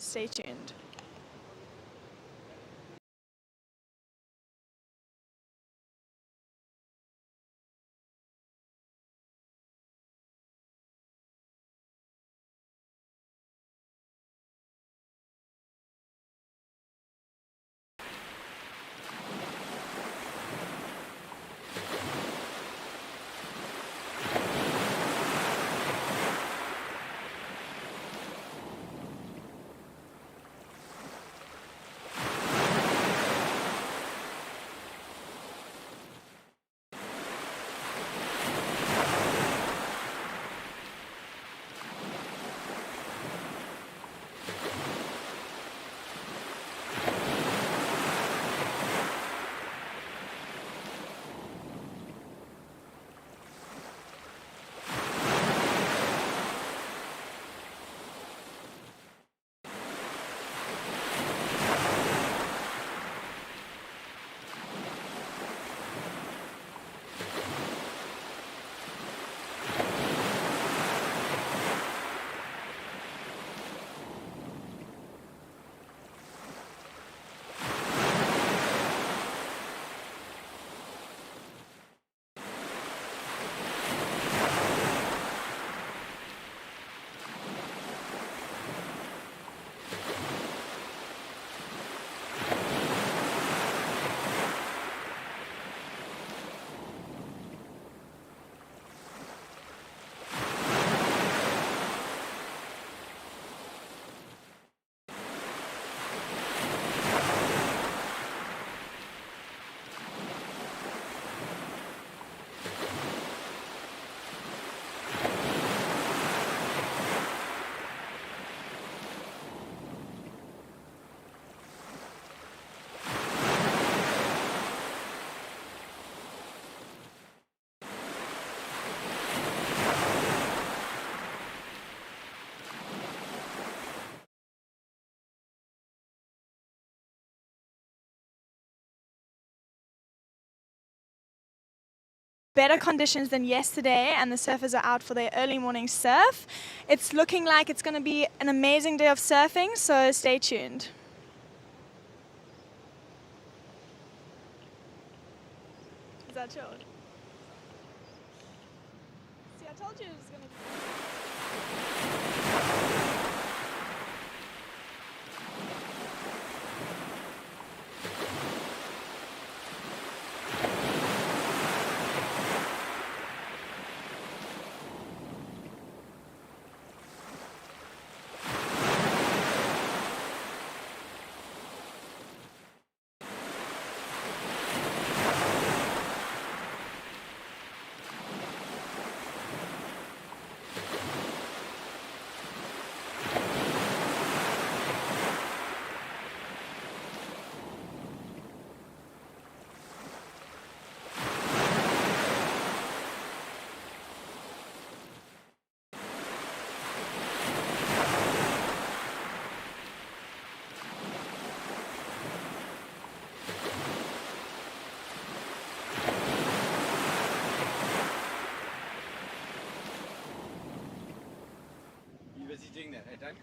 Stay tuned. Better conditions than yesterday, and the surfers are out for their early morning surf. It's looking like it's going to be an amazing day of surfing, so stay tuned. Is that chilled? See, I told you it was going to be... Busy doing that, hey Doug?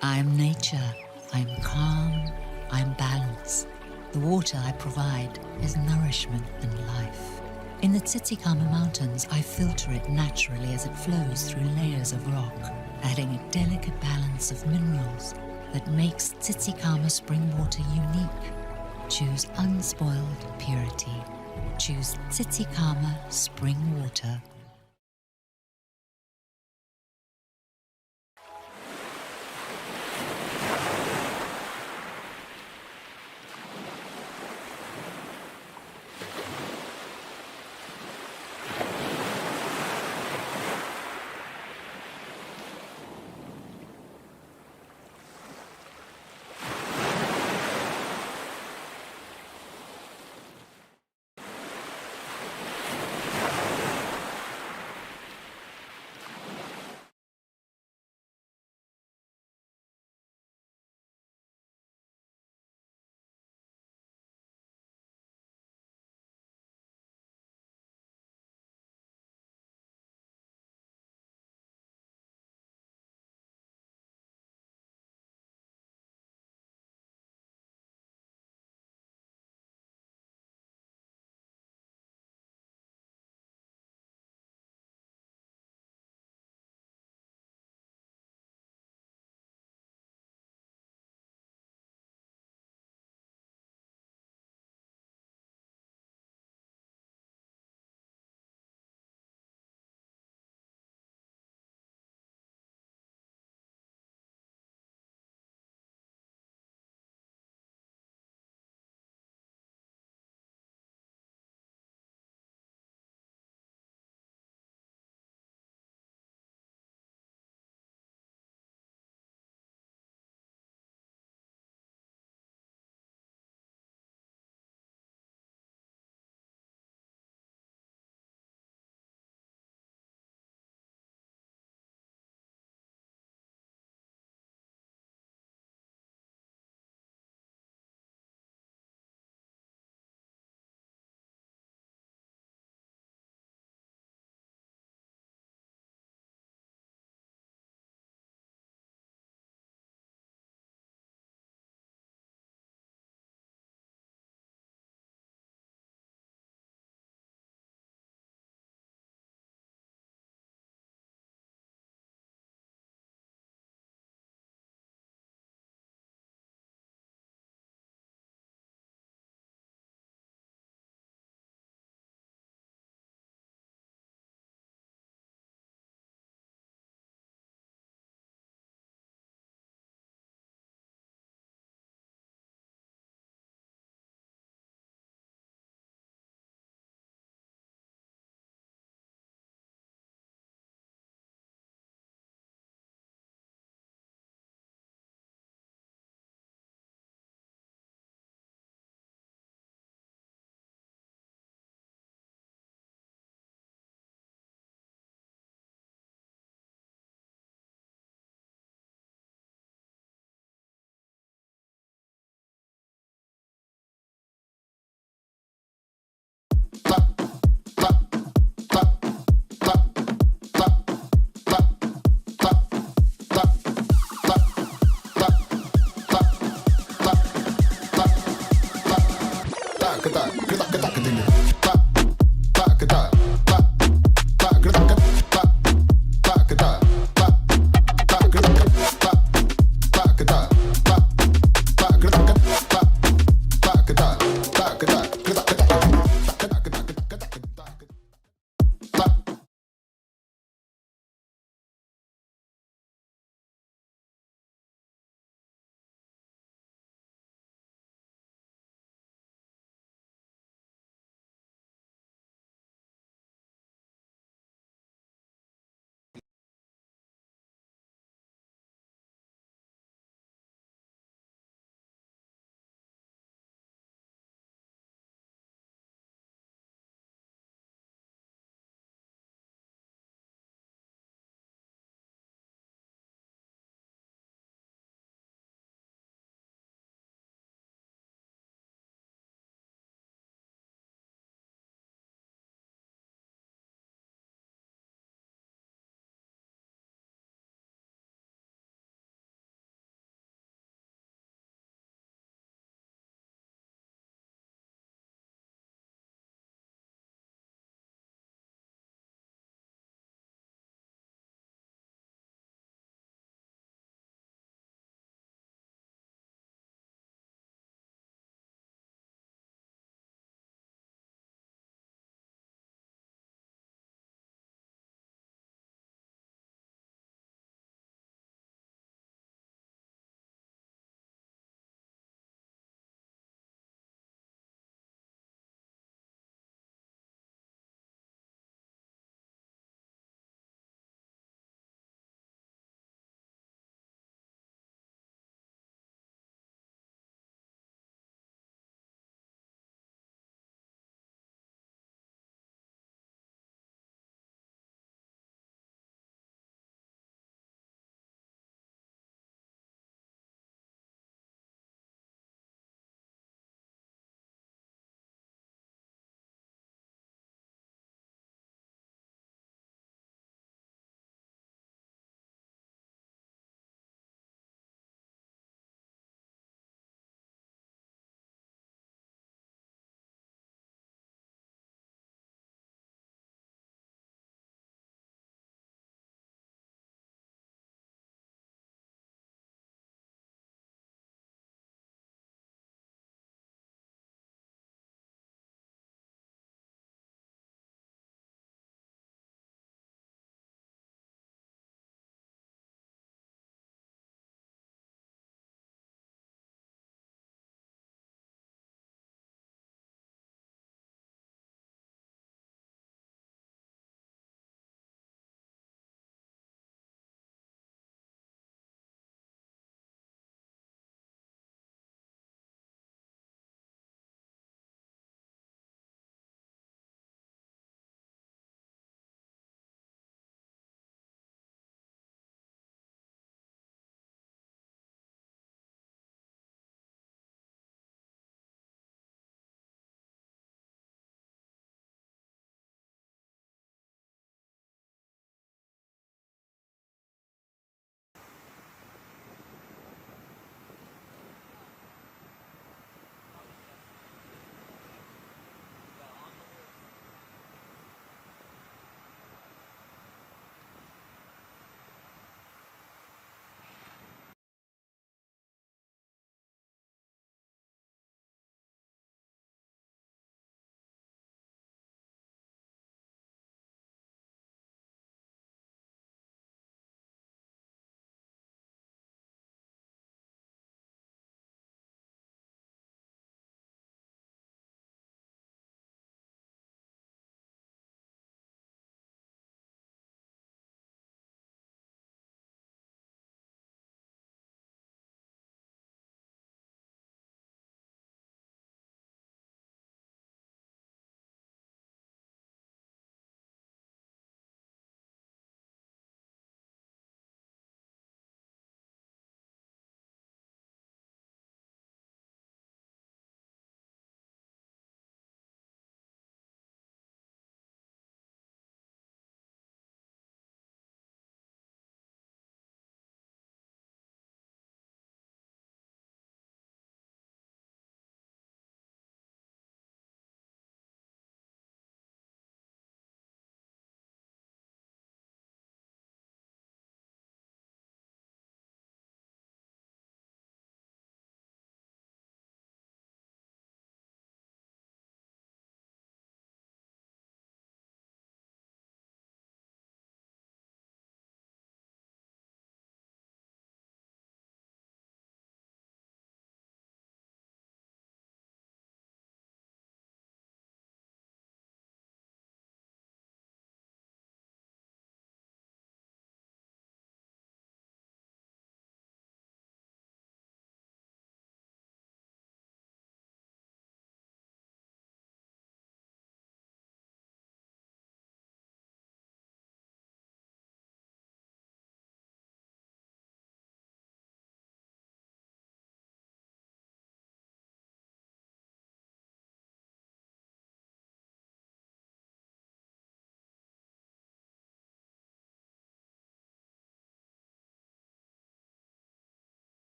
I am nature, I am calm, I am balance. The water I provide is nourishment and life. In the Titicaca Mountains, I filter it naturally as it flows through layers of rock, adding a delicate balance of minerals that makes Titicaca spring water unique. Choose unspoiled purity. Choose Titicaca spring water.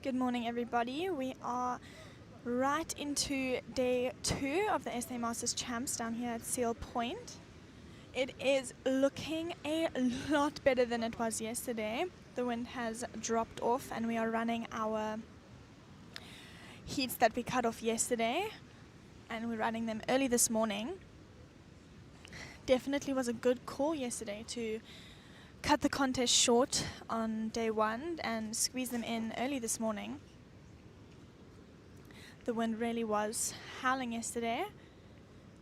Good morning, everybody. We are right into day 2 of the SA Masters Champs down here at Seal Point. It is looking a lot better than it was yesterday. The wind has dropped off and we are running our heats that we cut off yesterday, and we're running them early this morning. Definitely was a good call yesterday to cut the contest short on day 1 and squeeze them in early this morning. The wind really was howling yesterday,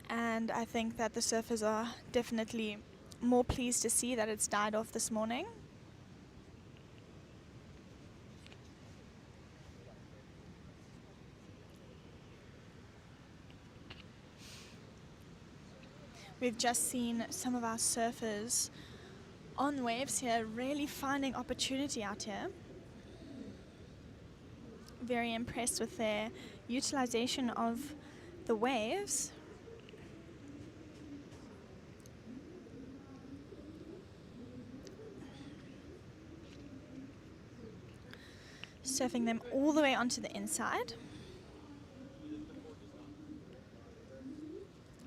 and I think that the surfers are definitely more pleased to see that it's died off this morning. We've just seen some of our surfers on waves here really finding opportunity out here. Very impressed with their utilization of the waves. Surfing them all the way onto the inside.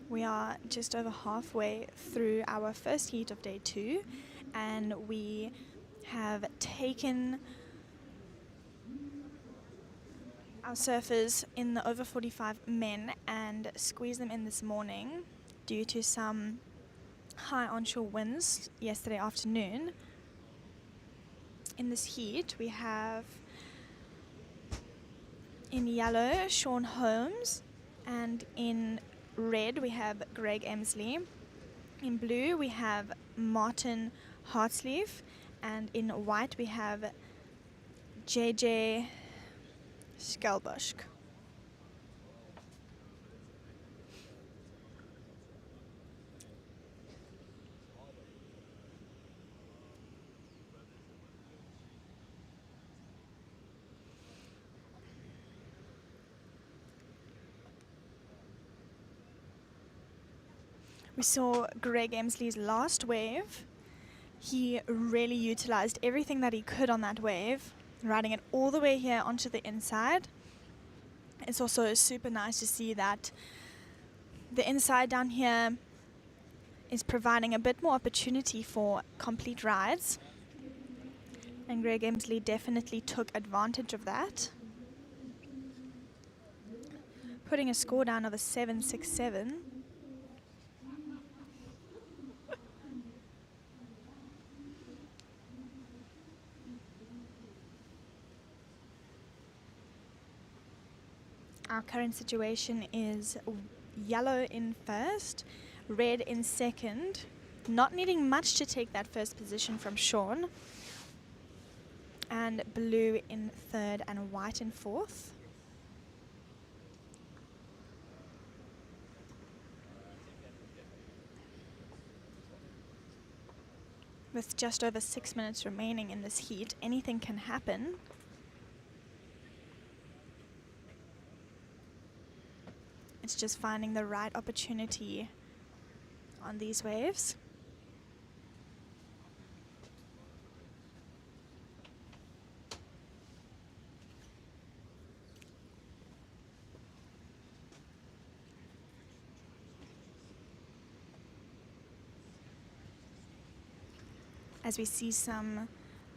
We are just over halfway through our first heat of day 2, and we have taken our surfers in the over 45 men and squeezed them in this morning due to some high onshore winds yesterday afternoon. In this heat we have in yellow Sean Holmes, and in red we have Greg Emsley. In blue we have Martin Hartsleaf, and in white we have JJ Skelbusk. We saw Greg Emsley's last wave. He really utilized everything that he could on that wave, riding it all the way here onto the inside. It's also super nice to see that the inside down here is providing a bit more opportunity for complete rides, and Greg Emsley definitely took advantage of that, putting a score down of a 7.67. Our current situation is yellow in first, red in second, not needing much to take that first position from Sean, and blue in third and white in fourth. With just over 6 minutes remaining in this heat, anything can happen. It's just finding the right opportunity on these waves. As we see some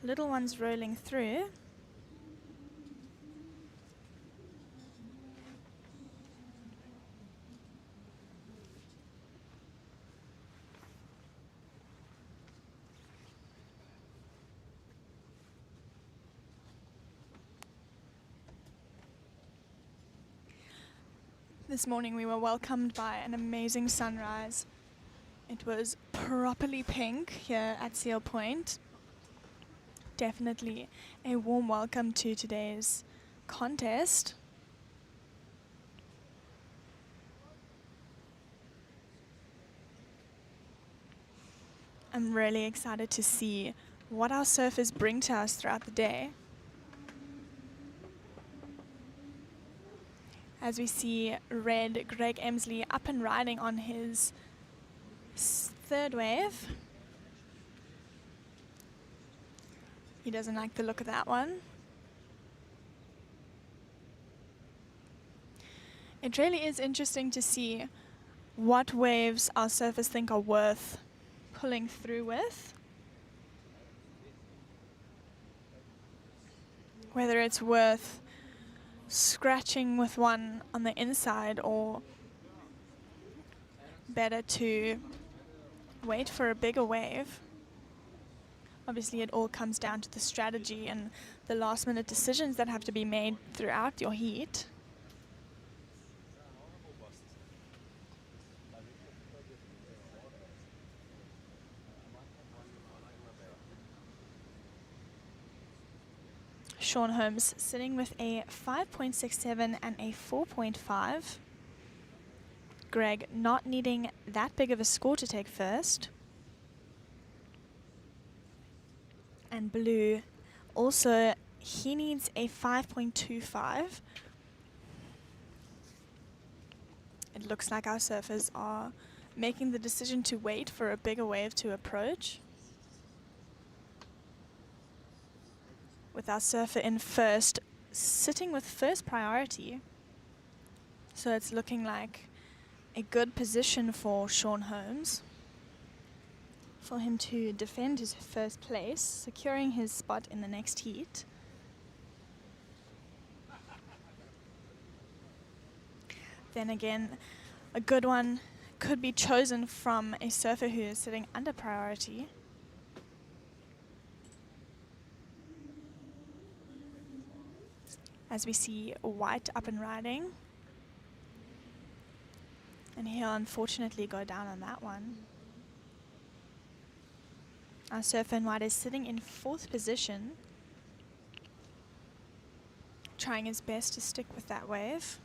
little ones rolling through. This morning we were welcomed by an amazing sunrise. It was properly pink here at Seal Point. Definitely a warm welcome to today's contest. I'm really excited to see what our surfers bring to us throughout the day. As we see red Greg Emsley up and riding on his third wave. He doesn't like the look of that one. It really is interesting to see what waves our surfers think are worth pulling through with. Whether it's worth scratching with one on the inside or better to wait for a bigger wave. Obviously, it all comes down to the strategy and the last-minute decisions that have to be made throughout your heat. Sean Holmes sitting with a 5.67 and a 4.5. Greg not needing that big of a score to take first. And Blue also, he needs a 5.25. It looks like our surfers are making the decision to wait for a bigger wave to approach. With our surfer in first, sitting with first priority. So it's looking like a good position for Sean Holmes, for him to defend his first place, securing his spot in the next heat. Then again, a good one could be chosen from a surfer who is sitting under priority. As we see White up and riding. And he'll unfortunately go down on that one. Our surfer in White is sitting in fourth position, trying his best to stick with that wave.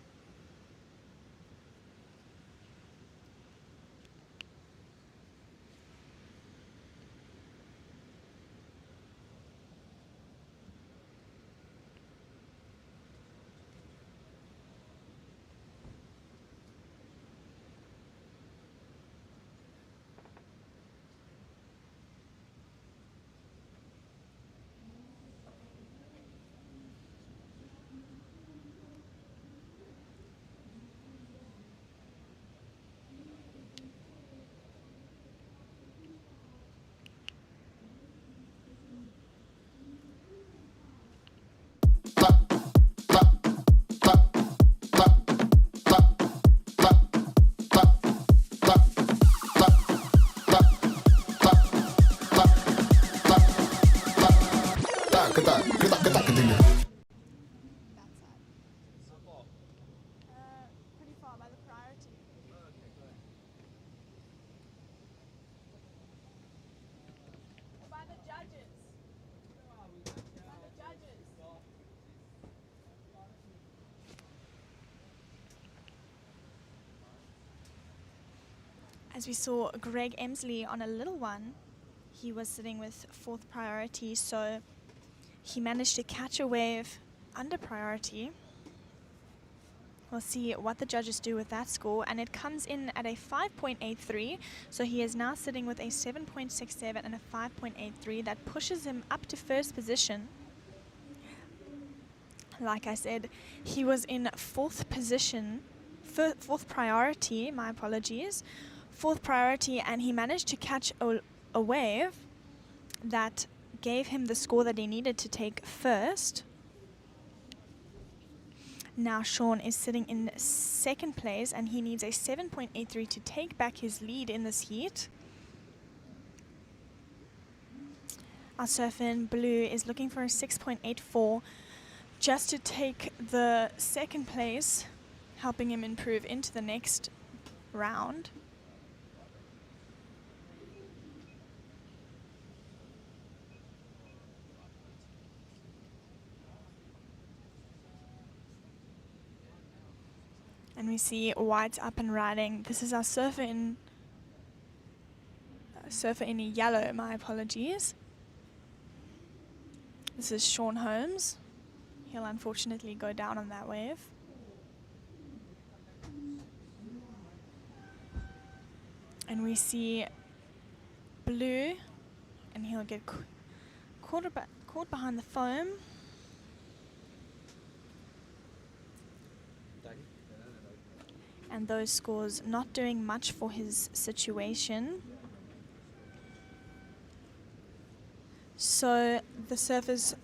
Pretty far by the priority. By the judges. By the judges. As we saw Greg Emsley on a little one, he was sitting with fourth priority, so he managed to catch a wave under priority. We'll see what the judges do with that score, and it comes in at a 5.83, so he is now sitting with a 7.67 and a 5.83. That pushes him up to first position. Like I said, he was in fourth position, fourth priority, my apologies, fourth priority, and he managed to catch a wave that gave him the score that he needed to take first. Now Sean is sitting in second place, and he needs a 7.83 to take back his lead in this heat. Our surfer in Blue is looking for a 6.84 just to take the second place, helping him improve into the next round. And we see White up and riding. This is our surfer in yellow, my apologies. This is Sean Holmes. He'll unfortunately go down on that wave. And we see Blue, and he'll get caught behind the foam. And those scores not doing much for his situation. So the surfers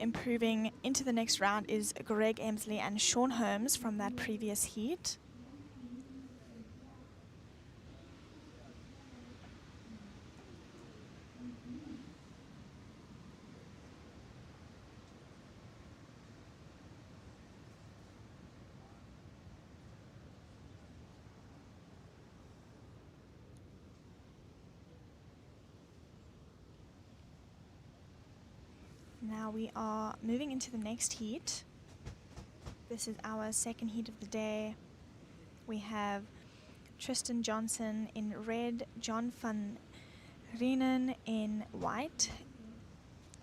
improving into the next round is Greg Emsley and Sean Holmes from that previous heat. Now we are moving into the next heat. This is our second heat of the day. We have Tristan Johnson in red, John van Reenen in white,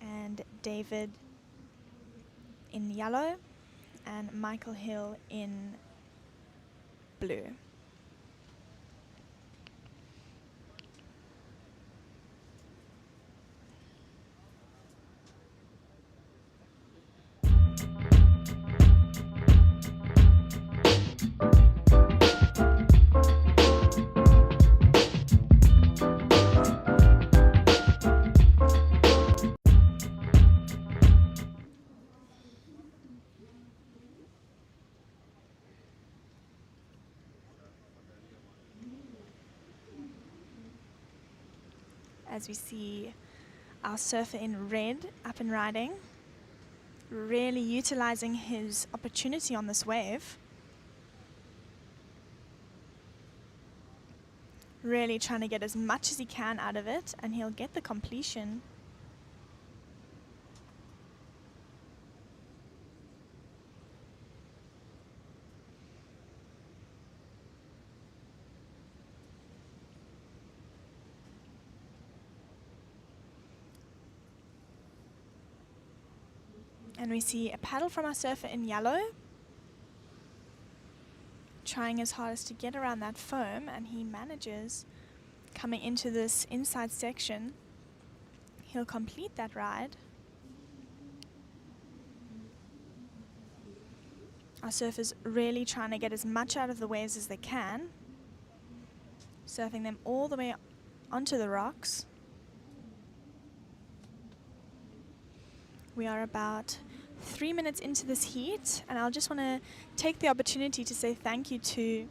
and David in yellow, and Michael Hill in blue. As we see our surfer in red up and riding, really utilizing his opportunity on this wave. Really trying to get as much as he can out of it, and he'll get the completion. And we see a paddle from our surfer in yellow, trying his hardest to get around that foam, and he manages. Coming into this inside section, he'll complete that ride. Our surfers really trying to get as much out of the waves as they can, surfing them all the way onto the rocks. We are about 3 minutes into this heat, and I'll just want to take the opportunity to say thank you to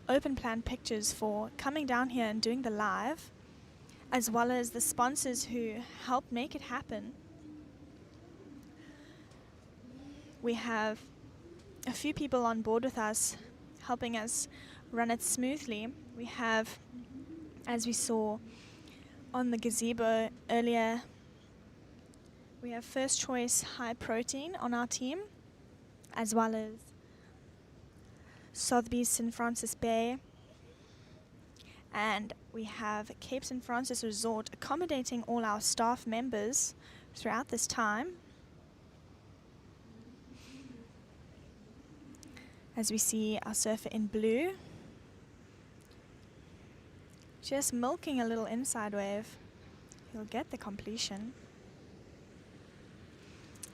Open Plan Pictures for coming down here and doing the live, as well as the sponsors who helped make it happen. We have a few people on board with us, helping us run it smoothly. We have, as we saw on the gazebo earlier, we have First Choice High Protein on our team, as well as Sothebys St. Francis Bay, and we have Cape St. Francis Resort accommodating all our staff members throughout this time. As we see our surfer in blue, just milking a little inside wave. He'll get the completion.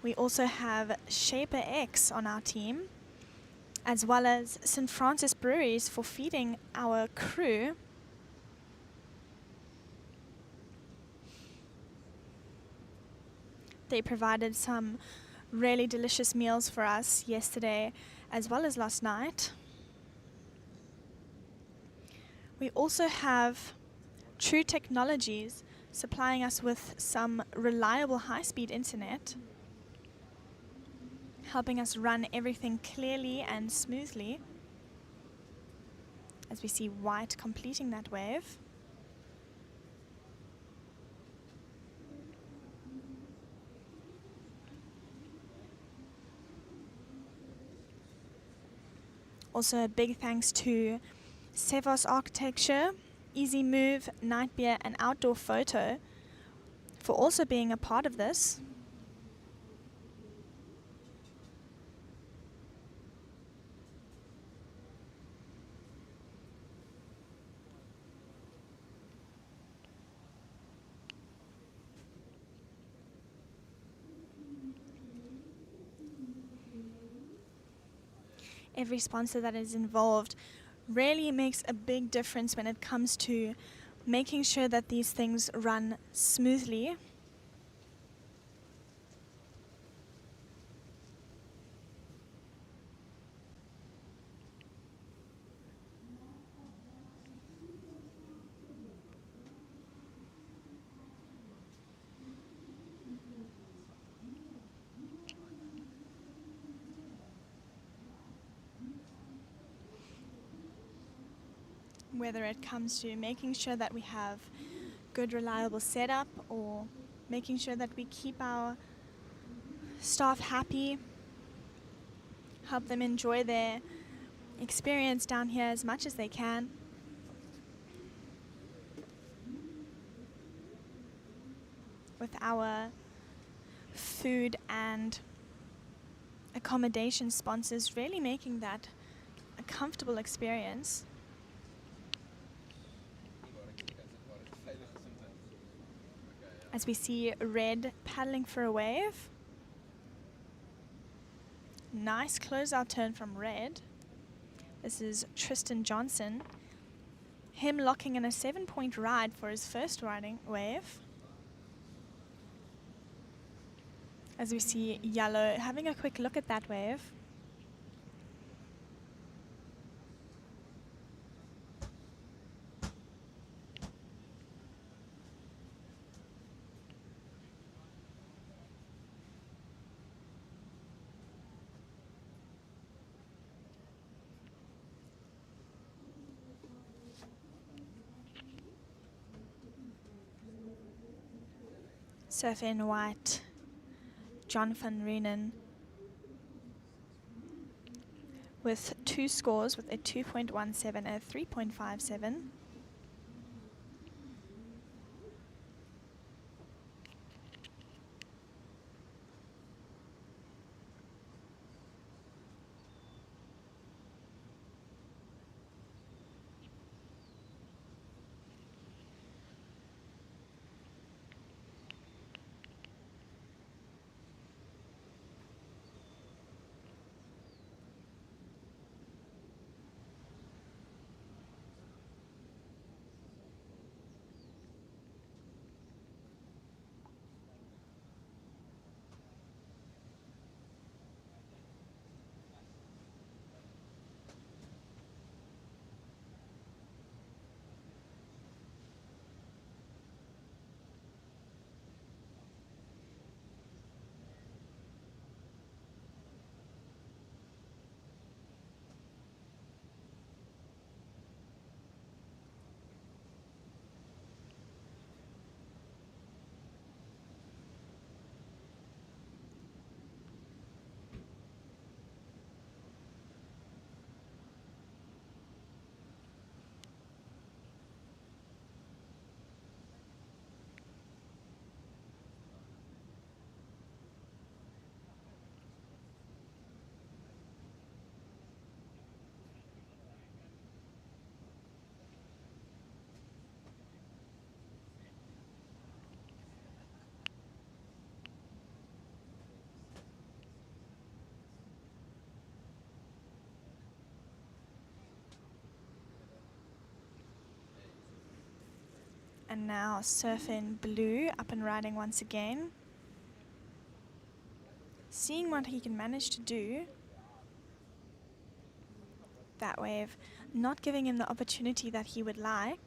We also have Shaper X on our team, as well as St. Francis Breweries for feeding our crew. They provided some really delicious meals for us yesterday as well as last night. We also have True Technologies supplying us with some reliable high-speed internet, helping us run everything clearly and smoothly. As we see white completing that wave. Also a big thanks to Sevos Architecture, Eezi Move, Night Beer and Outdoor Photo for also being a part of this. every sponsor that is involved really makes a big difference when it comes to making sure that these things run smoothly. Whether it comes to making sure that we have good, reliable setup, or making sure that we keep our staff happy, help them enjoy their experience down here as much as they can. With our food and accommodation sponsors really making that a comfortable experience. As we see Red paddling for a wave. Nice closeout turn from Red. This is Tristan Johnson. Him locking in a 7-point ride for his first riding wave. As we see Yellow having a quick look at that wave. Surf in White, John van Reenen with 2 scores with a 2.17 and a 3.57. And now Surf in Blue up and riding once again. Seeing what he can manage to do. That wave not giving him the opportunity that he would like.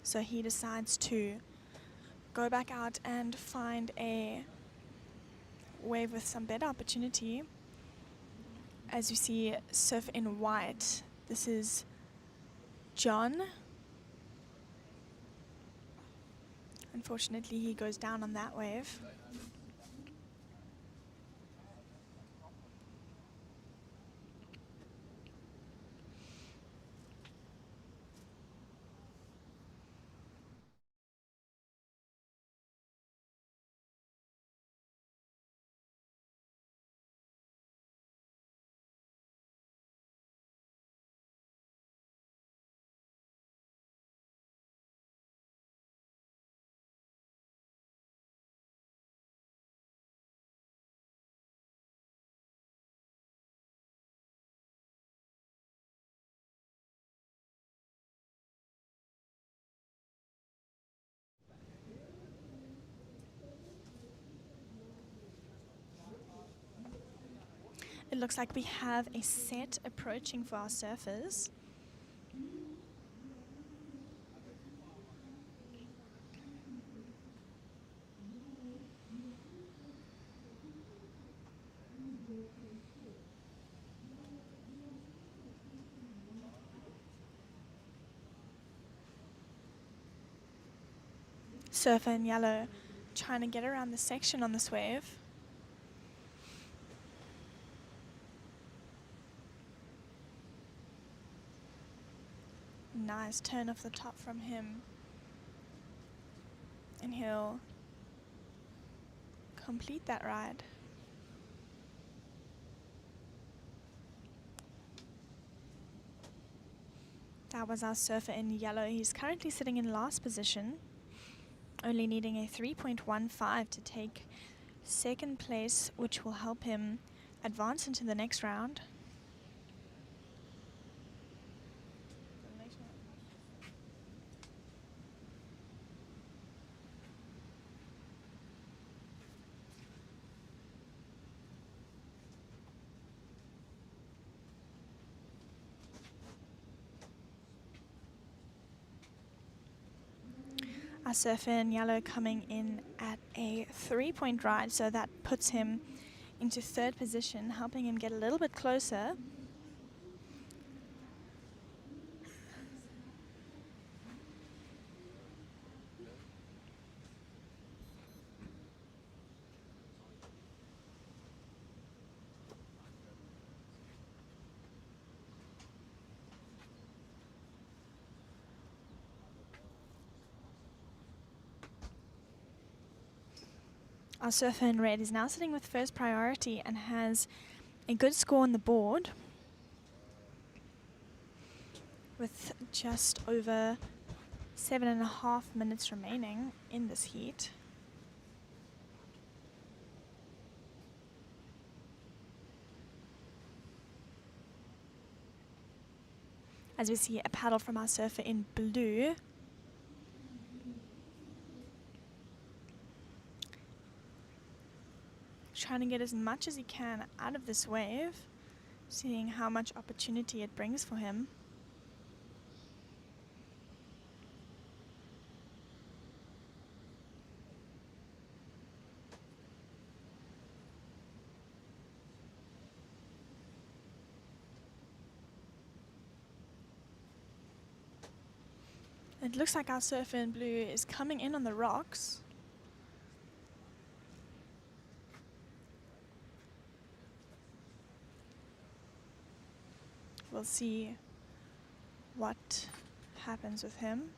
So he decides to go back out and find a wave with some better opportunity. As you see Surf in White, this is John. Unfortunately, he goes down on that wave. It looks like we have a set approaching for our surfers. Surfer in yellow trying to get around the section on this wave. Nice turn off the top from him. And he'll complete that ride. That was our surfer in yellow. He's currently sitting in last position, only needing a 3.15 to take second place, which will help him advance into the next round. Our surfer in yellow coming in at a 3-point ride, so that puts him into third position, helping him get a little bit closer. Our surfer in red is now sitting with first priority and has a good score on the board with just over 7.5 minutes remaining in this heat. As we see a paddle from our surfer in blue. Trying to get as much as he can out of this wave, seeing how much opportunity it brings for him. It looks like our surfer in blue is coming in on the rocks. We'll see what happens with him.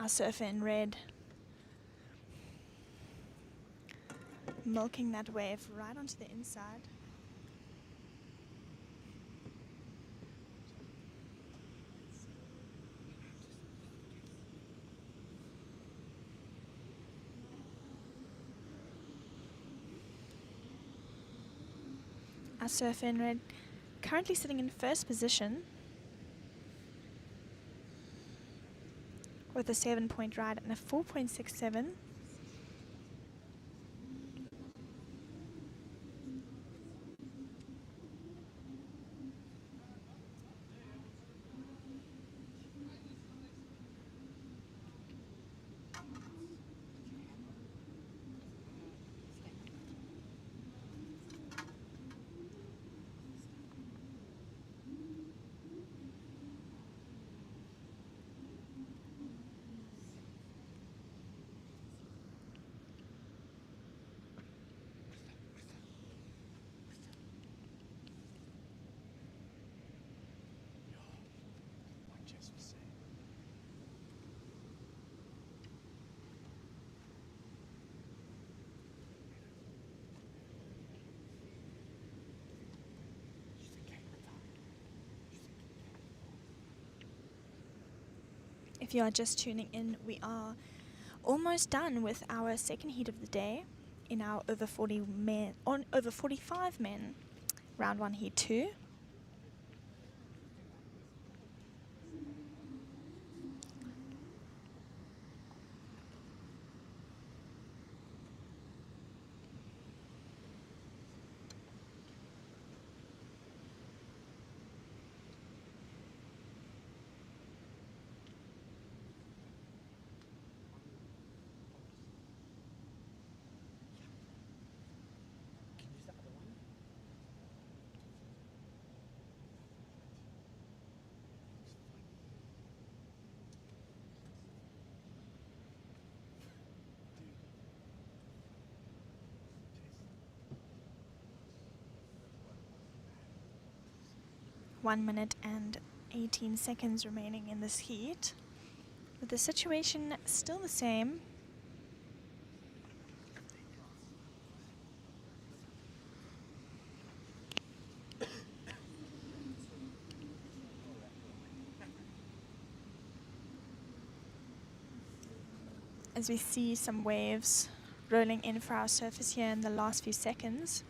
Our surfer in red, milking that wave right onto the inside. Our surfer in red currently sitting in first position with a 7-point ride and a 4.67. If you are just tuning in, we are almost done with our second heat of the day in our over 45 men round 1 heat 2. One minute and 18 seconds remaining in this heat, with the situation still the same. As we see some waves rolling in for our surface here in the last few seconds.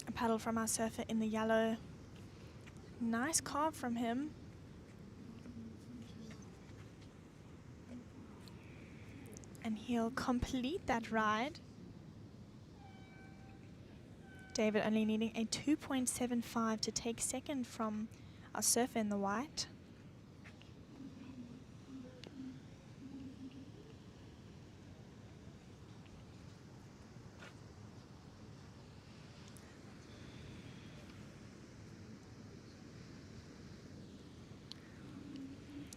A paddle from our surfer in the yellow. Nice carve from him. And he'll complete that ride. David only needing a 2.75 to take second from our surfer in the white.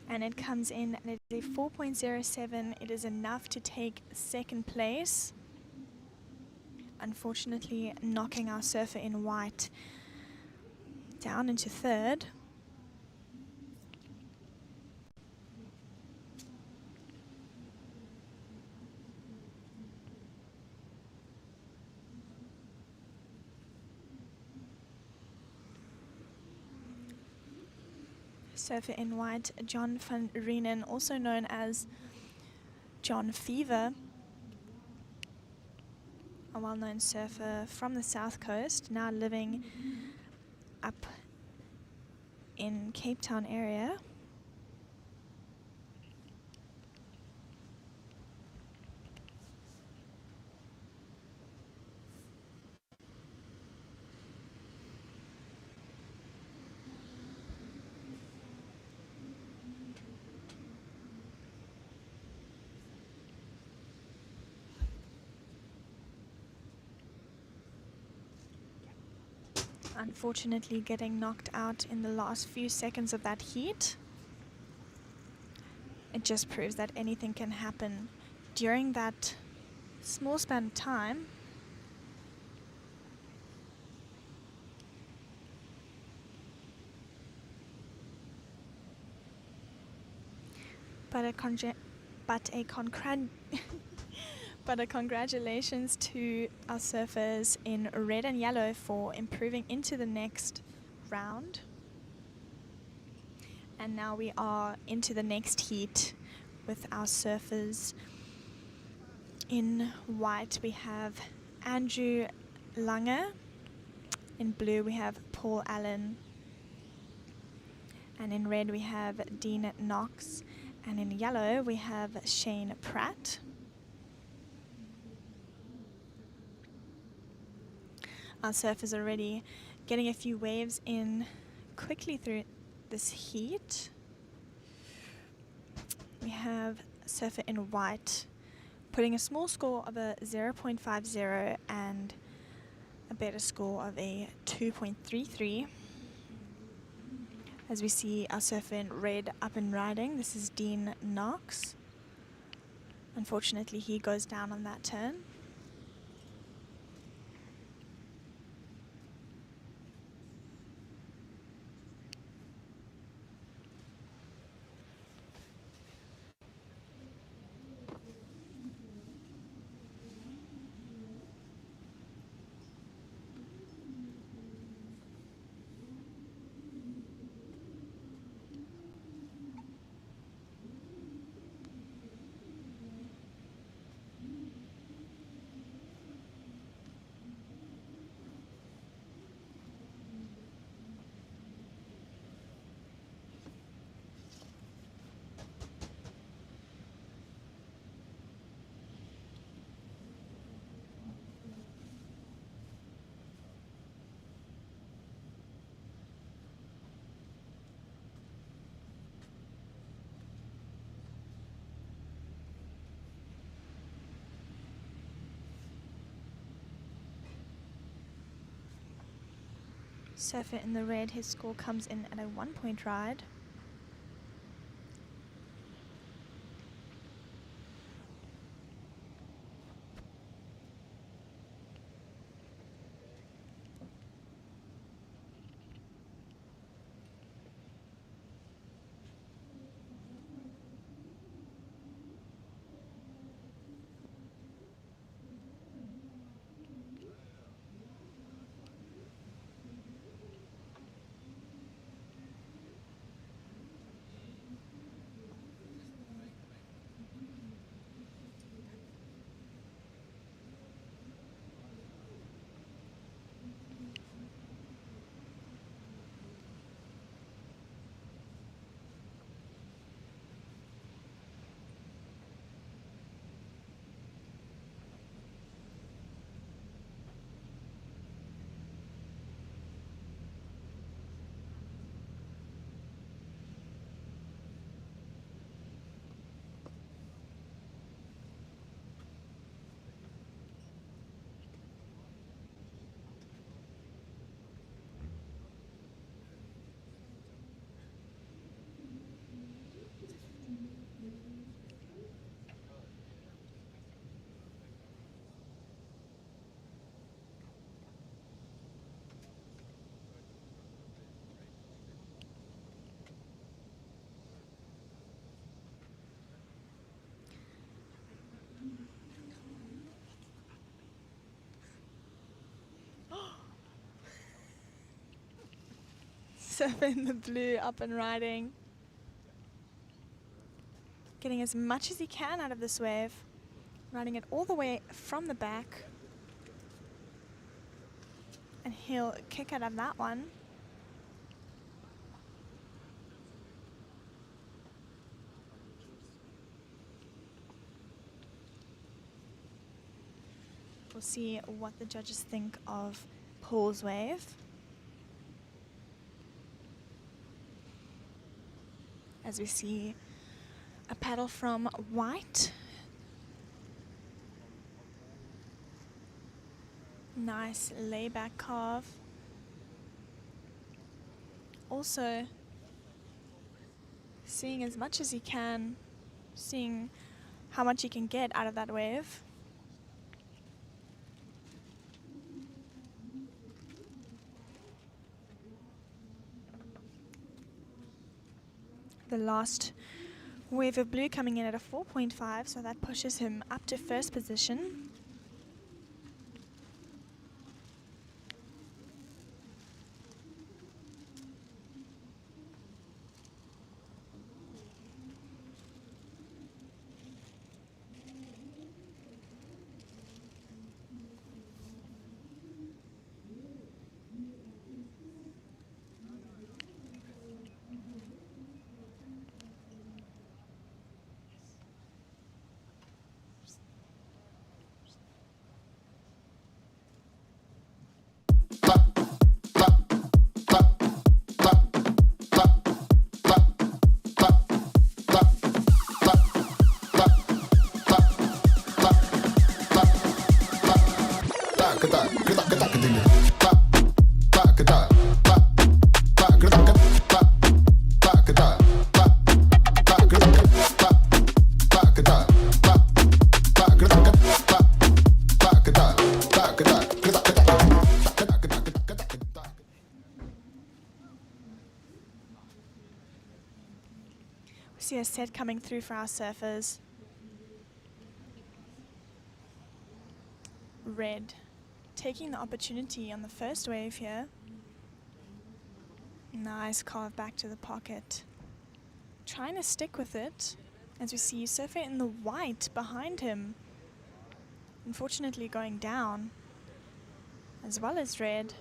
And it comes in and it is a 4.07. It is enough to take second place. Unfortunately, knocking our surfer in white down into third. Surfer in white, John van Reenen, also known as John Fever, a well-known surfer from the South Coast, now living up in Cape Town area. Unfortunately getting knocked out in the last few seconds of that heat. It just proves that anything can happen during that small span of time. But a congratulations to our surfers in red and yellow for improving into the next round. And now we are into the next heat with our surfers. In white we have Andrew Lange. In blue we have Paul Allen. And in red we have Dean Knox. And in yellow we have Shane Pratt. Our surfers are already getting a few waves in quickly through this heat. We have surfer in white putting a small score of a 0.50 and a better score of a 2.33. As we see our surfer in red up and riding, this is Dean Knox. Unfortunately, he goes down on that turn. Surfer in the red, his score comes in at a 1-point ride. Surfer in the blue, up and riding. Getting as much as he can out of this wave. Riding it all the way from the back. And he'll kick out of that one. We'll see what the judges think of Paul's wave. As we see a paddle from white. Nice layback carve. also seeing as much as he can, seeing how much he can get out of that wave. The last wave of blue coming in at a 4.5, so that pushes him up to first position. See a set coming through for our surfers. Red taking the opportunity on the first wave here. Nice carve back to the pocket. Trying to stick with it as we see surfer in the white behind him. Unfortunately going down as well as red.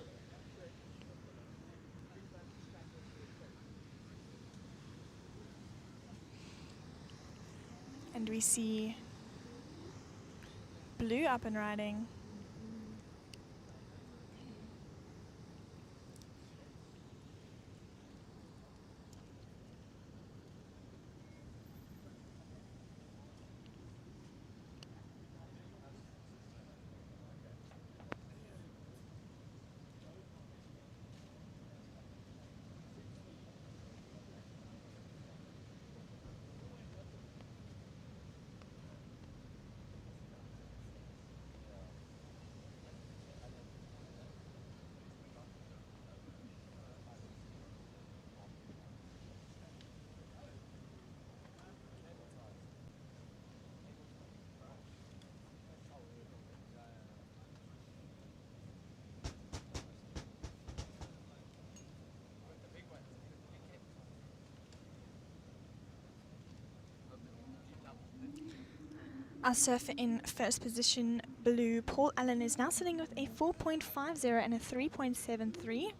And we see blue up and riding. Our surfer in first position, blue, Paul Allen, is now sitting with a 4.50 and a 3.73.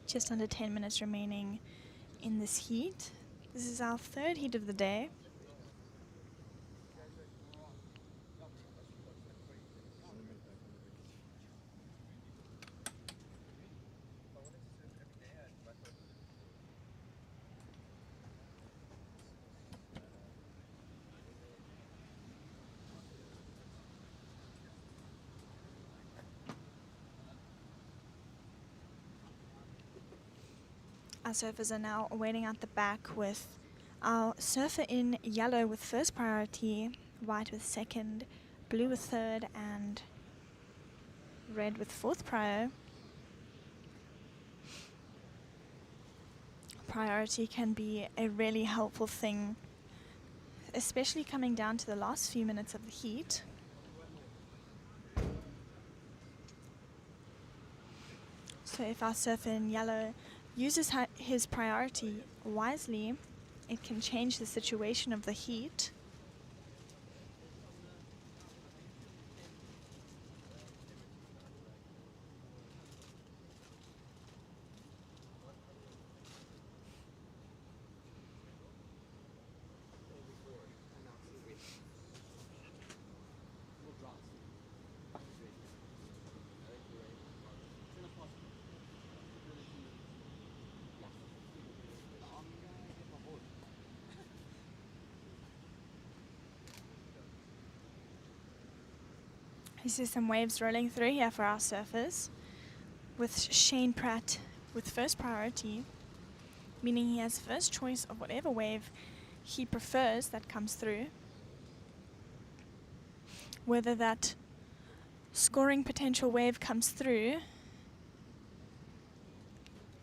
Just under 10 minutes remaining in this heat. This is our third heat of the day. Our surfers are now waiting out the back with our surfer in yellow with first priority, white with second, blue with third, and red with fourth prio. Priority can be a really helpful thing, especially coming down to the last few minutes of the heat. So if our surfer in yellow uses his priority wisely, it can change the situation of the heat. You see some waves rolling through here for our surfers, with Shane Pratt with first priority, meaning he has first choice of whatever wave he prefers that comes through. Whether that scoring potential wave comes through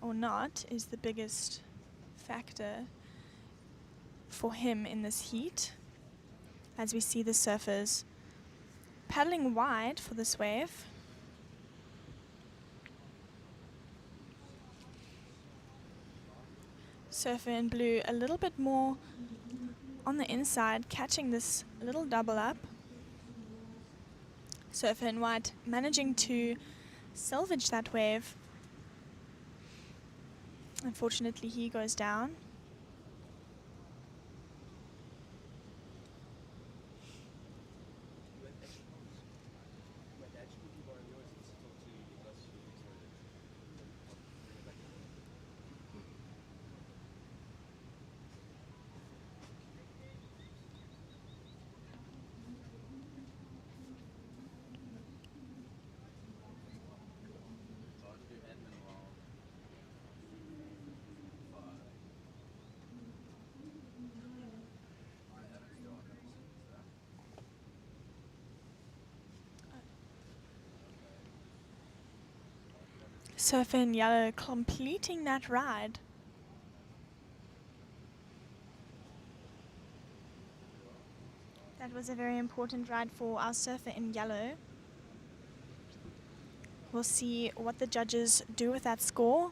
or not is the biggest factor for him in this heat, as we see the surfers paddling wide for this wave. Surfer in blue a little bit more on the inside, catching this little double up. Surfer in white managing to salvage that wave. Unfortunately, he goes down. Surfer in yellow completing that ride. That was a very important ride for our surfer in yellow. We'll see what the judges do with that score.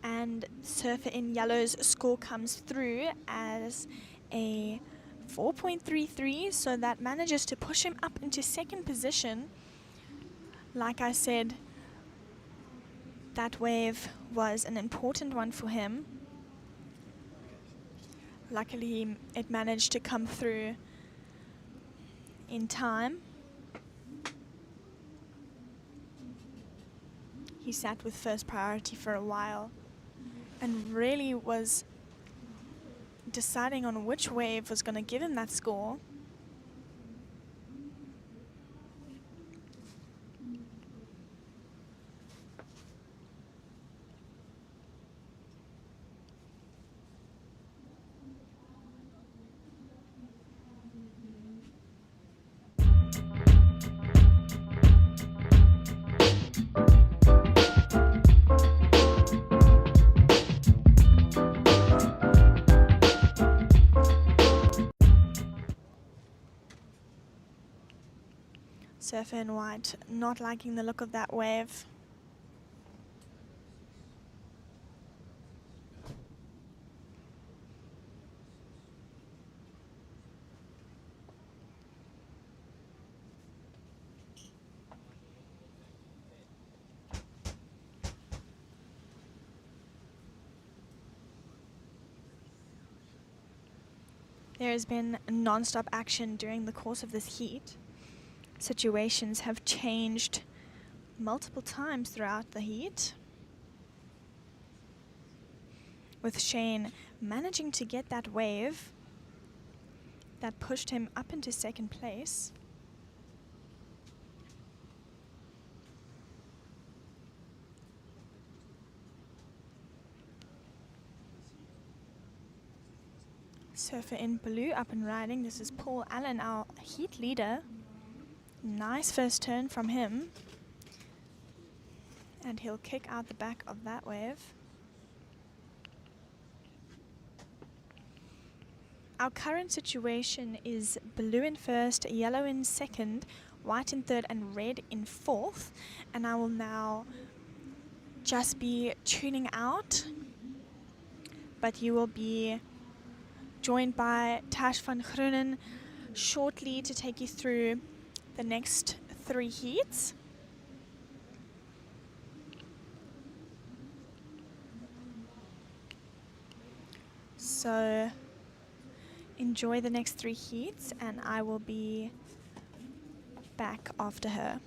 And surfer in yellow's score comes through as a 4.33, so that manages to push him up into second position. Like I said, that wave was an important one for him. Luckily, it managed to come through in time. He sat with first priority for a while and really was deciding on which wave was going to give him that score. Surfer in white not liking the look of that wave. There has been non-stop action during the course of this heat. Situations have changed multiple times throughout the heat, with Shane managing to get that wave that pushed him up into second place. Surfer in blue up and riding. This is Paul Allen, our heat leader. Nice first turn from him. And he'll kick out the back of that wave. Our current situation is blue in first, yellow in second, white in third, and red in fourth. And I will now just be tuning out, but you will be joined by Tash van Groenen shortly to take you through the next 3 heats. So enjoy the next 3 heats, and I will be back after her.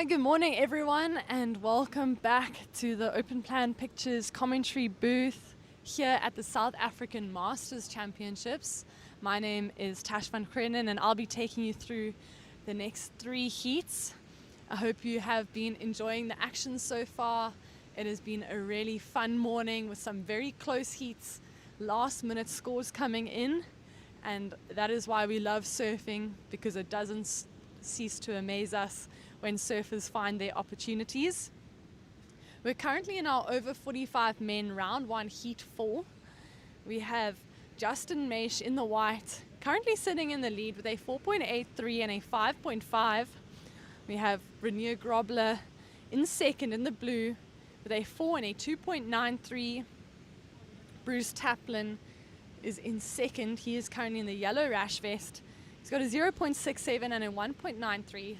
Hi, good morning everyone, and welcome back to the Open Plan Pictures commentary booth here at the South African Masters Championships. My name is Tash van Krenen and I'll be taking you through the next 3 heats. I hope you have been enjoying the action so far. It has been a really fun morning with some very close heats, last minute scores coming in, and that is why we love surfing, because it doesn't cease to amaze us when surfers find their opportunities. We're currently in our over 45 men round 1 heat 4. We have Justin Meish in the white, currently sitting in the lead with a 4.83 and a 5.5. We have Renier Grobler in second in the blue with a 4 and a 2.93. Bruce Taplin is in second. He is currently in the yellow rash vest. He's got a 0.67 and a 1.93.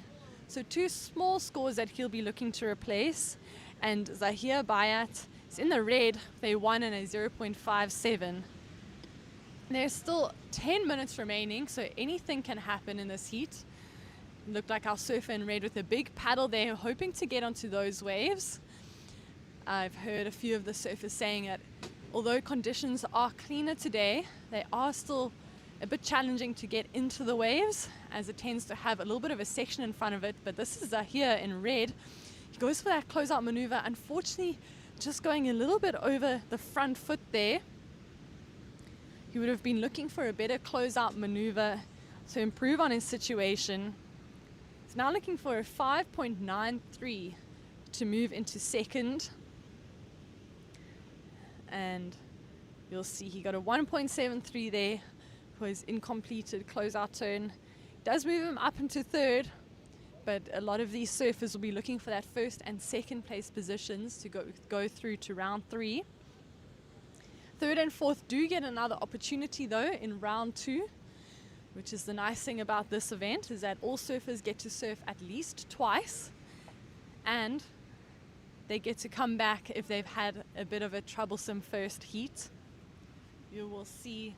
So 2 small scores that he'll be looking to replace. And Zahir Bayat is in the red with a 1 and a 0.57. There's still 10 minutes remaining, so anything can happen in this heat. Looked like our surfer in red with a big paddle there, hoping to get onto those waves. I've heard a few of the surfers saying that although conditions are cleaner today, they are still a bit challenging to get into the waves, as it tends to have a little bit of a section in front of it. But this is Zahir in red. He goes for that closeout maneuver, unfortunately just going a little bit over the front foot there. He would have been looking for a better closeout maneuver to improve on his situation. He's now looking for a 5.93 to move into second. And you'll see he got a 1.73 there for his incompleted closeout turn. Does move him up into third, but a lot of these surfers will be looking for that first and second place positions to go through to round 3. Third and fourth do get another opportunity though in round 2, which is the nice thing about this event, is that all surfers get to surf at least twice, and they get to come back if they've had a bit of a troublesome first heat. You will see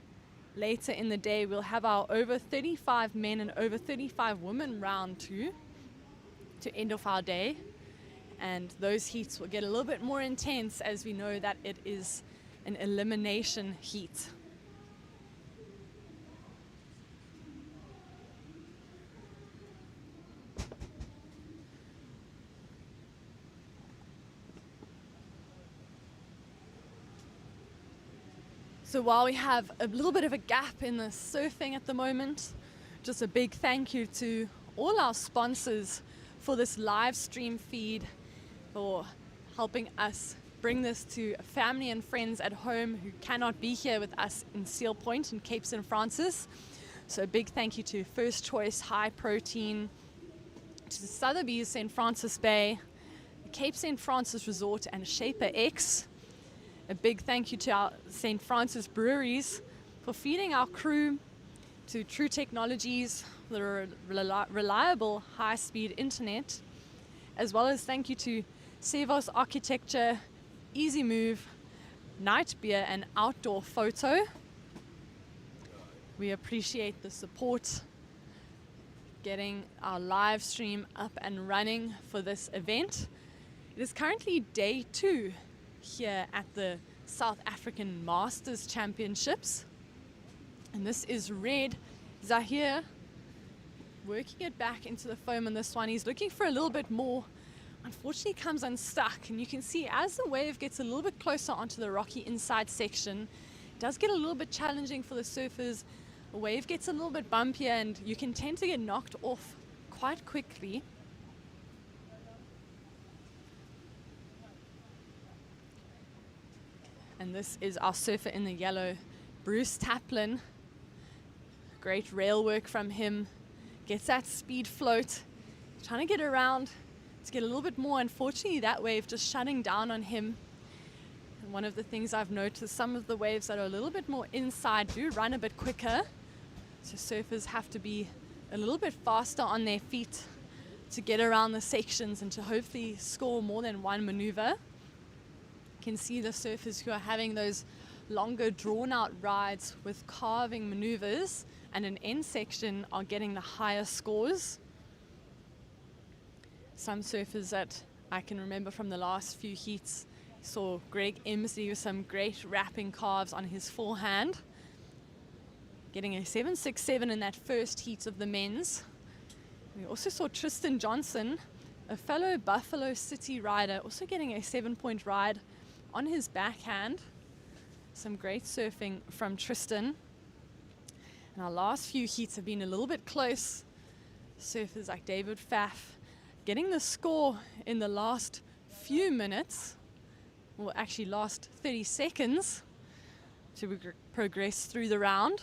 later in the day we'll have our over 35 men and over 35 women round 2 to end off our day, and those heats will get a little bit more intense, as we know that it is an elimination heat. So while we have a little bit of a gap in the surfing at the moment, just a big thank you to all our sponsors for this live stream feed, for helping us bring this to family and friends at home who cannot be here with us in Seal Point and Cape St. Francis. So a big thank you to First Choice High Protein, to Sothebys St. Francis Bay, Cape St. Francis Resort and Shaper X. A big thank you to our St. Francis breweries for feeding our crew, to True Technologies, the reliable high-speed internet, as well as thank you to Sevos Architecture, Eezi Move, Night Beer and Outdoor Photo. We appreciate the support, getting our live stream up and running for this event. It is currently day 2 here at the South African Masters Championships, and this is red. Zahir working it back into the foam on this one. He's looking for a little bit more, unfortunately comes unstuck, and you can see as the wave gets a little bit closer onto the rocky inside section, it does get a little bit challenging for the surfers. The wave gets a little bit bumpier and you can tend to get knocked off quite quickly. And this is our surfer in the yellow, Bruce Taplin. Great rail work from him. Gets that speed float, trying to get around to get a little bit more. Unfortunately, that wave just shutting down on him. And one of the things I've noticed, some of the waves that are a little bit more inside do run a bit quicker. So surfers have to be a little bit faster on their feet to get around the sections and to hopefully score more than one maneuver. You can see the surfers who are having those longer drawn out rides with carving maneuvers and an end section are getting the higher scores. some surfers that I can remember from the last few heats. Saw Greg Eezi with some great wrapping carves on his forehand, getting a 7.67 in that first heat of the men's. We also saw Tristan Johnson, a fellow Buffalo City rider, also getting a 7-point ride on his backhand. Some great surfing from Tristan. And our last few heats have been a little bit close. Surfers like David Pfaff getting the score in the last few minutes, or actually last 30 seconds to progress through the round.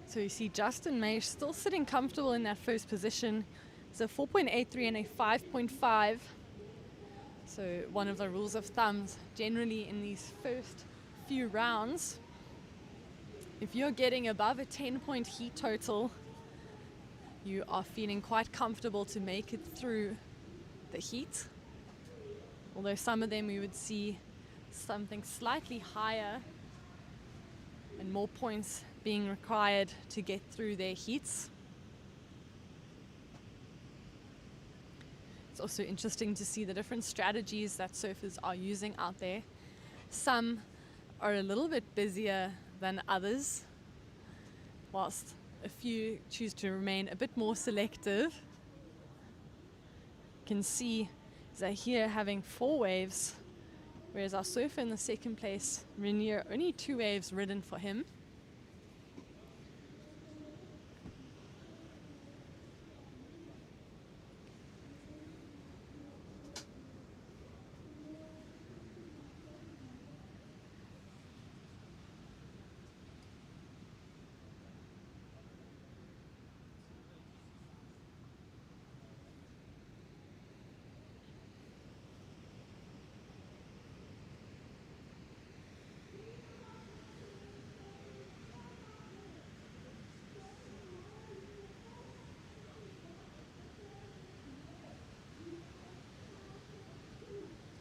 So you see Justin Maish still sitting comfortable in that first position. It's a 4.83 and a 5.5. So one of the rules of thumbs generally in these first few rounds, if you're getting above a 10-point heat total, you are feeling quite comfortable to make it through the heat. Although some of them we would see something slightly higher and more points being required to get through their heats. It's also interesting to see the different strategies that surfers are using out there. Some are a little bit busier than others, whilst a few choose to remain a bit more selective. You can see Zahir having 4 waves, whereas our surfer in the second place, Rainier, only 2 waves ridden for him.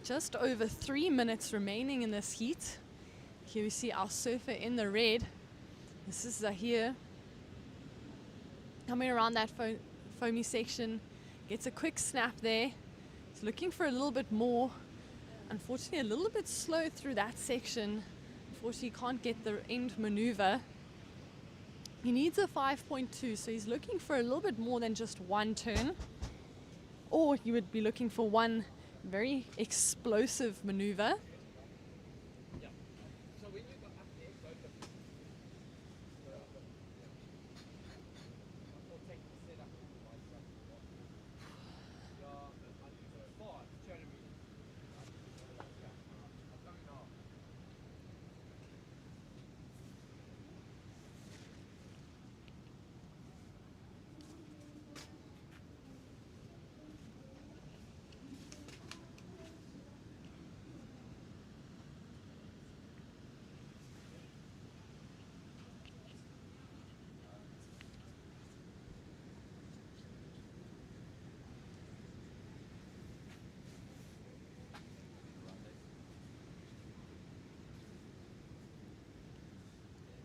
Just over 3 minutes remaining in this heat. Here we see our surfer in the red. This is Zahir. Coming around that foamy section, gets a quick snap there. He's looking for a little bit more. Unfortunately, a little bit slow through that section. Unfortunately, can't get the end maneuver. He needs a 5.2, so he's looking for a little bit more than just one turn. Or he would be looking for one very explosive maneuver.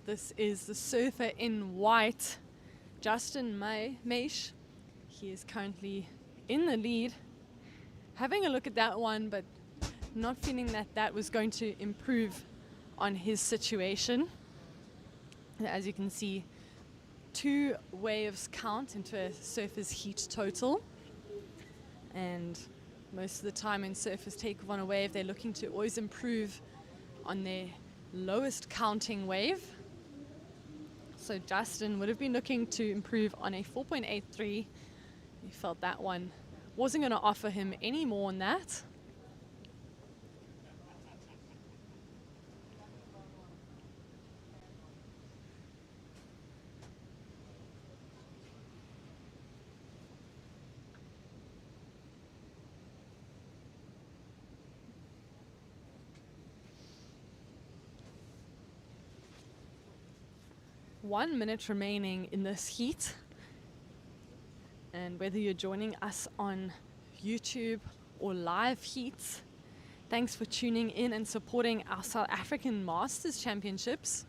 This is the surfer in white, Justin Maish. He is currently in the lead. Having a look at that one, but not feeling that that was going to improve on his situation. And as you can see, 2 waves count into a surfer's heat total. And most of the time when surfers take off on a wave, they're looking to always improve on their lowest counting wave. So Justin would have been looking to improve on a 4.83. He felt that one wasn't going to offer him any more than that. 1 minute remaining in this heat. And whether you're joining us on YouTube or live heats, thanks for tuning in and supporting our South African Masters Championships.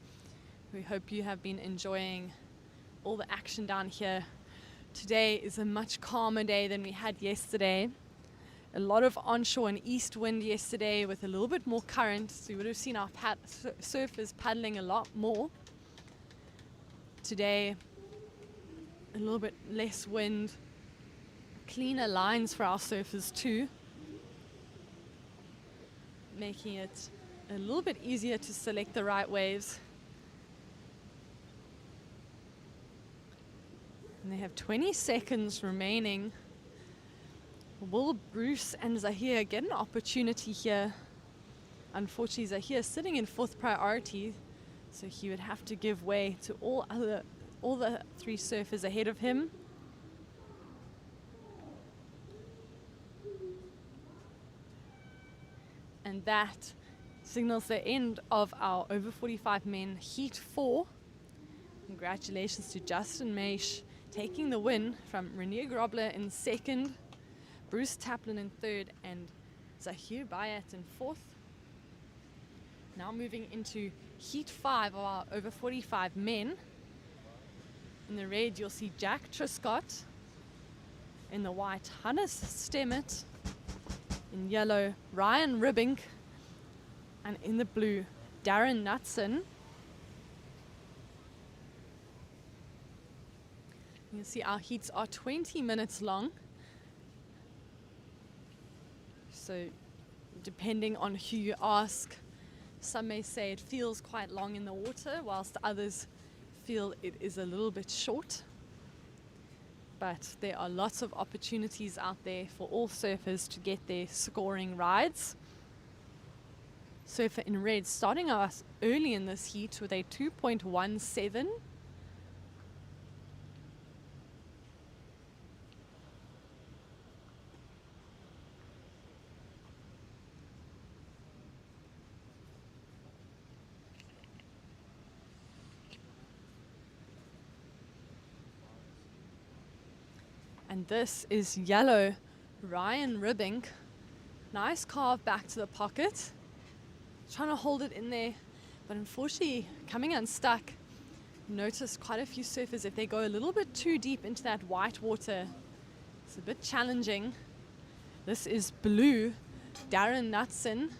We hope you have been enjoying all the action down here. Today is a much calmer day than we had yesterday. A lot of onshore and east wind yesterday with a little bit more current, so you would have seen our surfers paddling a lot more. Today, a little bit less wind, cleaner lines for our surfers too, making it a little bit easier to select the right waves. And they have 20 seconds remaining. Will Bruce and Zahir get an opportunity here? Unfortunately, Zahir is sitting in 4th priority, so he would have to give way to all the 3 surfers ahead of him. And that signals the end of our over 45 men Heat 4. Congratulations to Justin Maish taking the win from Renier Grobler in 2nd, Bruce Taplin in 3rd, and Zahir Bayat in 4th. Now moving into Heat 5 of our over 45 men. In the red, you'll see Jack Truscott. In the white, Hannes Stemmet. In yellow, Ryan Ribbink. And in the blue, Darren Knutson. You see our heats are 20 minutes long. So depending on who you ask, some may say it feels quite long in the water, whilst others feel it is a little bit short. But there are lots of opportunities out there for all surfers to get their scoring rides. Surfer in red starting us early in this heat with a 2.17. And this is yellow, Ryan Ribbink. Nice carve back to the pocket. Trying to hold it in there, but unfortunately coming unstuck. Notice quite a few surfers, if they go a little bit too deep into that white water, it's a bit challenging. This is blue, Darren Knutson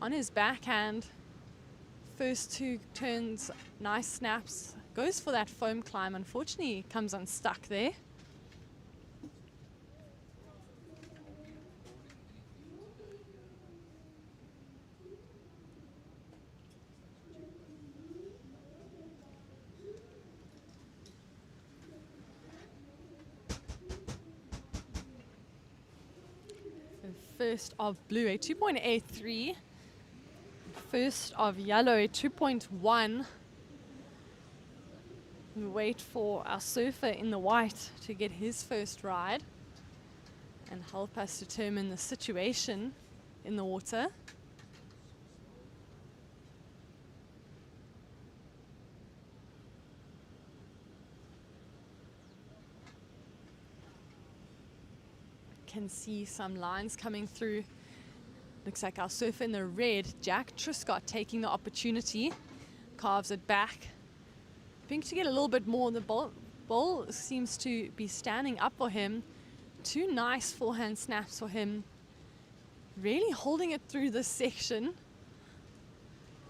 on his backhand. First 2 turns, nice snaps, goes for that foam climb. Unfortunately comes unstuck there. First of blue, a 2.83. First of yellow, a 2.1. We wait for our surfer in the white to get his first ride and help us determine the situation in the water. Can see some lines coming through. Looks like our surfer in the red, Jack Truscott, taking the opportunity, carves it back. Hoping to get a little bit more. The ball seems to be standing up for him. 2 nice forehand snaps for him. Really holding it through this section.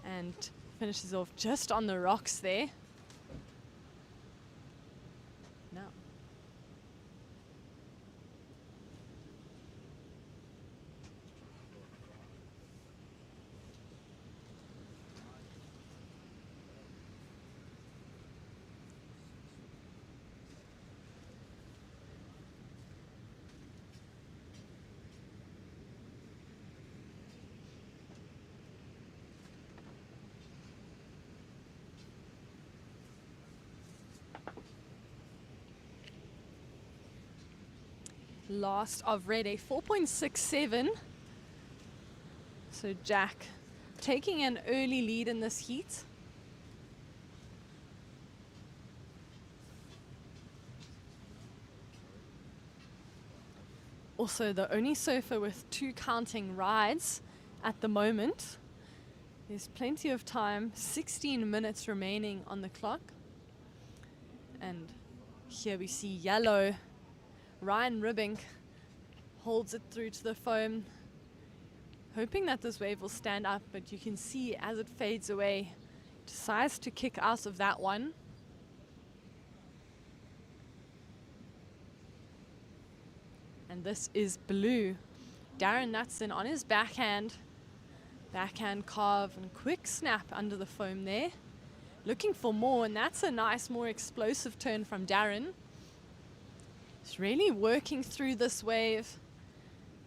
And finishes off just on the rocks there. Now. Last of red, a 4.67. So Jack taking an early lead in this heat. also the only surfer with 2 counting rides at the moment. There's plenty of time, 16 minutes remaining on the clock. And here we see yellow. Ryan Ribbink holds it through to the foam, hoping that this wave will stand up, but you can see as it fades away, decides to kick out of that one. And this is blue. Darren Knutson on his backhand carve and quick snap under the foam there. Looking for more, and that's a nice, more explosive turn from Darren. He's really working through this wave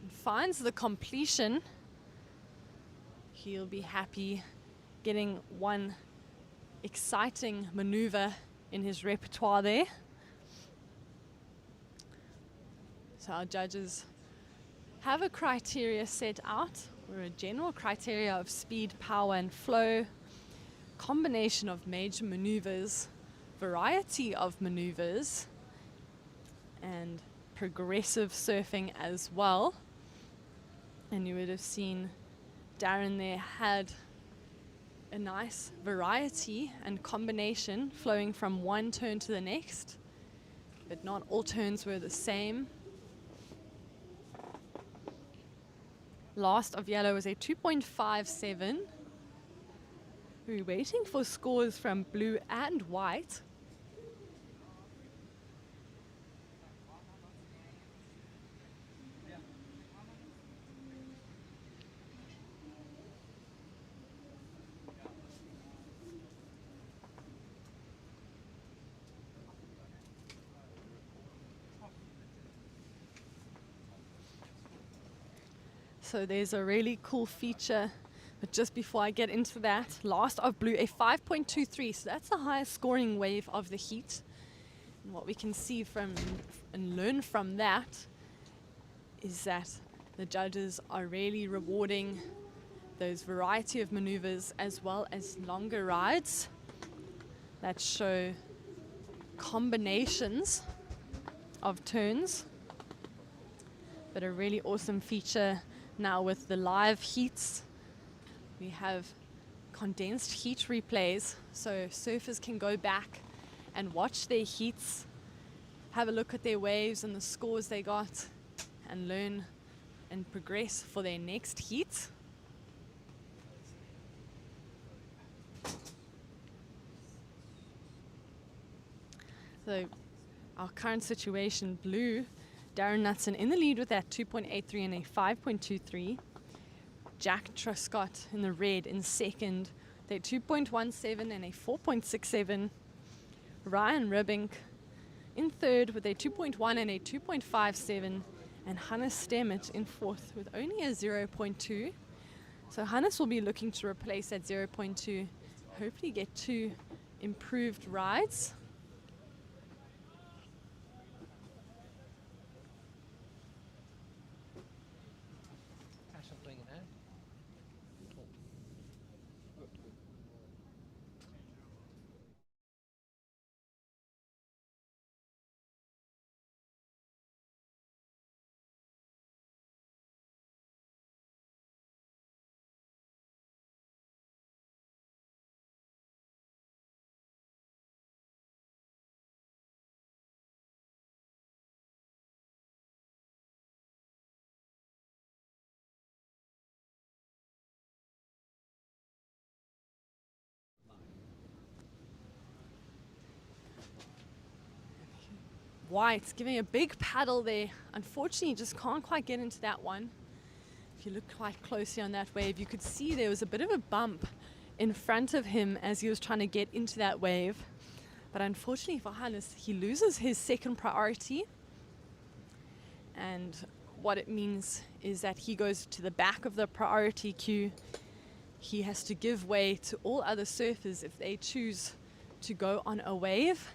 and finds the completion. He'll be happy getting one exciting maneuver in his repertoire there. So our judges have a criteria set out, or a general criteria of speed, power and flow, combination of major maneuvers, variety of maneuvers, and progressive surfing as well. And you would have seen Darren there had a nice variety and combination flowing from one turn to the next, but not all turns were the same. Last of yellow was a 2.57. We're waiting for scores from blue and white. So there's a really cool feature, but just before I get into that, last of blue, a 5.23, so that's the highest scoring wave of the heat. And what we can see from and learn from that is that the judges are really rewarding those variety of maneuvers as well as longer rides that show combinations of turns. But a really awesome feature now with the live heats, we have condensed heat replays, so surfers can go back and watch their heats, have a look at their waves and the scores they got, and learn and progress for their next heat. So our current situation, blue, Darren Knutson in the lead with that 2.83 and a 5.23. Jack Truscott in the red in second, with a 2.17 and a 4.67. Ryan Ribbink in third with a 2.1 and a 2.57. And Hannes Stemmet in fourth with only a 0.2. So Hannes will be looking to replace that 0.2, hopefully get 2 improved rides. White giving a big paddle there. Unfortunately, just can't quite get into that one. If you look quite closely on that wave, you could see there was a bit of a bump in front of him as he was trying to get into that wave. But unfortunately for Hannes, he loses his second priority. And what it means is that he goes to the back of the priority queue. He has to give way to all other surfers if they choose to go on a wave.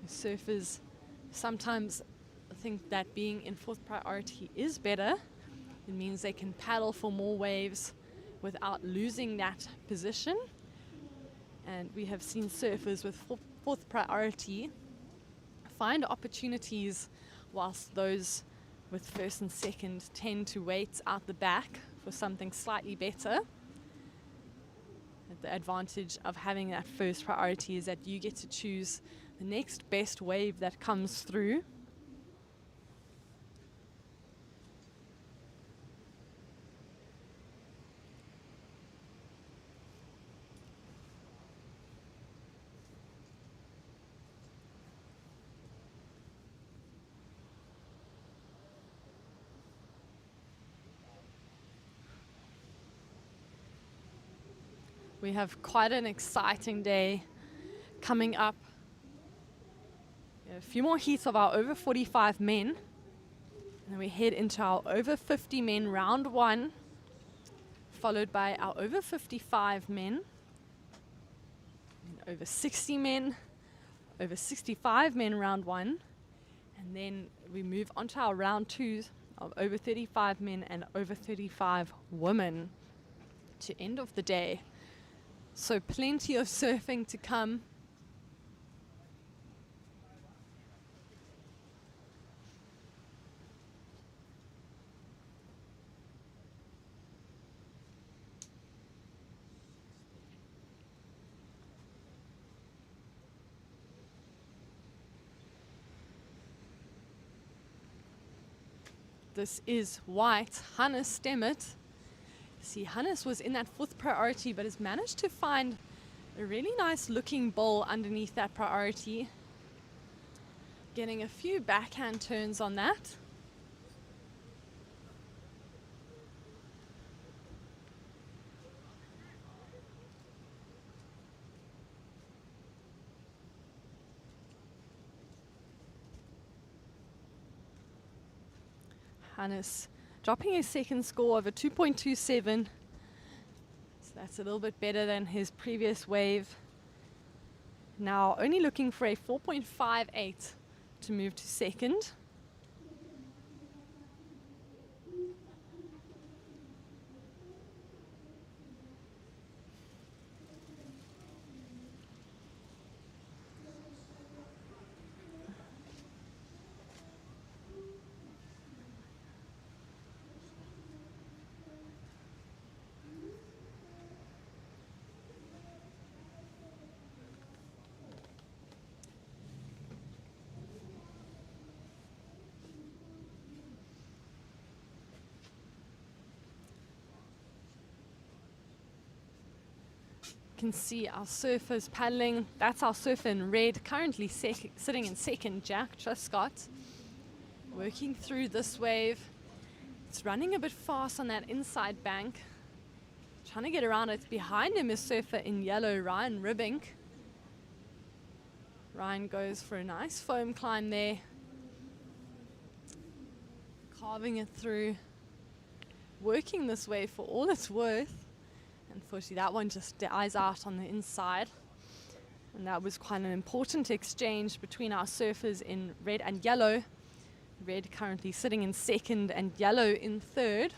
Surfers sometimes think that being in fourth priority is better. It means they can paddle for more waves without losing that position. And we have seen surfers with fourth priority find opportunities whilst those with first and second tend to wait out the back for something slightly better. The advantage of having that first priority is that you get to choose the next best wave that comes through. We have quite an exciting day coming up. A few more heats of our over 45 men. And then we head into our over 50 men round 1, followed by our over 55 men, and over 60 men, over 65 men round 1. And then we move on to our round 2s of over 35 men and over 35 women to end of the day. So plenty of surfing to come. This is white, Hannes Stemmet. See, Hannes was in that 4th priority, but has managed to find a really nice looking bowl underneath that priority. Getting a few backhand turns on that. Hannes dropping his second score of a 2.27. So that's a little bit better than his previous wave. Now only looking for a 4.58 to move to second. Can see our surfers paddling. That's our surfer in red, currently sitting in second, Jack Truscott. Working through this wave. It's running a bit fast on that inside bank. Trying to get around it. Behind him is surfer in yellow, Ryan Ribbink. Ryan goes for a nice foam climb there. Carving it through. Working this wave for all it's worth. Unfortunately, that one just dies out on the inside. And that was quite an important exchange between our surfers in red and yellow. Red currently sitting in second and yellow in third.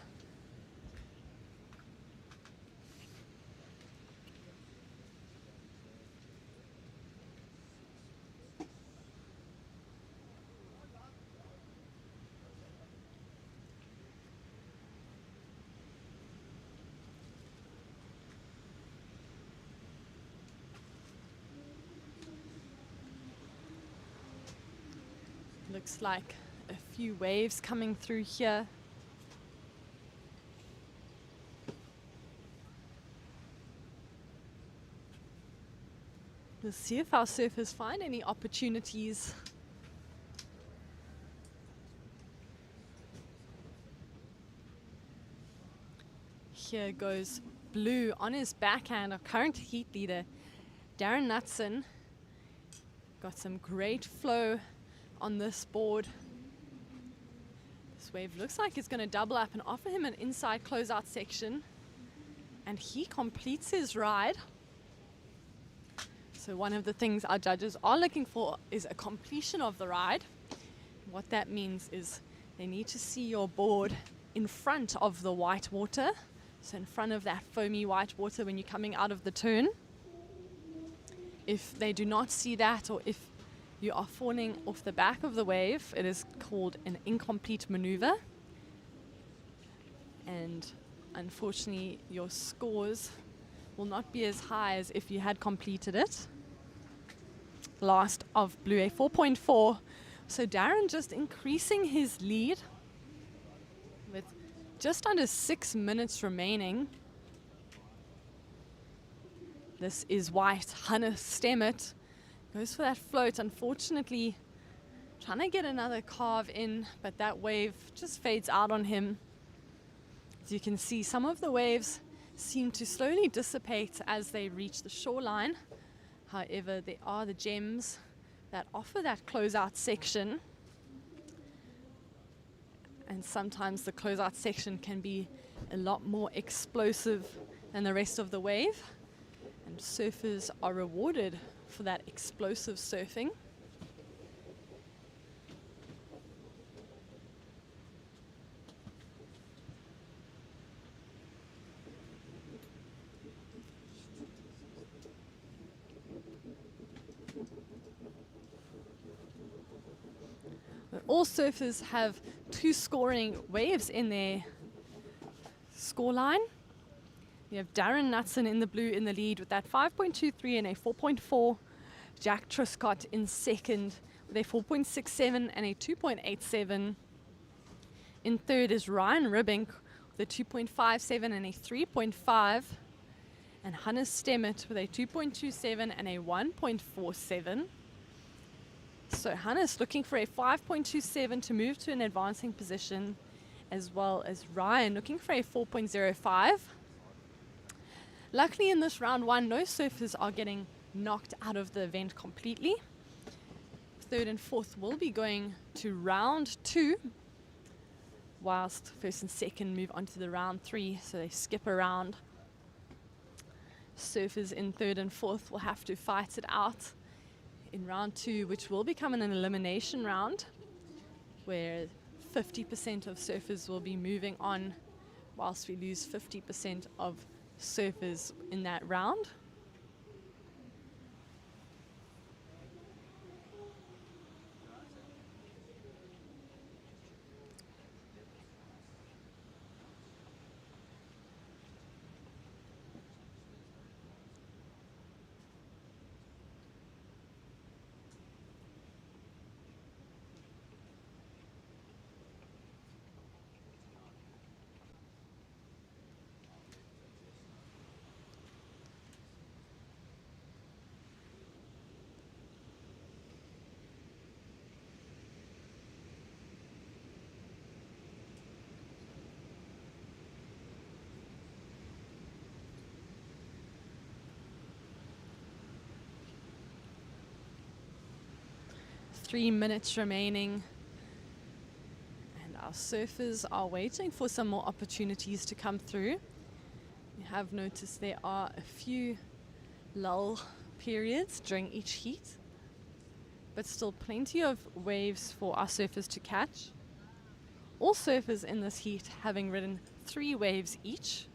Looks like a few waves coming through here. We'll see if our surfers find any opportunities. Here goes Blue on his backhand, our current heat leader, Darren Knutson. Got some great flow on this board. This wave looks like it's going to double up and offer him an inside closeout section, and he completes his ride. So one of the things our judges are looking for is a completion of the ride. What that means is they need to see your board in front of the white water, so in front of that foamy white water when you're coming out of the turn. If they do not see that, or if you are falling off the back of the wave. It is called an incomplete maneuver. And unfortunately, your scores will not be as high as if you had completed it. Last of Blue A 4.4. So Darren just increasing his lead with just under 6 minutes remaining. This is white. Hannes Stemmet goes for that float. Unfortunately, trying to get another carve in, but that wave just fades out on him. As you can see, some of the waves seem to slowly dissipate as they reach the shoreline. However, there are the gems that offer that closeout section. And sometimes the closeout section can be a lot more explosive than the rest of the wave. And surfers are rewarded for that explosive surfing. All surfers have 2 scoring waves in their scoreline. We have Darren Knutson in the blue in the lead with that 5.23 and a 4.4. Jack Truscott in second with a 4.67 and a 2.87. In third is Ryan Ribbink with a 2.57 and a 3.5. And Hannes Stemmet with a 2.27 and a 1.47. So Hannes looking for a 5.27 to move to an advancing position, as well as Ryan looking for a 4.05. Luckily in this round 1, no surfers are getting knocked out of the event completely. Third and fourth will be going to round 2, whilst first and second move on to the round 3, so they skip a round. Surfers in third and fourth will have to fight it out in round 2, which will become an elimination round, where 50% of surfers will be moving on, whilst we lose 50% of surfers in that round. Three minutes remaining, and our surfers are waiting for some more opportunities to come through. You have noticed there are a few lull periods during each heat, but still plenty of waves for our surfers to catch. All surfers in this heat having ridden 3 waves each.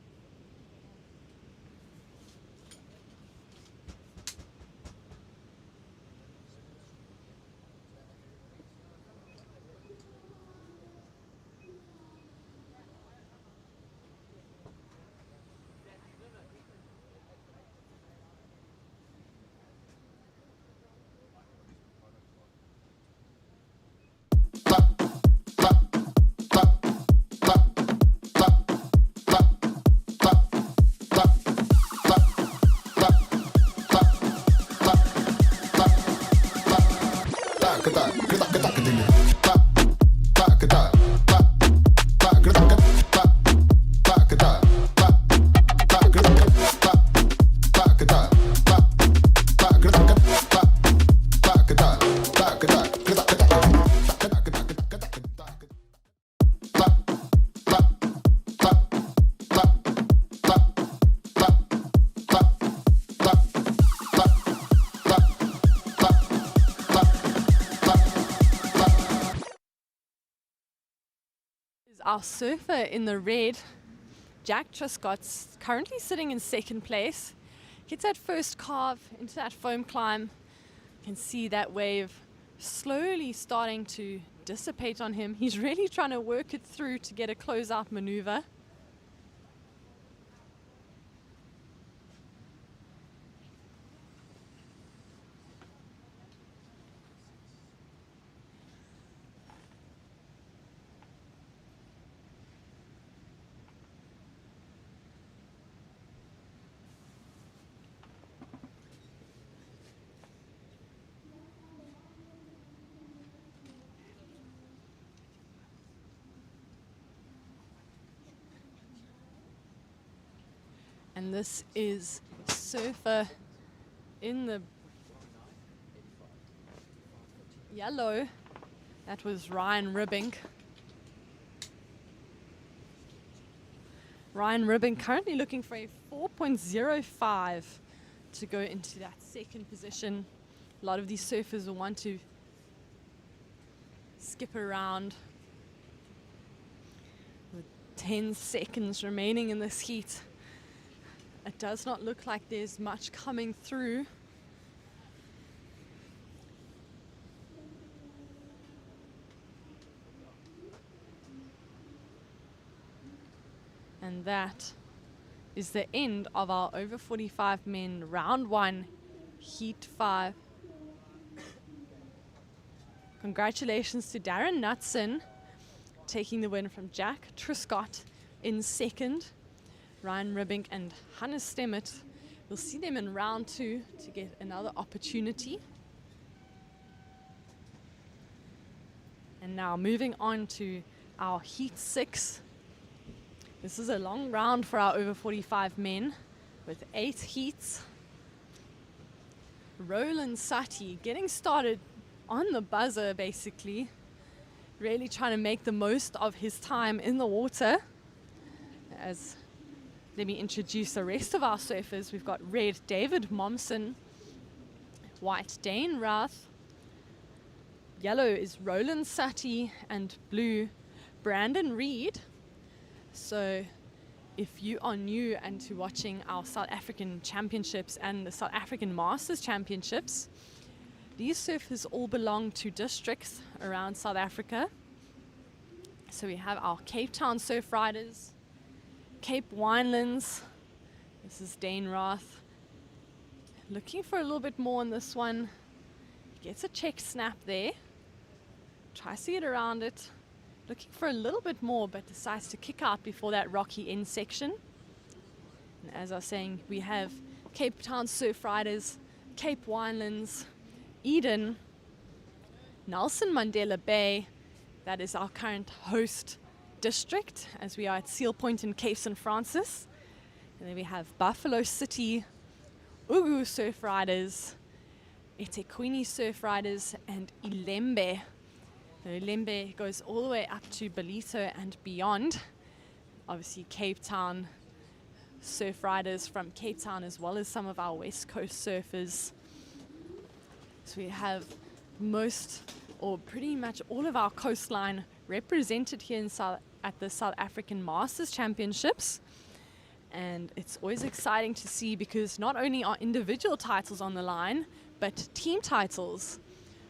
Our surfer in the red, Jack Truscott's currently sitting in second place. Gets that first carve into that foam climb. You can see that wave slowly starting to dissipate on him. He's really trying to work it through to get a closeout maneuver. And this is surfer in the yellow. That was Ryan Ribbink. Ryan Ribbink currently looking for a 4.05 to go into that second position. A lot of these surfers will want to skip around with 10 seconds remaining in this heat. It does not look like there's much coming through. And that is the end of our over 45 men round 1, heat 5. Congratulations to Darren Knutson taking the win from Jack Truscott in second. Ryan Ribbink and Hannes Stemmet. We'll see them in round 2 to get another opportunity. And now moving on to our heat 6. This is a long round for our over 45 men with 8 heats. Roland Sati getting started on the buzzer basically. Really trying to make the most of his time in the water. Let me introduce the rest of our surfers. We've got red David Momsen, white Dane Rath, yellow is Roland Sati, and blue Brandon Reed. So if you are new and to watching our South African Championships and the South African Masters Championships, these surfers all belong to districts around South Africa. So we have our Cape Town surf riders, Cape Winelands. This is Dane Rath. Looking for a little bit more in this one. Gets a check snap there. Tries to get around it. Looking for a little bit more, but decides to kick out before that rocky end section. And as I was saying, we have Cape Town surf riders, Cape Winelands, Eden, Nelson Mandela Bay. That is our current host district, as we are at Seal Point in Cape St. Francis. And then we have Buffalo City, Ugu surf riders, eThekwini surf riders, and Ilembe. Ilembe goes all the way up to Belito and beyond. Obviously Cape Town surf riders from Cape Town, as well as some of our West Coast surfers. So we have most, or pretty much all of our coastline represented here at the South African Masters Championships. And it's always exciting to see, because not only are individual titles on the line, but team titles.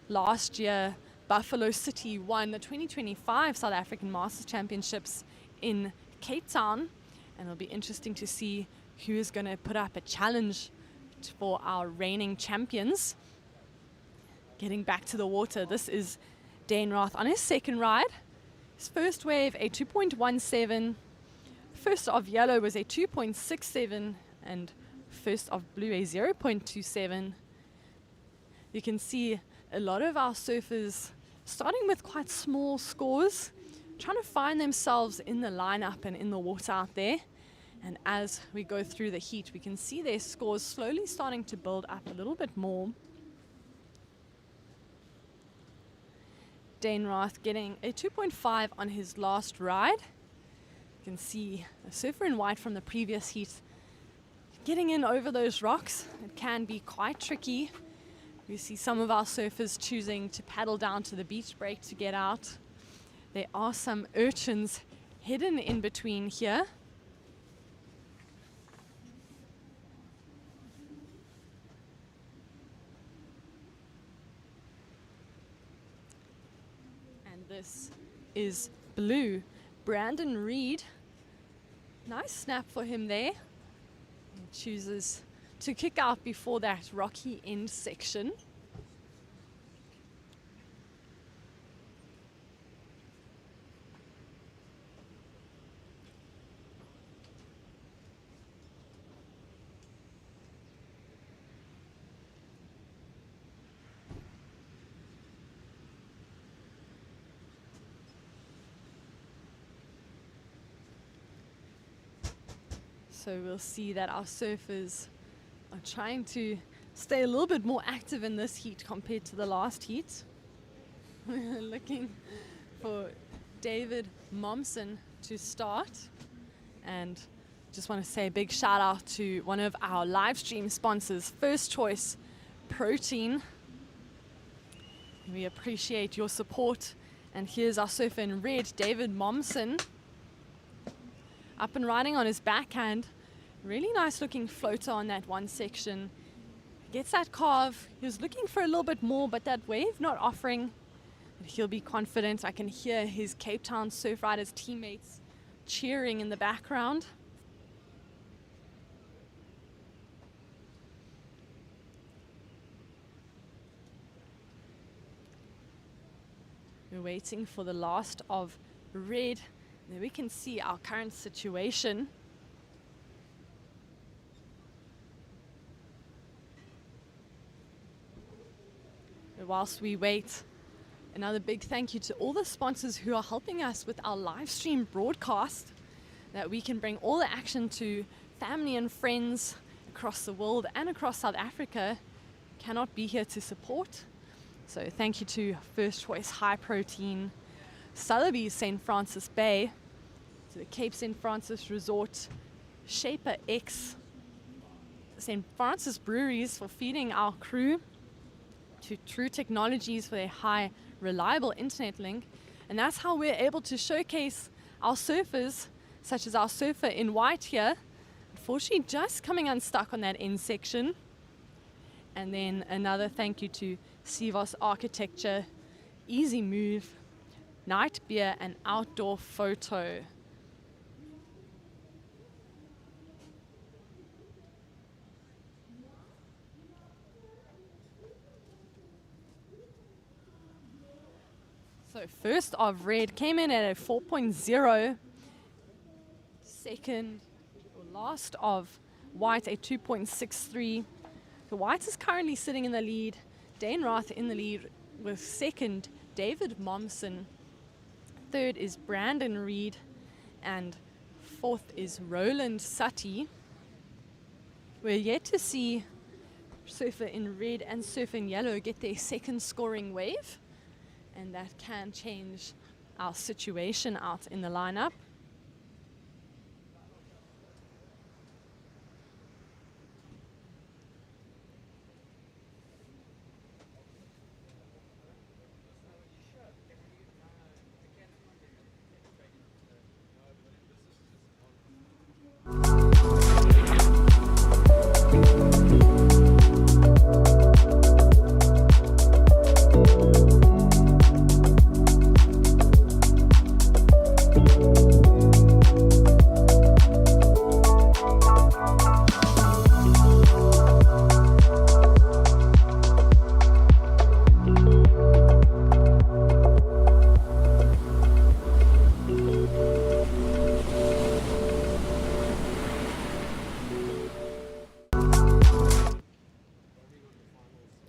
Last year, Buffalo City won the 2025 South African Masters Championships in Cape Town, and it'll be interesting to see who is going to put up a challenge for our reigning champions. Getting back to the water, this is Dane Rath on his second ride. His first wave, a 2.17. First of yellow was a 2.67, and first of blue, a 0.27. You can see a lot of our surfers starting with quite small scores, trying to find themselves in the lineup and in the water out there. And as we go through the heat, we can see their scores slowly starting to build up a little bit more. Dane Rath getting a 2.5 on his last ride. You can see a surfer in white from the previous heat getting in over those rocks. It can be quite tricky. You see some of our surfers choosing to paddle down to the beach break to get out. There are some urchins hidden in between here. this is blue. Brandon Reed. Nice snap for him there. He chooses to kick out before that rocky end section. So we'll see that our surfers are trying to stay a little bit more active in this heat compared to the last heat. We're looking for David Momsen to start. And just want to say a big shout out to one of our live stream sponsors, First Choice Protein. We appreciate your support. And here's our surfer in red, David Momsen. Up and riding on his backhand. Really nice looking floater on that one section. Gets that carve. He was looking for a little bit more, but that wave not offering. But he'll be confident. I can hear his Cape Town Surf Riders teammates cheering in the background. We're waiting for the last of red. There we can see our current situation. But whilst we wait, another big thank you to all the sponsors who are helping us with our live stream broadcast, that we can bring all the action to family and friends across the world and across South Africa cannot be here to support. So thank you to First Choice High Protein, Sothebys St. Francis Bay, to the Cape St. Francis Resort, Shaper X, St. Francis Breweries for feeding our crew, to True Technologies for their high reliable internet link. And that's how we're able to showcase our surfers, such as our surfer in white here, unfortunately just coming unstuck on that end section. And then another thank you to Sevos Architecture, Eezi Move, Night Beer and Outdoor Photo. So first of red came in at a 4.0. Second, or last of white, a 2.63. The white is currently sitting in the lead. Dane Roth in the lead with second, David Momsen. Third is Brandon Reed. And fourth is Roland Sutty. We're yet to see surfer in red and surfer in yellow get their second scoring wave. And that can change our situation out in the lineup.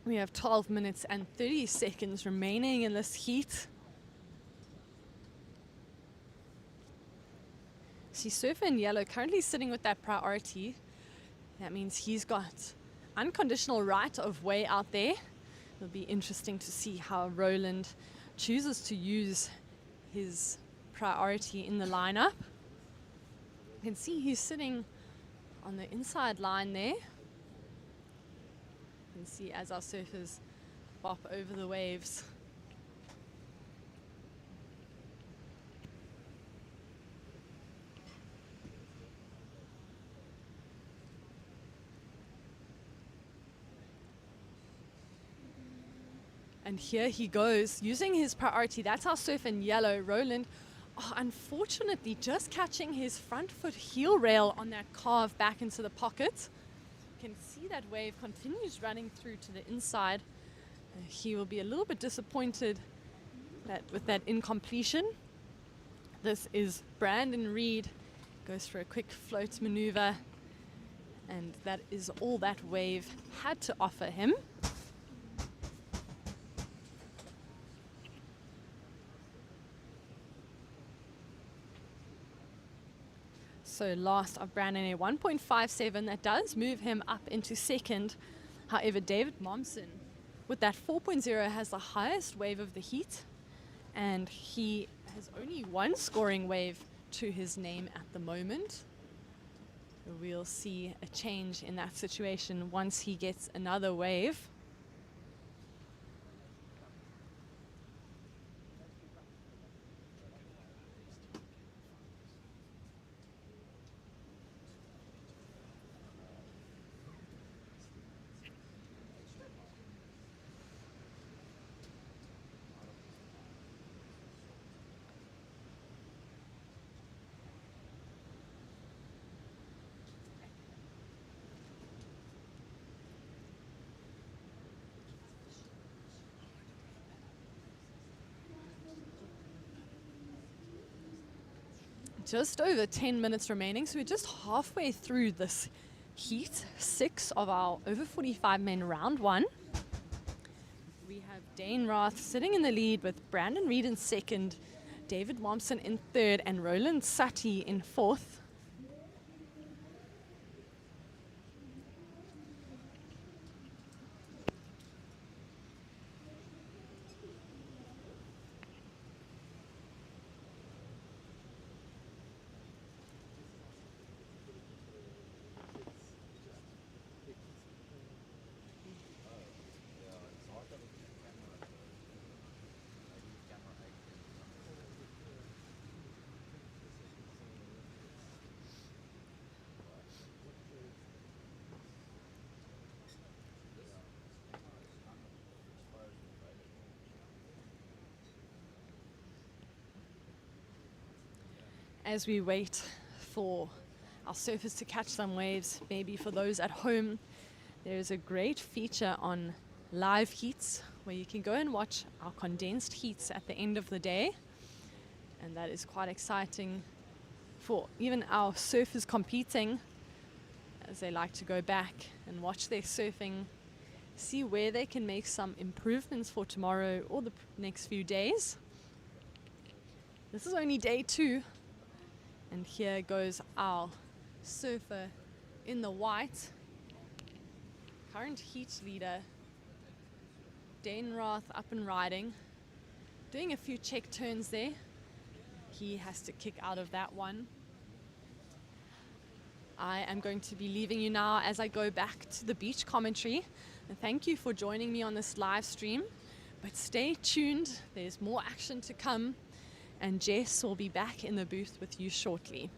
We have 12 minutes and 30 seconds remaining in this heat. See, surfer in yellow currently sitting with that priority. That means he's got unconditional right of way out there. It'll be interesting to see how Roland chooses to use his priority in the lineup. You can see he's sitting on the inside line there. You can see as our surfers bop over the waves. And here he goes, using his priority. That's our surf in yellow. Roland, unfortunately, just catching his front foot heel rail on that carve back into the pocket. You can see that wave continues running through to the inside. He will be a little bit disappointed with that incompletion. This is Brandon Reed, goes for a quick float maneuver, and that is all that wave had to offer him. So last of Brandon, a 1.57, that does move him up into second. However, David Momsen with that 4.0 has the highest wave of the heat, and he has only one scoring wave to his name at the moment. We'll see a change in that situation once he gets another wave. Just over 10 minutes remaining, so we're just halfway through this heat 6 of our over 45 men round 1. We have Dane Roth sitting in the lead with Brandon Reed in second, David Momsen in third, and Roland Sutty in fourth. As we wait for our surfers to catch some waves, maybe for those at home, there's a great feature on live heats where you can go and watch our condensed heats at the end of the day. And that is quite exciting for even our surfers competing, as they like to go back and watch their surfing, see where they can make some improvements for tomorrow or the next few days. This is only day 2. And here goes our surfer in the white. Current heat leader, Dane Roth, up and riding. Doing a few check turns there. He has to kick out of that one. I am going to be leaving you now as I go back to the beach commentary. And thank you for joining me on this live stream. But stay tuned, there's more action to come. And Jess will be back in the booth with you shortly.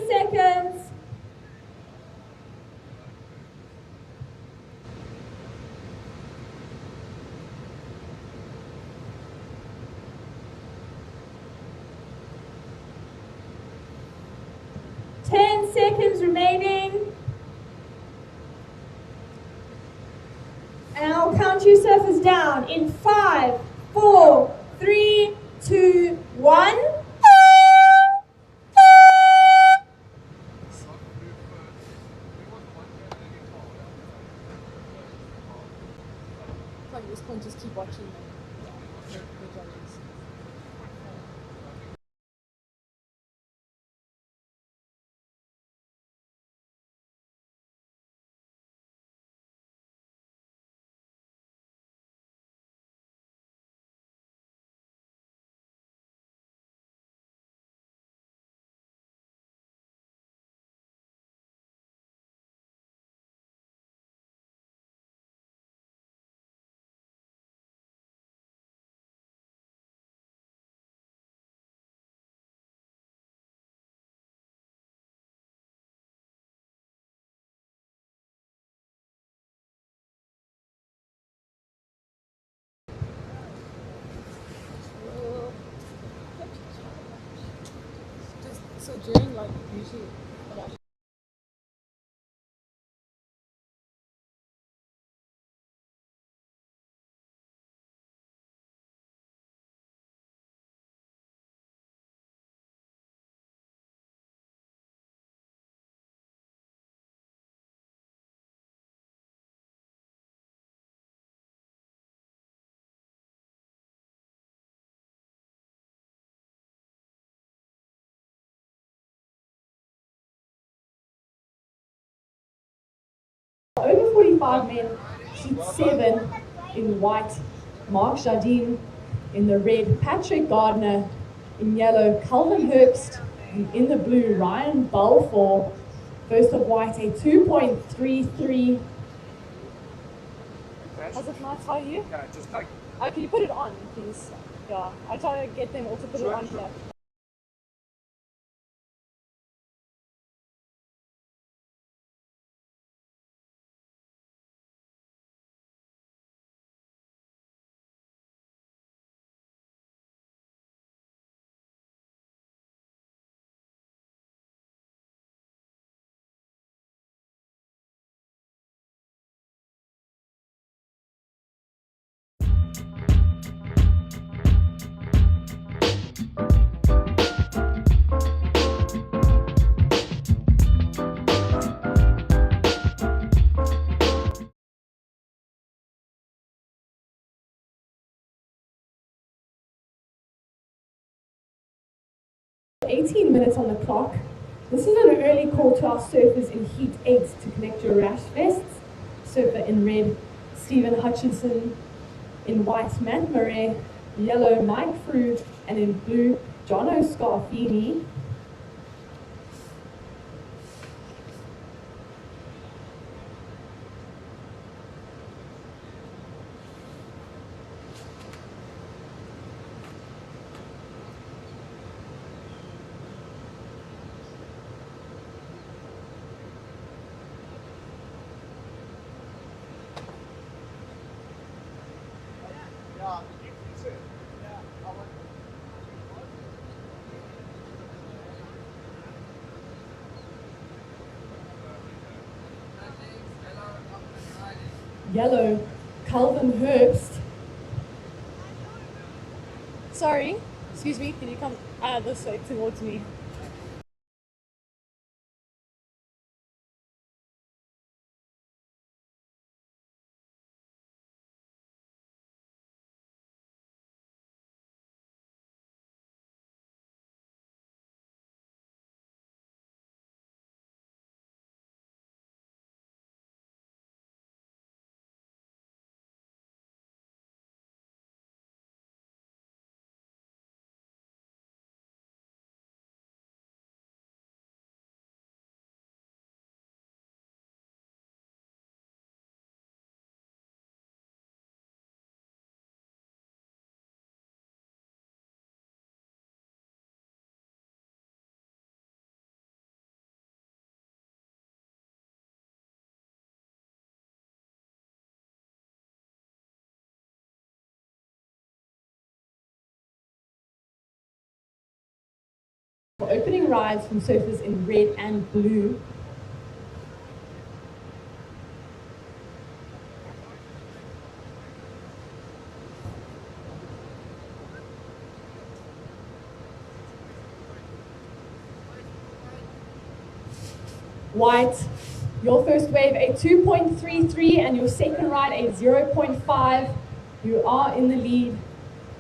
seconds. Seconds remaining. And I'll count you surfers down in 5, 4, 3, 2, 1. At this point, just keep watching them. So during like usually about Over 45 men, seat 7 in white, Mark Jardine in the red, Patrick Gardner in yellow, Calvin Herbst in the blue, Ryan Balfour, first of white, a 2.33. Has it not tell you? Yeah, just like. Can you put it on, please? Yeah, I try to get them all to put it on here. 18 minutes on the clock. This is an early call to our surfers in Heat 8 to collect your rash vests. Surfer in red, Stephen Hutchinson; in white, Matt Murray; yellow, Mike Frew; and in blue, Jono Scarfini. Yellow, Calvin Herbst. Sorry, excuse me, can you come this way towards me? Opening rides from surfers in red and blue. White, your first wave a 2.33 and your second ride a 0.5. You are in the lead.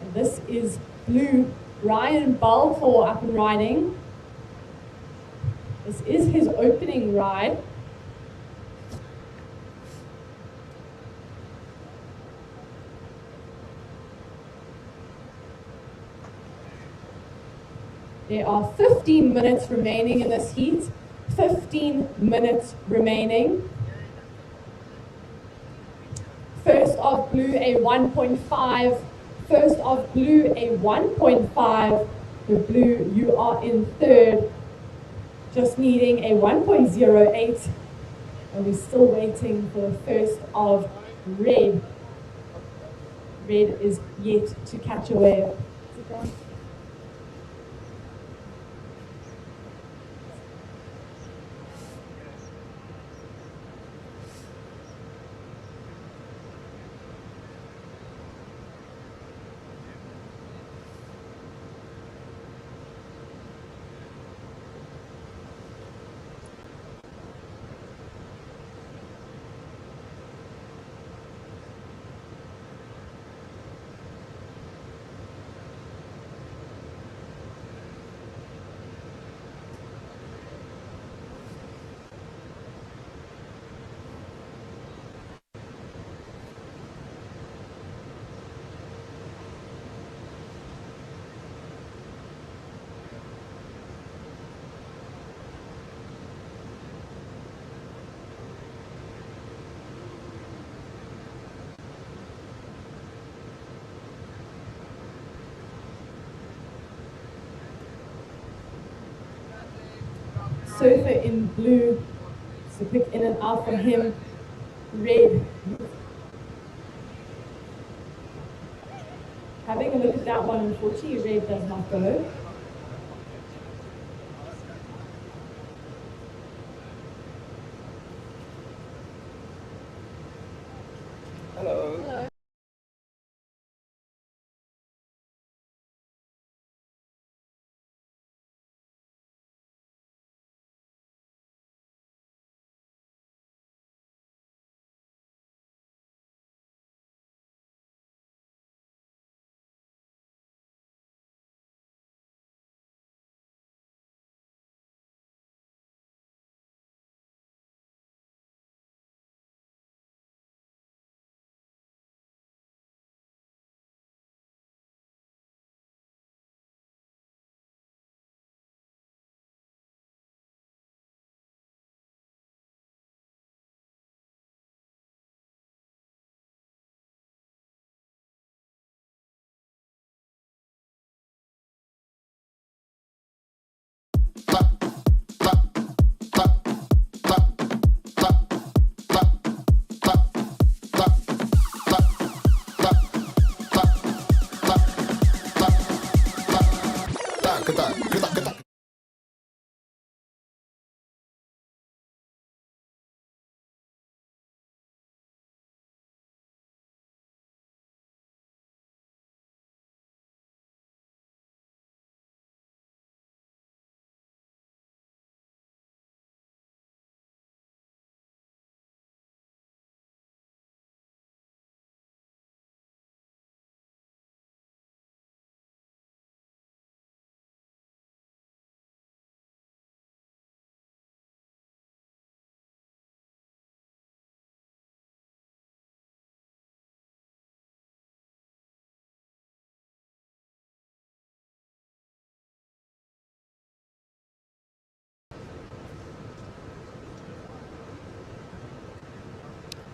And this is blue, Ryan Balfour up and riding. This is his opening ride. There are 15 minutes remaining in this heat. 15 minutes remaining. First of blue a 1.5. First of blue a 1.5. The blue, you are in third. Just needing a 1.08. And we're still waiting for the first of red. Red is yet to catch a wave. Surfer in blue, so quick in and out for him. Red. Having a look at that one, unfortunately, red does not go. Hello. Hello.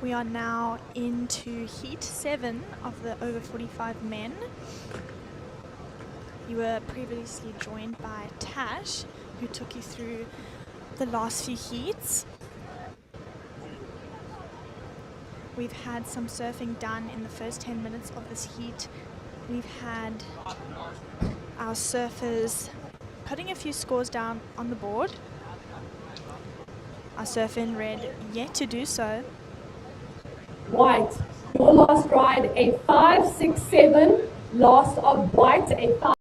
We are now into Heat 7 of the over 45 men. You were previously joined by Tash, who took you through the last few heats. We've had some surfing done in the first 10 minutes of this heat. We've had our surfers putting a few scores down on the board. Our surfer in red yet to do so. White, your last ride, a 5-6-7. Last of white, a 5.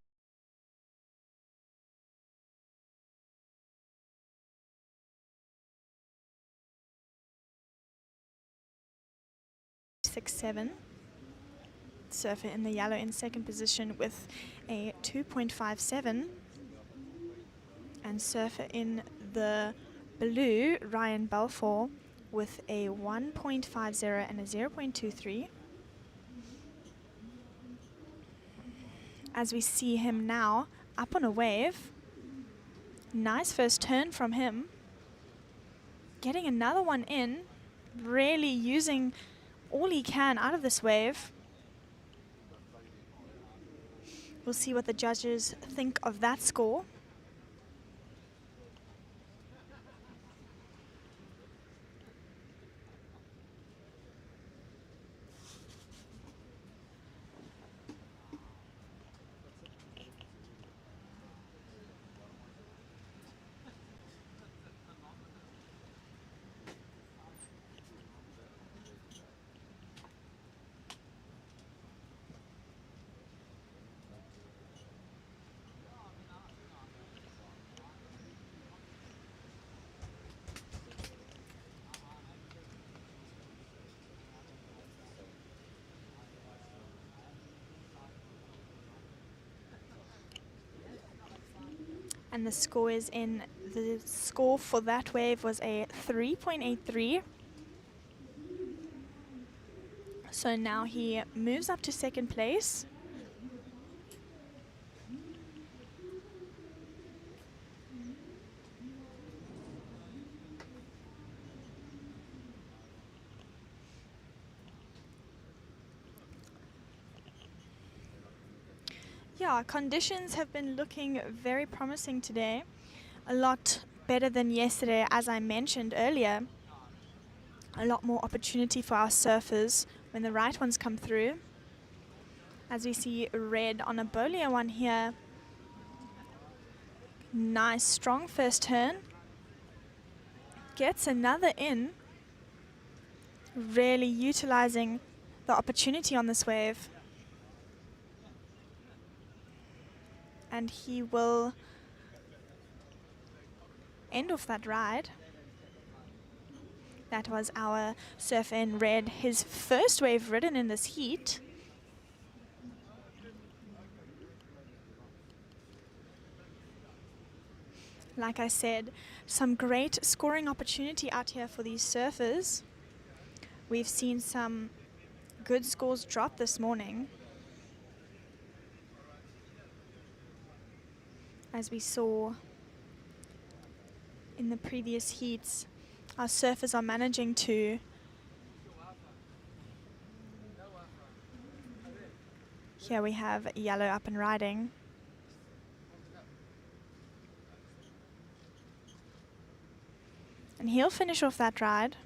6-7. Surfer in the yellow in second position with a 2.57. And surfer in the blue, Ryan Balfour, with a 1.50 and a 0.23. As we see him now up on a wave. Nice first turn from him. Getting another one in. Really using all he can out of this wave. We'll see what the judges think of that score. And the score is in. The score for that wave was a 3.83. So now he moves up to second place. Yeah, conditions have been looking very promising today. A lot better than yesterday, as I mentioned earlier. A lot more opportunity for our surfers when the right ones come through. As we see red on a Bolio one here. Nice, strong first turn. Gets another in. Really utilizing the opportunity on this wave. And he will end off that ride. That was our surfer in red, his first wave ridden in this heat. Like I said, some great scoring opportunity out here for these surfers. We've seen some good scores drop this morning. As we saw in the previous heats, our surfers are managing to here we have yellow up and riding. And he'll finish off that ride.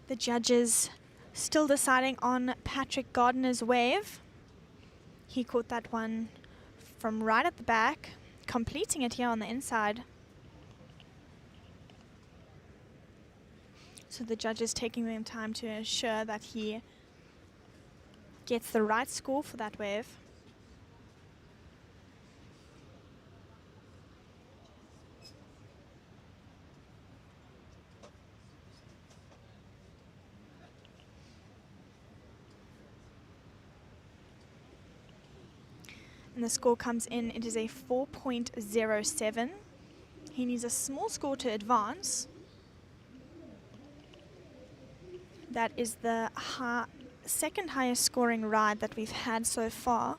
The judges still deciding on Patrick Gardner's wave. He caught that one from right at the back, completing it here on the inside. So the judges taking their time to ensure that he gets the right score for that wave. And the score comes in, it is a 4.07. He needs a small score to advance. That is the second highest scoring ride that we've had so far.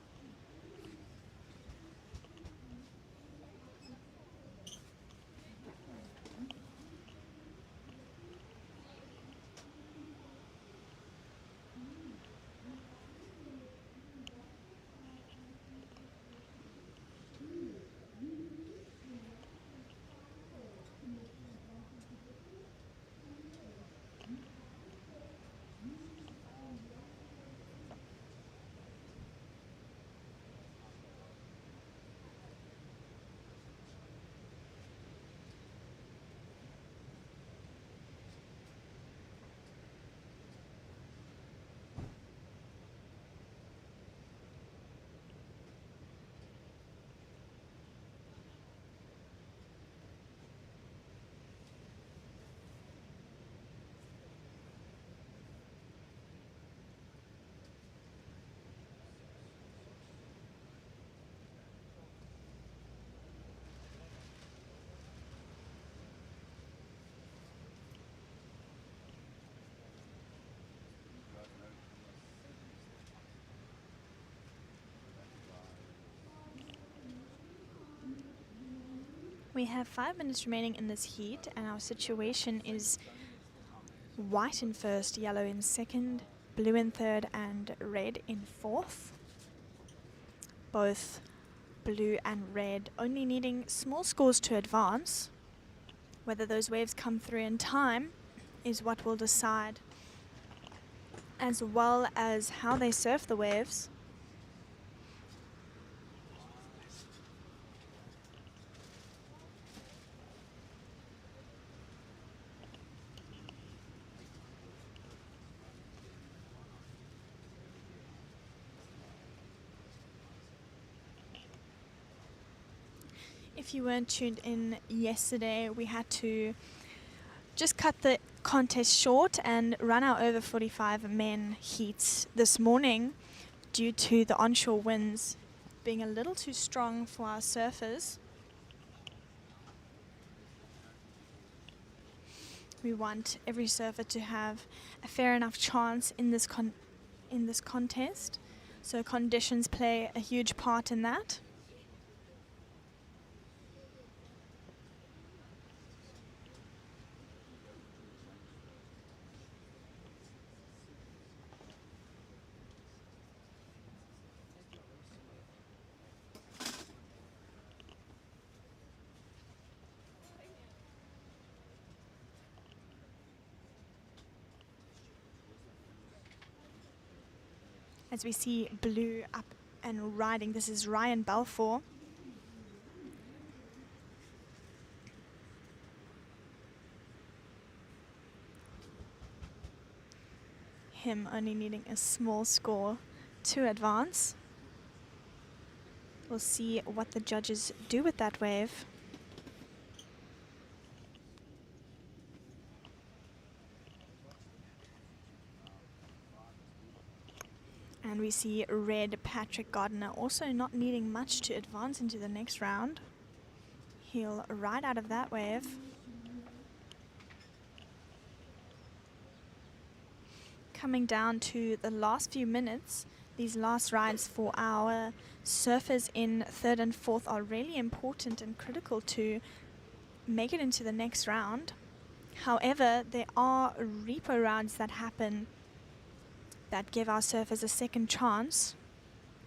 We have 5 minutes remaining in this heat, and our situation is white in first, yellow in second, blue in third, and red in fourth. Both blue and red only needing small scores to advance. Whether those waves come through in time is what will decide, as well as how they surf the waves. If you weren't tuned in yesterday, we had to just cut the contest short and run our over 45 men heats this morning due to the onshore winds being a little too strong for our surfers. We want every surfer to have a fair enough chance in this contest, so conditions play a huge part in that. As we see blue up and riding, this is Ryan Balfour. Him only needing a small score to advance. We'll see what the judges do with that wave. And we see red Patrick Gardner also not needing much to advance into the next round. He'll ride out of that wave. Coming down to the last few minutes, these last rides for our surfers in third and fourth are really important and critical to make it into the next round. However, there are repo rounds that happen that give our surfers a second chance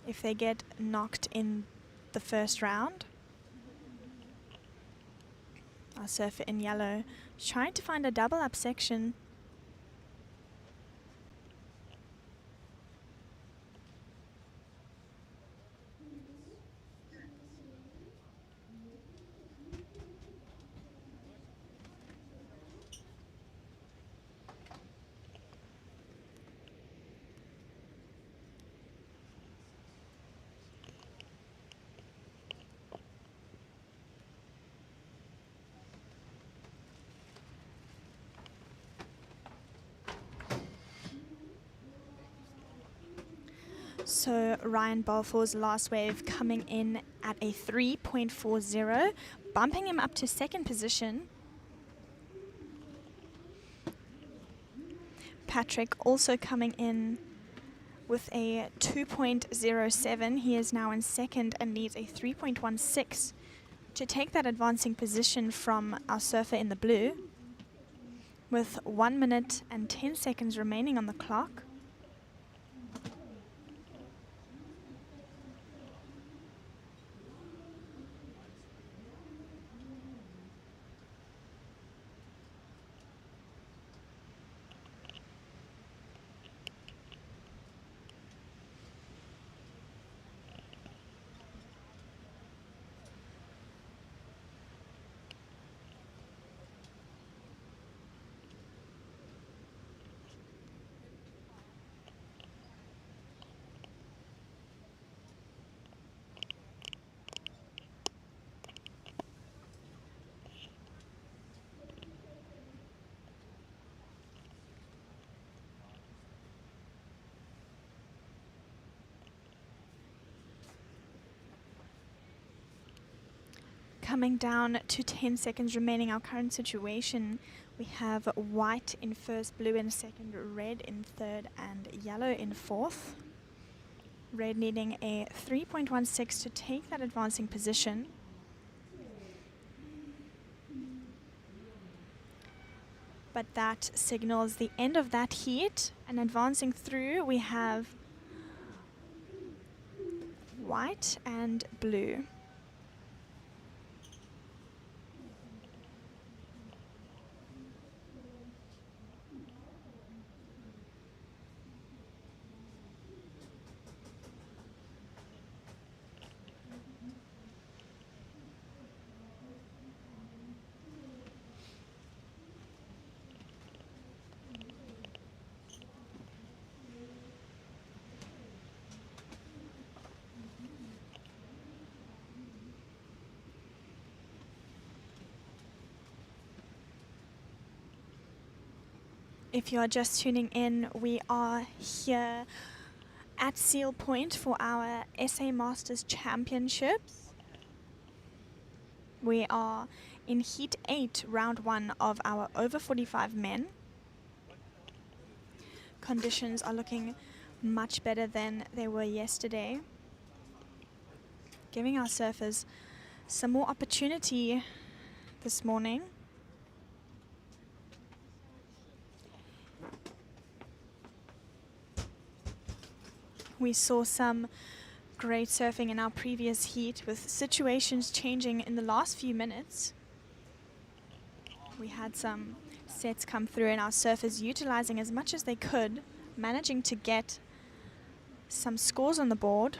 if they get knocked in the first round. Our surfer in yellow is trying to find a double up section. So Ryan Balfour's last wave coming in at a 3.40, bumping him up to second position. Patrick also coming in with a 2.07. He is now in second and needs a 3.16 to take that advancing position from our surfer in the blue. With 1 minute and 10 seconds remaining on the clock. Coming down to 10 seconds remaining, our current situation, we have white in first, blue in second, red in third, and yellow in fourth. Red needing a 3.16 to take that advancing position. but that signals the end of that heat. And advancing through, we have white and blue. If you are just tuning in, we are here at Seal Point for our SA Masters Championships. We are in Heat 8, Round 1 of our over 45 men. Conditions are looking much better than they were yesterday, giving our surfers some more opportunity this morning. We saw some great surfing in our previous heat, with situations changing in the last few minutes. We had some sets come through and our surfers utilizing as much as they could, managing to get some scores on the board.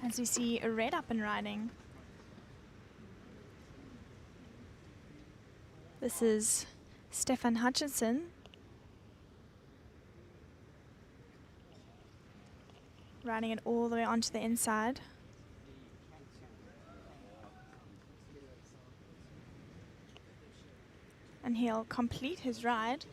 As we see a red up and riding. This is Stefan Hutchinson. Riding it all the way onto the inside. And he'll complete his ride.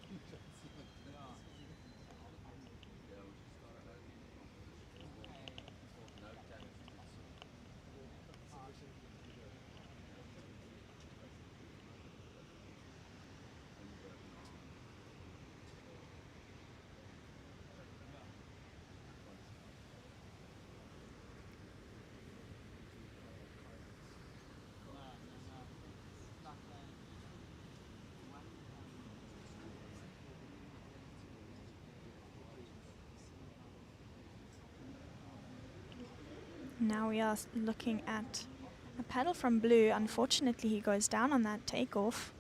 Now we are looking at a paddle from blue. Unfortunately, he goes down on that takeoff.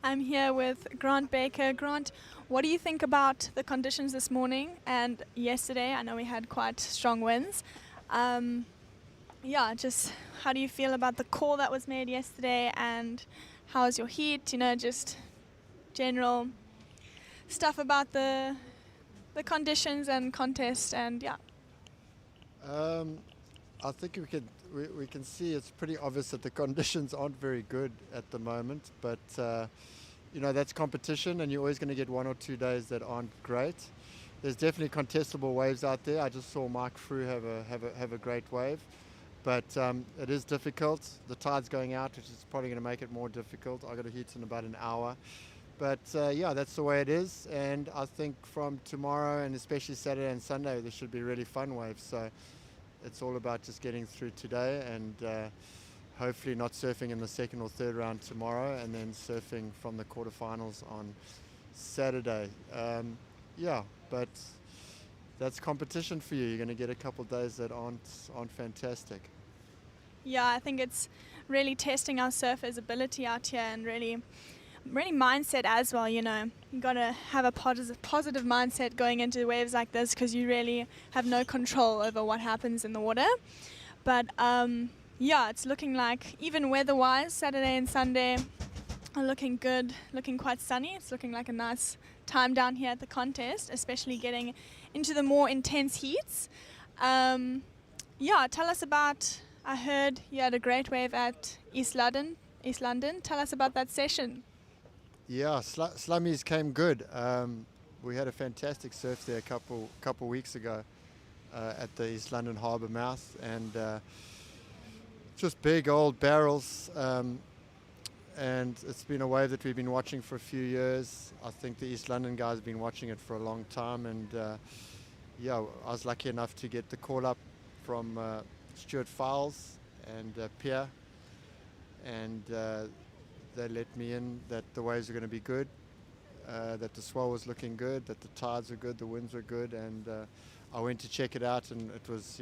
I'm here with Grant Baker. Grant, what do you think about the conditions this morning and yesterday? I know we had quite strong winds. Just how do you feel about the call that was made yesterday, and how's your heat? Just general stuff about the conditions and contest, and yeah. I think we can see it's pretty obvious that the conditions aren't very good at the moment, but that's competition, and you're always going to get 1 or 2 days that aren't great. There's definitely contestable waves out there. I just saw Mike Frew have a great wave, but it is difficult. The tide's going out, which is probably going to make it more difficult. I got a heat in about an hour, but that's the way it is. And I think from tomorrow and especially Saturday and Sunday, there should be really fun waves. So it's all about just getting through today and hopefully not surfing in the second or third round tomorrow, and then surfing from the quarterfinals on Saturday. But that's competition for you. You're going to get a couple of days that aren't fantastic. Yeah, I think it's really testing our surfers' ability out here, and really mindset as well. You got to have a positive mindset going into waves like this, because you really have no control over what happens in the water. But it's looking like, even weather-wise, Saturday and Sunday are looking good, looking quite sunny. It's looking like a nice time down here at the contest, especially getting into the more intense heats. Tell us about, I heard you had a great wave at East London. Tell us about that session. Yeah, Slummies came good. We had a fantastic surf there a couple weeks ago at the East London Harbour mouth, and just big old barrels. And it's been a wave that we've been watching for a few years. I think the East London guys have been watching it for a long time, and I was lucky enough to get the call up from Stuart Fowles and Pierre, and they let me in that the waves are going to be good, that the swell was looking good, that the tides are good, the winds were good, and I went to check it out, and it was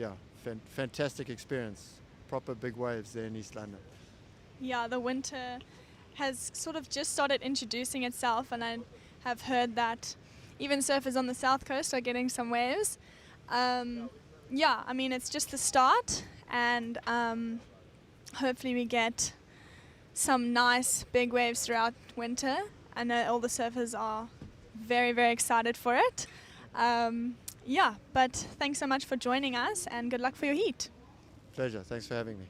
fantastic experience. Proper big waves there in East London. Yeah, the winter has sort of just started introducing itself, and I have heard that even surfers on the south coast are getting some waves. It's just the start, and hopefully we get some nice big waves throughout winter. I know all the surfers are very, very excited for it. But thanks so much for joining us, and good luck for your heat. Pleasure. Thanks for having me.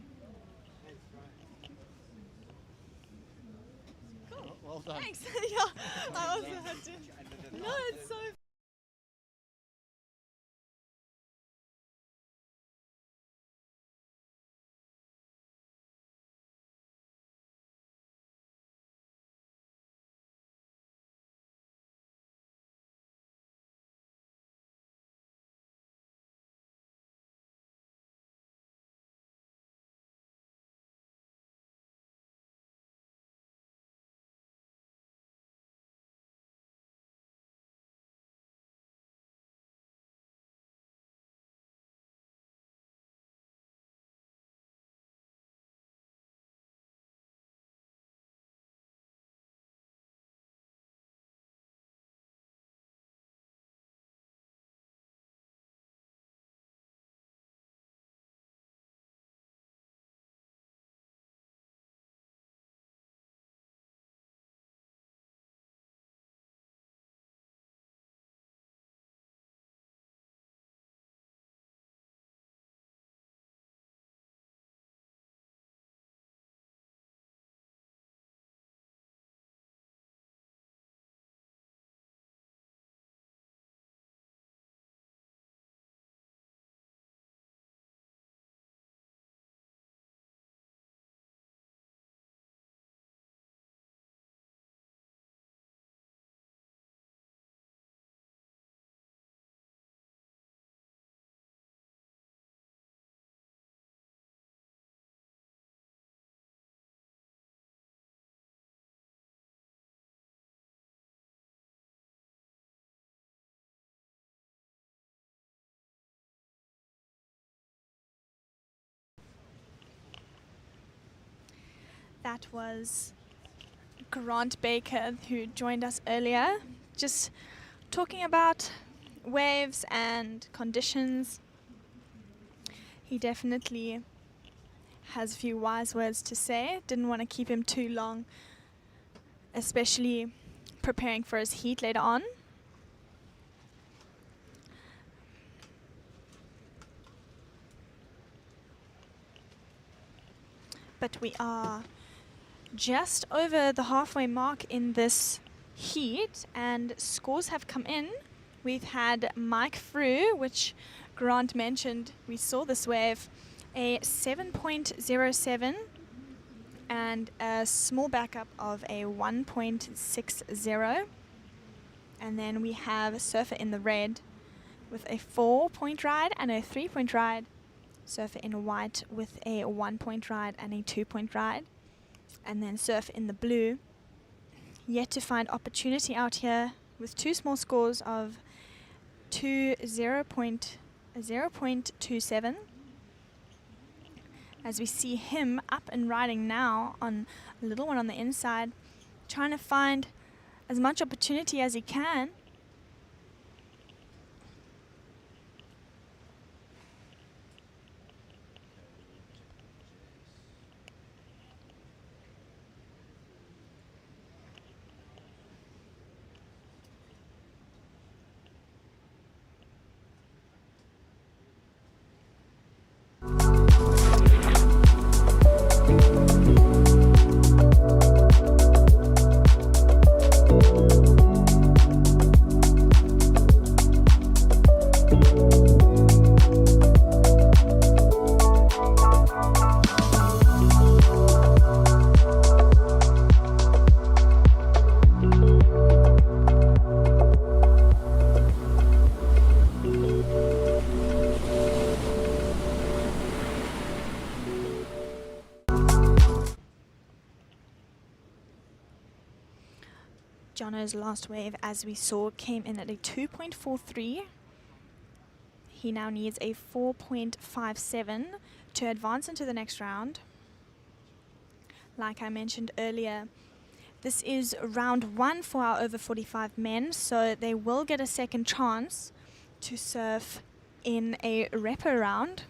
Well done. Thanks. I also had to. No, it's so. That was Grant Baker, who joined us earlier, just talking about waves and conditions. He definitely has a few wise words to say. Didn't want to keep him too long, especially preparing for his heat later on. But we are just over the halfway mark in this heat, and scores have come in. We've had Mike Frew, which Grant mentioned, we saw this wave, a 7.07 and a small backup of a 1.60. And then we have Surfer in the red with a 4-point ride and a 3-point ride. Surfer in white with a 1-point ride and a 2-point ride. And then Surf in the blue, yet to find opportunity out here with two small scores of 0.27. As we see him up and riding now on a little one on the inside, trying to find as much opportunity as he can. Jono's last wave, as we saw, came in at a 2.43. He now needs a 4.57 to advance into the next round. Like I mentioned earlier, this is round 1 for our over 45 men, so they will get a second chance to surf in a repo round.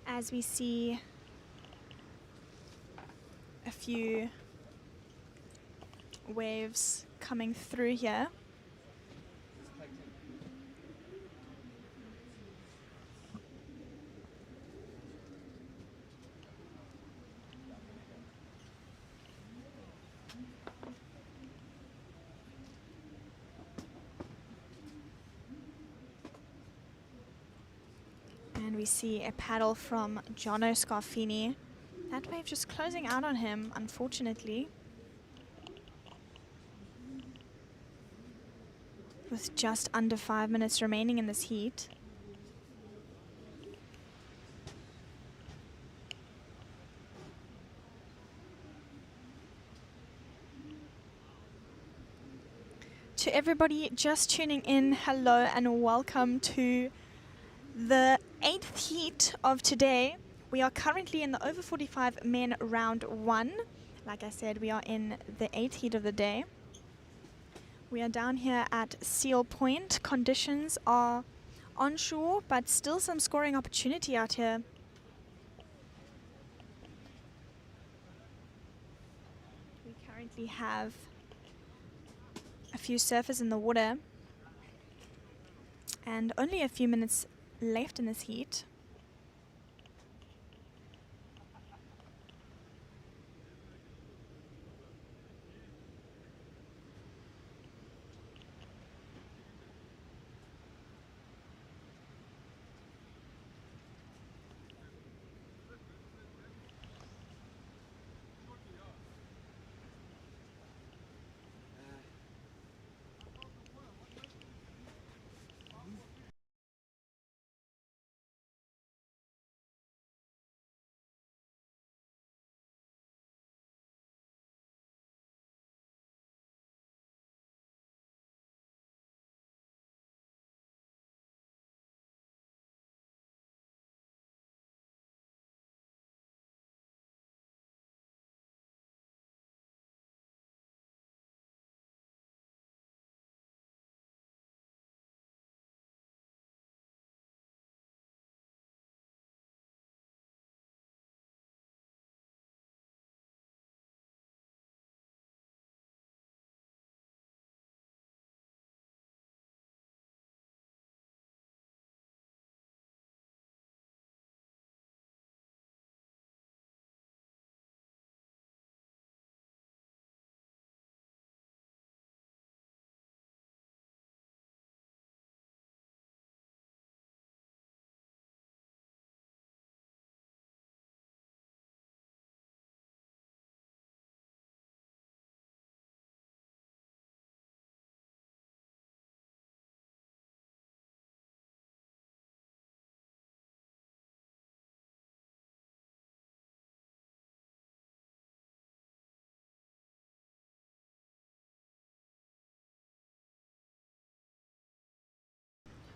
As we see a few waves coming through here. And we see a paddle from Jono Scarfini. That wave just closing out on him, unfortunately. With just under 5 minutes remaining in this heat. To everybody just tuning in, hello and welcome to the 8th heat of today. We are currently in the over 45 men round 1. Like I said, we are in the 8th heat of the day. We are down here at Seal Point. Conditions are onshore, but still some scoring opportunity out here. We currently have a few surfers in the water and only a few minutes left in this heat.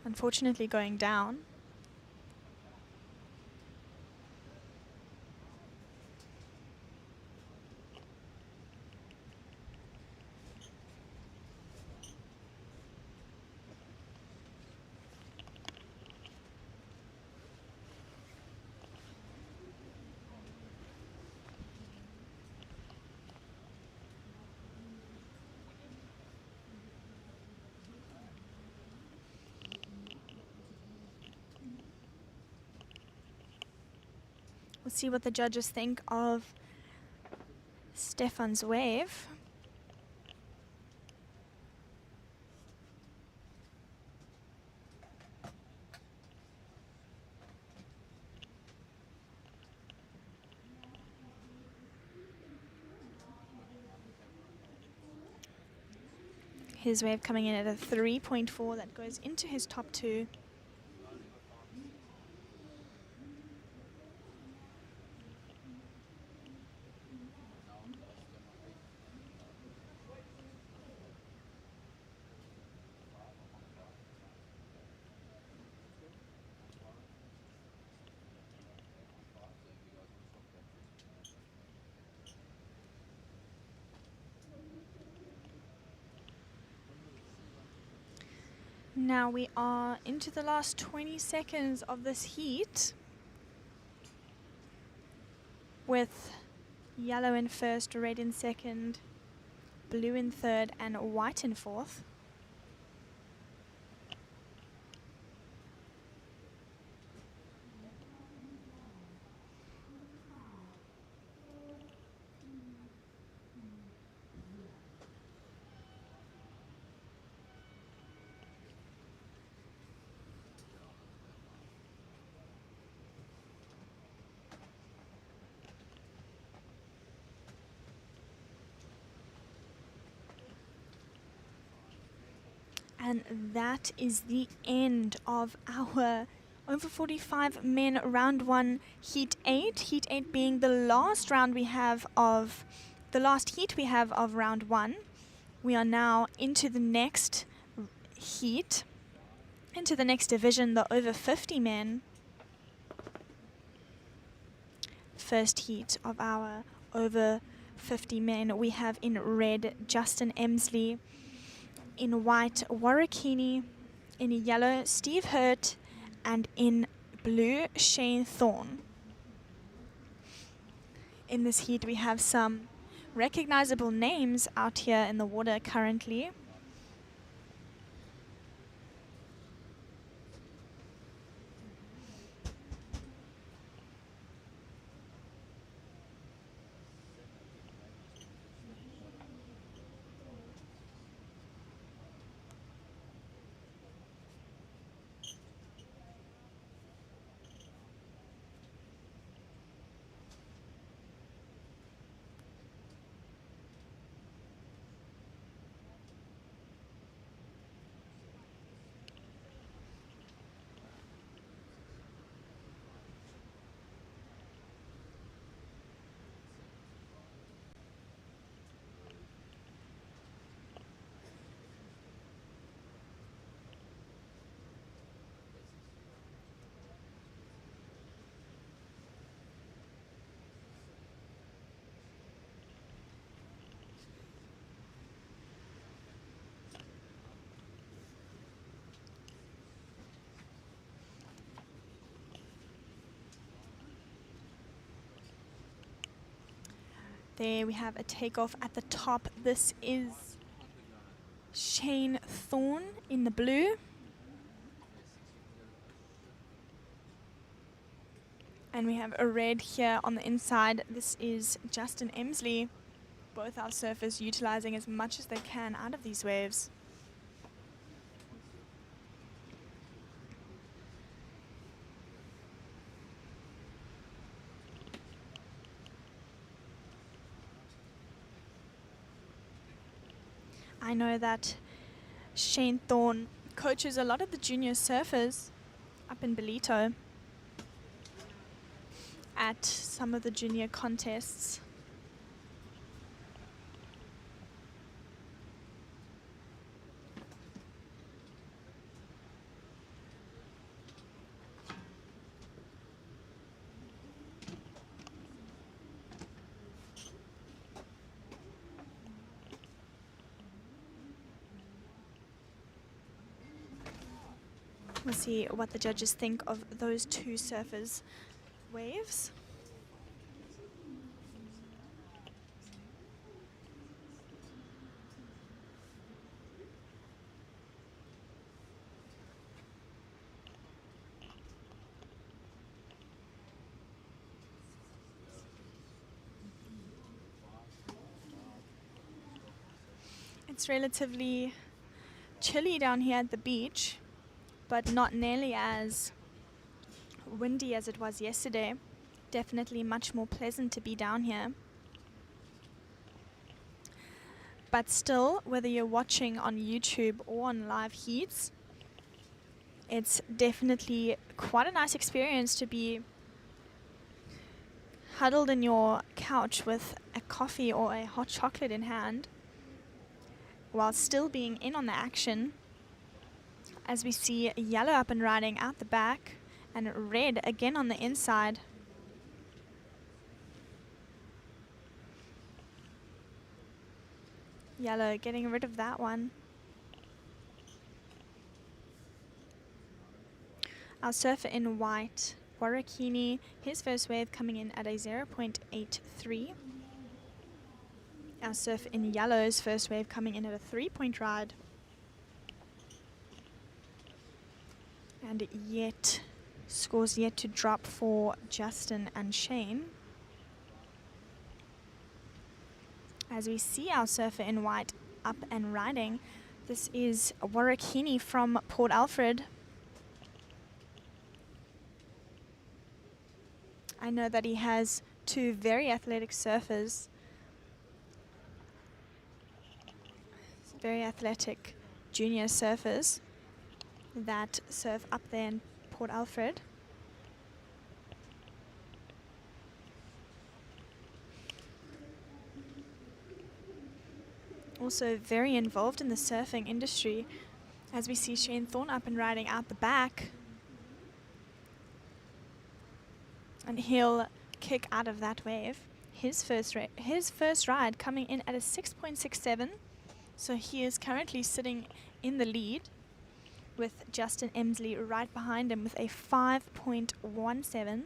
unfortunately going down. We'll see what the judges think of Stefan's wave. His wave coming in at a 3.4 that goes into his top two. Now we are into the last 20 seconds of this heat, with yellow in first, red in second, blue in third, and white in fourth. And that is the end of our over 45 men round one, heat 8. Heat 8 being the last round we have of the last heat we have of round one. We are now into the next heat, into the next division, the over 50 men. First heat of our over 50 men, we have in red Justin Emsley, in white Warwick Heaney, in yellow Steve Hurt, and in blue Shane Thorne. In this heat we have some recognizable names out here in the water currently. There we have a takeoff at the top. This is Shane Thorne in the blue. And we have a red here on the inside. This is Justin Emsley. Both our surfers utilizing as much as they can out of these waves. I know that Shane Thorne coaches a lot of the junior surfers up in Belito at some of the junior contests. We'll see what the judges think of those two surfers' waves. It's relatively chilly down here at the beach, but not nearly as windy as it was yesterday. Definitely much more pleasant to be down here. But still, whether you're watching on YouTube or on live heats, it's definitely quite a nice experience to be huddled in your couch with a coffee or a hot chocolate in hand, while still being in on the action, as we see yellow up and riding out the back and red again on the inside. Yellow getting rid of that one. Our surfer in white, Warrakini, his first wave coming in at a 0.83. Our surfer in yellow's first wave coming in at a 3-point ride. And yet, scores yet to drop for Justin and Shane. As we see our surfer in white up and riding, this is Warrakini from Port Alfred. I know that he has two very athletic surfers. Very athletic junior surfers that surf up there in Port Alfred. Also very involved in the surfing industry, as we see Shane Thorne up and riding out the back. And he'll kick out of that wave. His first ride coming in at a 6.67. So he is currently sitting in the lead with Justin Emsley right behind him with a 5.17.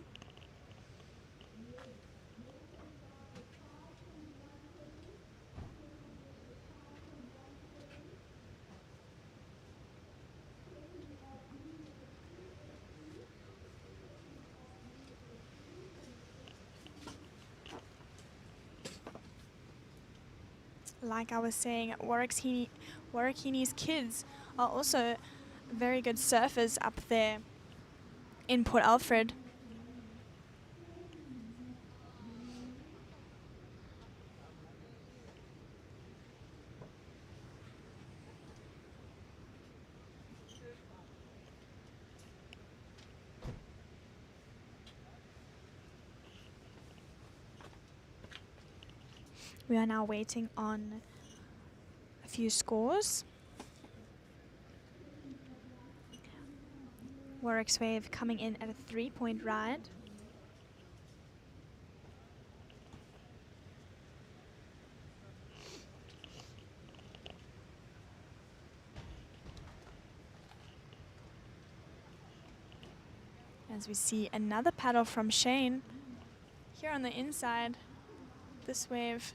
Like I was saying, Warrakini's kids are also very good surfers up there in Port Alfred. We are now waiting on a few scores. Warwick's wave coming in at a 3-point ride. As we see another paddle from Shane here on the inside. This wave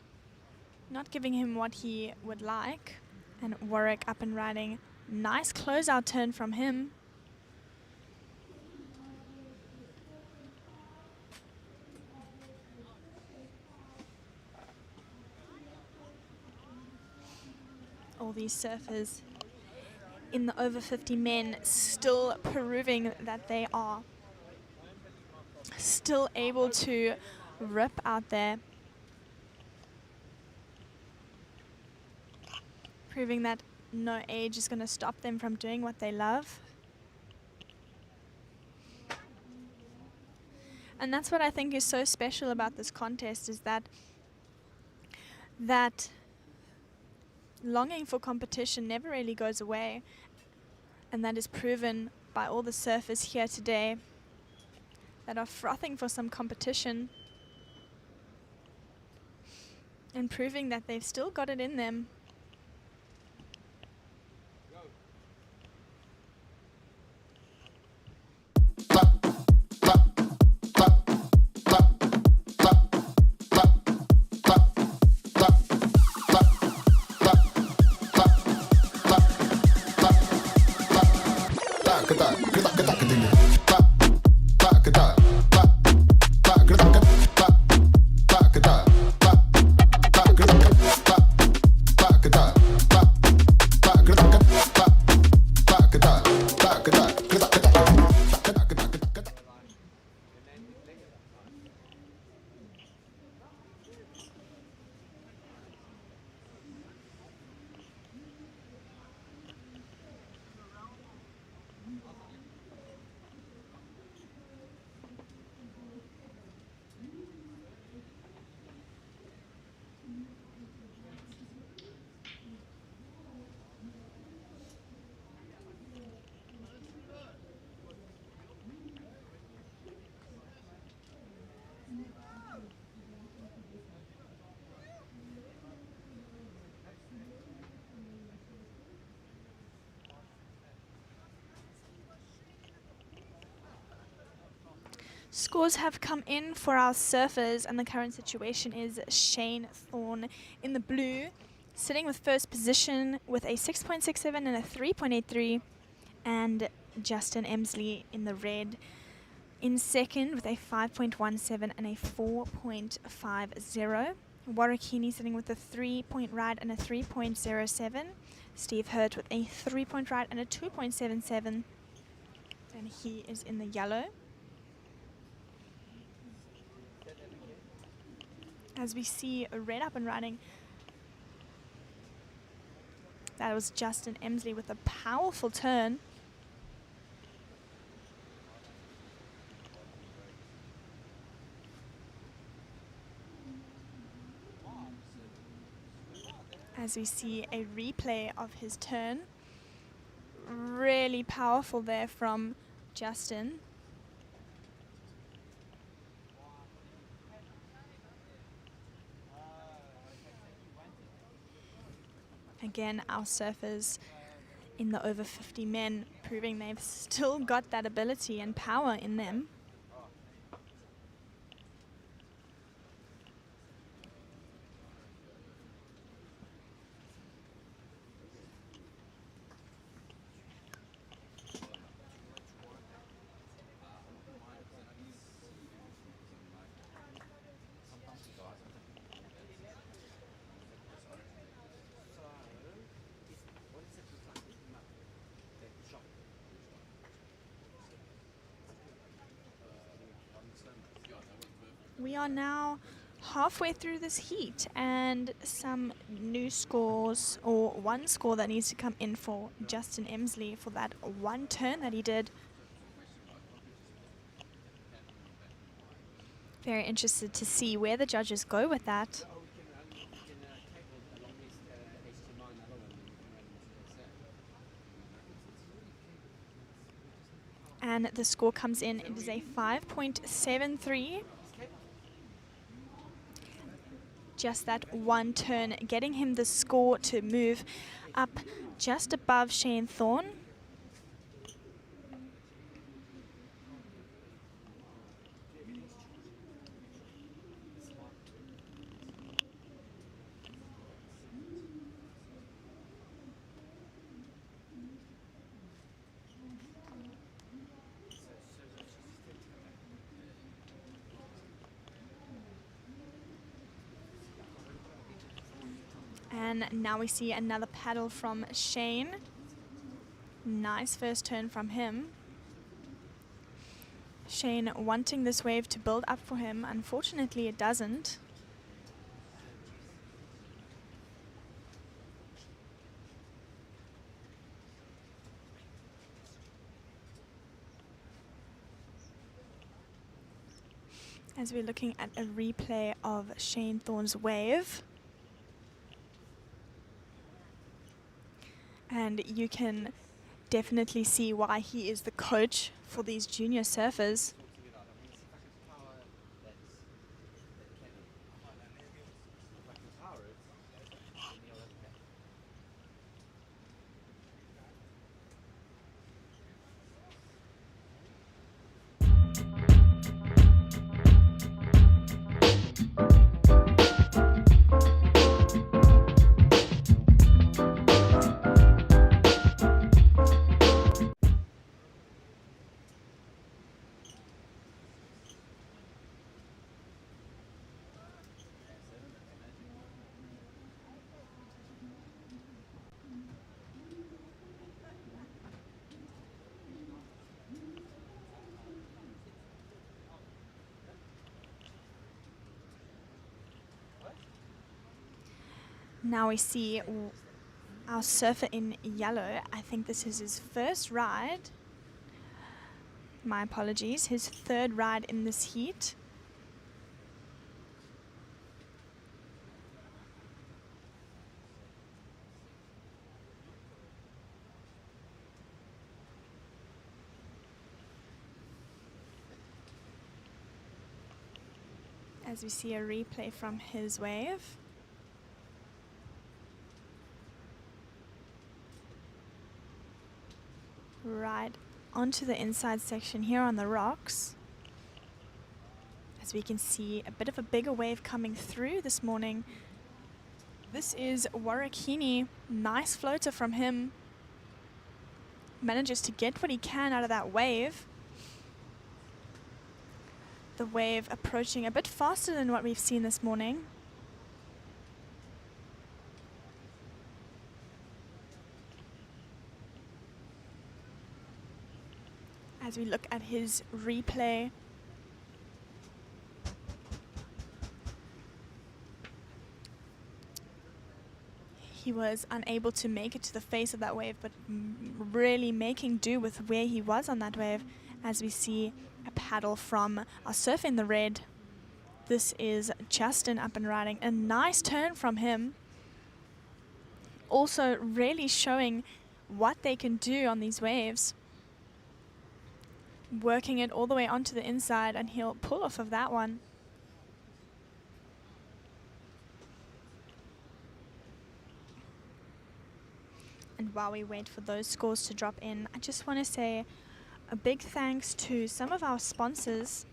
not giving him what he would like. And Warwick up and riding. Nice closeout turn from him. All these surfers in the over 50 men still proving that they are still able to rip out there. Proving that no age is going to stop them from doing what they love. And that's what I think is so special about this contest, is that longing for competition never really goes away. And that is proven by all the surfers here today that are frothing for some competition and proving that they've still got it in them. Scores have come in for our surfers, and the current situation is Shane Thorne in the blue, sitting with first position with a 6.67 and a 3.83, and Justin Emsley in the red in second with a 5.17 and a 4.50. Warwick Heaney sitting with a 3-point ride and a 3.07. Steve Hurt with a 3-point ride and a 2.77. And he is in the yellow. As we see a red up and running. That was Justin Emsley with a powerful turn. As we see a replay of his turn. Really powerful there from Justin. Again, our surfers in the over 50 men proving they've still got that ability and power in them. We are now halfway through this heat, and some new scores, or one score that needs to come in for Justin Emsley for that one turn that he did. Very interested to see where the judges go with that. And the score comes in, it is a 5.73. Just that one turn, getting him the score to move up just above Shane Thorne. And now we see another paddle from Shane. Nice first turn from him. Shane wanting this wave to build up for him. Unfortunately, it doesn't. As we're looking at a replay of Shane Thorne's wave. And you can definitely see why he is the coach for these junior surfers. Now we see our surfer in yellow. I think this is his first ride. My apologies, his third ride in this heat. As we see a replay from his wave. Right onto the inside section here on the rocks. as we can see a bit of a bigger wave coming through this morning. This is Warrakini. Nice floater from him. Manages to get what he can out of that wave. The wave approaching a bit faster than what we've seen this morning. As we look at his replay, he was unable to make it to the face of that wave, but really making do with where he was on that wave. As we see a paddle from our surfer in the red. This is Justin up and riding. A nice turn from him. Also really showing what they can do on these waves. Working it all the way onto the inside, and he'll pull off of that one. And while we wait for those scores to drop in, I just want to say a big thanks to some of our sponsors.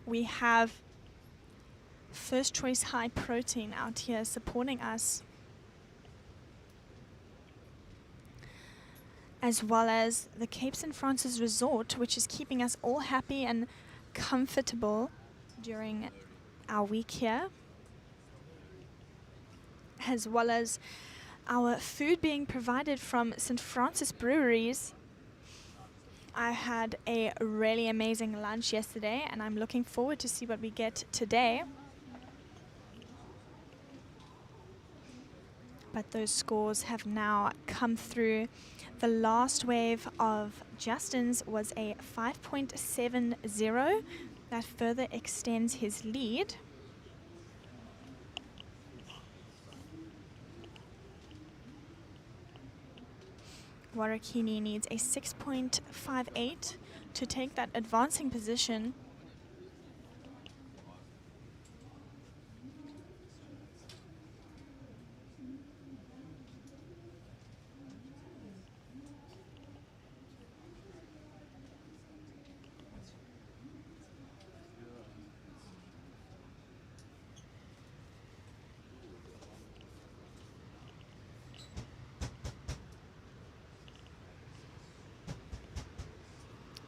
We have First Choice High Protein out here supporting us, as well as the Cape St. Francis Resort, which is keeping us all happy and comfortable during our week here, as well as our food being provided from St. Francis Breweries. I had a really amazing lunch yesterday, and I'm looking forward to see what we get today. But those scores have now come through. The last wave of Justin's was a 5.70. That further extends his lead. Warrakini needs a 6.58 to take that advancing position.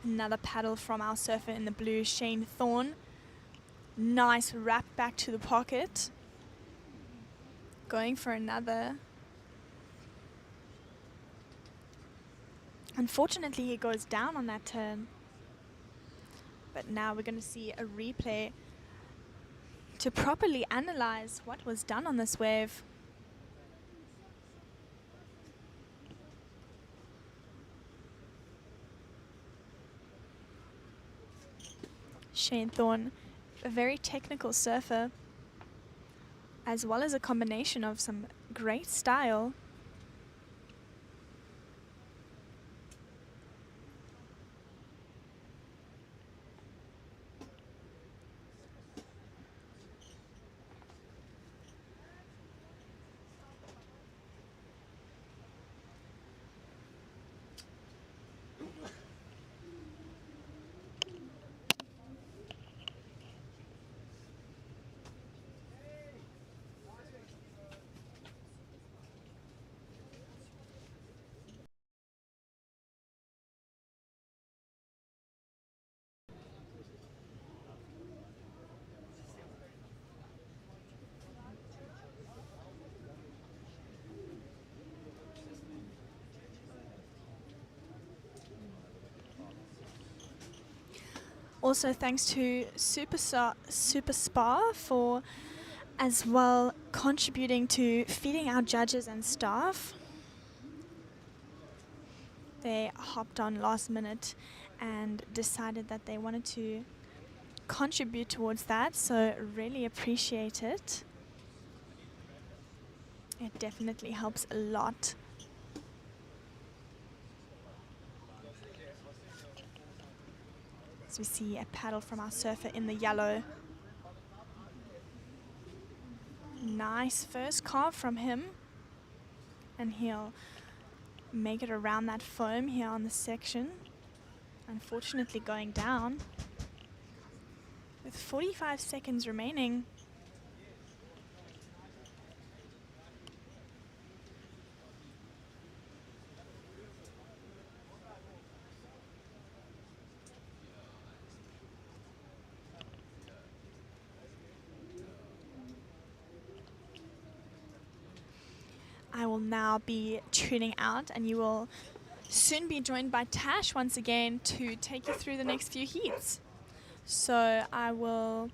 Another paddle from our surfer in the blue, Shane Thorne. Nice wrap back to the pocket. Going for another. Unfortunately, he goes down on that turn. But now we're going to see a replay to properly analyze what was done on this wave. Shane Thorne, a very technical surfer, as well as a combination of some great style. Also thanks to Super Spa for as well contributing to feeding our judges and staff. They hopped on last minute and decided that they wanted to contribute towards that, so really appreciate it. It definitely helps a lot. We see a paddle from our surfer in the yellow. Nice first carve from him, and he'll make it around that foam here on the section. Unfortunately going down. with 45 seconds remaining. I will now be tuning out, and you will soon be joined by Tash once again to take you through the next few heats. So I will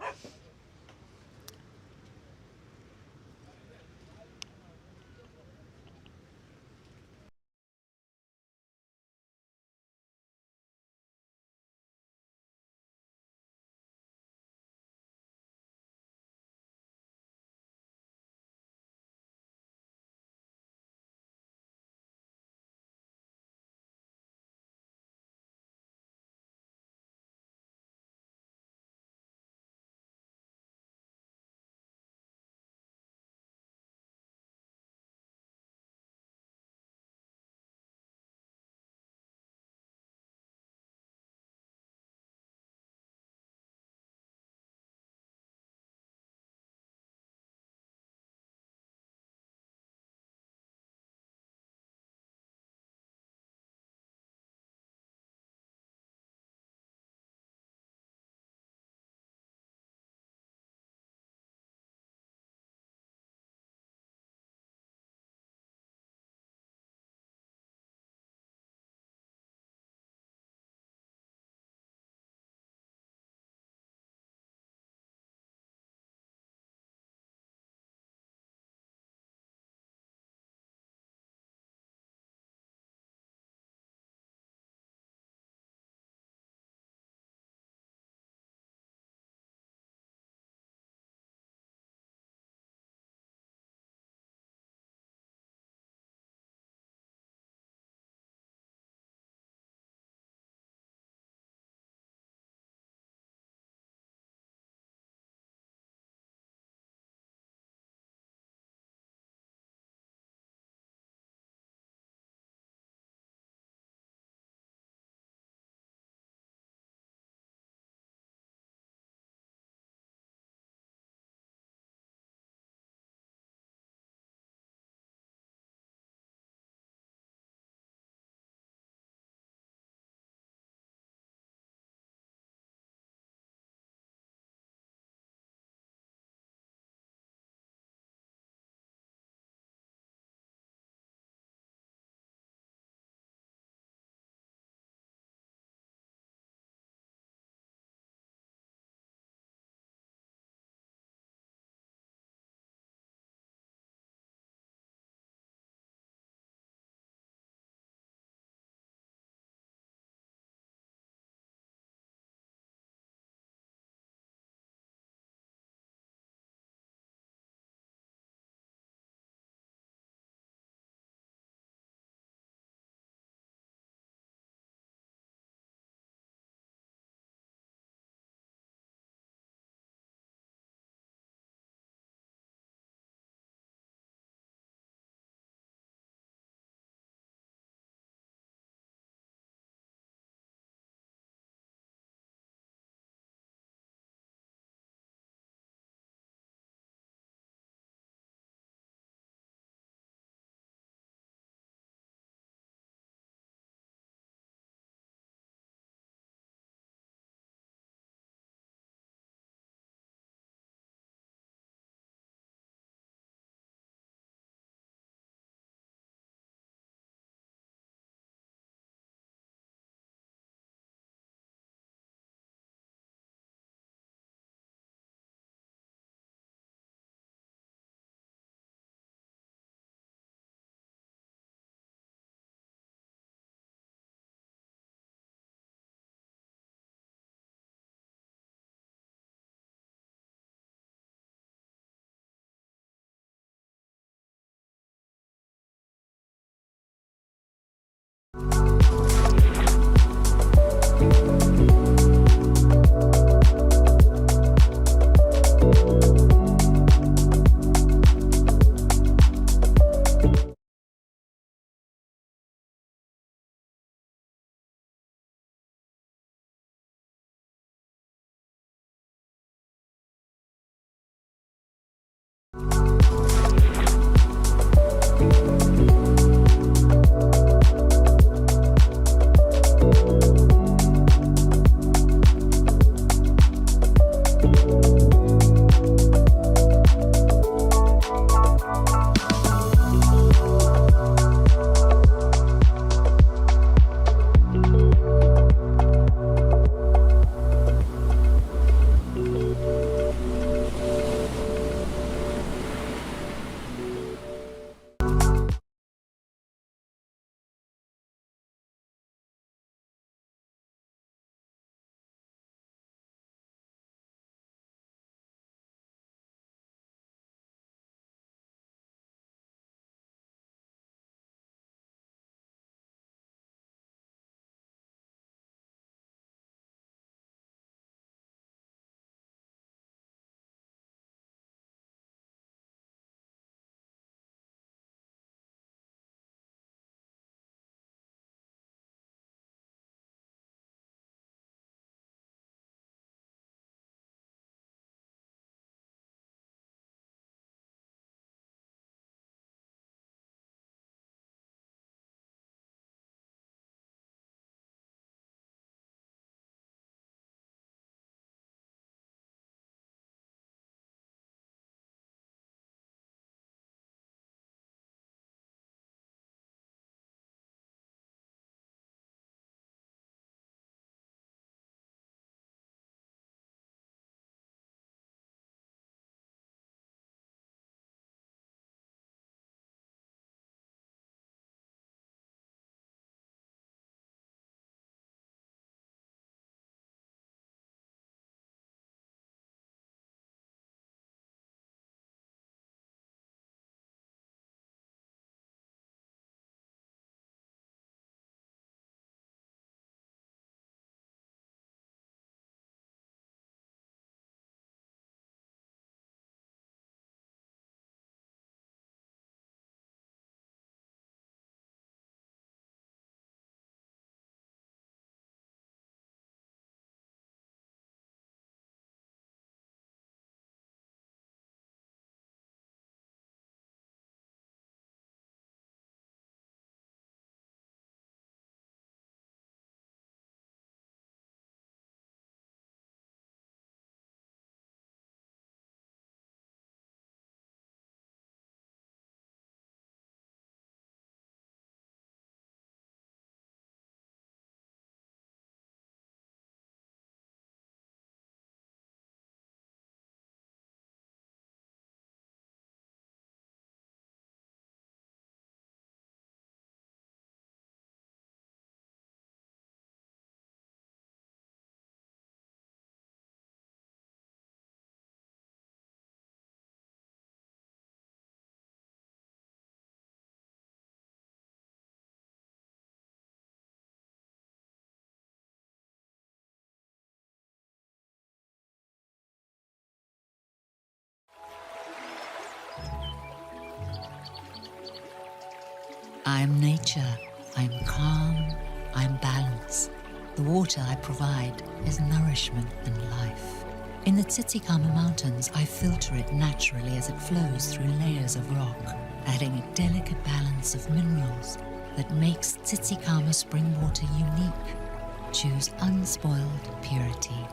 I am nature. I am calm. I am balance. The water I provide is nourishment and life. In the Tsitsikamma Mountains, I filter it naturally as it flows through layers of rock, adding a delicate balance of minerals that makes Tsitsikamma spring water unique. Choose unspoiled purity.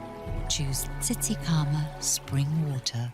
Choose Tsitsikamma spring water.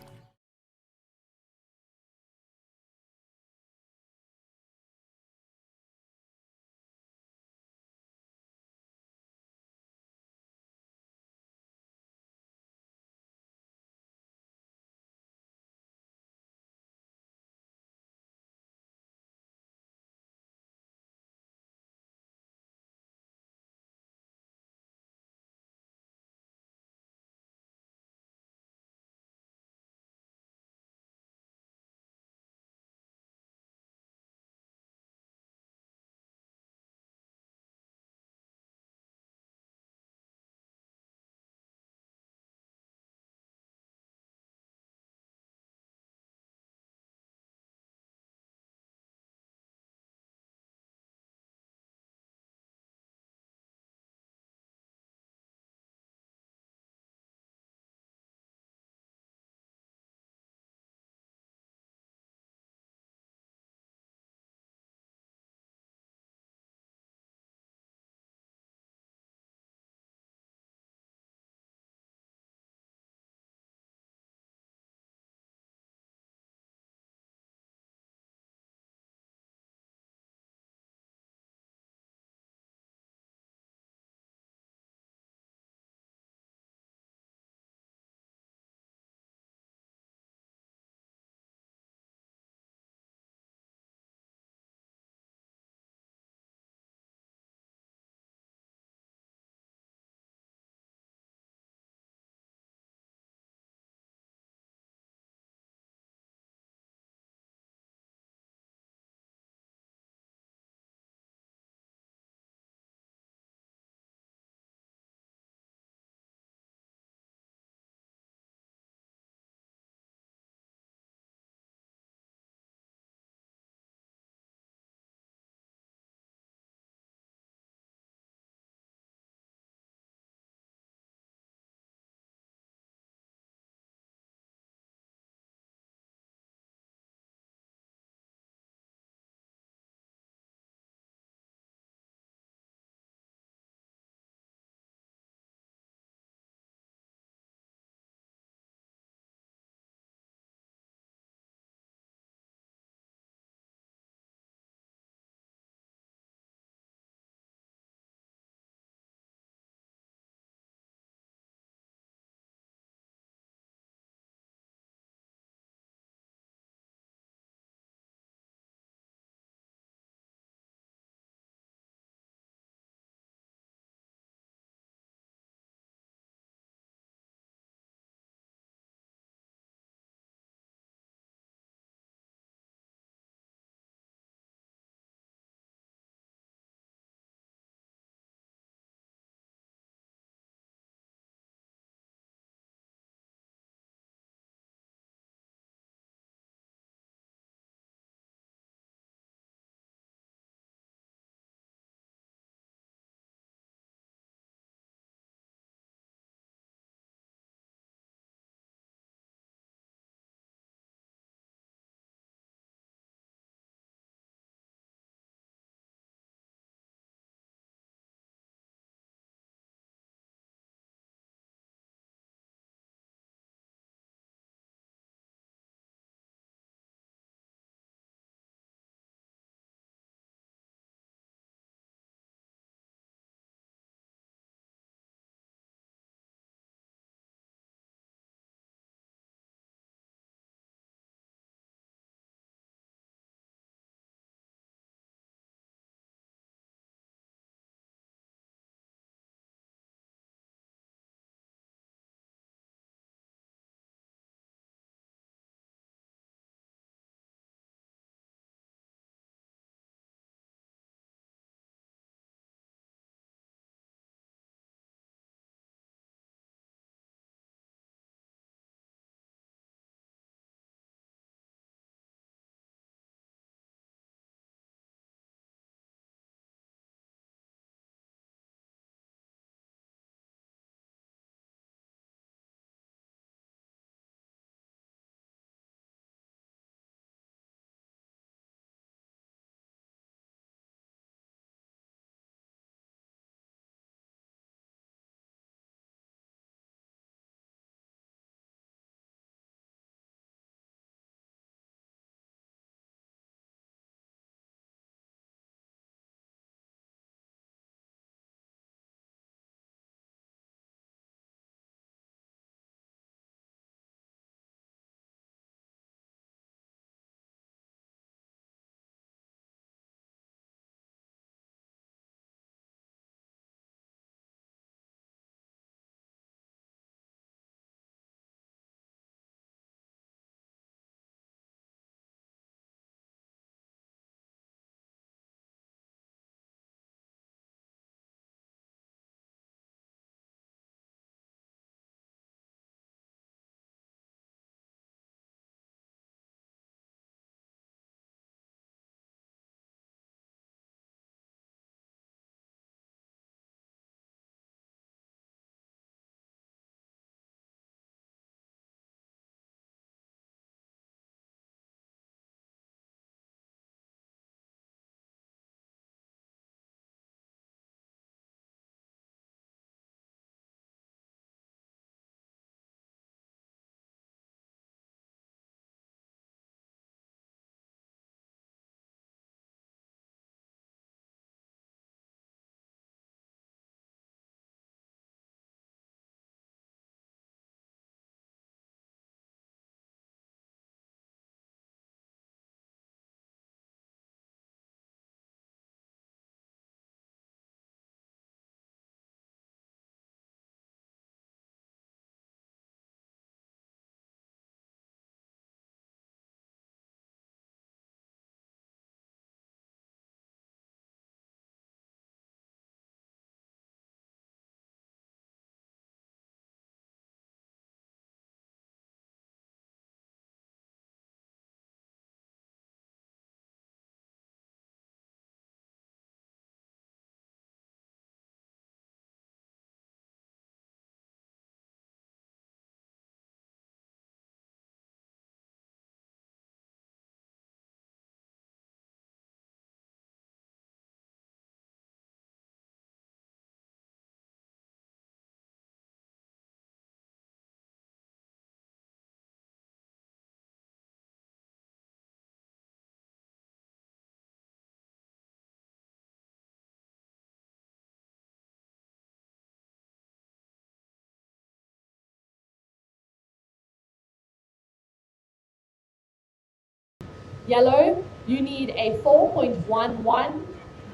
Yellow, you need a 4.11,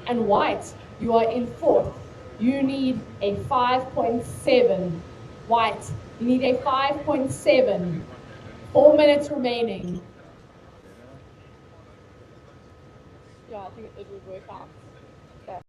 and white, you are in fourth. You need a 5.7. White, you need a 5.7. 4 minutes remaining. Yeah, I think it would work out. Okay.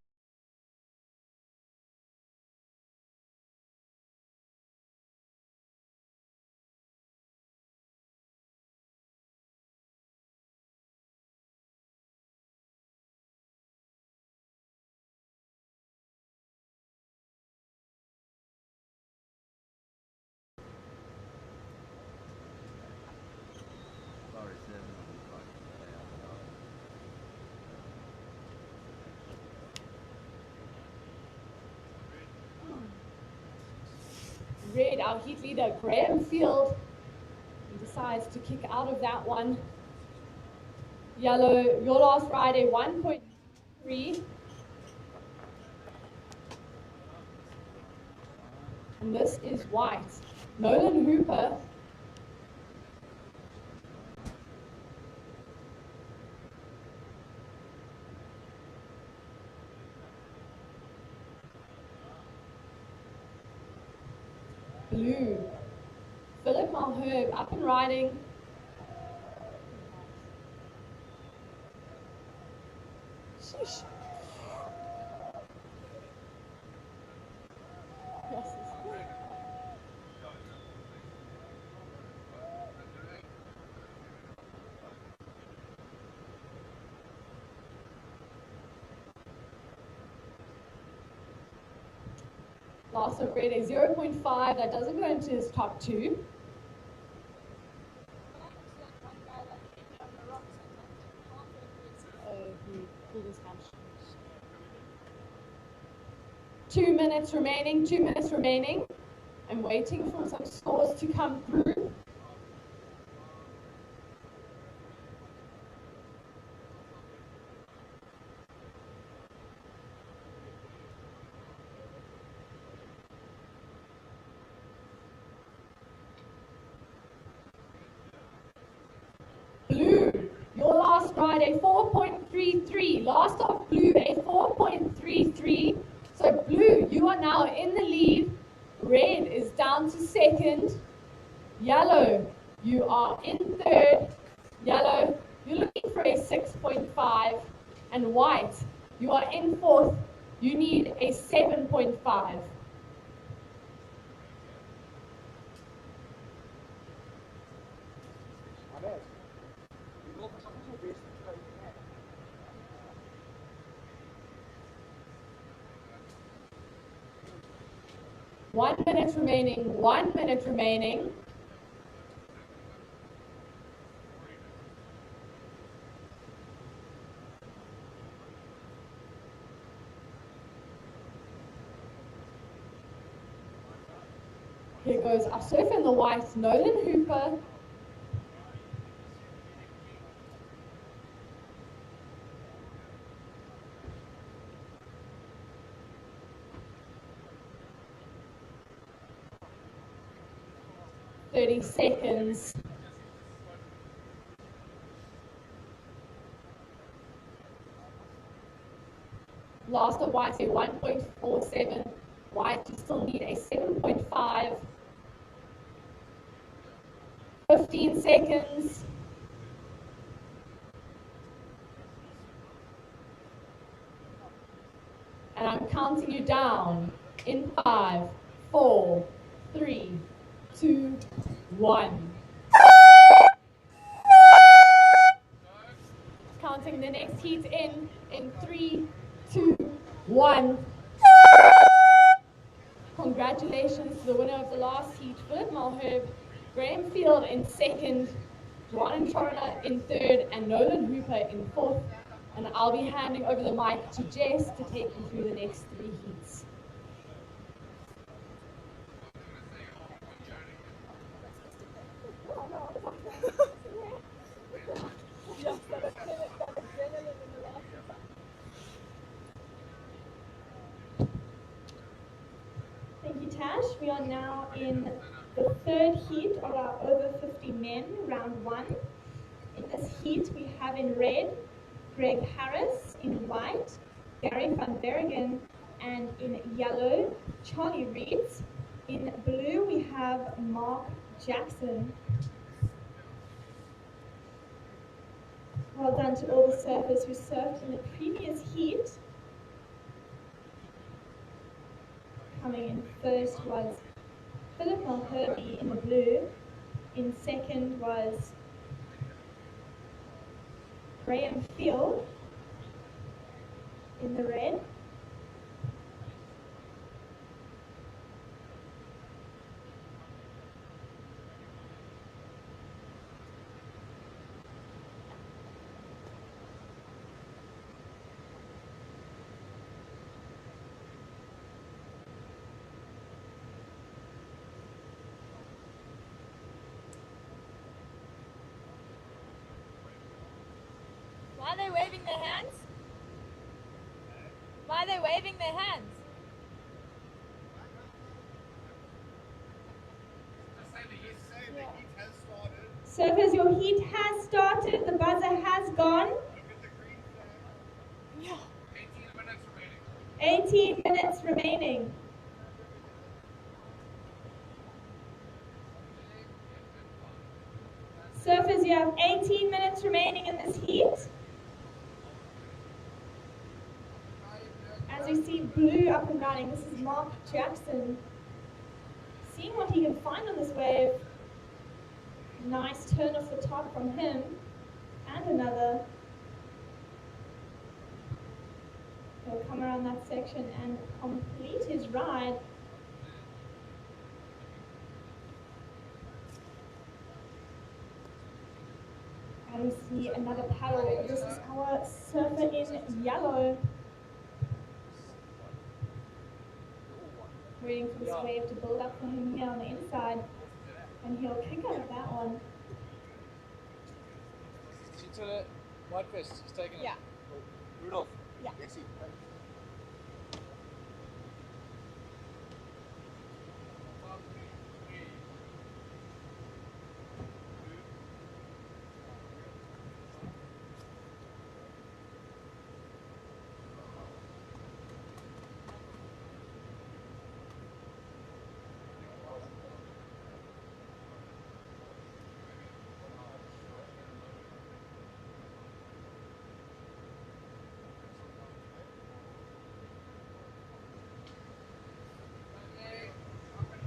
Red, our heat leader, Graham Field, he decides to kick out of that one. Yellow, your last ride, a 1.3. And this is white. Nolan Hooper. Blue. Philip Malherbe up and riding. Sheesh. Yes. Last of red, a 0.5. That doesn't go into his top two. He pulled his hamstrings. 2 minutes remaining, 2 minutes remaining. I'm waiting for some scores to come through. Blue, your last ride, a 4.33. Last of blue, a 4.33. So blue, you are now in the lead. Red is down to second. Yellow, you are in third. Yellow, you're looking for a 6.5. And white, you are in fourth. You need a 7.5. One minute remaining, 1 minute remaining. Here goes our surfer in the white, Nolan Hooper. "30 seconds. Last of white, a 1.47. White, you still need a 7.5. 15 seconds. And I'm counting you down in 5, 4, 3, 2, 1. Counting the next heat in 3, 2, 1. Congratulations to the winner of the last heat, Philip Malherbe, Graham Field in second, Juan Chorna in third, and Nolan Hooper in fourth. And I'll be handing over the mic to Jess to take you through the next 3 heats. Thank you, Tash. We are now in the third heat of our over 50 men, round 1. In this heat, we have in red, Greg Harris, in white, Gary van Bergen, and in yellow, Charlie Reeds. In blue, we have Mark Jackson. Well done to all the surfers who surfed in the previous heat. Coming in first was Philip Mulherby in the blue. In second was Graham Field in the red. Why are they waving their hands? Why are they waving their hands? Surfers, your heat has started. The buzzer has gone. 18 minutes remaining. Surfers, you have 18 minutes remaining in this heat. As we see blue up and running, this is Mark Jackson. Seeing what he can find on this wave. Nice turn off the top from him. And another. He'll come around that section and complete his ride. And we see another paddle. This is our surfer in yellow. Waiting for this wave to build up for him here on the inside. And he'll kick out of that one. She to the white vest, she's taking it. Yeah. Rudolph. Yeah. Eezi.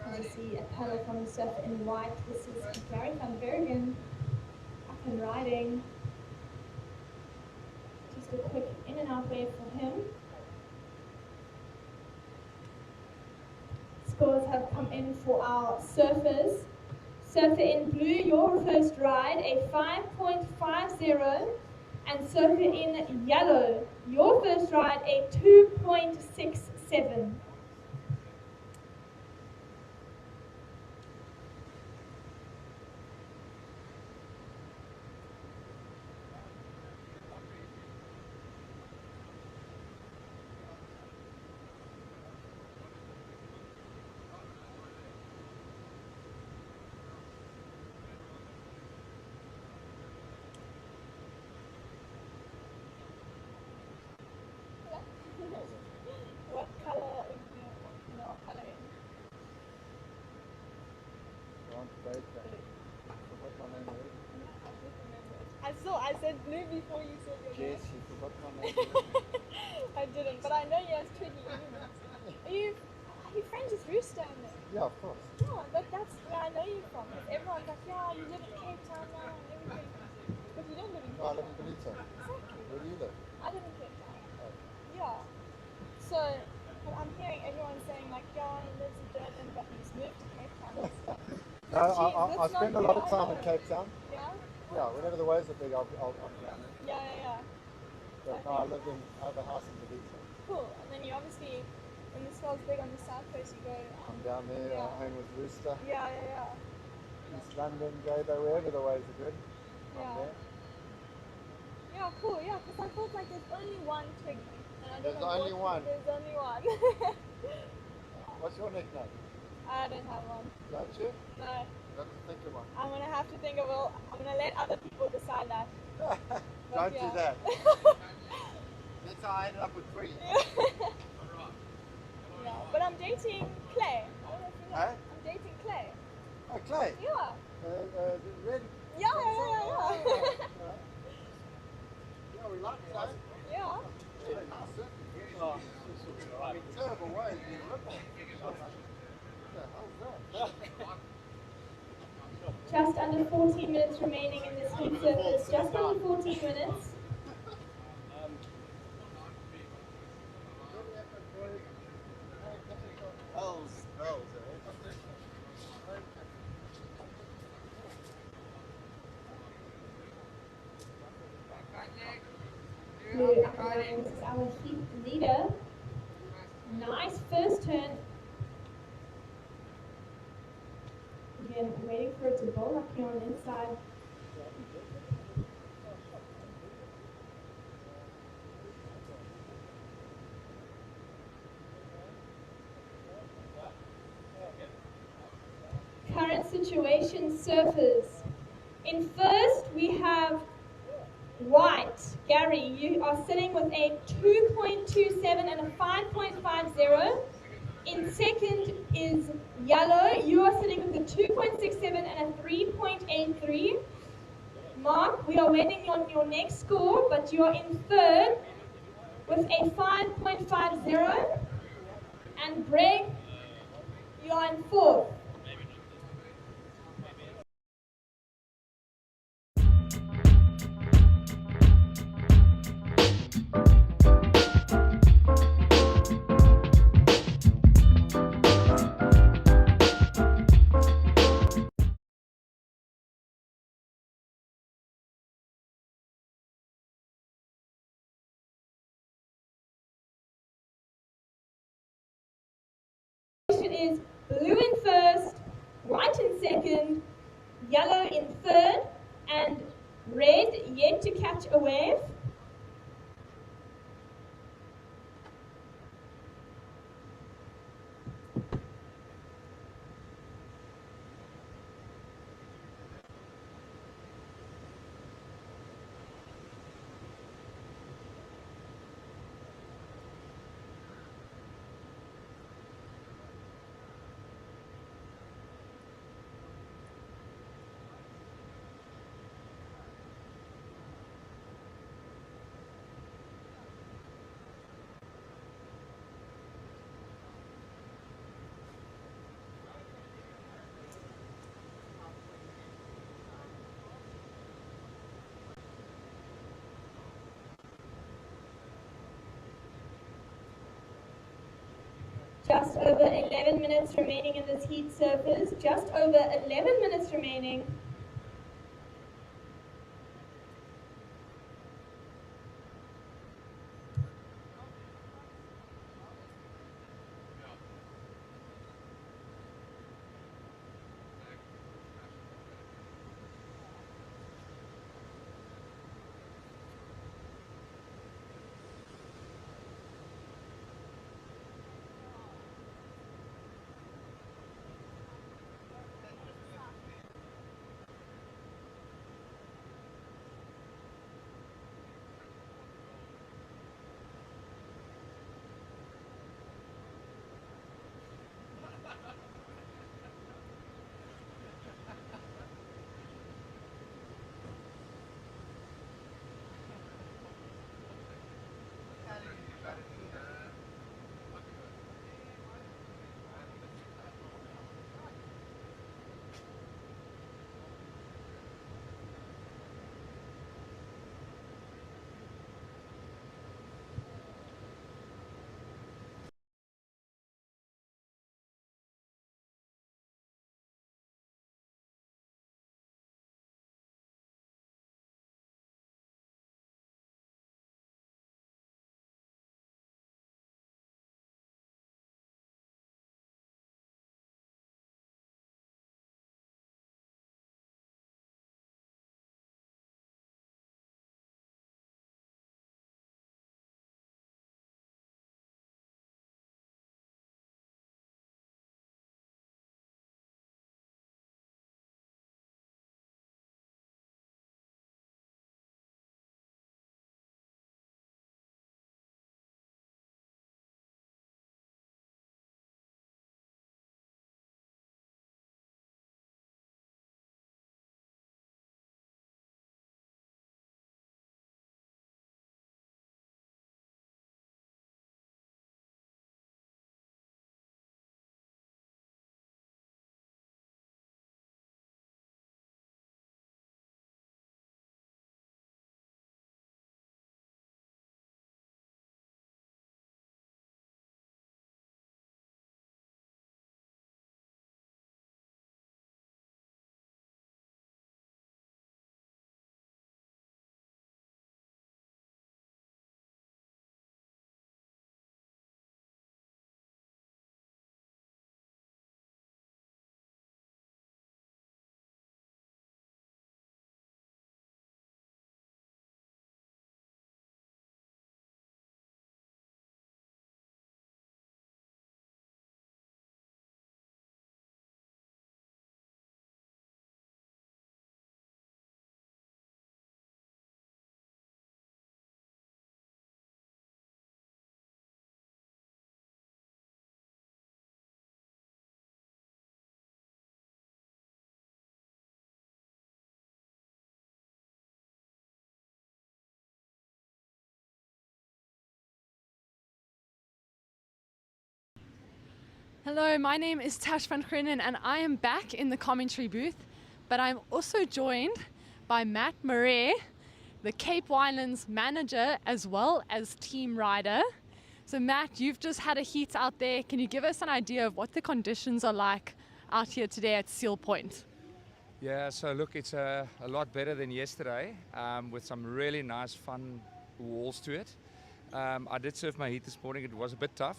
I see a paddle from the surfer in white. This is Gary van Bergen up and riding. Just a quick in and out wave for him. Scores have come in for our surfers. Surfer in blue, your first ride, a 5.50. And surfer in yellow, your first ride, a 2.67. What color? No color. I said blue before you said your Jess, you forgot my name. I didn't, but I know he has twiggy elements. Are you friends with Rooster in there? Yeah, of course. No, but that's where I know you from. Everyone's like, yeah, you live in Cape Town now and everything. But you don't live in Cape No, I Town. live in Benito. Exactly. Where do you live? I live in Cape Town. Yeah. So, but I'm hearing everyone saying like, yeah, he lives in Durban, but he's moved to Cape Town. No, I spend a lot of time in Cape Town. Yeah? Yeah, whenever the waves are big, I'll down there. Yeah. But no, I have a house in Benito. Cool. And then you obviously, when the swell's big on the south coast, you go. I'm down there, Yeah. I hang with Rooster. Yeah. East London, Gaybo, wherever the waves are good. I'm Yeah. there. Yeah, cool. Yeah, because I thought like there's only one twiggy. And I don't There's know only one. There's only one. What's your nickname? I don't have one. Don't you? No. You have to think of one. I'm gonna have to think of I'm gonna let other people decide that. Don't yeah. do that. That's how I ended up with 20. Yeah, but I'm dating Clay. I don't know if you know. Huh? I'm dating Clay. Oh, Clay. Yeah. The red. Yeah. Yeah, we like that. Yeah. Oh, I mean, terrible ways, you rip off. What the hell's that? Just under 14 minutes remaining in this heat surface. Just under 14 minutes. Blue arriving, this is our heat leader. Nice first turn. Again, waiting for it to bowl up here on the inside. Current situation, surfers. In first, we have white. Gary, you are sitting with a 2.27 and a 5.50. In second is yellow. You are sitting with a 2.67 and a 3.83. Mark, we are waiting on your next score, but you are in third with a 5.50. And Greg, you are in fourth. Is blue in first, white in second, yellow in third, and red yet to catch a wave. Just over 11 minutes remaining in this heat surface. Just over 11 minutes remaining. Hello, my name is Tash van Grenen and I am back in the commentary booth, but I'm also joined by Matt Murray, the Cape Winelands manager as well as team rider. So Matt, you've just had a heat out there. Can you give us an idea of what the conditions are like out here today at Seal Point? Yeah, so look, it's a lot better than yesterday, with some really nice fun walls to it. I did surf my heat this morning. It was a bit tough.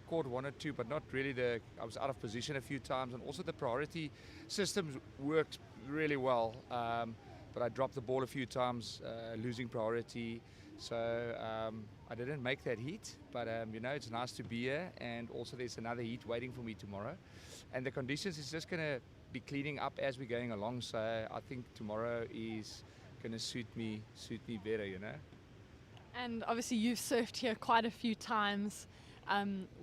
Caught one or two, but not really. I was out of position a few times, and also the priority systems worked really well. But I dropped the ball a few times, losing priority. So I didn't make that heat, but you know, it's nice to be here, and also there's another heat waiting for me tomorrow. And the conditions is just going to be cleaning up as we're going along. So I think tomorrow is going to suit me better, you know. And obviously you've surfed here quite a few times.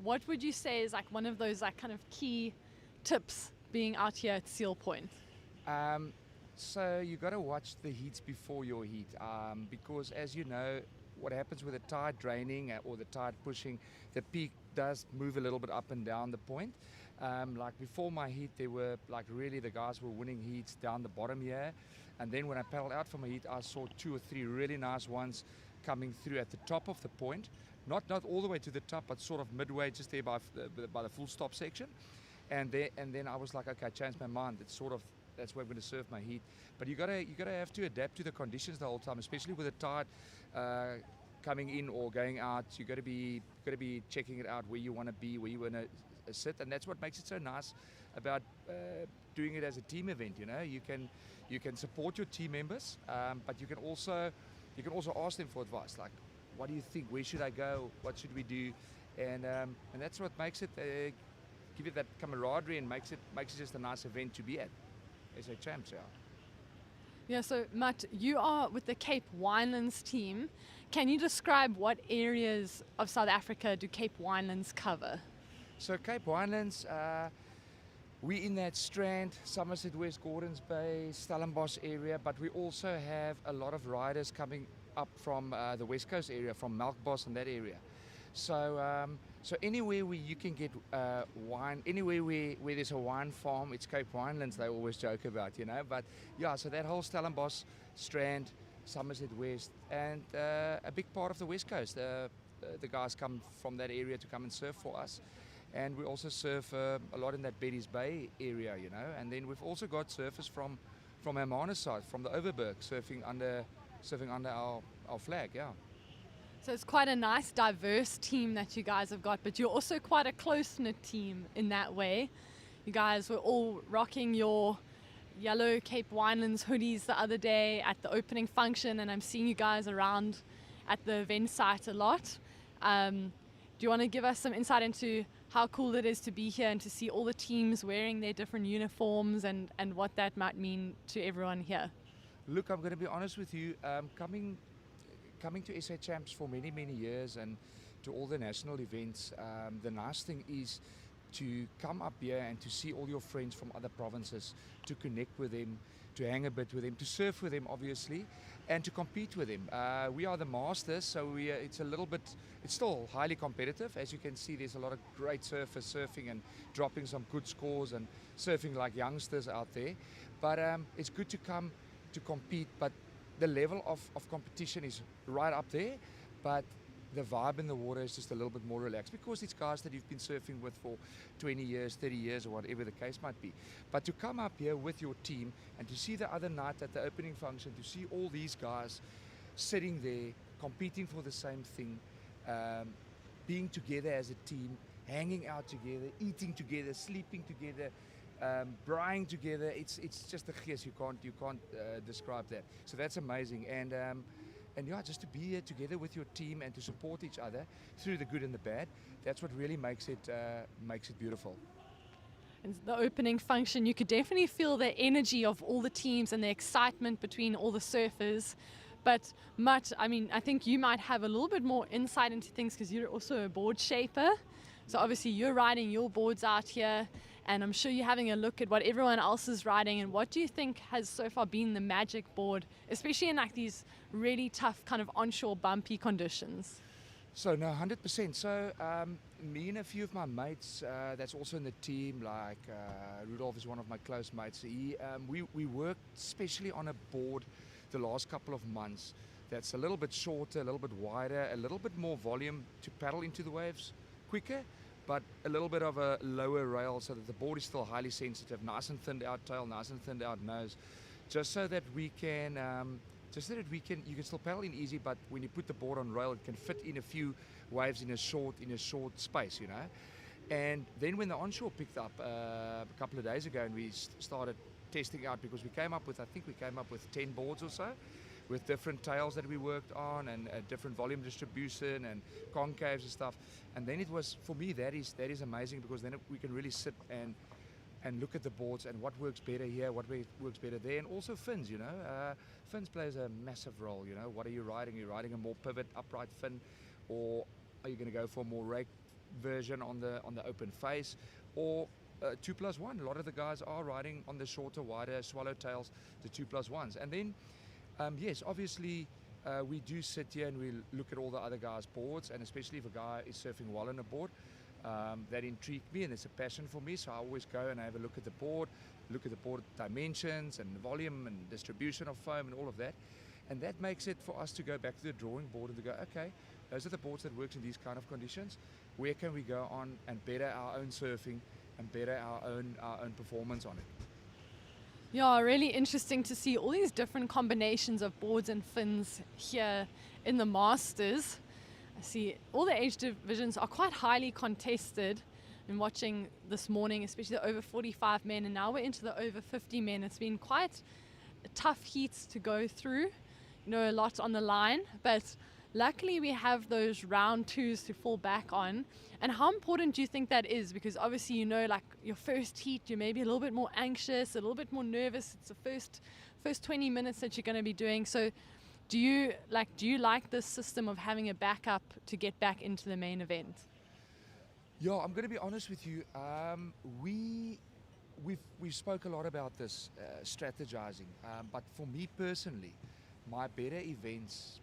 What would you say is like one of those like kind of key tips being out here at Seal Point? So you got to watch the heats before your heat, because as you know, what happens with the tide draining or the tide pushing, the peak does move a little bit up and down the point. Like before my heat, they were like really the guys were winning heats down the bottom here, and then when I paddled out from my heat, I saw 2 or 3 really nice ones coming through at the top of the point, not all the way to the top, but sort of midway, just there by the full stop section, and then I was like, okay, I changed my mind. That's where I'm going to surf my heat. But you gotta have to adapt to the conditions the whole time, especially with the tide coming in or going out. You gotta be checking it out where you want to be, where you want to sit, and that's what makes it so nice about doing it as a team event. You know, you can support your team members, but you can also ask them for advice, like, what do you think? Where should I go? What should we do? And that's what makes it give it that camaraderie and makes it just a nice event to be at. SA Champs, yeah. Yeah, so Matt, you are with the Cape Winelands team. Can you describe what areas of South Africa do Cape Winelands cover? So Cape Winelands, we in that Strand, Somerset West, Gordons Bay, Stellenbosch area, but we also have a lot of riders coming up from the West Coast area, from Melkbos and that area. So anywhere where you can get wine, anywhere where there's a wine farm, it's Cape Winelands, they always joke about, you know. But yeah, so that whole Stellenbosch, Strand, Somerset West, and a big part of the West Coast. The guys come from that area to come and surf for us. And we also surf a lot in that Betty's Bay area, you know. And then we've also got surfers from Hermanus side, from the Overberg, surfing under our flag, yeah. So it's quite a nice, diverse team that you guys have got, but you're also quite a close-knit team in that way. You guys were all rocking your yellow Cape Winelands hoodies the other day at the opening function, and I'm seeing you guys around at the event site a lot. Do you want to give us some insight into how cool it is to be here and to see all the teams wearing their different uniforms and what that might mean to everyone here? Look, I'm going to be honest with you, coming to SA Champs for many, many years and to all the national events, the nice thing is to come up here and to see all your friends from other provinces, to connect with them, to hang a bit with them, to surf with them obviously, and to compete with them. We are the masters, so it's still highly competitive. As you can see, there's a lot of great surfers surfing and dropping some good scores and surfing like youngsters out there. But it's good to come to compete, but the level of competition is right up there, but the vibe in the water is just a little bit more relaxed because it's guys that you've been surfing with for 20 years, 30 years, or whatever the case might be. But to come up here with your team and to see the other night at the opening function, to see all these guys sitting there, competing for the same thing, being together as a team, hanging out together, eating together, sleeping together, braaiing together, it's just a gees. You can't describe that. So that's amazing, and yeah, just to be here together with your team and to support each other through the good and the bad, that's what really makes it beautiful. And the opening function, you could definitely feel the energy of all the teams and the excitement between all the surfers. But Matt, I mean, I think you might have a little bit more insight into things because you're also a board shaper. So obviously you're riding your boards out here, and I'm sure you're having a look at what everyone else is riding. And what do you think has so far been the magic board, especially in like these really tough kind of onshore bumpy conditions? So no, 100%. So me and a few of my mates, that's also in the team, like Rudolph is one of my close mates. We worked especially on a board the last couple of months that's a little bit shorter, a little bit wider, a little bit more volume to paddle into the waves quicker, but a little bit of a lower rail so that the board is still highly sensitive, nice and thinned out tail, nice and thinned out nose, just so that we can you can still paddle in easy, but when you put the board on rail, it can fit in a few waves in a short space, you know. And then when the onshore picked up a couple of days ago, and we started testing out, because I think we came up with 10 boards or so, with different tails that we worked on, and different volume distribution and concaves and stuff. And then it was, for me, that is amazing, because then we can really sit and look at the boards and what works better here, what works better there, and also fins, you know. Fins plays a massive role, you know. What are you riding? Are you riding a more pivot, upright fin, or are you going to go for a more rake version on the open face, or 2+1? A lot of the guys are riding on the shorter, wider swallowtails, the 2+1s. And then, yes, obviously, we do sit here and we look at all the other guys' boards, and especially if a guy is surfing well on a board, that intrigued me, and it's a passion for me, so I always go and have a look at the board dimensions and volume and distribution of foam and all of that. And that makes it for us to go back to the drawing board and to go, okay, those are the boards that works in these kind of conditions. Where can we go on and better our own surfing and better our own performance on it? Yeah, really interesting to see all these different combinations of boards and fins here in the Masters. I see all the age divisions are quite highly contested. And watching this morning, especially the over 45 men, and now we're into the over 50 men. It's been quite tough heats to go through, you know, a lot on the line, but luckily we have those round twos to fall back on. And how important do you think that is? Because obviously, you know, like your first heat, you're maybe a little bit more anxious, a little bit more nervous. It's the first 20 minutes that you're going to be doing. So do you like this system of having a backup to get back into the main event? Yeah, I'm going to be honest with you. We've spoke a lot about this strategizing, but for me personally, my better events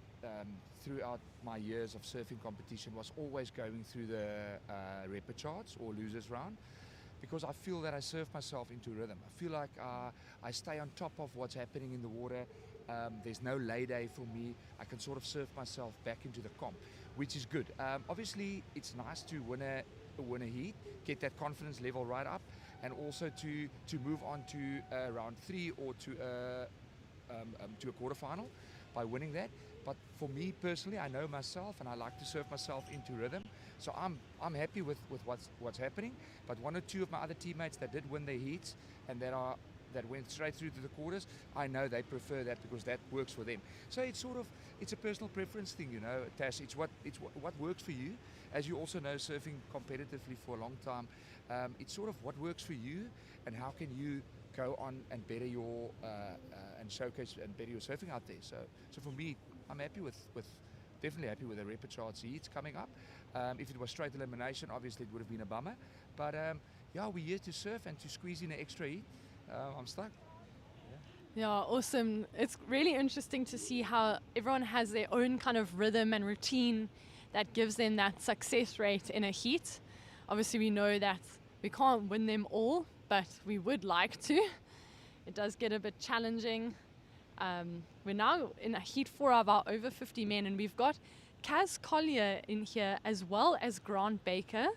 throughout my years of surfing competition was always going through the repper charts or losers round, because I feel that I surf myself into rhythm. I feel like I stay on top of what's happening in the water. There's no lay day for me. I can sort of surf myself back into the comp, which is good. Obviously, it's nice to win a heat, get that confidence level right up, and also to move on to round 3 or to a quarterfinal by winning that. But for me personally, I know myself and I like to surf myself into rhythm, so I'm happy with what's happening. But 1 or 2 of my other teammates that did win their heats and that went straight through to the quarters, I know they prefer that because that works for them. So it's a personal preference thing, you know, Tash. It's what works for you. As you also know, surfing competitively for a long time, it's sort of what works for you and how can you go on and better your and showcase and better your surfing out there. So for me, I'm definitely happy with the repper charts heats coming up. If it was straight elimination, obviously it would have been a bummer. But yeah, we're here to surf and to squeeze in an extra heat. I'm stuck. Yeah, awesome. It's really interesting to see how everyone has their own kind of rhythm and routine that gives them that success rate in a heat. Obviously, we know that we can't win them all, but we would like to. It does get a bit challenging. We're now in a heat 4 of our over 50 men, and we've got Kaz Collier in here as well as Grant Baker.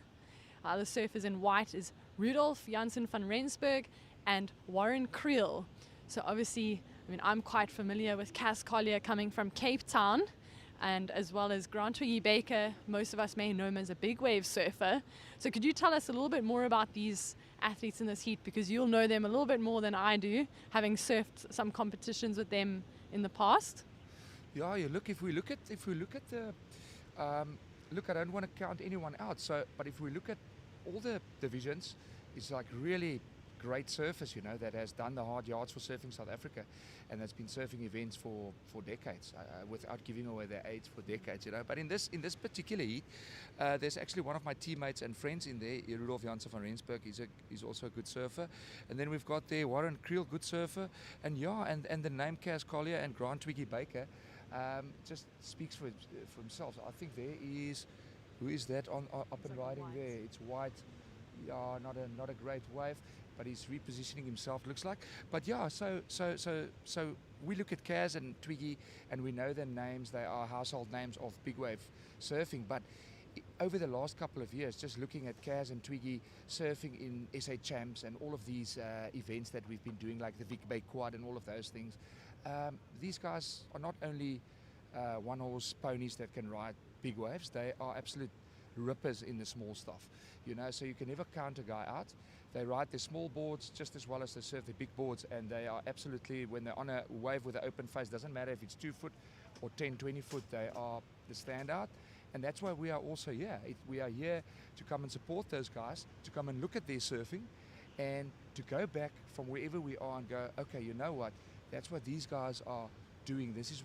The surfers in white is Rudolph Janssen van Rensburg and Warren Creel. So obviously, I mean, I'm quite familiar with Kaz Collier coming from Cape Town, and as well as Grant Twiggy Baker. Most of us may know him as a big wave surfer. So could you tell us a little bit more about these athletes in this heat, because you'll know them a little bit more than I do, having surfed some competitions with them in the past? Yeah, if we look at the look, I don't want to count anyone out. But if we look at all the divisions, it's like really great surfers, you know, that has done the hard yards for Surfing South Africa, and that's been surfing events for decades, without giving away their age, for decades, you know. But in this particular heat, there's actually one of my teammates and friends in there, Rudolph Janssen van Rensburg. He's also a good surfer, and then we've got there Warren Creel, good surfer, and the name Kaz Collier and Grant Twiggy Baker. just speaks for himself. I think there is, who is that on up and riding there? It's white. Yeah, not a great wave, but he's repositioning himself, looks like. But yeah, so we look at Kaz and Twiggy, and we know their names. They are household names of big wave surfing. But over the last couple of years, just looking at Kaz and Twiggy surfing in SA Champs and all of these events that we've been doing, like the Vic Bay Quad and all of those things, these guys are not only one-horse ponies that can ride big waves, they are absolute rippers in the small stuff, you know, so you can never count a guy out. They ride the small boards just as well as they surf the big boards, and they are absolutely, when they're on a wave with an open face, doesn't matter if it's 2 foot or 10, 20 foot, they are the standout. And that's why we are also here. We are here to come and support those guys, to come and look at their surfing, and to go back from wherever we are and go, okay, you know what, that's what these guys are doing. This is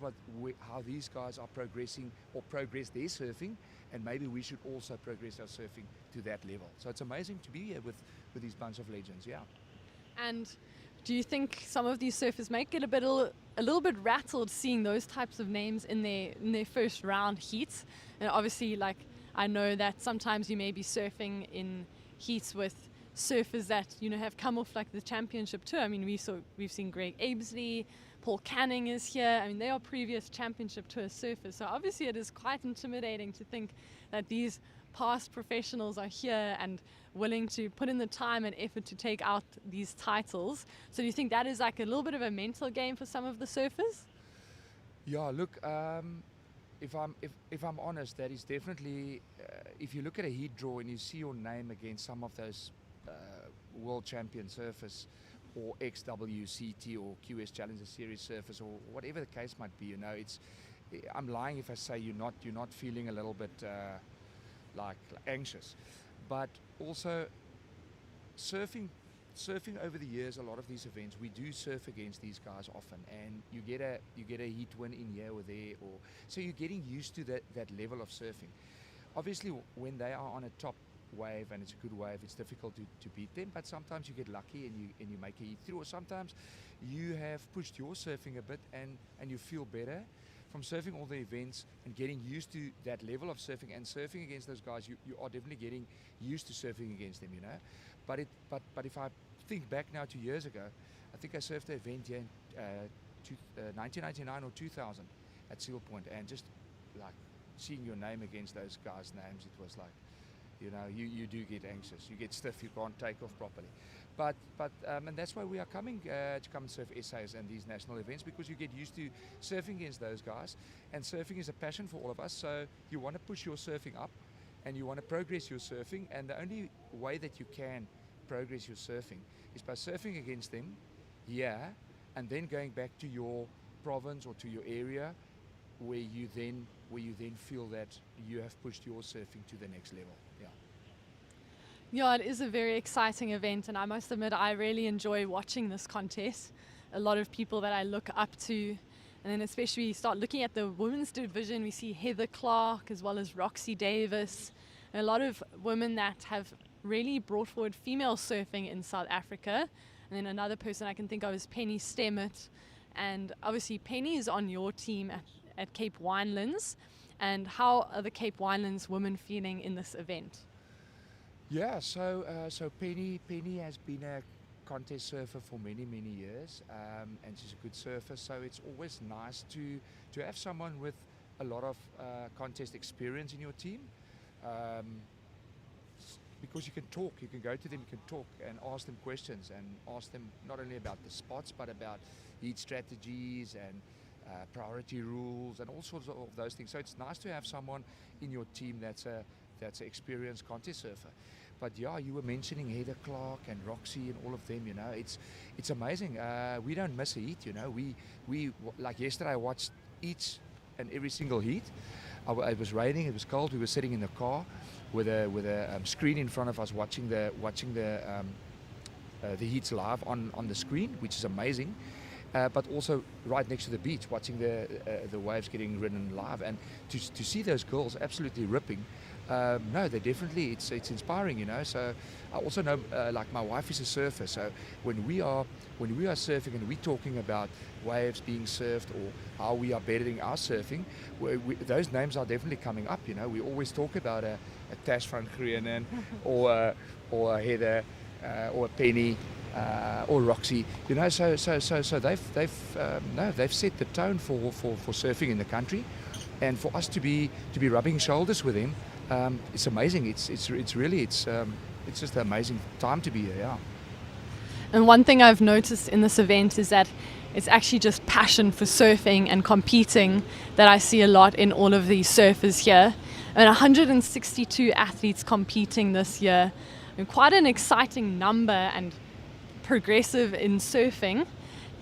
how these guys are progressing or progress their surfing, and maybe we should also progress our surfing to that level. So it's amazing to be here with these bunch of legends, yeah. And do you think some of these surfers might get a little bit rattled seeing those types of names in their first round heats? And obviously, like, I know that sometimes you may be surfing in heats with surfers that, you know, have come off like the championship tour. I mean, we've seen Greg Eezi, Paul Canning is here. I mean, they are previous championship tour surfers. So obviously it is quite intimidating to think that these past professionals are here and willing to put in the time and effort to take out these titles. So do you think that is like a little bit of a mental game for some of the surfers? Yeah, look, if I'm honest, that is definitely, if you look at a heat draw and you see your name against some of those world champion surfers, or XWCT or QS Challenger Series surfers, or whatever the case might be, you know, I'm lying if I say you're not feeling a little bit like anxious. But also surfing over the years, a lot of these events, we do surf against these guys often, and you get a heat win in here or there, or so you're getting used to that level of surfing. Obviously, when they are on a top wave and it's a good wave, it's difficult to beat them, but sometimes you get lucky and you make a heat through, or sometimes you have pushed your surfing a bit and you feel better from surfing all the events and getting used to that level of surfing, and surfing against those guys, you are definitely getting used to surfing against them, you know. But if I think back now to years ago, I think I surfed the event here in 1999 or 2000 at Seal Point, and just like seeing your name against those guys' names, it was like, you know, you do get anxious, you get stiff, you can't take off properly. But and that's why we are coming to come and surf essays and these national events, because you get used to surfing against those guys, and surfing is a passion for all of us. So you want to push your surfing up, and you want to progress your surfing, and the only way that you can progress your surfing is by surfing against them, yeah, and then going back to your province or to your area, where you then feel that you have pushed your surfing to the next level. Yeah. Yeah, it is a very exciting event, and I must admit I really enjoy watching this contest. A lot of people that I look up to, and then especially you start looking at the women's division, we see Heather Clark as well as Roxy Davis, and a lot of women that have really brought forward female surfing in South Africa. And then another person I can think of is Penny Stemmett, and obviously Penny is on your team at Cape Winelands. And how are the Cape Winelands women feeling in this event? Yeah, so Penny has been a contest surfer for many years, and she's a good surfer. So it's always nice to have someone with a lot of contest experience in your team, because you can talk. You can go to them, you can talk and ask them questions, and ask them not only about the spots but about heat strategies and priority rules and all sorts of those things. So it's nice to have someone in your team that's an experienced contest surfer. But yeah, you were mentioning Heather Clark and Roxy and all of them, you know, it's amazing. We don't miss a heat, you know. We like yesterday, I watched each and every single heat. It was raining, it was cold, we were sitting in the car with a screen in front of us watching the heats live on the screen, which is amazing. but also right next to the beach, watching the waves getting ridden live, and to see those girls absolutely ripping. No, they definitely, it's inspiring, you know. So I also know, like my wife is a surfer, so when we are surfing and we're talking about waves being surfed or how we are bettering our surfing, those names are definitely coming up, you know. We always talk about a Tash van Gruenen or a Heather or a Penny or Roxy, you know. So they've set the tone for surfing in the country, and for us to be rubbing shoulders with them. It's amazing. It's just an amazing time to be here. Yeah. And one thing I've noticed in this event is that it's actually just passion for surfing and competing that I see a lot in all of these surfers here. And 162 athletes competing this year, and quite an exciting number and progressive in surfing.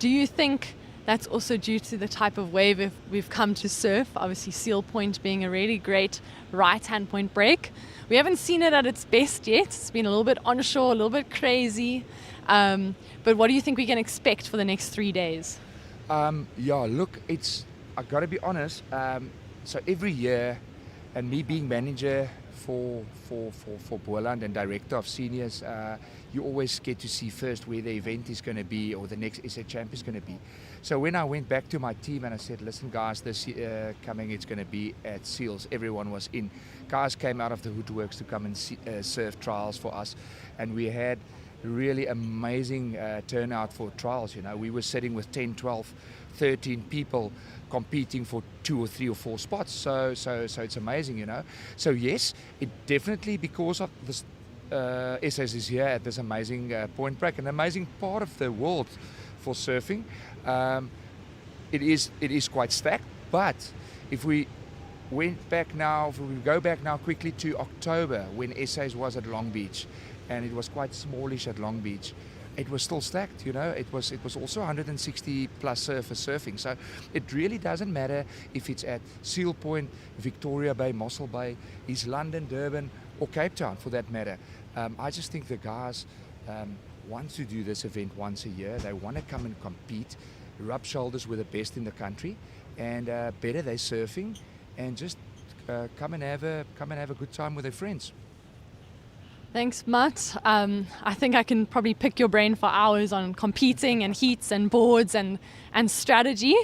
Do you think that's also due to the type of wave we've come to surf? Obviously Seal Point being a really great right-hand point break. We haven't seen it at its best yet. It's been a little bit onshore, a little bit crazy. But what do you think we can expect for the next 3 days? Yeah, look, I got to be honest. So every year, and me being manager for Boland and director of seniors, you always get to see first where the event is going to be or the next SA Champ is going to be. So when I went back to my team and I said, listen guys, this coming it's going to be at Seals, everyone was in. Guys came out of the Hoodworks to come and surf trials for us, and we had really amazing turnout for trials. You know, we were sitting with 10, 12, 13 people competing for 2 or 3 or 4 spots. So it's amazing, you know. So yes, it definitely, because of this, SAS is here at this amazing point break, an amazing part of the world for surfing. It is quite stacked. But if we go back now quickly to October, when SAS was at Long Beach, and it was quite smallish at Long Beach, it was still stacked, you know. It was also 160 plus surfers surfing. So it really doesn't matter if it's at Seal Point, Victoria Bay, Mossel Bay, East London, Durban, or Cape Town for that matter. I just think the guys want to do this event once a year. They want to come and compete, rub shoulders with the best in the country, and better their surfing, and just come and have a good time with their friends. Thanks, Matt. I think I can probably pick your brain for hours on competing and heats and boards and strategy,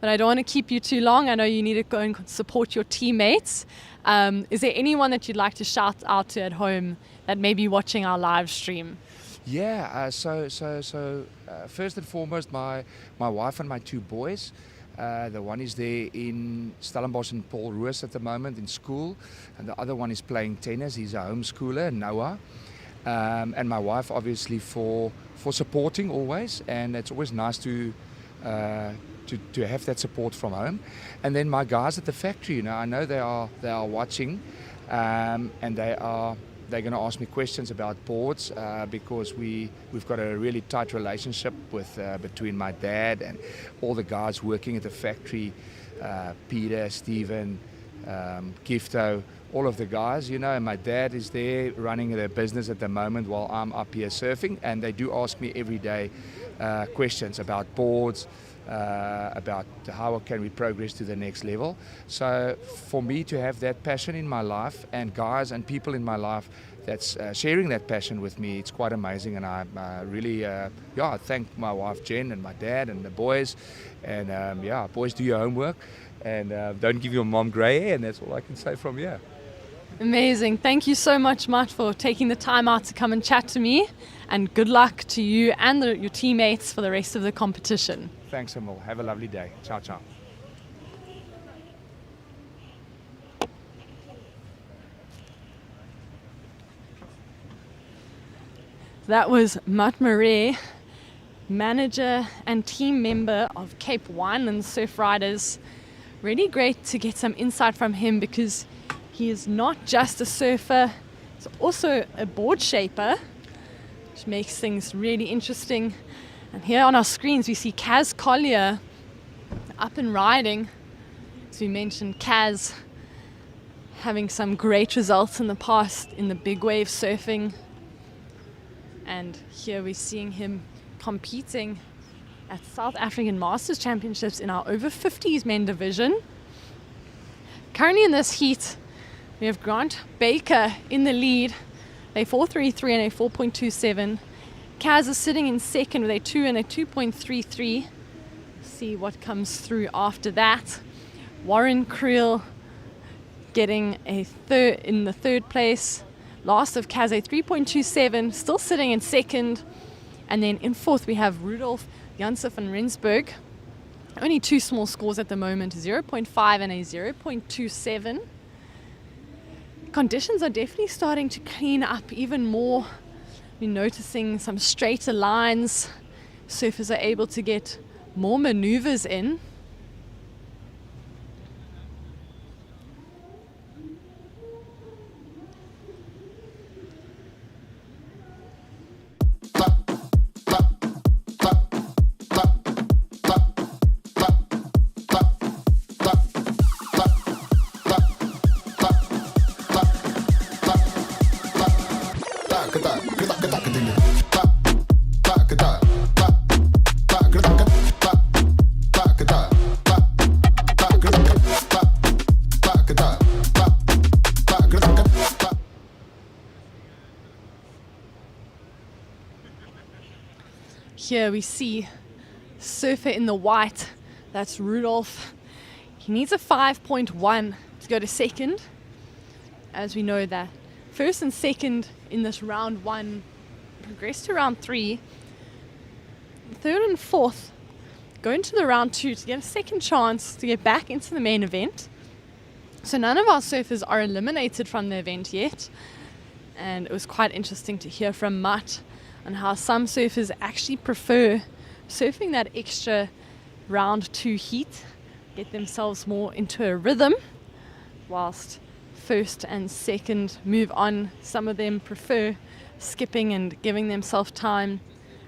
but I don't want to keep you too long. I know you need to go and support your teammates. Is there anyone that you'd like to shout out to at home that may be watching our live stream? Yeah, so first and foremost, my wife and my 2 boys. The one is there in Stellenbosch and Paul Roos at the moment in school, and the other one is playing tennis. He's a homeschooler, Noah. And my wife, obviously, for supporting always, and it's always nice to have that support from home. And then my guys at the factory, you know, I know they are watching, and they're going to ask me questions about boards, because we've got a really tight relationship between my dad and all the guys working at the factory, Peter, Stephen, Gifto, all of the guys, you know. And my dad is there running their business at the moment while I'm up here surfing, and they do ask me every day questions about boards, about how can we progress to the next level. So for me to have that passion in my life, and guys and people in my life that's sharing that passion with me, it's quite amazing. And I really I thank my wife Jen and my dad and the boys, and boys, do your homework, and don't give your mom grey hair, and that's all I can say from here. Amazing. Thank you so much, Matt, for taking the time out to come and chat to me, and good luck to you and your teammates for the rest of the competition. Thanks, Emil. Have a lovely day. Ciao, ciao. That was Matt Murray, manager and team member of Cape Wineland Surf Riders. Really great to get some insight from him, because he is not just a surfer, he's also a board shaper, which makes things really interesting. And here on our screens we see Kaz Collier up and riding. As we mentioned, Kaz having some great results in the past in the big wave surfing. And here we're seeing him competing at South African Masters Championships in our over 50s men division. Currently in this heat, we have Grant Baker in the lead, a 4.33 and a 4.27. Kaz is sitting in second with a 2 and a 2.33. See what comes through after that. Warren Creel getting a third in the third place. Last of Kaz, a 3.27, still sitting in second. And then in fourth we have Rudolf Janse van Rensburg. Only two small scores at the moment, 0.5 and a 0.27. Conditions are definitely starting to clean up even more. We're noticing some straighter lines. Surfers are able to get more maneuvers in. Here we see surfer in the white, that's Rudolf. He needs a 5.1 to go to second. As we know that first and second in this round one progress to round three. Third and fourth go into the round two to get a second chance to get back into the main event. So none of our surfers are eliminated from the event yet. And it was quite interesting to hear from Mutt on how some surfers actually prefer surfing that extra round two heat, get themselves more into a rhythm, whilst first and second move on. Some of them prefer skipping and giving themselves time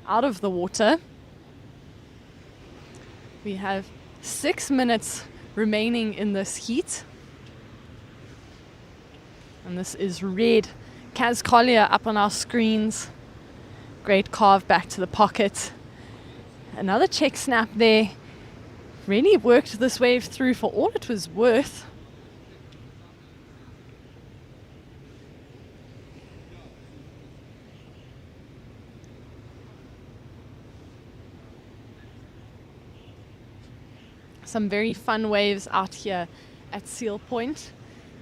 out of the water. We have 6 minutes remaining in this heat. And this is red. Kaz Collier up on our screens. Great carve back to the pocket. Another check snap there. Really worked this wave through for all it was worth. Some very fun waves out here at Seal Point.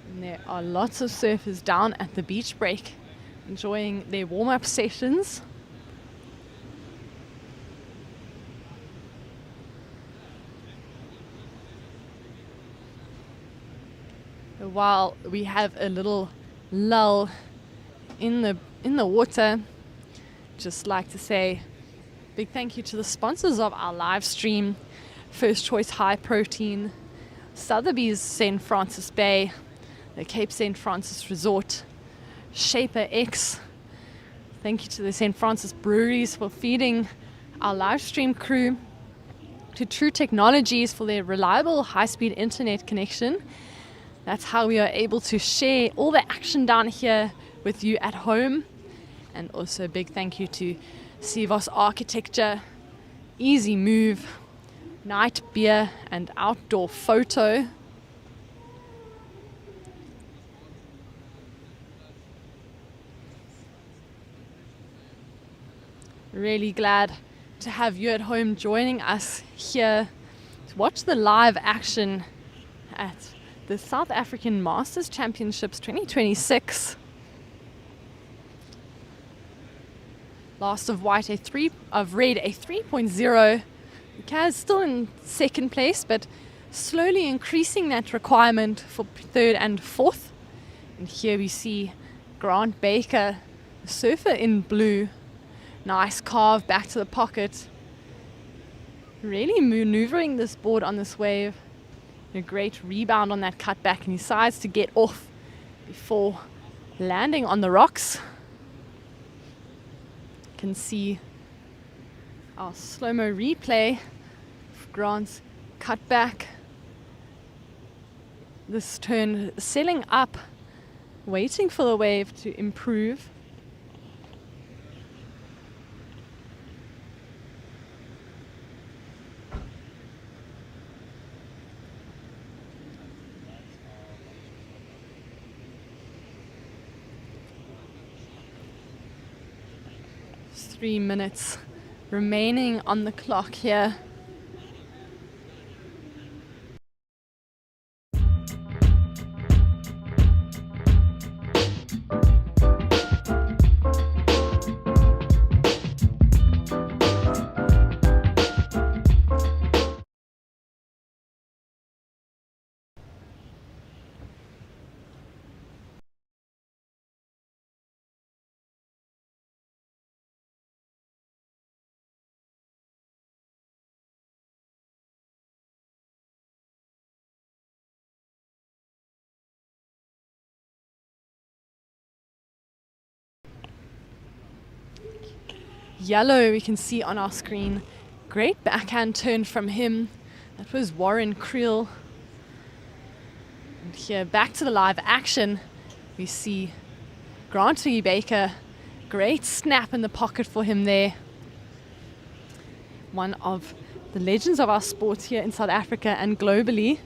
And there are lots of surfers down at the beach break enjoying their warm-up sessions. While we have a little lull in the water, just like to say big thank you to the sponsors of our live stream: First Choice High Protein, Sothebys St. Francis Bay, the Cape St. Francis Resort, Shaper X. Thank you to the St. Francis Breweries for feeding our live stream crew, to True Technologies for their reliable high-speed internet connection. That's how we are able to share all the action down here with you at home. And also a big thank you to Sevos Architecture, Eezi Move, Night Beer and Outdoor Photo. Really glad to have you at home joining us here to watch the live action at the South African Masters Championships 2026. Last of white, of red, a 3.0. Kaz still in second place, but slowly increasing that requirement for third and fourth. And here we see Grant Baker, surfer in blue. Nice carve back to the pocket. Really maneuvering this board on this wave. A great rebound on that cutback, and he decides to get off before landing on the rocks. You can see our slow-mo replay of Grant's cutback. This turn sailing up, waiting for the wave to improve. 3 minutes remaining on the clock here. Yellow, we can see on our screen. Great backhand turn from him. That was Warren Creel. And here, back to the live action, we see Grant Lee Baker. Great snap in the pocket for him there. One of the legends of our sport here in South Africa and globally.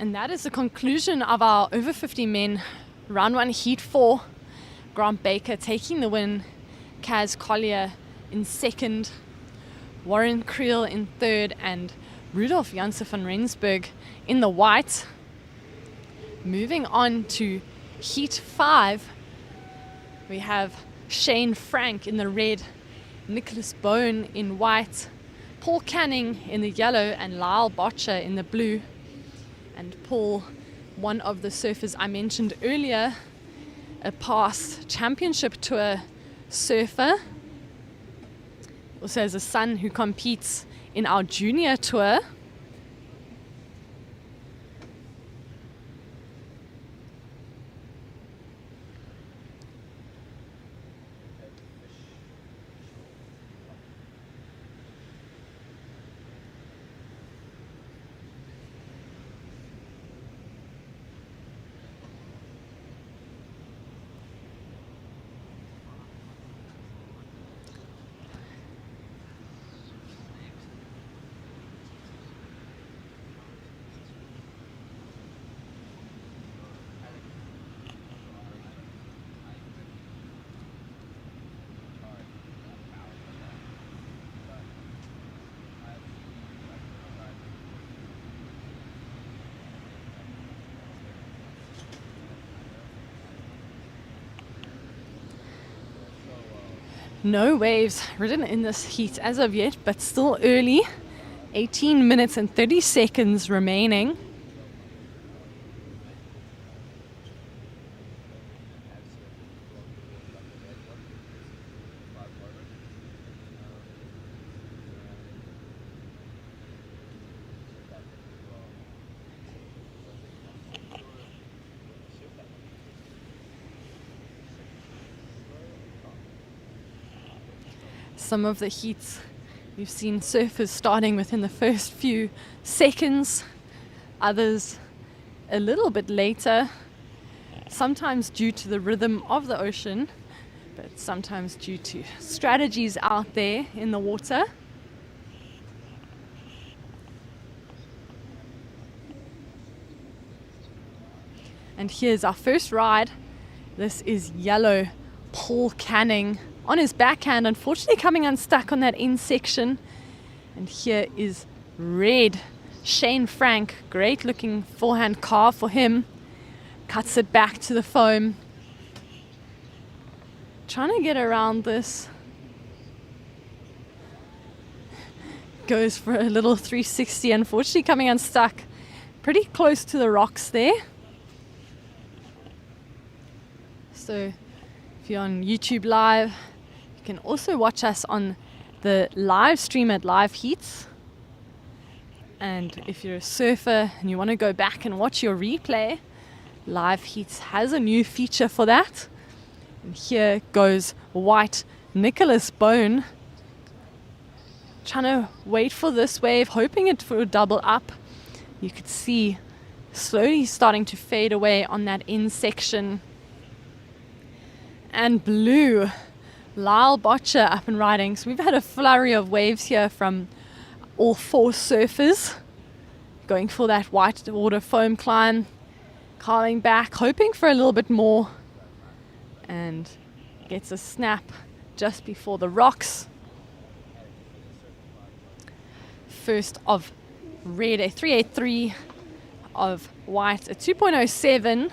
And that is the conclusion of our over 50 men round 1 heat 4. Grant Baker taking the win, Kaz Collier in second, Warren Creel in third, and Rudolf Janse van Rensburg in the white. Moving on to heat 5, we have Shane Frank in the red, Nicholas Bone in white, Paul Canning in the yellow, and Lyle Botcher in the blue. And Paul, one of the surfers I mentioned earlier, a past championship tour surfer, also has a son who competes in our junior tour. No waves ridden in this heat as of yet, but still early. 18 minutes and 30 seconds remaining. Some of the heats we've seen surfers starting within the first few seconds, others a little bit later, sometimes due to the rhythm of the ocean, but sometimes due to strategies out there in the water. And here's our first ride. This is yellow Paul Canning on his backhand, unfortunately coming unstuck on that end section. And here is red Shane Frank, great looking forehand carve for him. Cuts it back to the foam. Trying to get around this. Goes for a little 360, unfortunately coming unstuck. Pretty close to the rocks there. So if you're on YouTube Live, you can also watch us on the live stream at Live Heats. And if you're a surfer and you want to go back and watch your replay, Live Heats has a new feature for that. And here goes white Nicholas Bone, trying to wait for this wave, hoping it will double up. You could see slowly starting to fade away on that end section. And blue, Lyle Botcher up and riding. So we've had a flurry of waves here from all four surfers, going for that white water foam climb, carving back, hoping for a little bit more, and gets a snap just before the rocks. First of red, a 383, of white, a 2.07,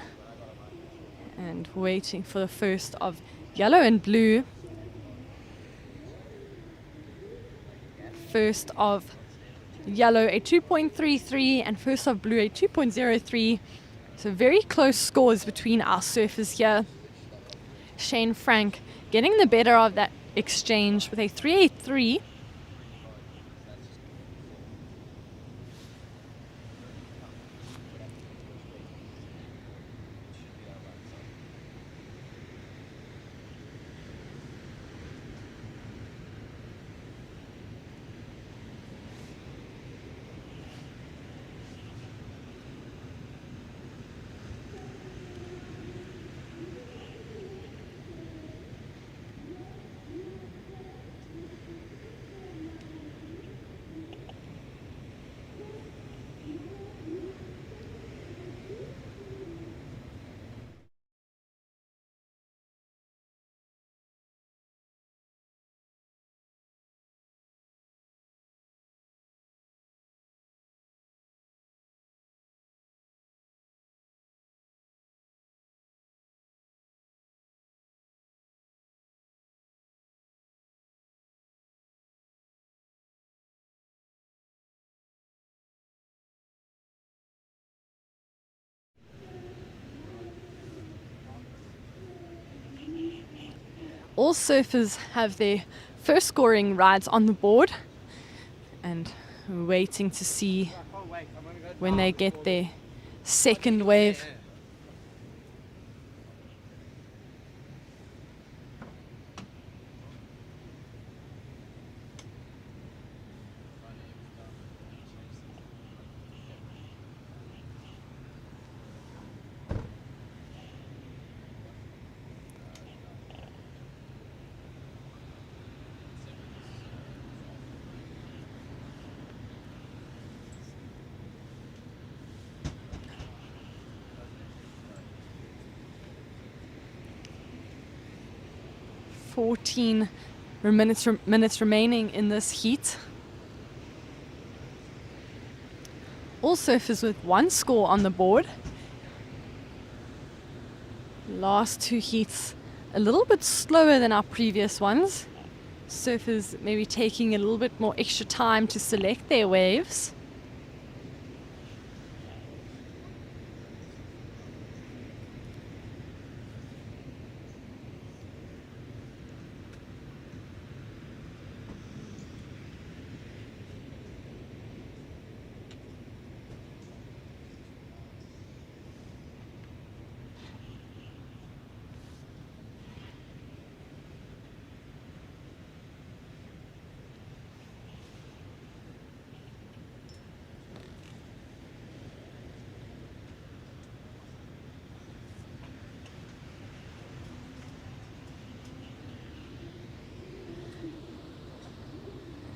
and waiting for the first of yellow and blue. First of yellow, a 2.33, and first of blue, a 2.03. So very close scores between our surfers here. Shane Frank getting the better of that exchange with a 383. All surfers have their first scoring rides on the board, and we're waiting to see when they get their second wave. Minutes remaining in this heat. All surfers with one score on the board. Last two heats a little bit slower than our previous ones. Surfers maybe taking a little bit more extra time to select their waves.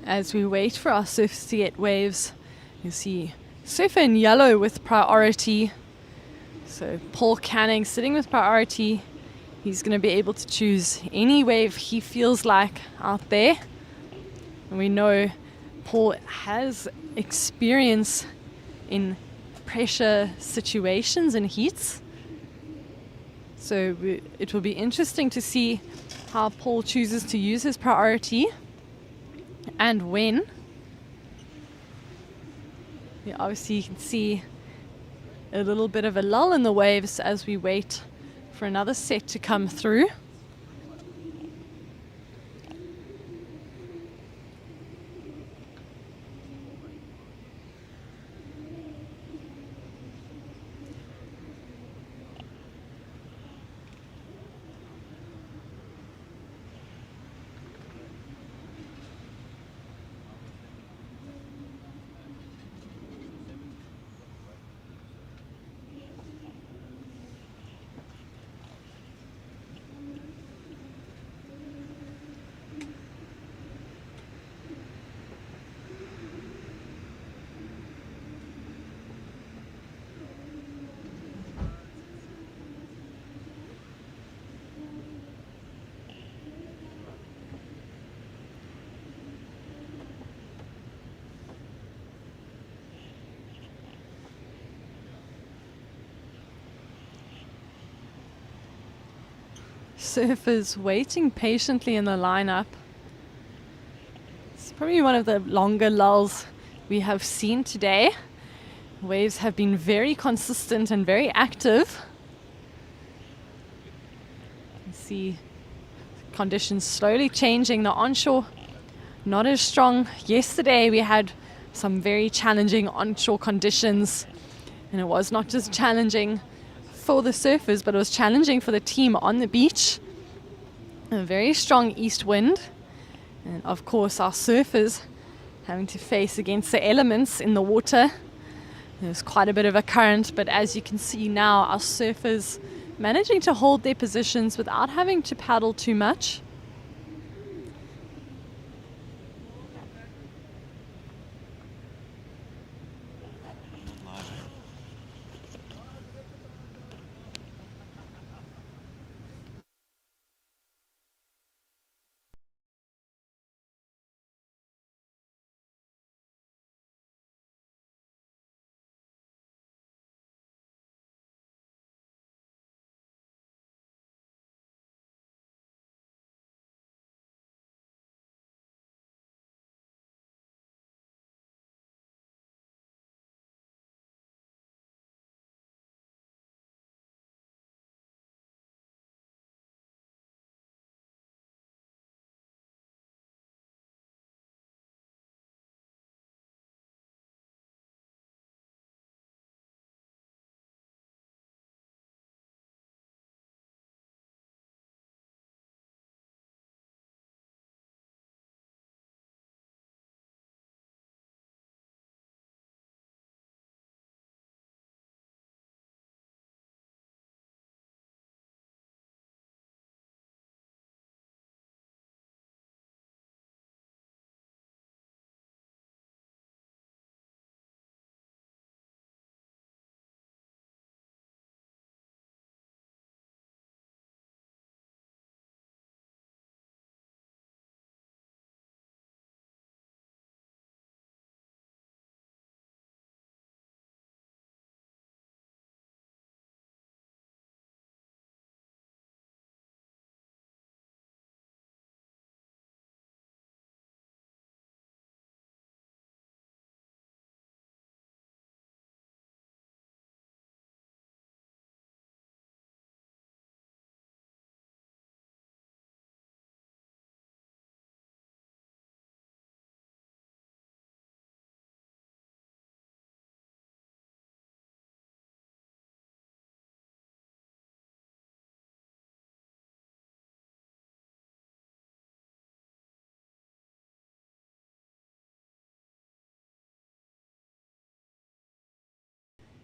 As we wait for our surfers to get waves, you see surfer in yellow with priority. So Paul Canning sitting with priority. He's going to be able to choose any wave he feels like out there. And we know Paul has experience in pressure situations and heats. So it will be interesting to see how Paul chooses to use his priority and when. Yeah, obviously you can see a little bit of a lull in the waves as we wait for another set to come through. Surfers waiting patiently in the lineup. It's probably one of the longer lulls we have seen today. Waves have been very consistent and very active. You see conditions slowly changing. The onshore not as strong. Yesterday we had some very challenging onshore conditions, and it was not just challenging for the surfers, but it was challenging for the team on the beach. A very strong east wind, and of course our surfers having to face against the elements in the water. There's quite a bit of a current, but as you can see now, our surfers managing to hold their positions without having to paddle too much.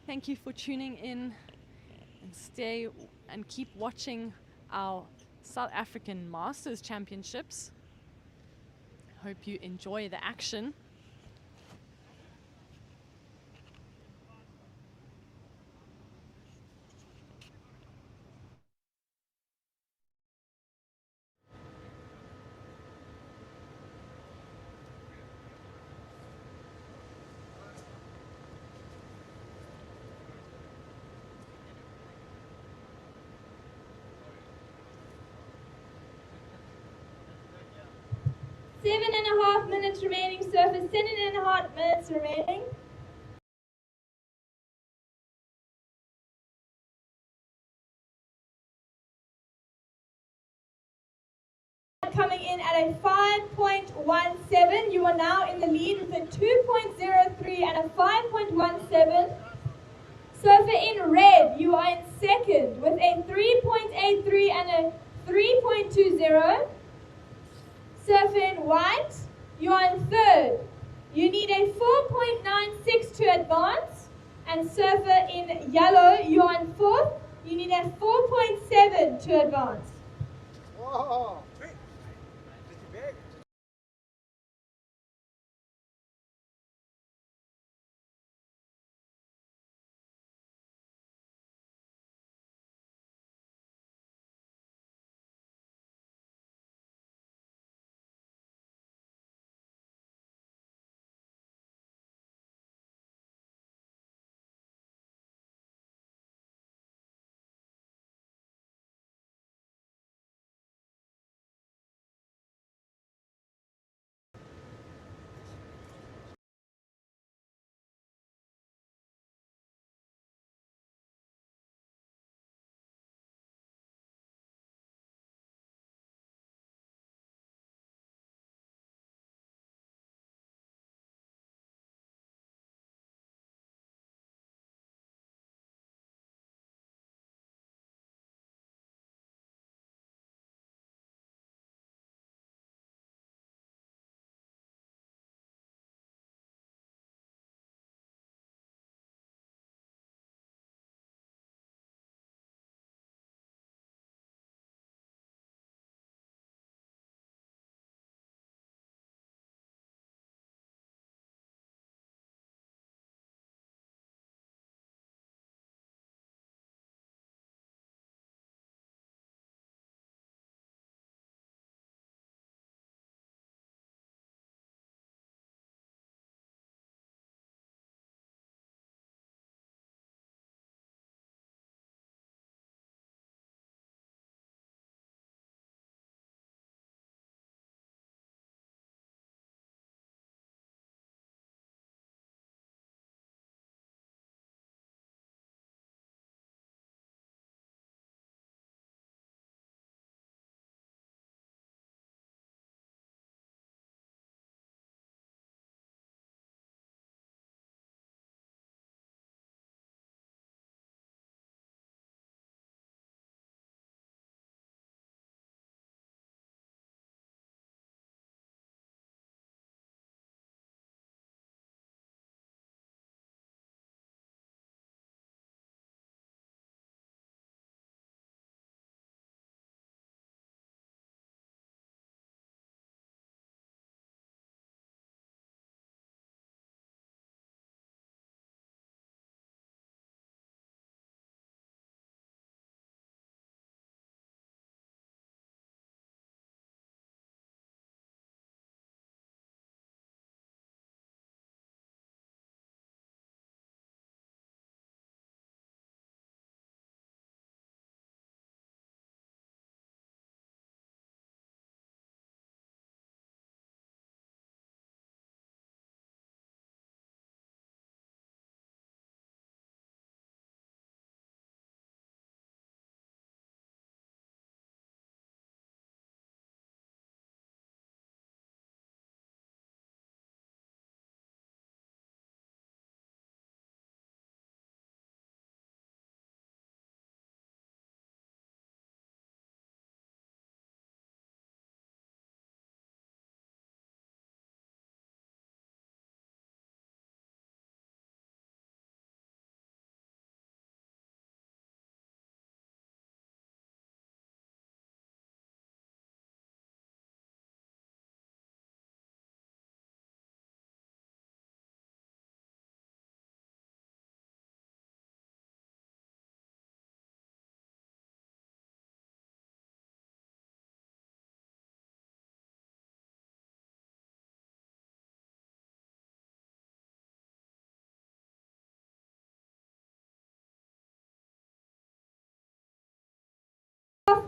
Thank you for tuning in, and stay and keep watching our South African Masters Championships. Hope you enjoy the action. Seven and a half minutes remaining, surface. 7.5 minutes remaining. Coming in at a 5.17. You are now in the lead with a 2.03 and a 5.17. Surfer in red, you are in second with a 3.83 and a 3.20. Surfer in white, you are in third. You need a 4.96 to advance. And surfer in yellow, you are in fourth. You need a 4.7 to advance. Whoa.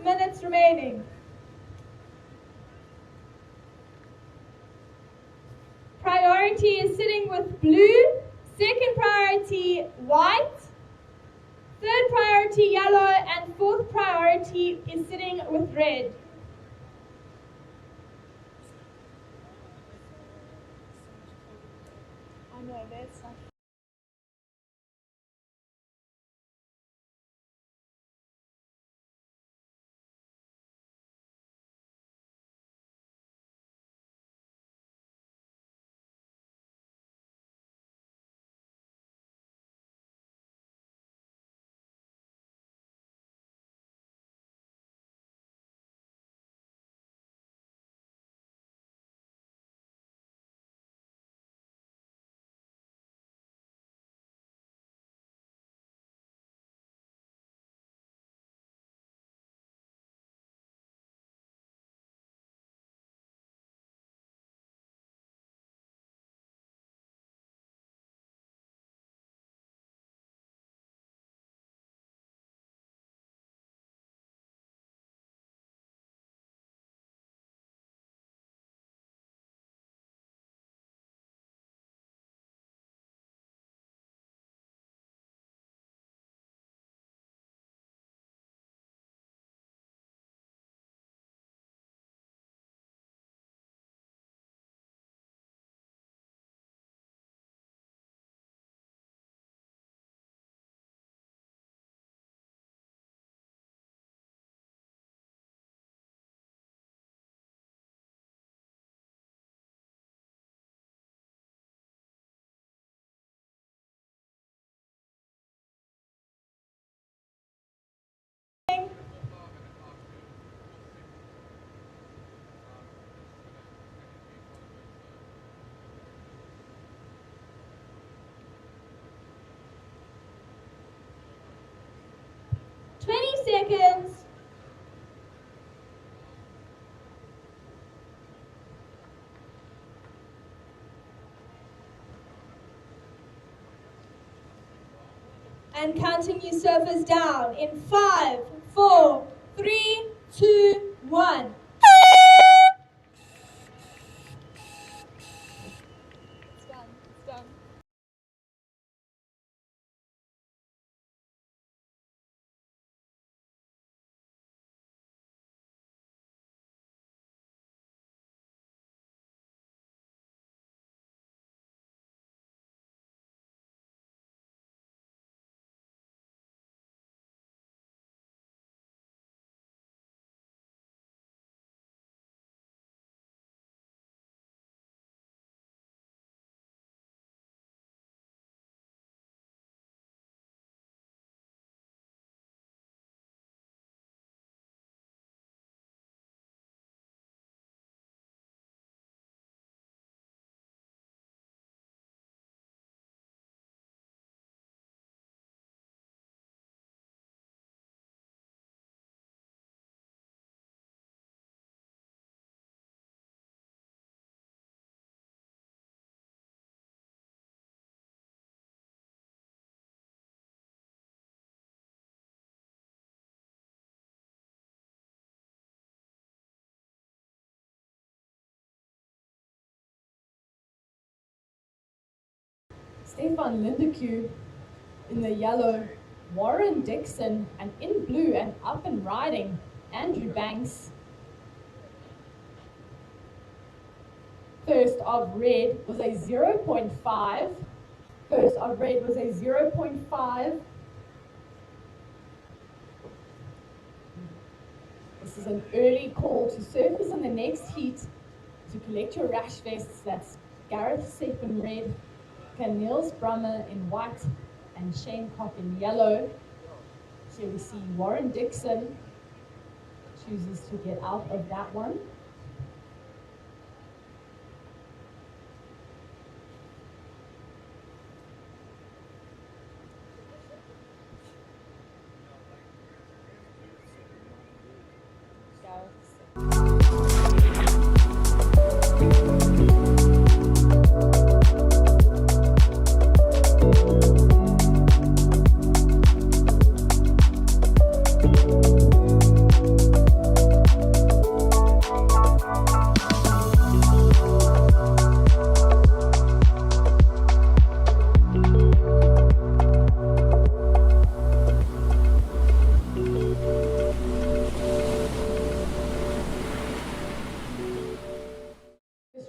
minutes remaining. Priority is sitting with blue, second priority white, third priority yellow, and fourth priority is sitting with red. I know, there's stuff. Seconds. And counting you surfers down in 5, 4, 3, 2, 1. It's done. It's done. Stefan Lindeque in the yellow, Warren Dixon, and in blue and up and riding, Andrew Banks. First of red was a 0.5. First of red was a 0.5. This is an early call to surfers in the next heat to collect your rash vests. That's Gareth Sepp in red, Niels Brummer in white, and Shane Kopp in yellow. Here we see Warren Dixon chooses to get out of that one.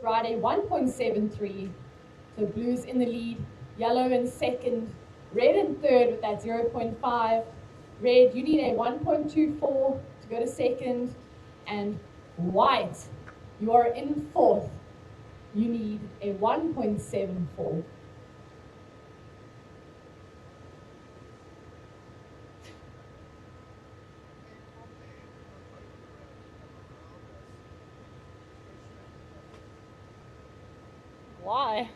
ride a 1.73. So blue's in the lead, yellow in second, red in third with that 0.5. Red, you need a 1.24 to go to second. And white, you are in fourth. You need a 1.74. Why?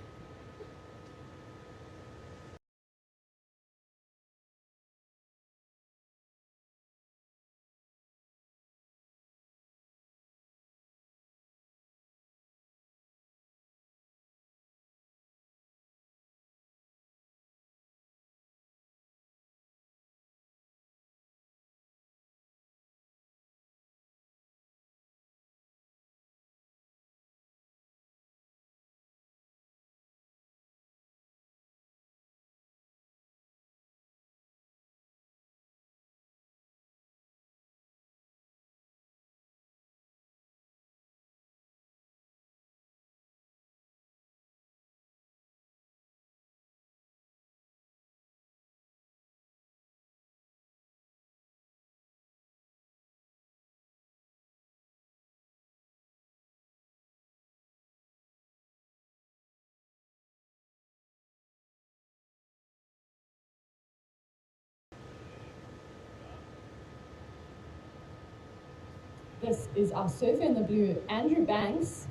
This is our surfer in the blue, Andrew Banks.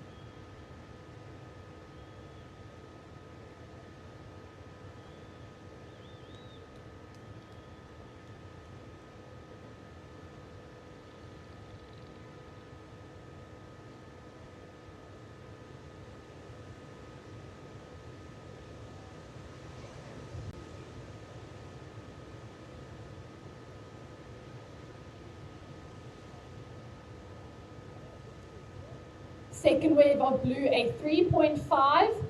Second wave of blue, a 3.5.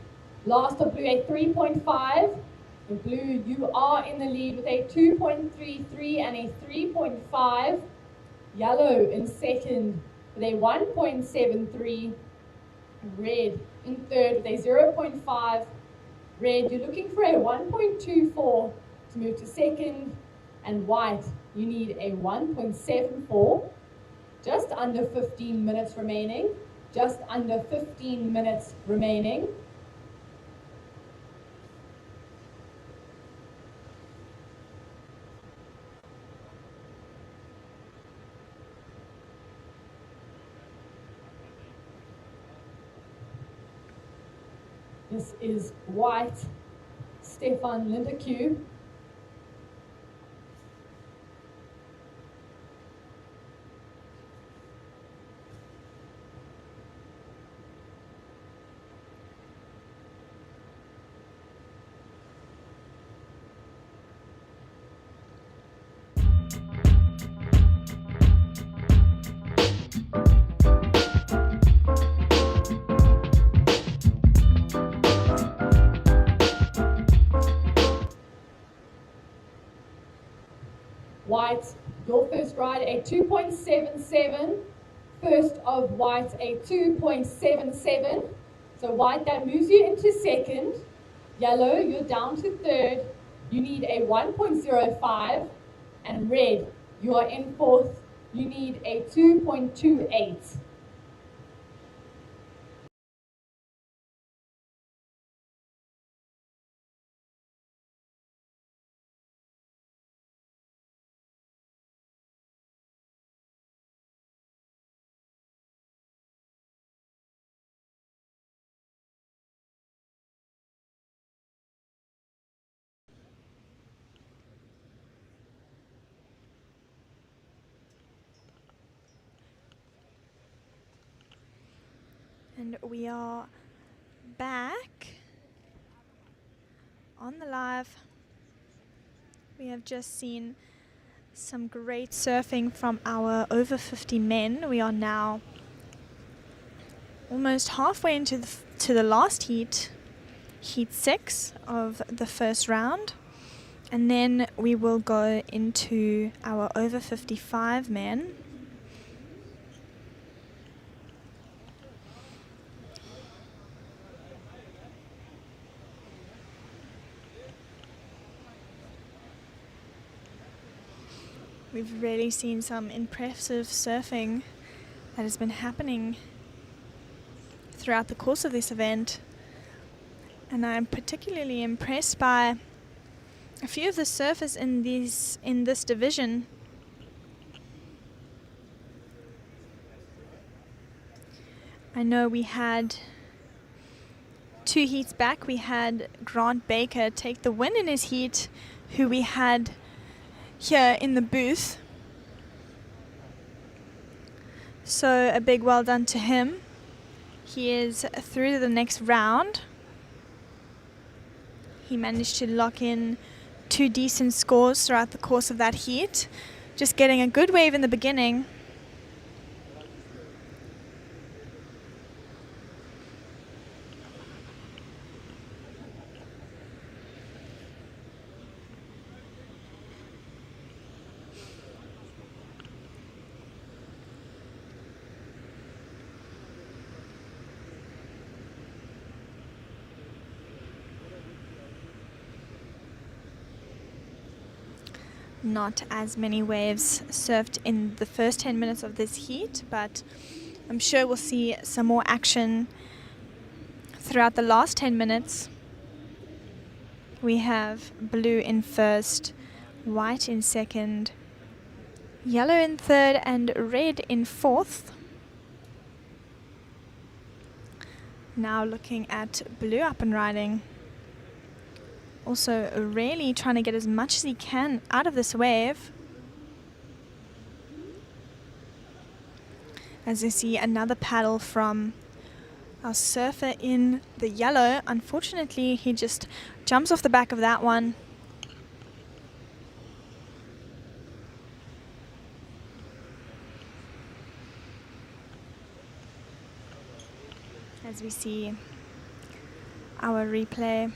Last of blue, a 3.5. The blue, you are in the lead with a 2.33 and a 3.5. Yellow in second with a 1.73. Red in third with a 0.5. Red, you're looking for a 1.24 to move to second. And white, you need a 1.74. Just under 15 minutes remaining. Just under 15 minutes remaining. This is white, Stefan Lindeque. White, your first ride, a 2.77. First of white, a 2.77. So white, that moves you into second. Yellow, you're down to third. You need a 1.05. And red, you are in fourth. You need a 2.28. And we are back on the live. We have just seen some great surfing from our over 50 men. We are now almost halfway into the last heat, heat 6 of the first round. And then we will go into our over 55 men. We've really seen some impressive surfing that has been happening throughout the course of this event. And I'm particularly impressed by a few of the surfers in this division. I know we had 2 heats back, we had Grant Baker take the win in his heat, who we had here in the booth. So a big well done to him. He is through to the next round. He managed to lock in 2 decent scores throughout the course of that heat, just getting a good wave in the beginning. Not as many waves surfed in the first 10 minutes of this heat, but I'm sure we'll see some more action throughout the last 10 minutes. We have blue in first, white in second, yellow in third, and red in fourth. Now looking at blue up and riding. Also really trying to get as much as he can out of this wave. As you see, another paddle from our surfer in the yellow. Unfortunately, he just jumps off the back of that one. As we see our replay.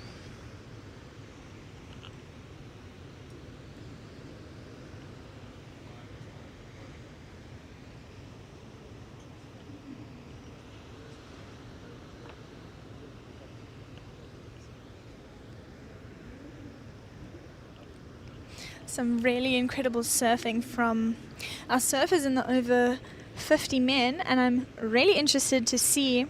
Some really incredible surfing from our surfers in the over 50 men, and I'm really interested to see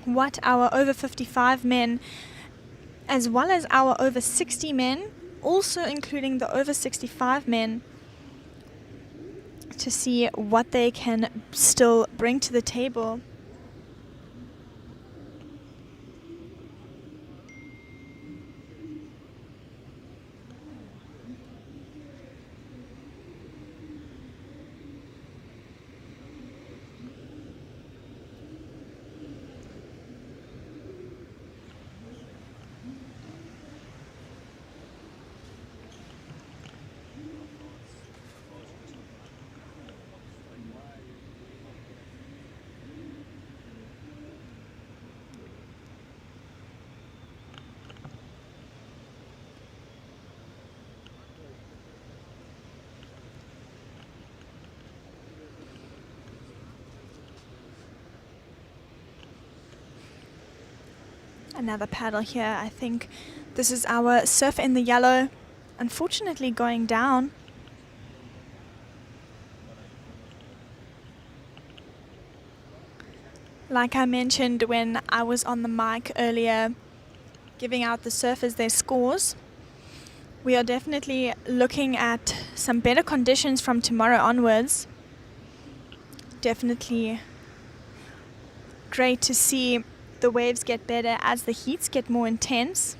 what our over 55 men as well as our over 60 men, also including the over 65 men, to see what they can still bring to the table. Another paddle here. I think this is our surfer in the yellow, unfortunately going down. Like I mentioned when I was on the mic earlier, giving out the surfers their scores, we are definitely looking at some better conditions from tomorrow onwards. Definitely great to see the waves get better as the heats get more intense.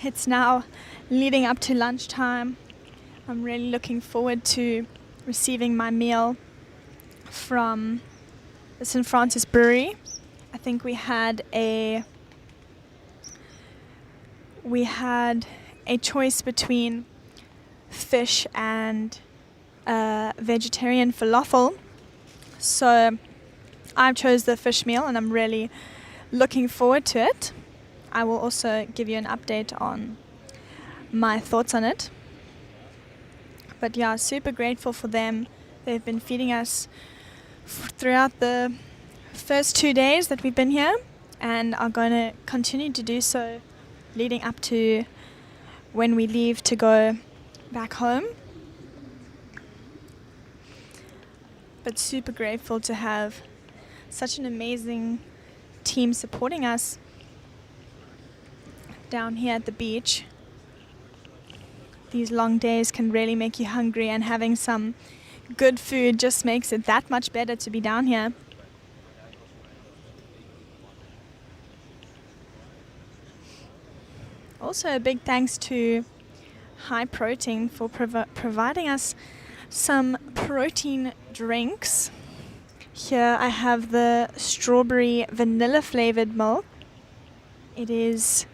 It's now leading up to lunchtime. I'm really looking forward to receiving my meal from the St. Francis Brewery. I think we had we had a choice between fish and vegetarian falafel. So I chose the fish meal and I'm really looking forward to it. I will also give you an update on my thoughts on it. But yeah, super grateful for them. They've been feeding us throughout the first 2 days that we've been here and are going to continue to do so leading up to when we leave to go back home. But super grateful to have such an amazing team supporting us down here at the beach. These long days can really make you hungry, and having some good food just makes it that much better to be down here. Also a big thanks to High Protein for providing us some protein drinks. Here I have the strawberry vanilla flavored milk. It is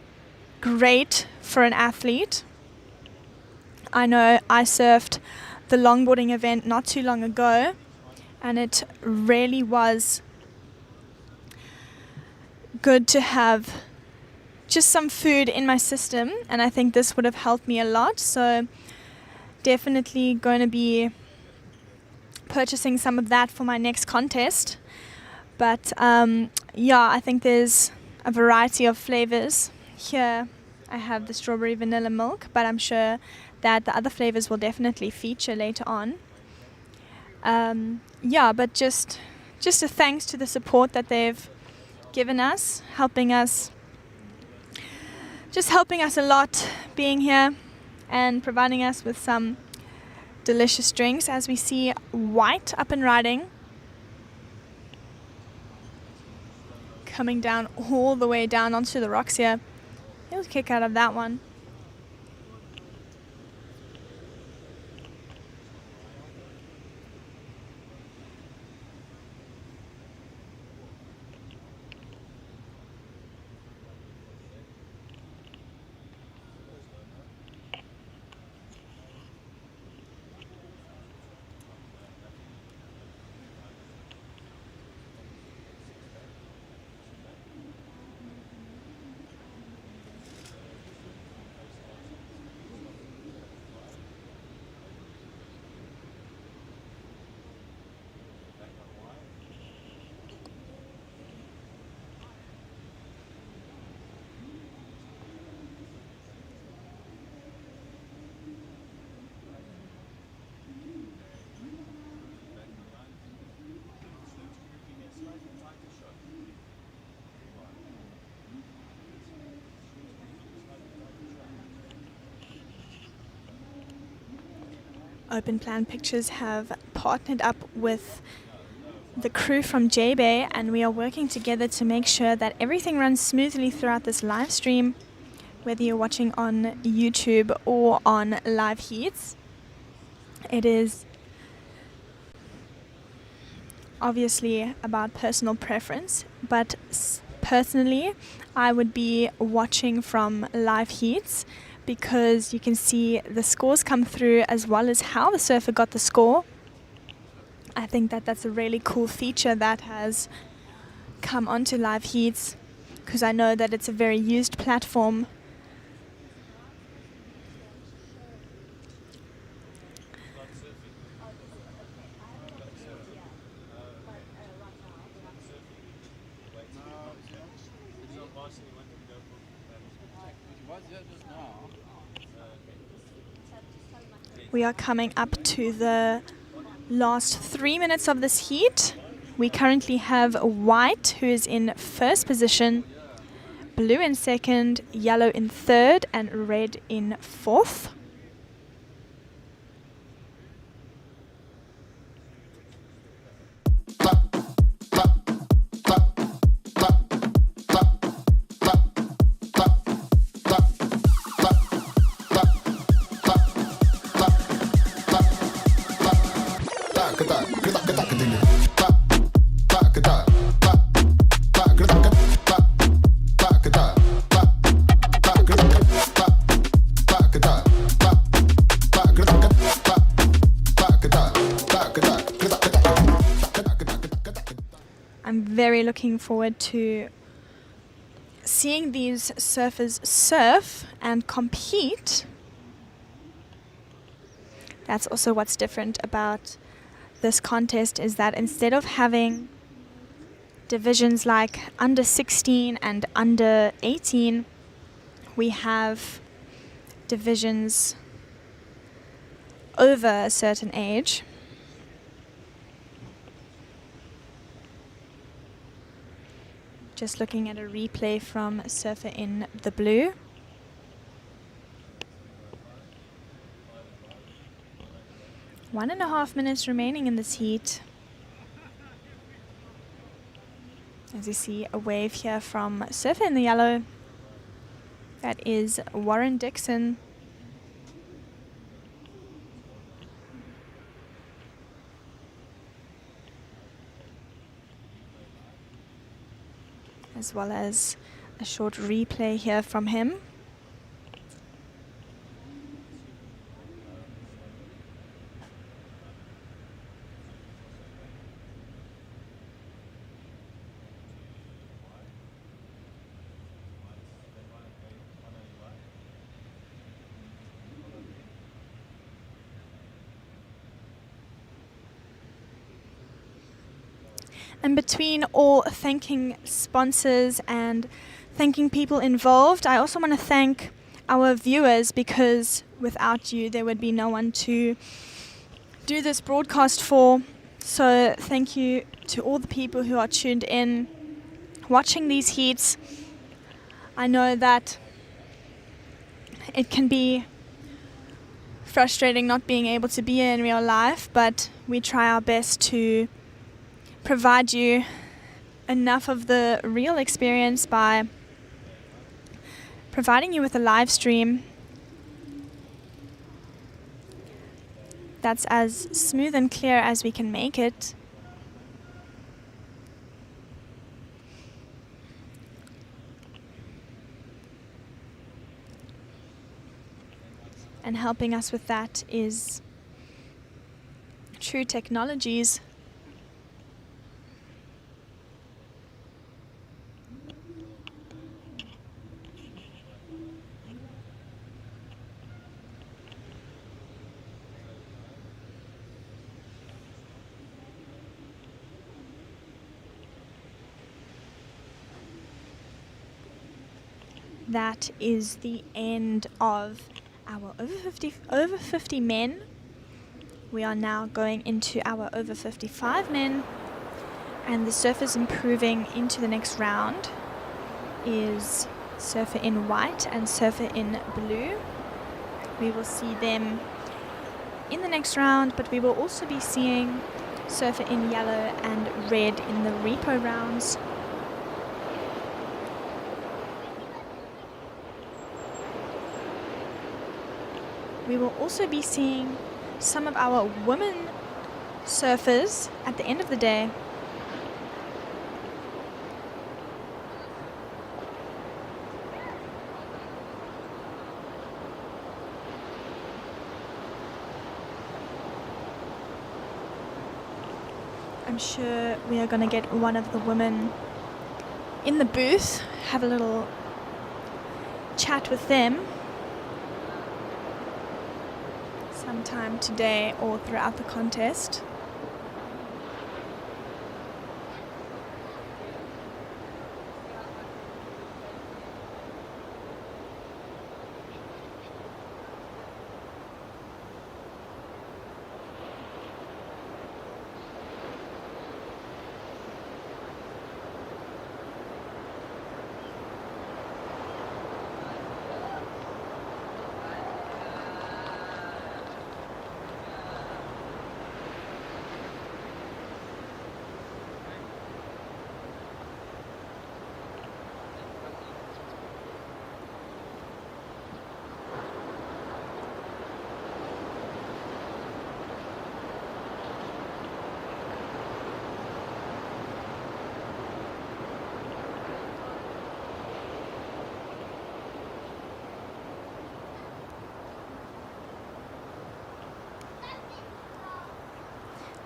great for an athlete. I know I surfed the longboarding event not too long ago, and it really was good to have just some food in my system, and I think this would have helped me a lot. So definitely going to be purchasing some of that for my next contest. But yeah, I think there's a variety of flavors. Here I have the strawberry vanilla milk, but I'm sure that the other flavors will definitely feature later on. Yeah, but just a thanks to the support that they've given us, helping us a lot being here and providing us with some delicious drinks. As we see White up and riding, coming down all the way down onto the rocks here. He'll kick out of that one. Open Plan Pictures have partnered up with the crew from J-Bay, and we are working together to make sure that everything runs smoothly throughout this live stream, whether you're watching on YouTube or on live heats. It is obviously about personal preference, but personally I would be watching from live heats because you can see the scores come through as well as how the surfer got the score. I think that that's a really cool feature that has come onto live heats, because I know that it's a very used platform. We are coming up to the last 3 minutes of this heat. We currently have White, who is in first position, Blue in second, Yellow in third, and Red in fourth. I'm very looking forward to seeing these surfers surf and compete. That's also what's different about this contest, is that instead of having divisions like under 16 and under 18, we have divisions over a certain age. Just looking at a replay from surfer in the blue. One and a half minutes remaining in this heat. As you see, a wave here from surfer in the yellow. That is Warren Dixon. As well as a short replay here from him. And between all thanking sponsors and thanking people involved, I also want to thank our viewers, because without you there would be no one to do this broadcast for. So thank you to all the people who are tuned in, watching these heats. I know that it can be frustrating not being able to be in real life, but we try our best to provide you enough of the real experience by providing you with a live stream that's as smooth and clear as we can make it. And helping us with that is True Technologies. That is the end of our over 50 men. We are now going into our over 55 men, and the surfers improving into the next round is surfer in white and surfer in blue. We will see them in the next round, but we will also be seeing surfer in yellow and red in the repo rounds. We will also be seeing some of our women surfers at the end of the day. I'm sure we are going to get one of the women in the booth, have a little chat with them sometime today or throughout the contest.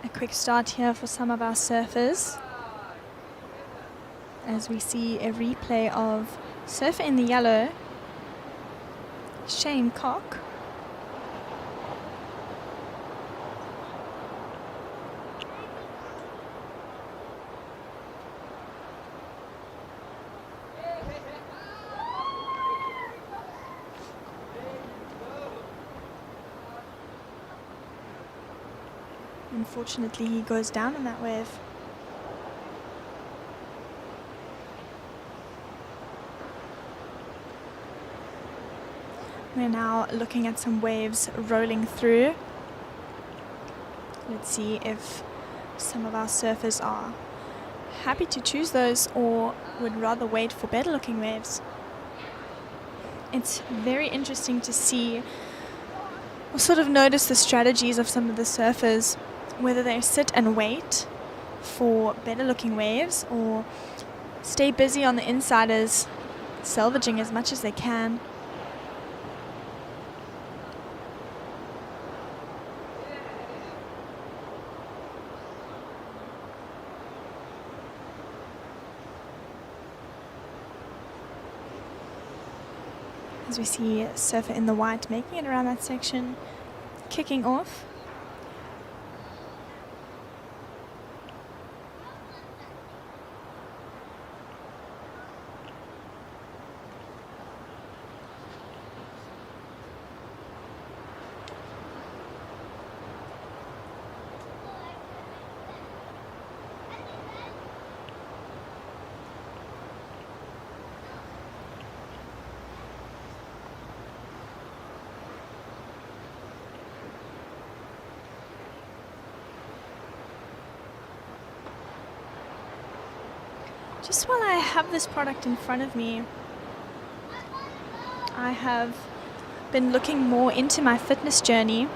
A quick start here for some of our surfers. as we see a replay of surfer in the yellow, Shane Cock. Unfortunately, he goes down on that wave. We're now looking at some waves rolling through. Let's see if some of our surfers are happy to choose those or would rather wait for better looking waves. It's very interesting to see or sort of notice the strategies of some of the surfers, whether they sit and wait for better looking waves or stay busy on the insiders, salvaging as much as they can. As we see surfer in the white making it around that section, kicking off. Just while I have this product in front of me, I have been looking more into my fitness journey,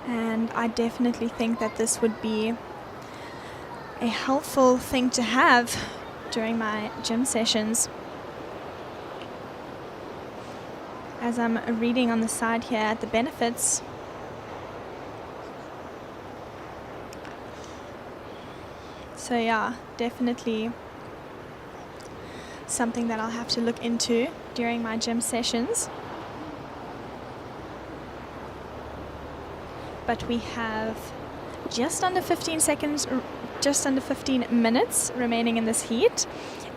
and I definitely think that this would be a helpful thing to have during my gym sessions. As I'm reading on the side here at the benefits, so yeah, definitely something that I'll have to look into during my gym sessions. But we have just under 15 minutes remaining in this heat,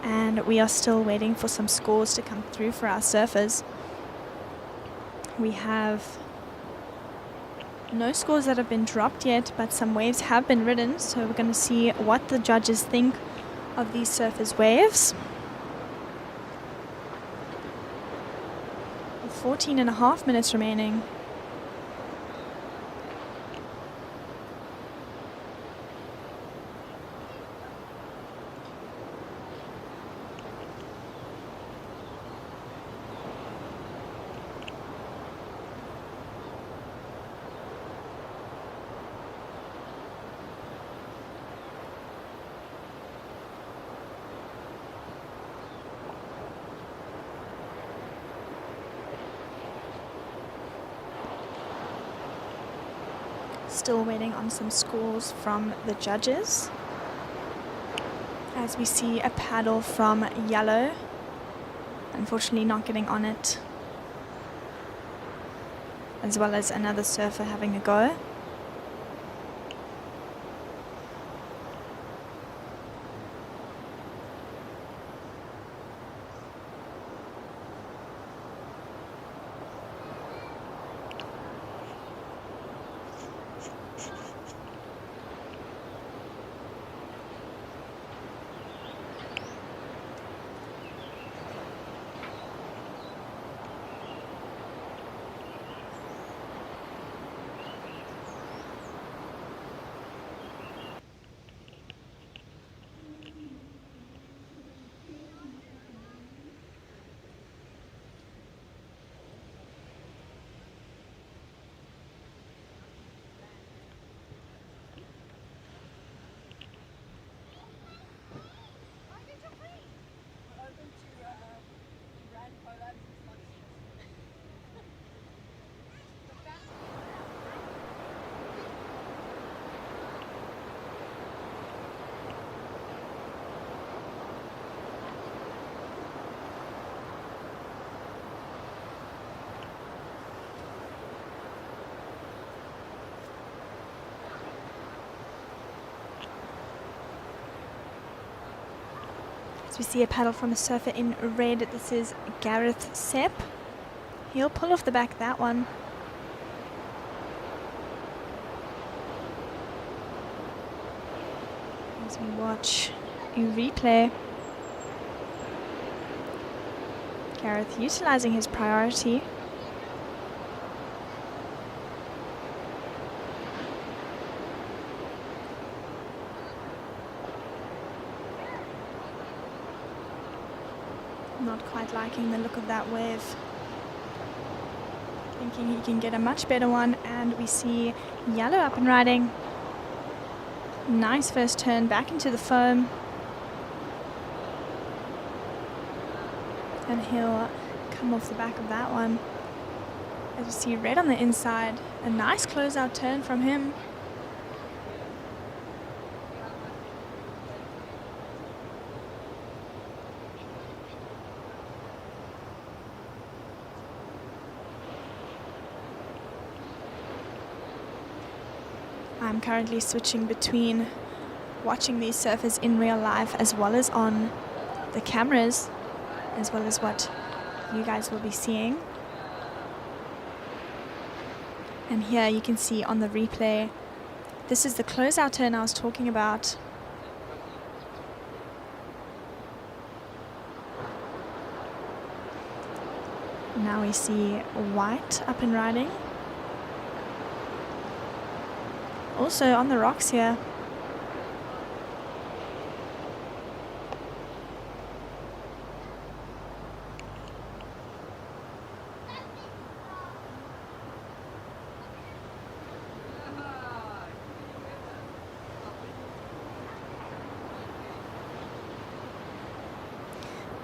and we are still waiting for some scores to come through for our surfers. We have no scores that have been dropped yet, but some waves have been ridden, so we're going to see what the judges think of these surfers' waves. 14.5 minutes remaining. Still waiting on some scores from the judges. As we see a paddle from yellow, unfortunately not getting on it, as well as another surfer having a go. As we see a paddle from a surfer in red, this is Gareth Sepp. He'll pull off the back that one. As we watch a replay. Gareth utilizing his priority. Not quite liking the look of that wave. Thinking he can get a much better one, and we see Yellow up and riding. Nice first turn back into the foam. And he'll come off the back of that one. As you see Red on the inside, a nice closeout turn from him. I'm currently switching between watching these surfers in real life as well as on the cameras, as well as what you guys will be seeing. And here you can see on the replay, this is the closeout turn I was talking about. Now we see White up and riding. Also on the rocks here.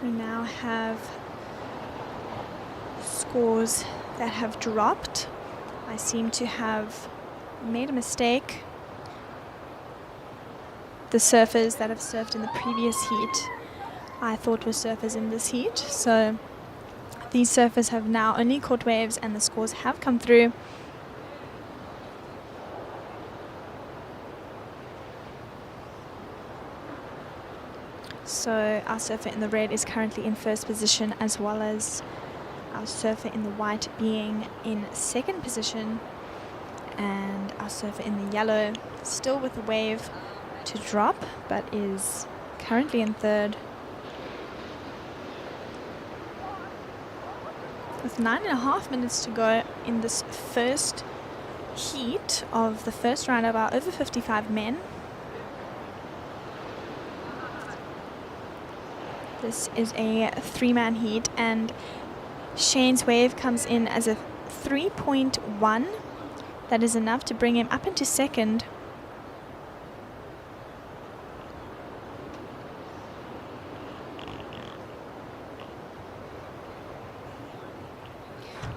We now have scores that have dropped. I seem to have made a mistake. The surfers that have surfed in the previous heat I thought were surfers in this heat, so these surfers have now only caught waves and the scores have come through. So our surfer in the red is currently in first position, as well as our surfer in the white being in second position, and our surfer in the yellow still with a wave to drop, but is currently in third. With 9.5 minutes to go in this first heat of the first round of our over 55 men. This is a 3-man heat, and Shane's wave comes in as a 3.1. That is enough to bring him up into second.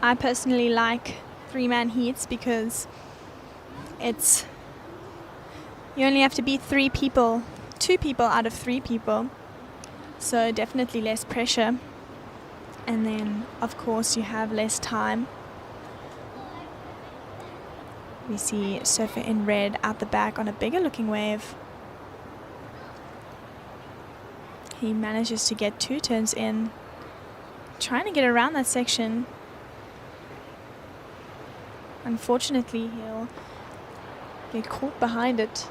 I personally like 3-man heats because you only have to beat 2 people out of 3 people. So definitely less pressure. And then of course you have less time. We see surfer in red out the back on a bigger looking wave. He manages to get 2 turns in, trying to get around that section. Unfortunately, he'll get caught behind it.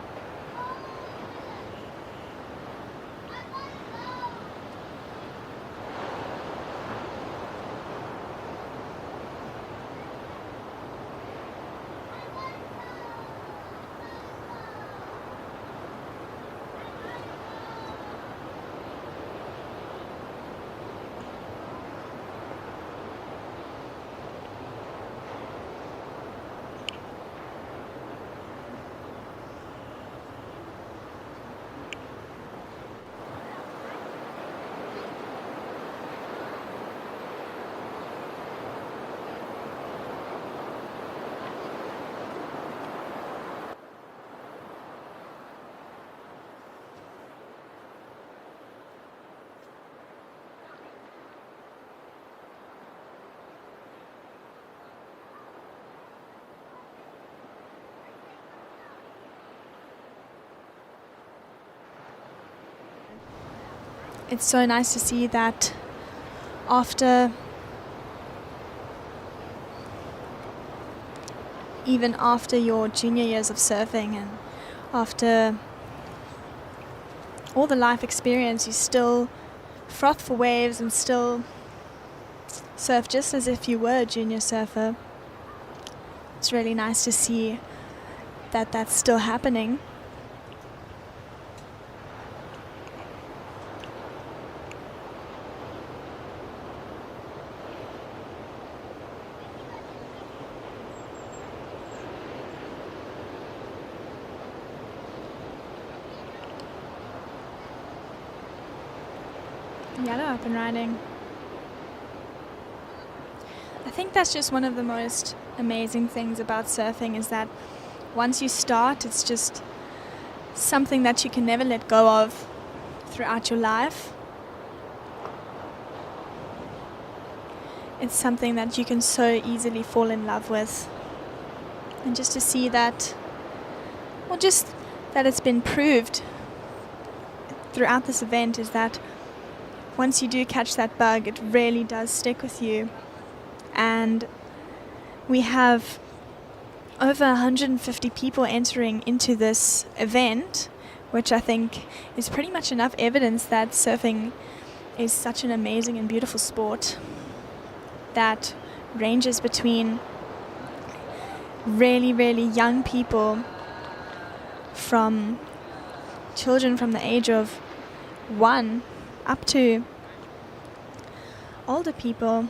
it's so nice to see that even after your junior years of surfing and after all the life experience, you still froth for waves and still surf just as if you were a junior surfer. It's really nice to see that that's still happening. Yellow up and riding. I think that's just one of the most amazing things about surfing, is that once you start, it's just something that you can never let go of throughout your life. It's something that you can so easily fall in love with. And just to see that, or just that it's been proved throughout this event, is that once you do catch that bug, it really does stick with you. And we have over 150 people entering into this event, which I think is pretty much enough evidence that surfing is such an amazing and beautiful sport that ranges between really, really young people, from children from the age of 1 up to older people,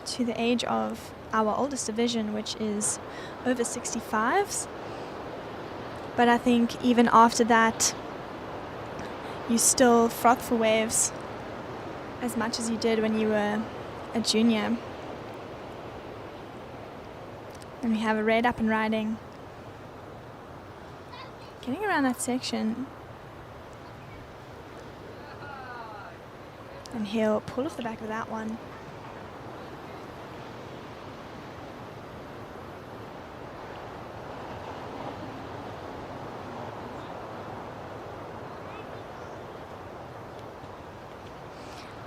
to the age of our oldest division, which is over 65s. But I think even after that, you still froth for waves as much as you did when you were a junior. And we have a red up and riding. Getting around that section. And he'll pull off the back of that one.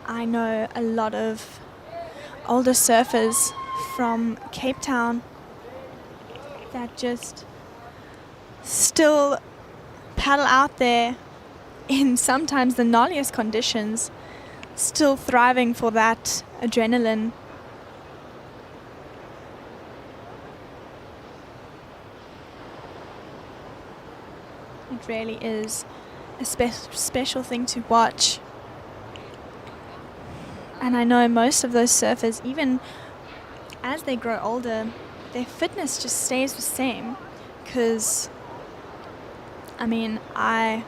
I know a lot of older surfers from Cape Town that just still paddle out there in sometimes the gnarliest conditions, still thriving for that adrenaline. It really is a special thing to watch. And I know most of those surfers, even as they grow older, their fitness just stays the same. Because, I mean, I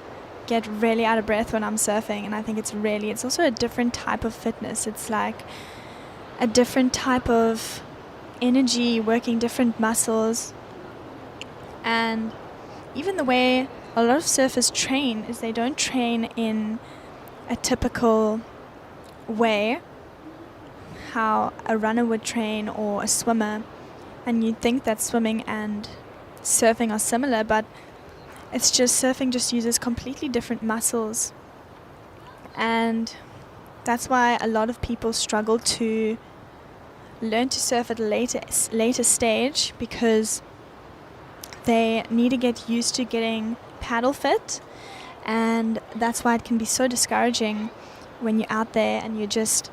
get really out of breath when I'm surfing, and I think it's also a different type of fitness. It's like a different type of energy, working different muscles. And even the way a lot of surfers train is they don't train in a typical way how a runner would train or a swimmer. And you'd think that swimming and surfing are similar, but it's just surfing just uses completely different muscles. And that's why a lot of people struggle to learn to surf at a later stage, because they need to get used to getting paddle fit. And that's why it can be so discouraging when you're out there and you're just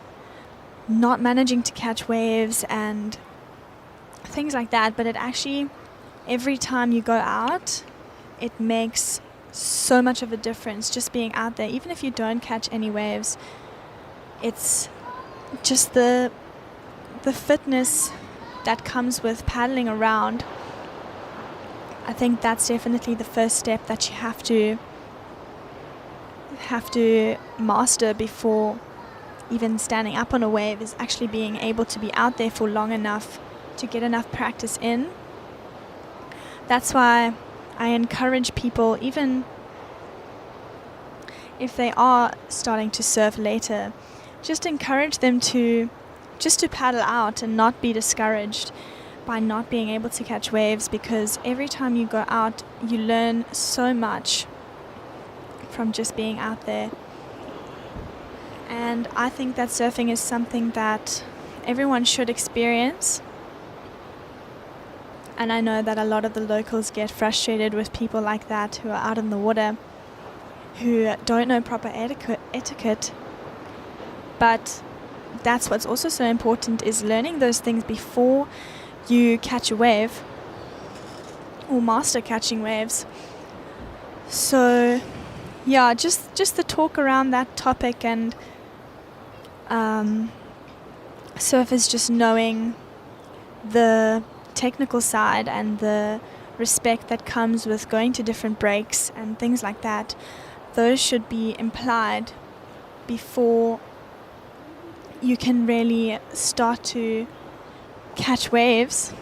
not managing to catch waves and things like that. But it actually, every time you go out, it makes so much of a difference just being out there. Even if you don't catch any waves, it's just the fitness that comes with paddling around. I think that's definitely the first step that you have to master before even standing up on a wave, is actually being able to be out there for long enough to get enough practice in. That's why I encourage people, even if they are starting to surf later, just encourage them to paddle out and not be discouraged by not being able to catch waves, because every time you go out, you learn so much from just being out there. And I think that surfing is something that everyone should experience. And I know that a lot of the locals get frustrated with people like that who are out in the water, who don't know proper etiquette. But that's what's also so important, is learning those things before you catch a wave or master catching waves. So yeah, just the talk around that topic, and surfers just knowing the technical side and the respect that comes with going to different breaks and things like that. Those should be implied before you can really start to catch waves.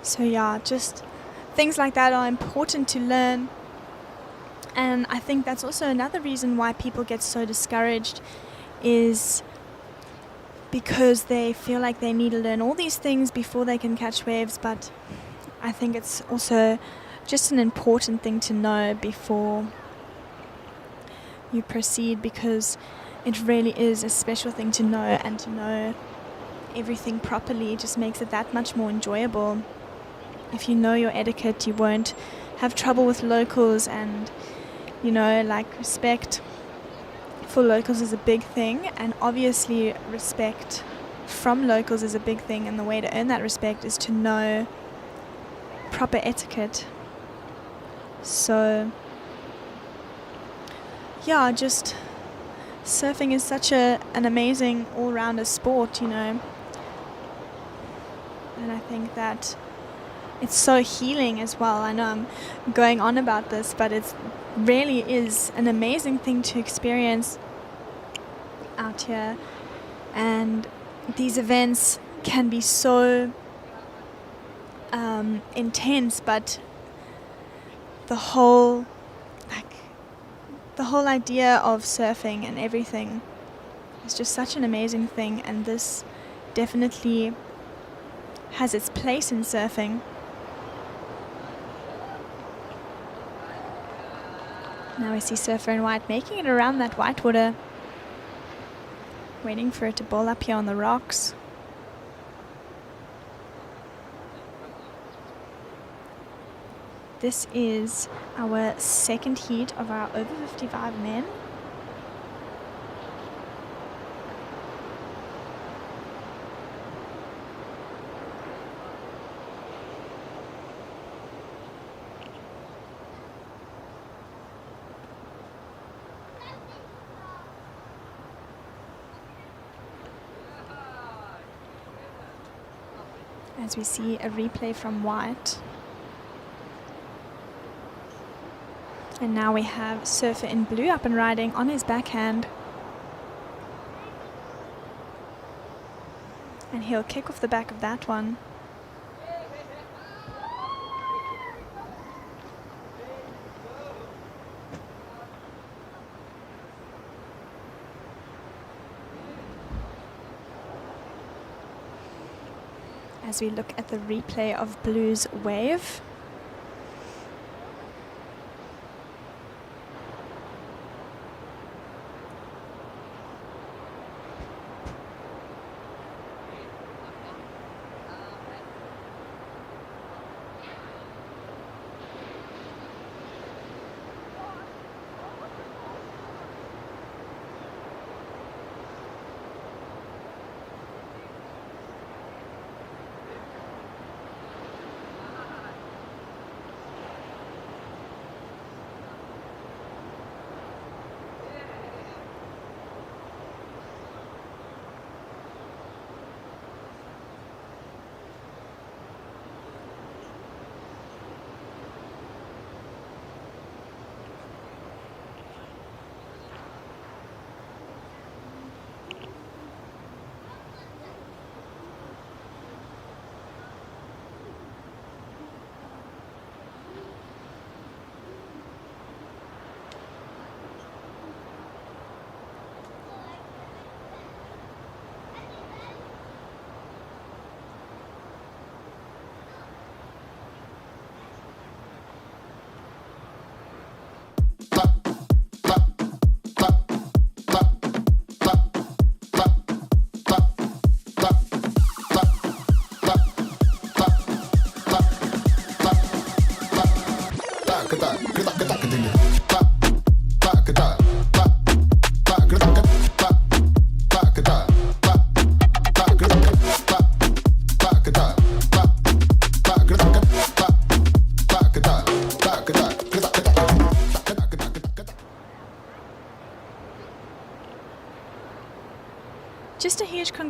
So yeah, just things like that are important to learn. And I think that's also another reason why people get so discouraged, is because they feel like they need to learn all these things before they can catch waves. But I think it's also just an important thing to know before you proceed, because it really is a special thing to know, and to know everything properly just makes it that much more enjoyable. If you know your etiquette, you won't have trouble with locals, and you know, like, respect for locals is a big thing, and obviously respect from locals is a big thing, and the way to earn that respect is to know proper etiquette. So yeah, just surfing is such an amazing all-rounder sport, you know, and I think that it's so healing as well. I know I'm going on about this, but it really is an amazing thing to experience out here. And these events can be so intense, but the whole idea of surfing and everything is just such an amazing thing, and this definitely has its place in surfing. Now we see Surfer in White making it around that white water, waiting for it to ball up here on the rocks. This is our second heat of our over 55 men. As we see a replay from White. And now we have Surfer in Blue up and riding on his backhand. And he'll kick off the back of that one. As we look at the replay of Blue's wave.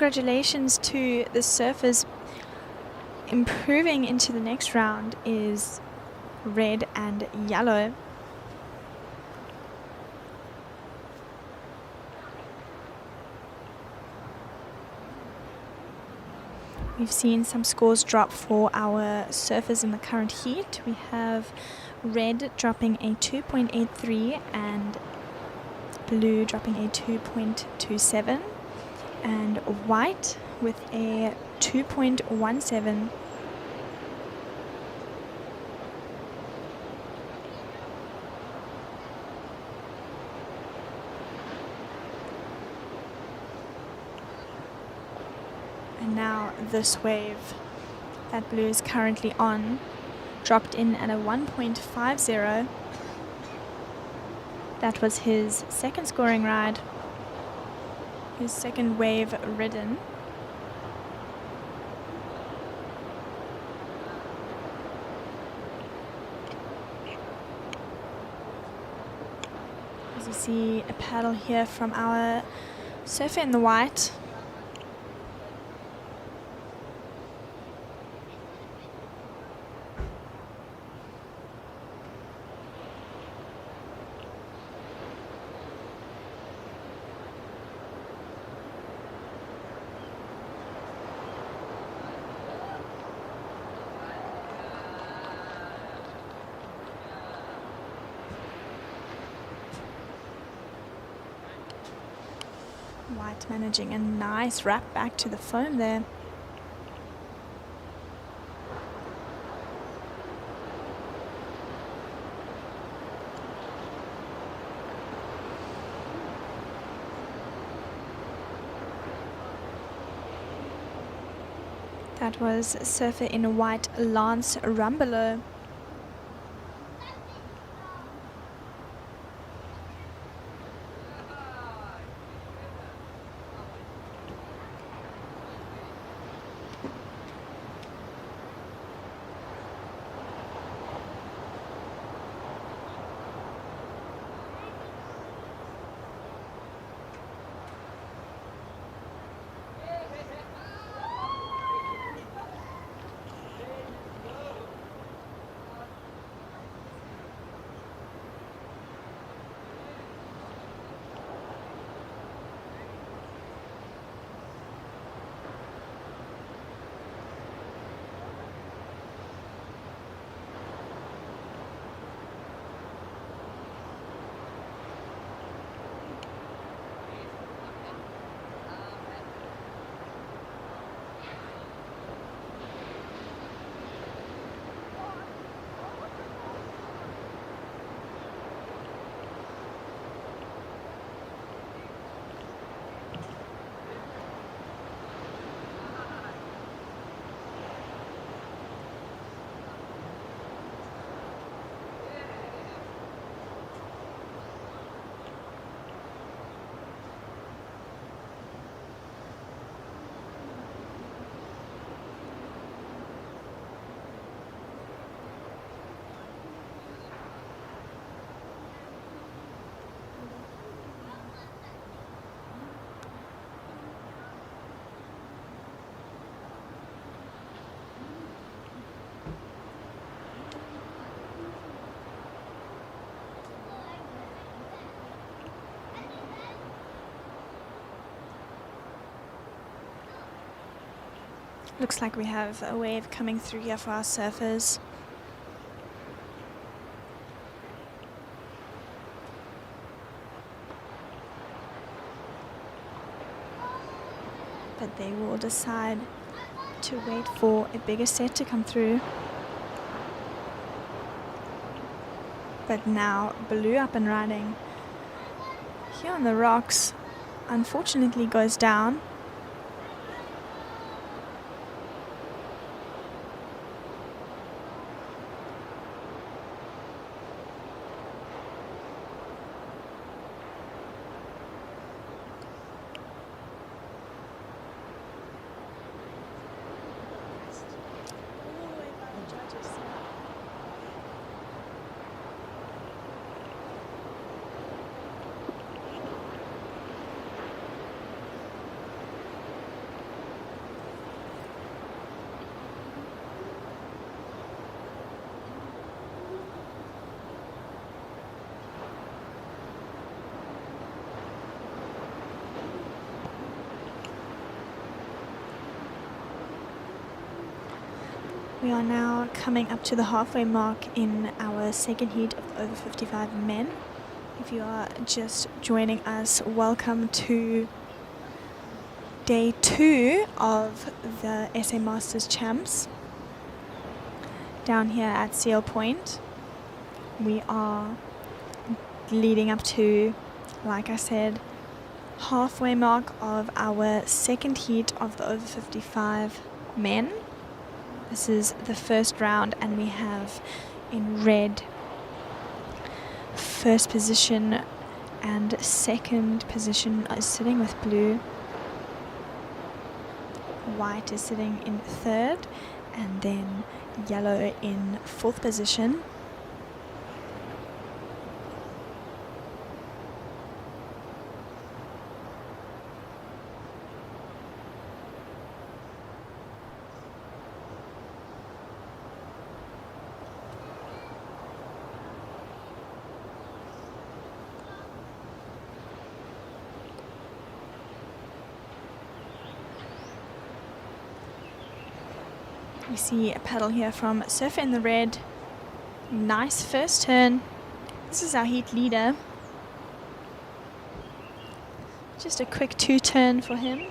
congratulations to the surfers. Improving into the next round is red and yellow. We've seen some scores drop for our surfers in the current heat. We have red dropping a 2.83 and blue dropping a 2.27 and white with a 2.17. And now this wave that blue is currently on dropped in at a 1.50. That was his second scoring ride, his second wave ridden. As you see a paddle here from our surfer in the white. White managing a nice wrap back to the foam there. That was surfer in white Lance Rumbelow. Looks like we have a wave coming through here for our surfers. But they will decide to wait for a bigger set to come through. But now blue up and riding. Here on the rocks, unfortunately goes down. We are now coming up to the halfway mark in our second heat of over 55 men. If you are just joining us, welcome to day 2 of the SA Masters Champs down here at Seal Point. We are leading up to, like I said, halfway mark of our second heat of the over 55 men. This is the first round, and we have in red first position and second position is sitting with blue. White is sitting in third, and then yellow in fourth position. We see a paddle here from Surfer in the red. Nice first turn. This is our heat leader. Just a quick 2-turn for him.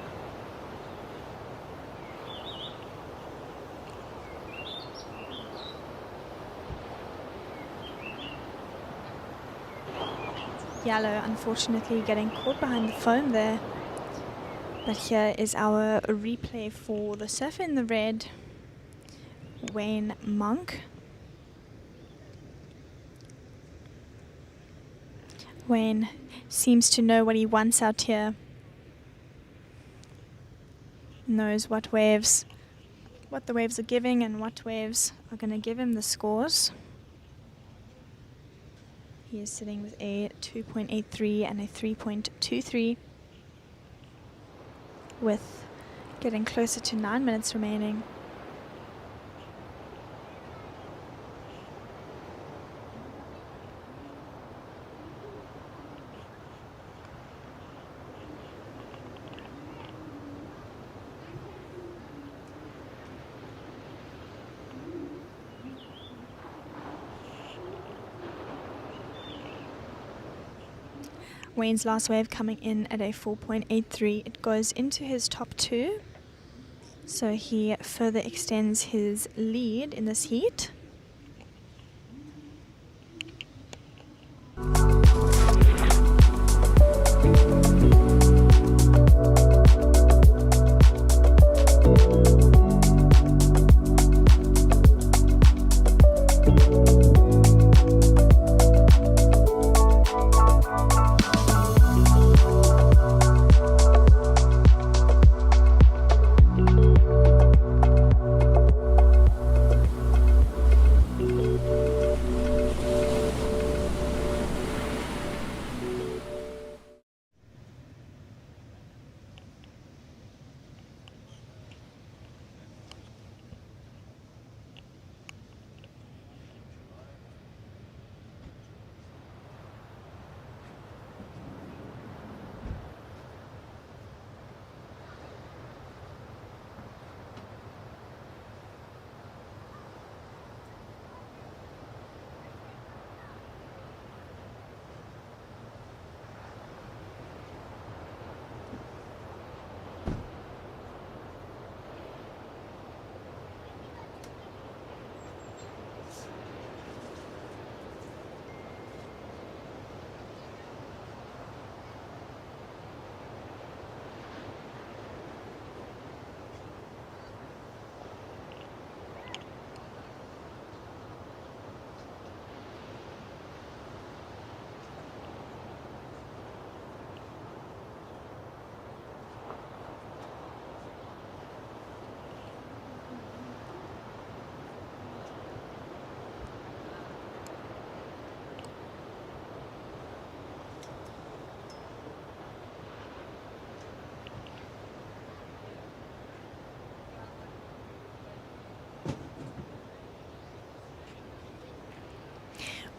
Yellow unfortunately getting caught behind the foam there. But here is our replay for the Surfer in the red. Wayne Monk. Wayne seems to know what he wants out here. Knows what the waves are giving and what waves are going to give him the scores. He is sitting with a 2.83 and a 3.23, with getting closer to 9 minutes remaining. Wayne's last wave coming in at a 4.83. It goes into his top 2, so he further extends his lead in this heat.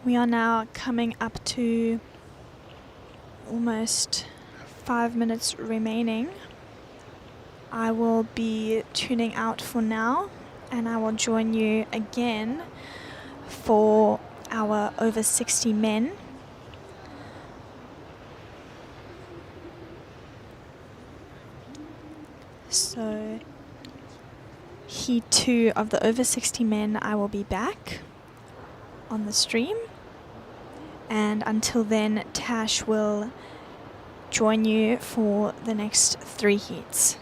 We are now coming up to almost 5 minutes remaining. I will be tuning out for now and I will join you again for our over 60 men. So heat 2 of the over 60 men, I will be back on the stream, and until then Tash will join you for the next 3 heats.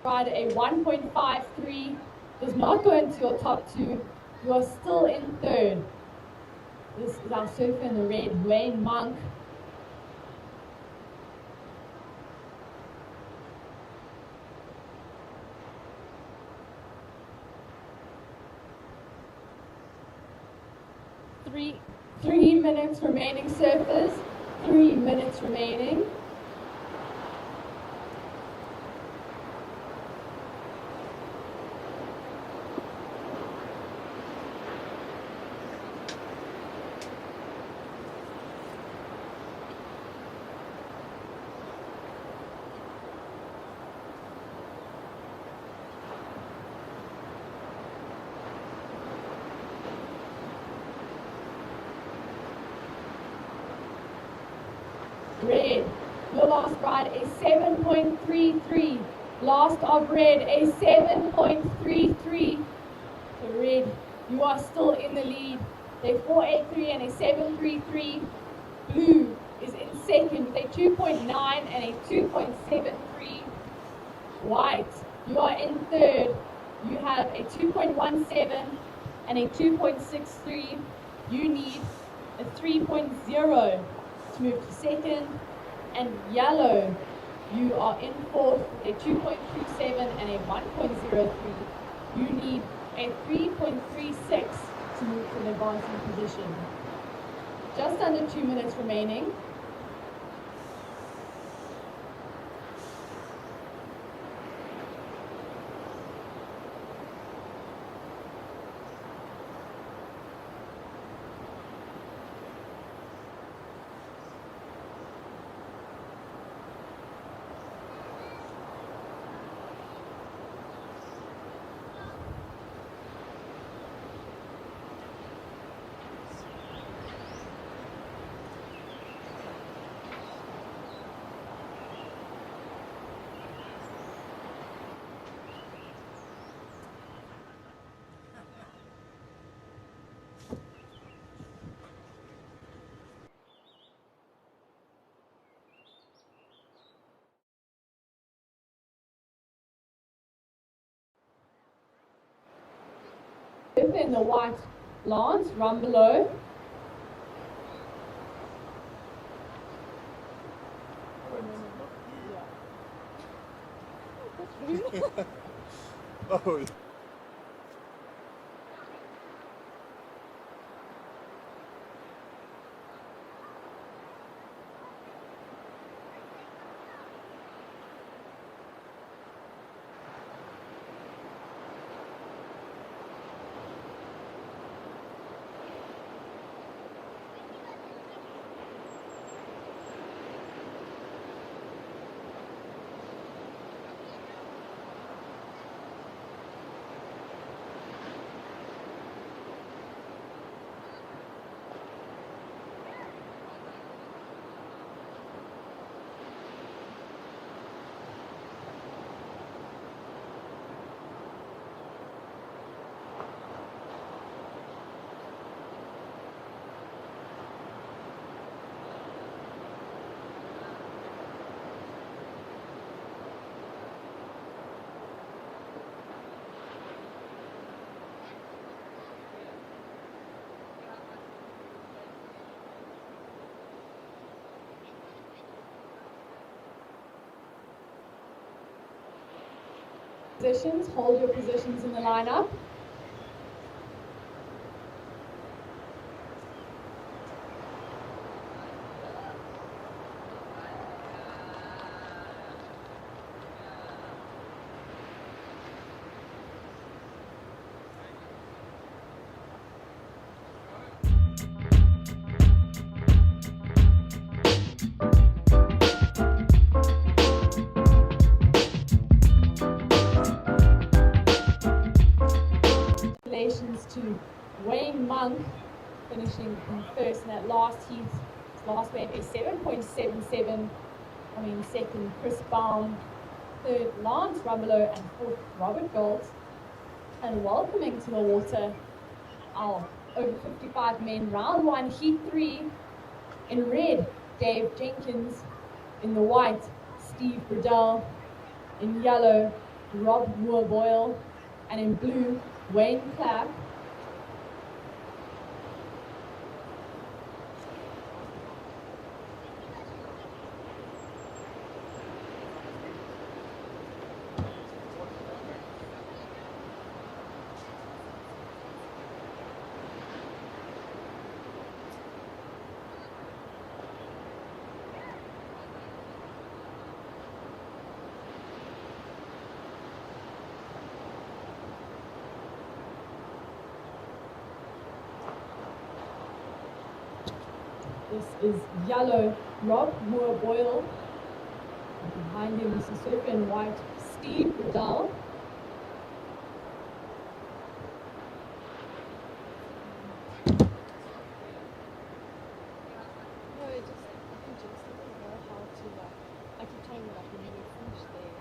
Ride a 1.53, does not go into your top 2, you are still in 3rd. This is our surfer in the red, Wayne Monk. Three minutes remaining, surfers. 3 minutes remaining. Red, your last ride a 7.33. Last of red, a 7.33. So red, you are still in the lead. A 4.83 and a 7.33. Blue is in second with a 2.9 and a 2.73. White, you are in third. You have a 2.17 and a 2.63. You need a 3.0 to move to second. And yellow, you are in fourth with a 2.27 and a 1.03. You need a 3.36 to move to an advancing position. Just under 2 minutes remaining. surfer in the white lance, run below. Oh. Positions, hold your positions in the lineup. Congratulations to Wayne Monk finishing in first in that last heat. His last wave is 7.77. Coming second, Chris Baum. Third, Lance Rumbelow. And fourth, Robert Gold. And welcoming to the water our over 55 men round one, heat 3. In red, Dave Jenkins. In the white, Steve Bradell. In yellow, Rob Moore-Boyle. And in blue, Wayne Clapp. This is yellow, Rob Moore-Boyle. Behind him, this is surfer in white, Steve Riddell. No, it just, I think just doesn't know how to I keep telling you when you finish there.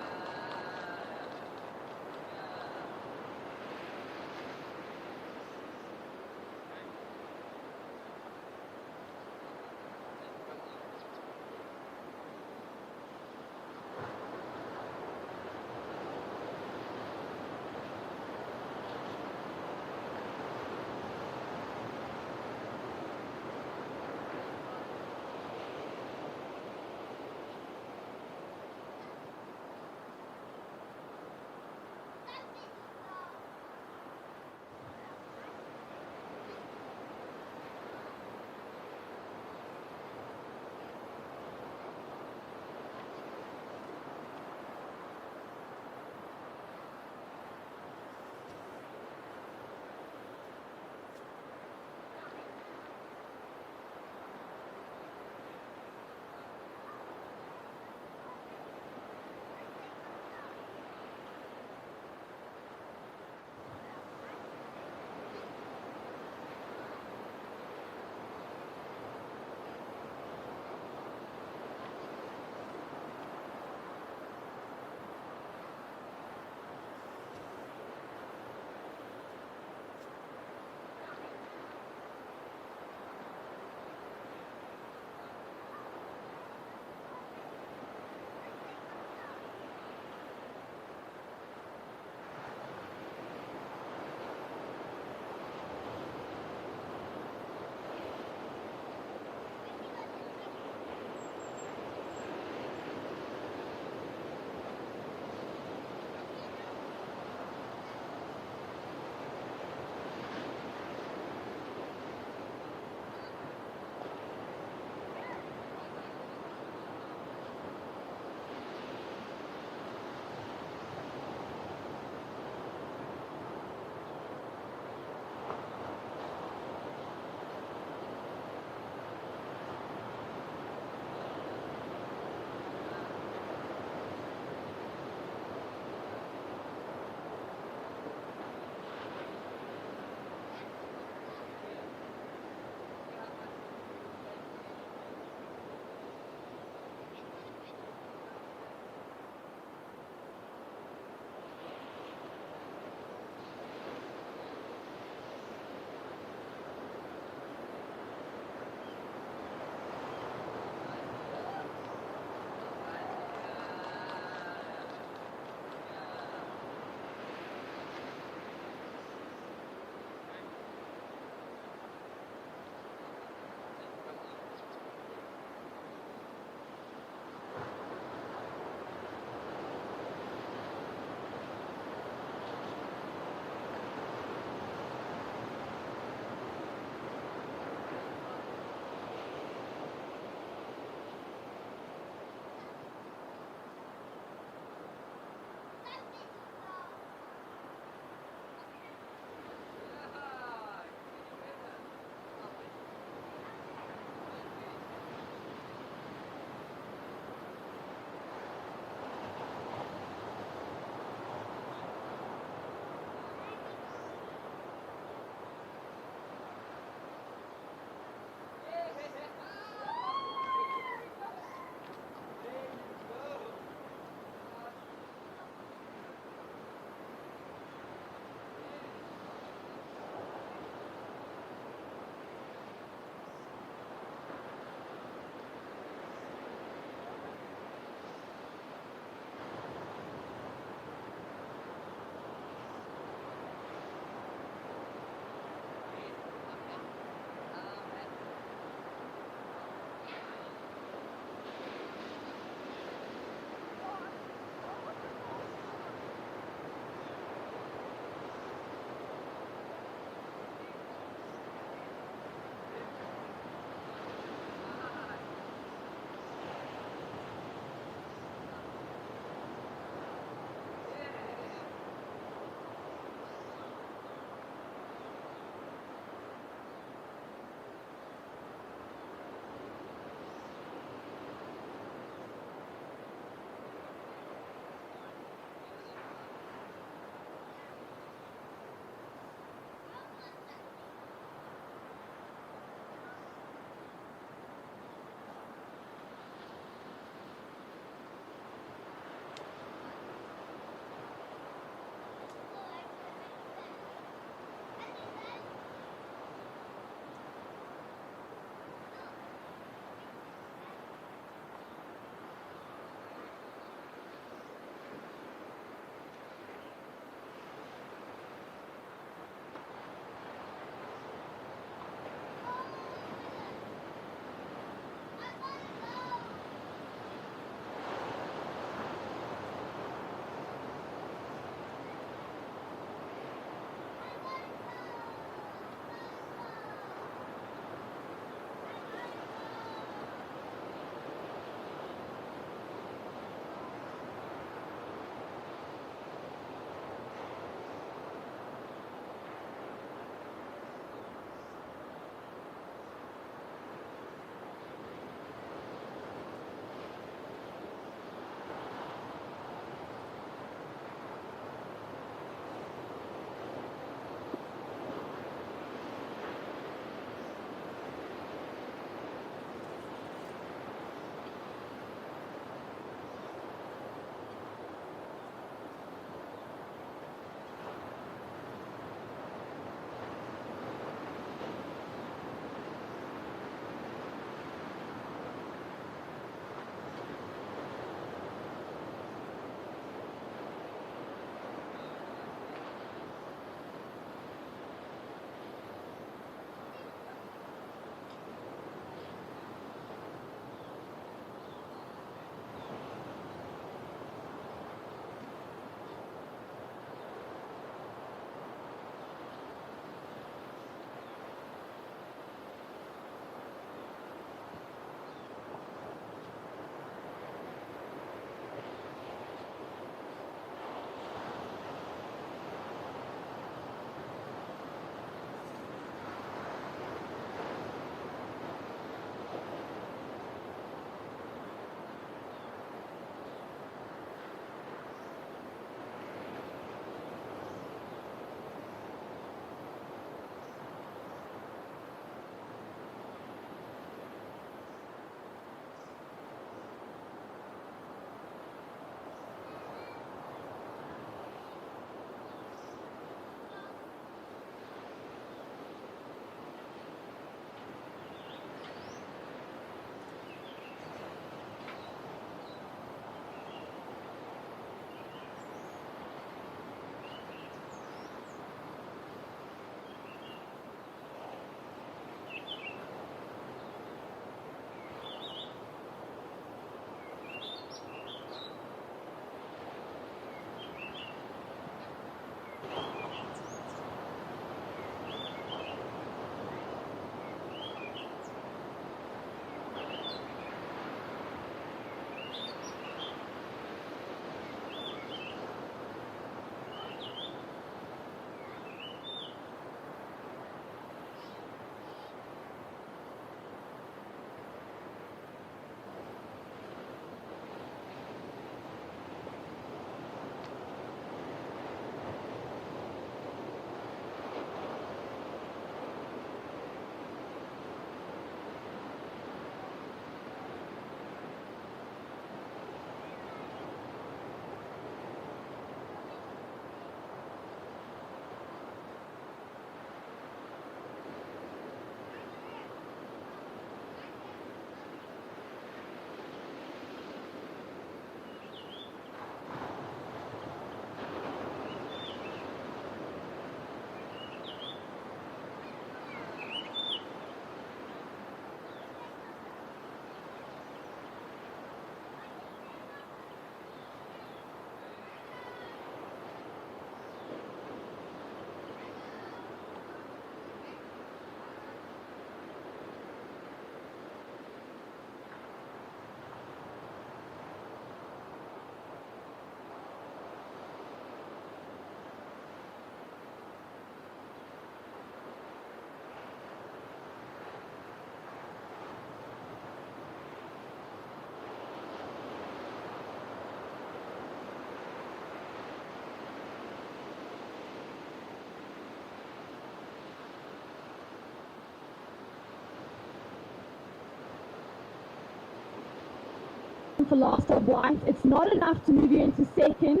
for last of white. It's not enough to move you into second.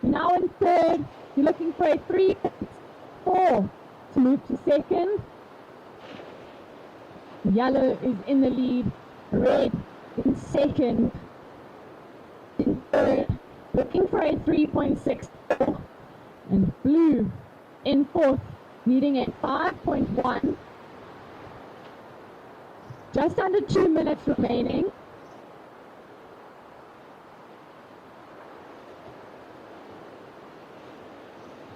You're now in third. You're looking for a 3.4 to move to second. Yellow is in the lead. Red in second. In third. Looking for a 3.64. And blue in fourth, needing a 5.1. Just under 2 minutes remaining.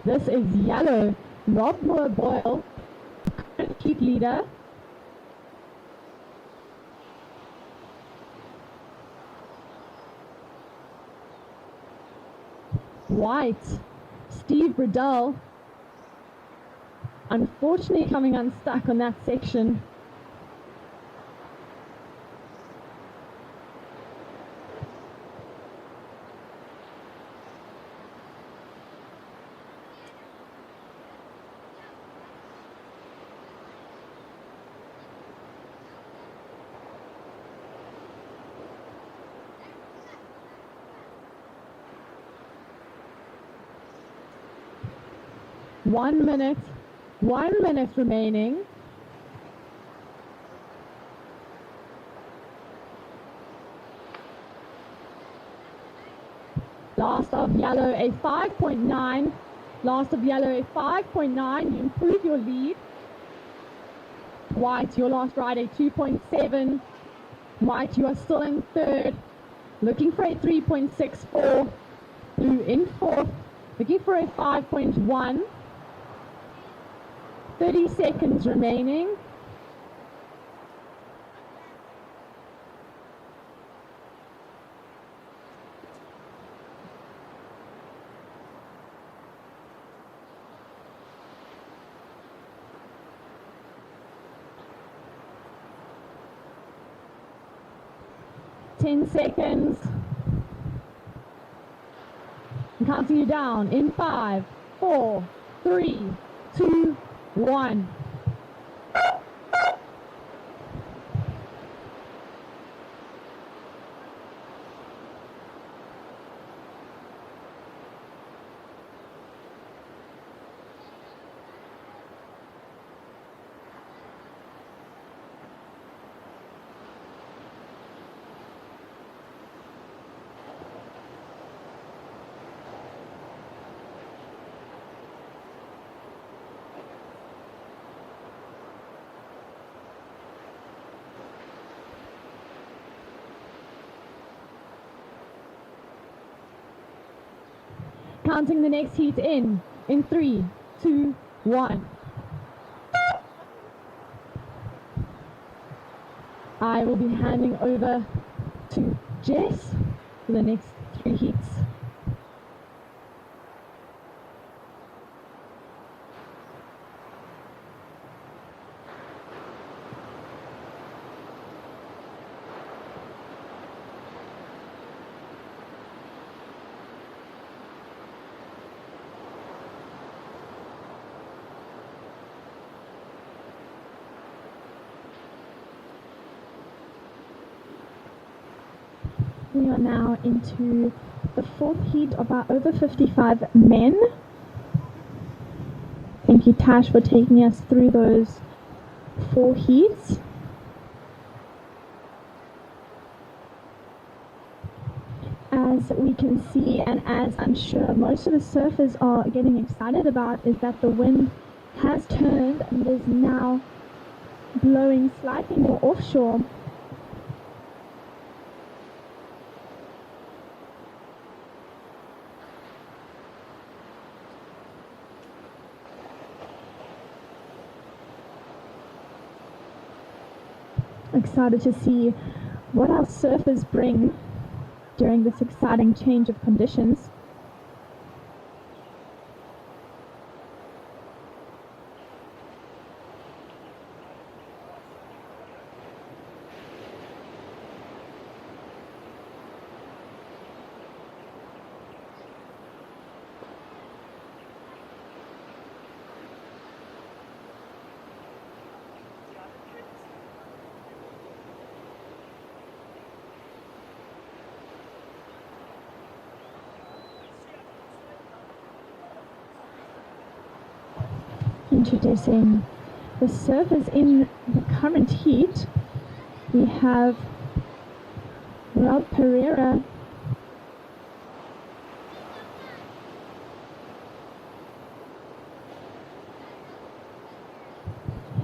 This is yellow, Rob Moore-Boyle, current heat leader. White, Steve Riddell, unfortunately coming unstuck on that section. One minute remaining. Last of yellow a 5.9. Last of yellow a 5.9. You improve your lead. White, your last ride a 2.7. White, you are still in third. Looking for a 3.64. Blue in fourth. Looking for a 5.1. 30 seconds remaining. Seconds. I'm counting you down in 5, 4, 3, 2, 1. Counting the next heat in 3, 2, 1. I will be handing over to Jess for the next 3 heats. We are now into the 4th heat of our over 55 men. Thank you, Tash, for taking us through those 4 heats. As we can see, and as I'm sure most of the surfers are getting excited about, is that the wind has turned and is now blowing slightly more offshore. Excited to see what our surfers bring during this exciting change of conditions. Introducing the surfers in the current heat. We have Rob Pereira,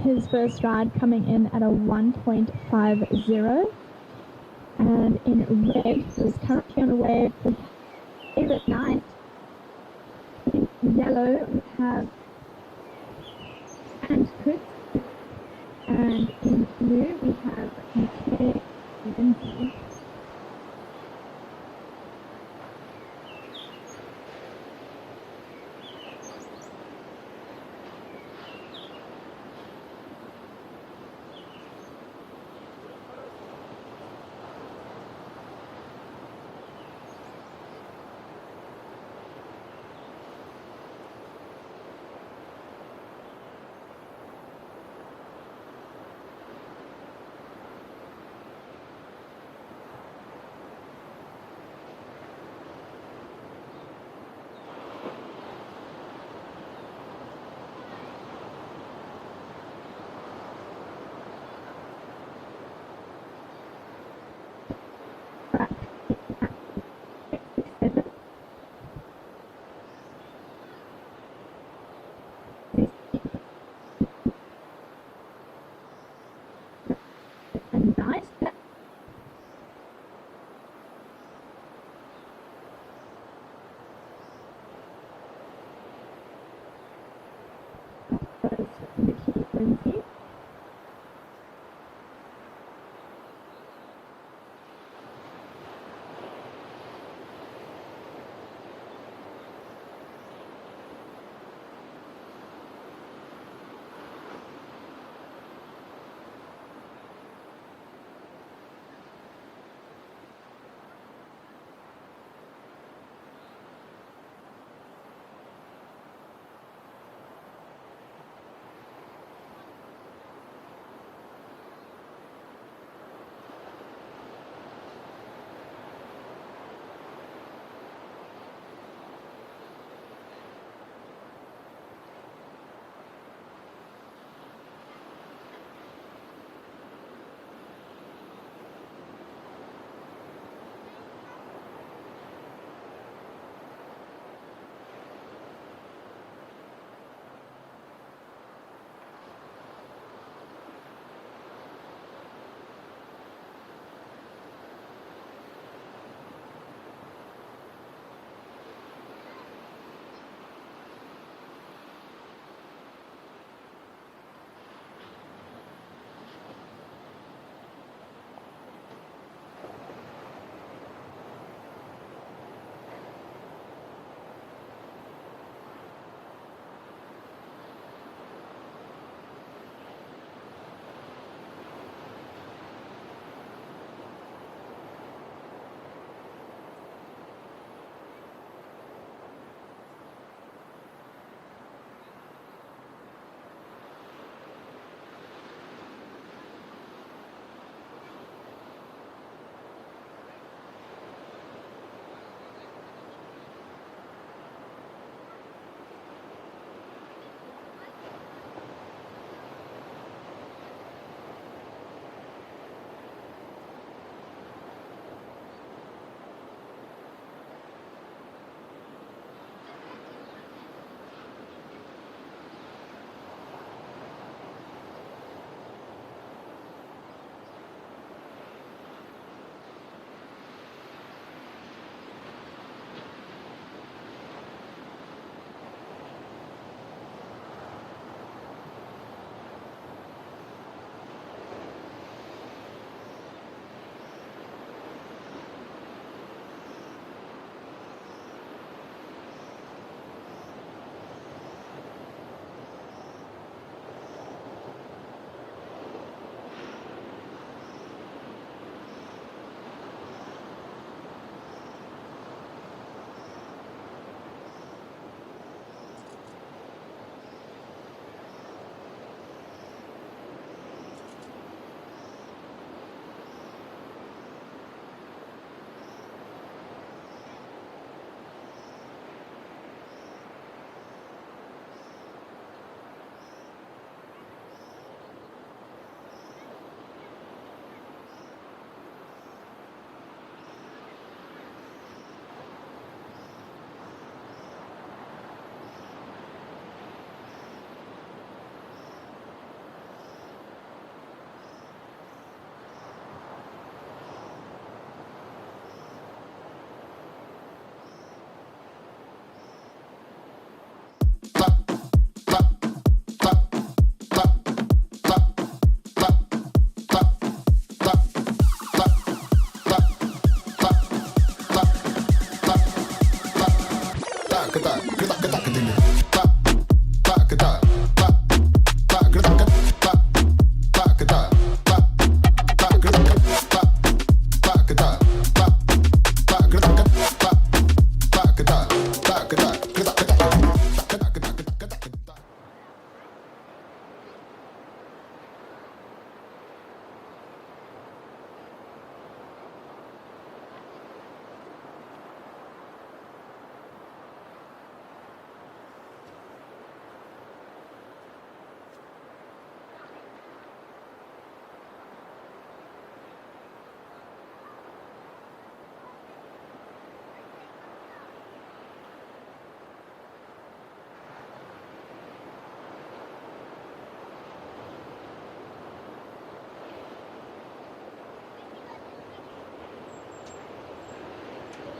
his first ride coming in at a 1.50, and in red, who's currently on a wave, we have David Knight. In yellow, we have and Cook, and in blue we have McKay Lindsay.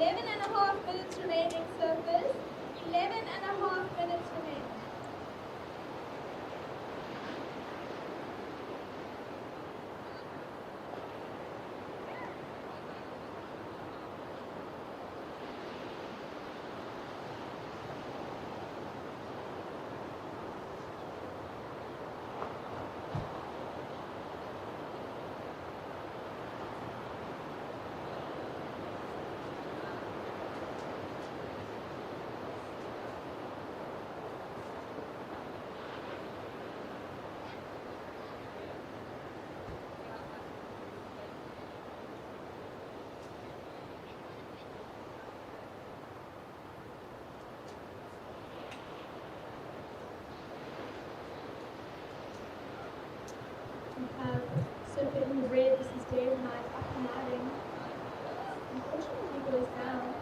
11.5 minutes remaining, surfers. 11.5 minutes remaining. Surfer in the red, this is Dave Knight up and riding. Unfortunately, he goes down.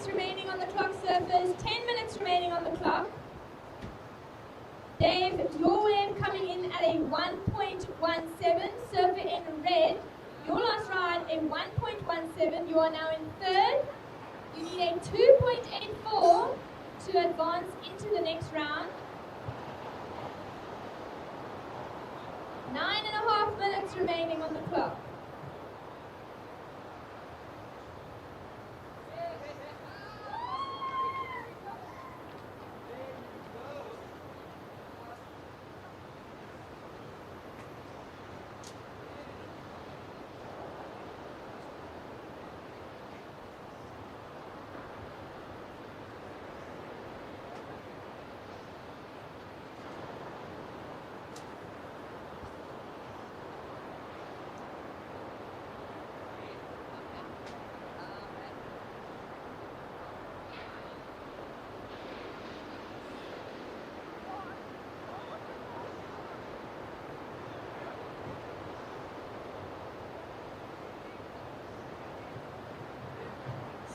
Remaining on the clock, surfers. 10 minutes remaining on the clock. Dave, your wave coming in at a 1.17. Surfer in red, your last ride a 1.17. You are now in third. You need a 2.84 to advance into the next round. 9.5 minutes remaining on the clock.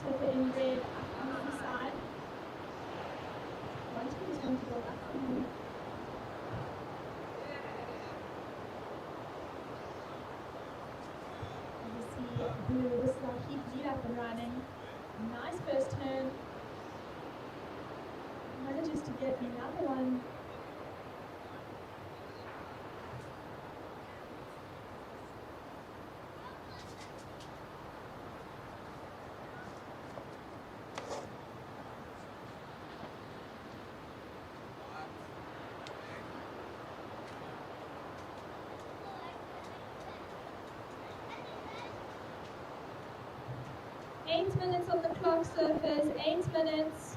Surfer in red up on the side. One team is going to go up from him. You see blue VISSLA keep lead up and riding. Nice first turn. Manages to get another one. Eight minutes on the clock, surfers. 8 minutes.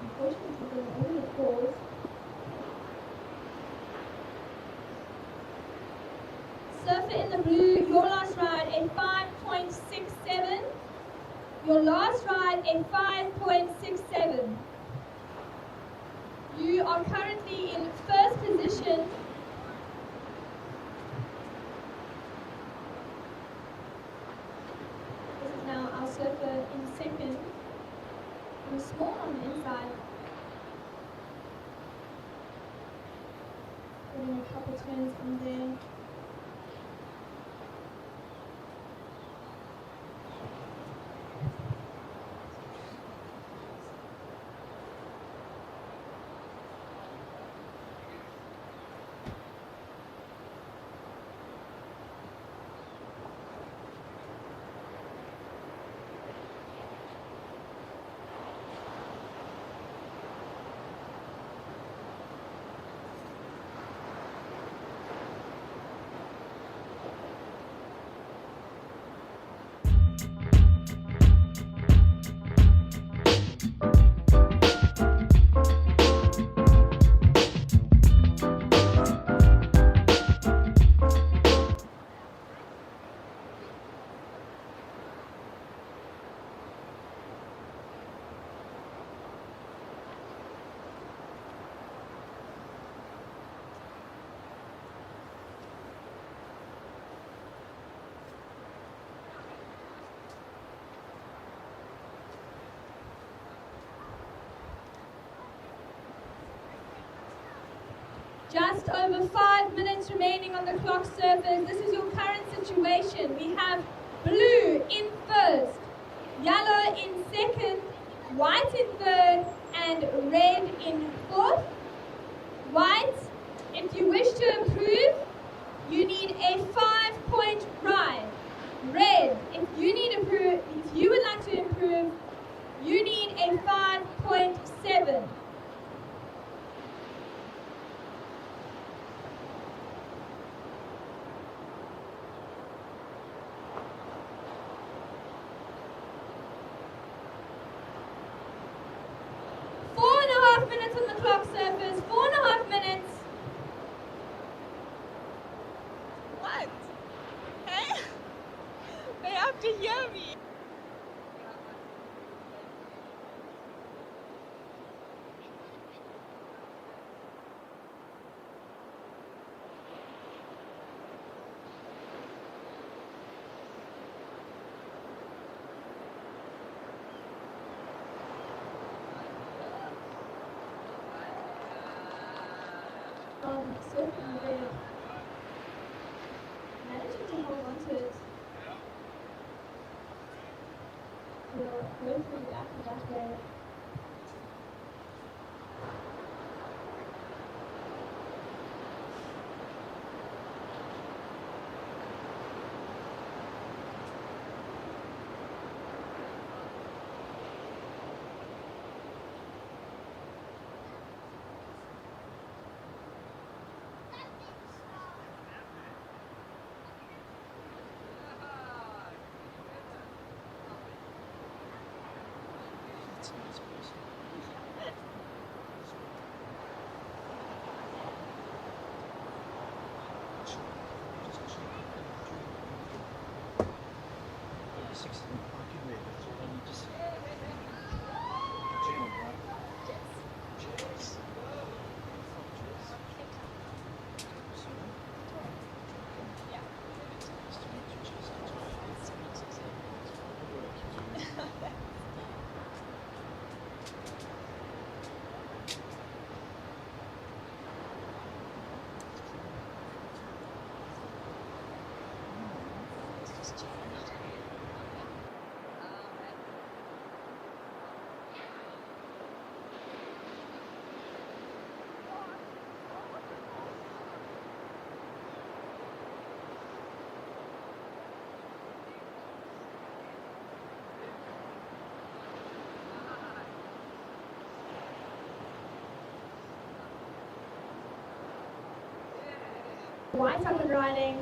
Unfortunately, only a pause. Surfer in the blue, your last ride a 5.67. Your last ride a 5.67. You are currently in first position. This is now our surfer in second. And small on the inside. Getting a couple turns in there. Just over 5 minutes remaining on the clock, surfers. This is your current situation. We have blue in first, yellow in second, white in third, and red in fourth. White, if you wish to improve, you need a 5-point ride. Red, if you would like to improve, you need a 5.7. Minutes on the clock, surfers. 4.5 minutes. What? Hey? They have to hear me. Surfing red. Managing to hold on to it. We'll go through after that way. White up and riding.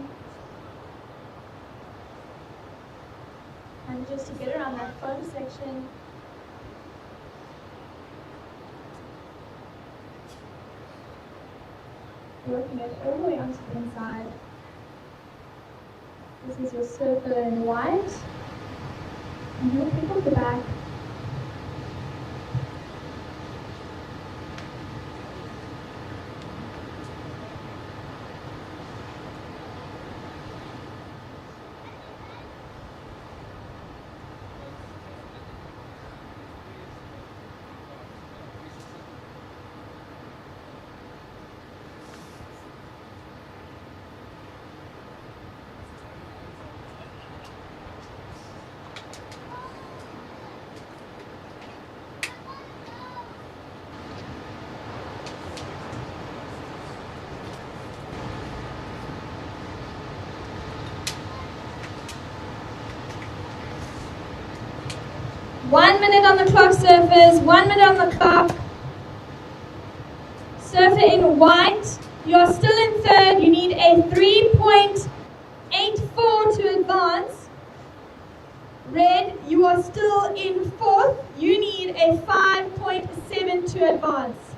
And just to get around that foam section. Working it all the way onto the inside. This is your surfer in white. And he'll pick up the back. One minute on the clock, surfers. 1 minute on the clock. Surfer in white. You are still in third. You need a 3.84 to advance. Red, you are still in fourth. You need a 5.7 to advance.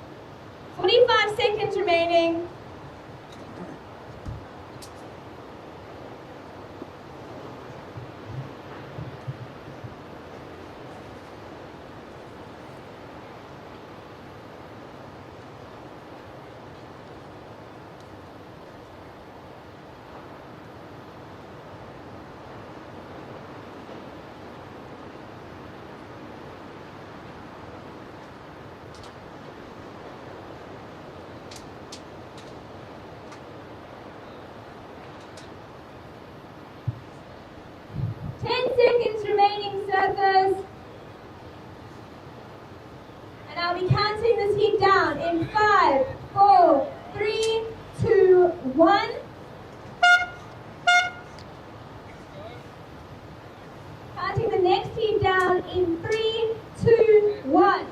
45 seconds remaining. in 5, 4, 3, 2, 1. Counting the next heat down in 3, 2, 1.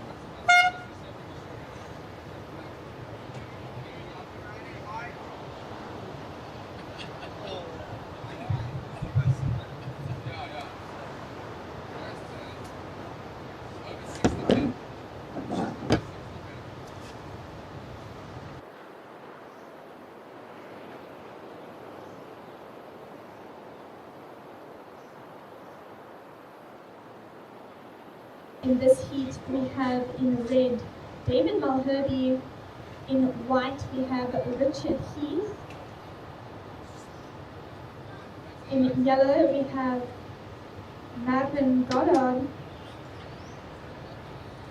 In this heat, we have in red David Malherbe. In white, we have Richard Heath. In yellow, we have Marvin Goddard.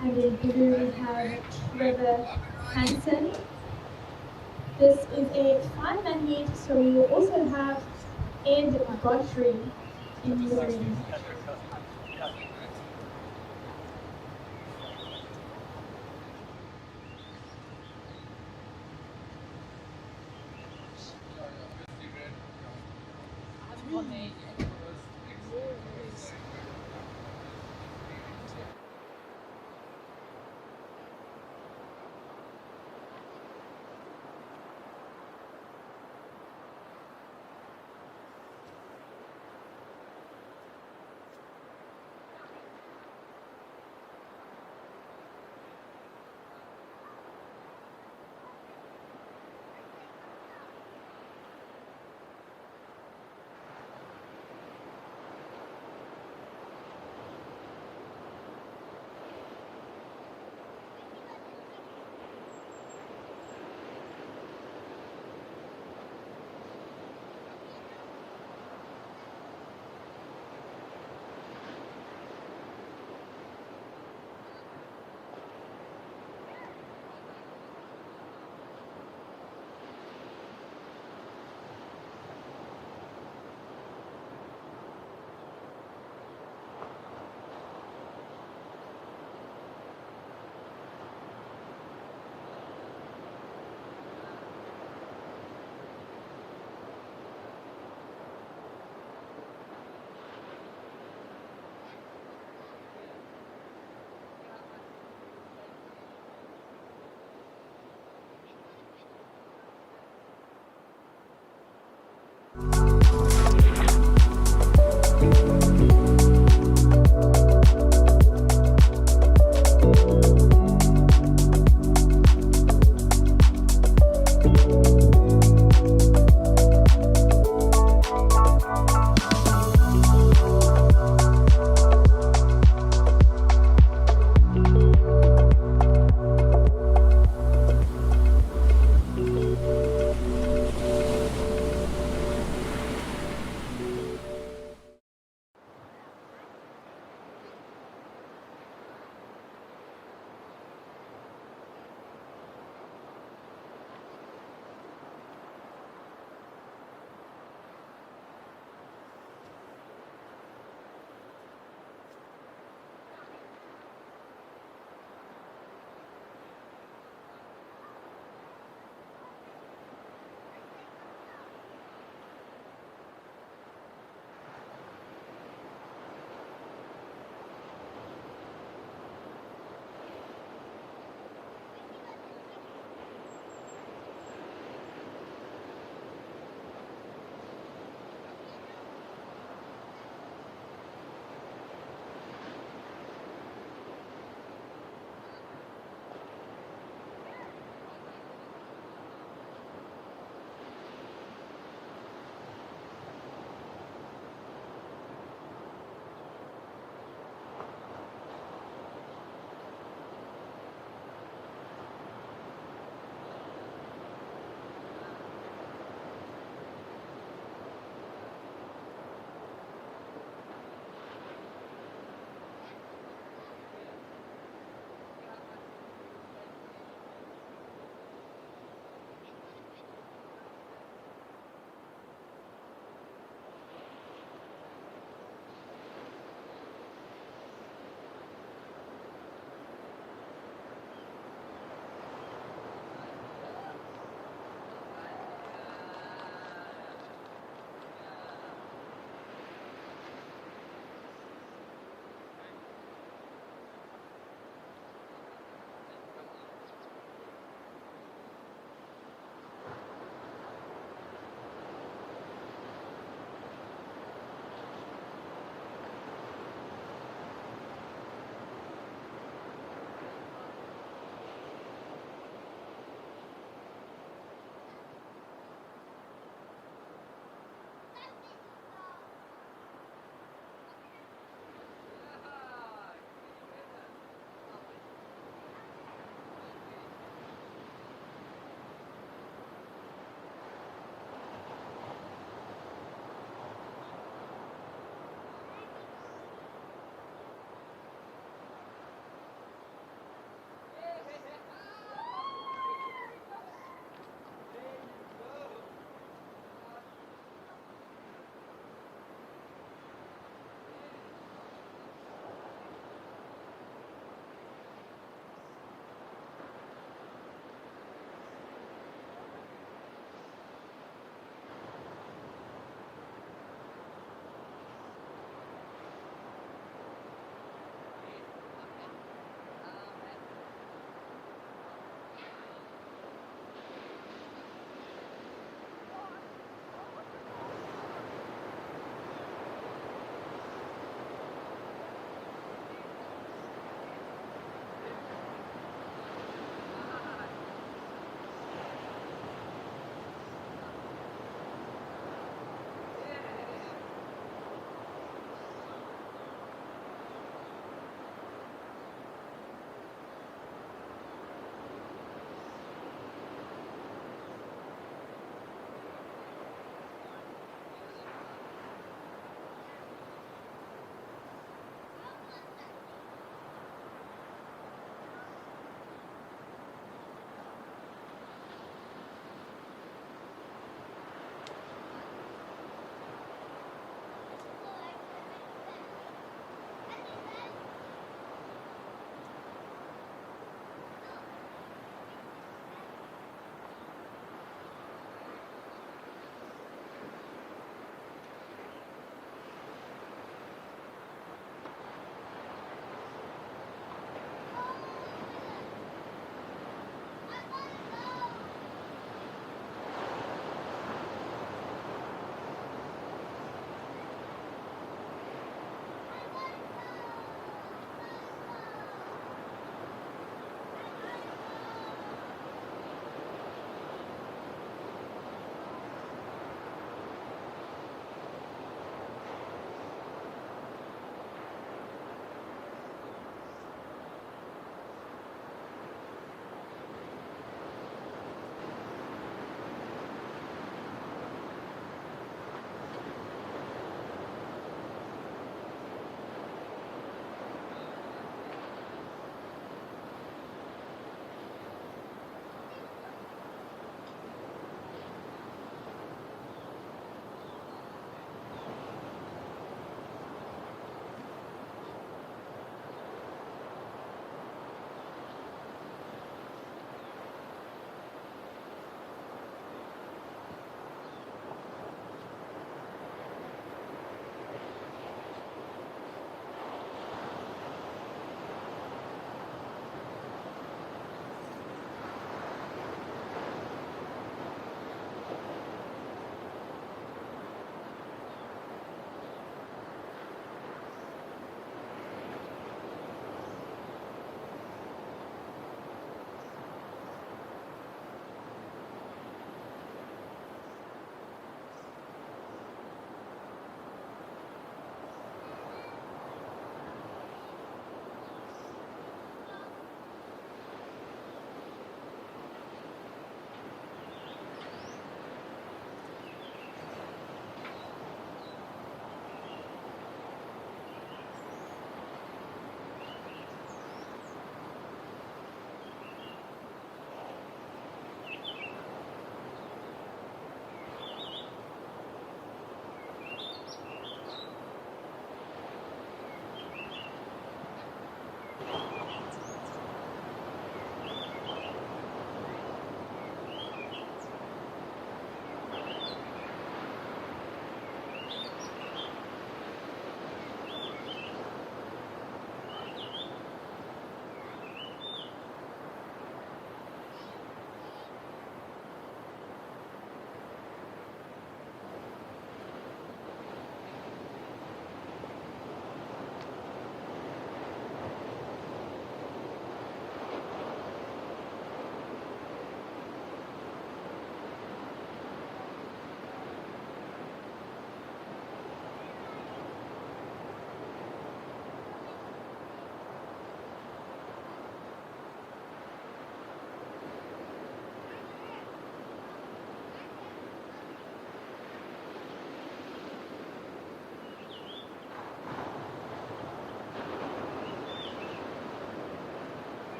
And in blue, we have Trevor Hansen. This is a 5-man heat, so we will also have Ed Godfrey in the ring.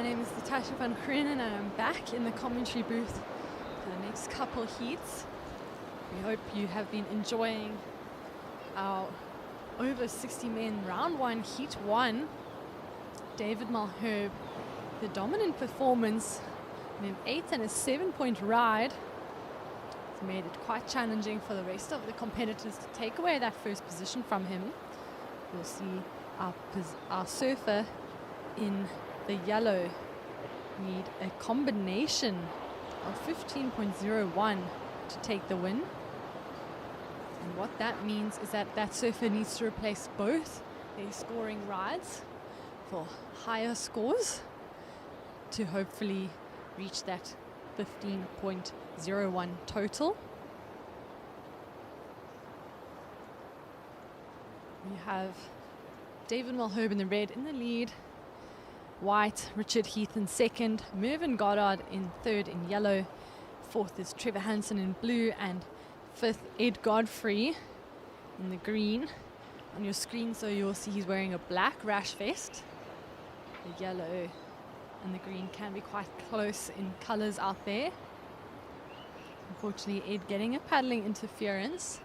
My name is Natasha van Grenen and I'm back in the commentary booth for the next couple heats. We hope you have been enjoying our over 60 men round one, heat one. David Malherbe, the dominant performance in an 8 and a 7-point ride. It's made it quite challenging for the rest of the competitors to take away that first position from him. We'll see our surfer in the yellow need a combination of 15.01 to take the win. And what that means is that that surfer needs to replace both their scoring rides for higher scores to hopefully reach that 15.01 total. We have David Malherbe in the red in the lead, white, Richard Heath in second, Mervyn Goddard in third in yellow, fourth is Trevor Hansen in blue, and fifth Ed Godfrey in the green. On your screen, so you'll see he's wearing a black rash vest. The yellow and the green can be quite close in colours out there. Unfortunately, Ed getting a paddling interference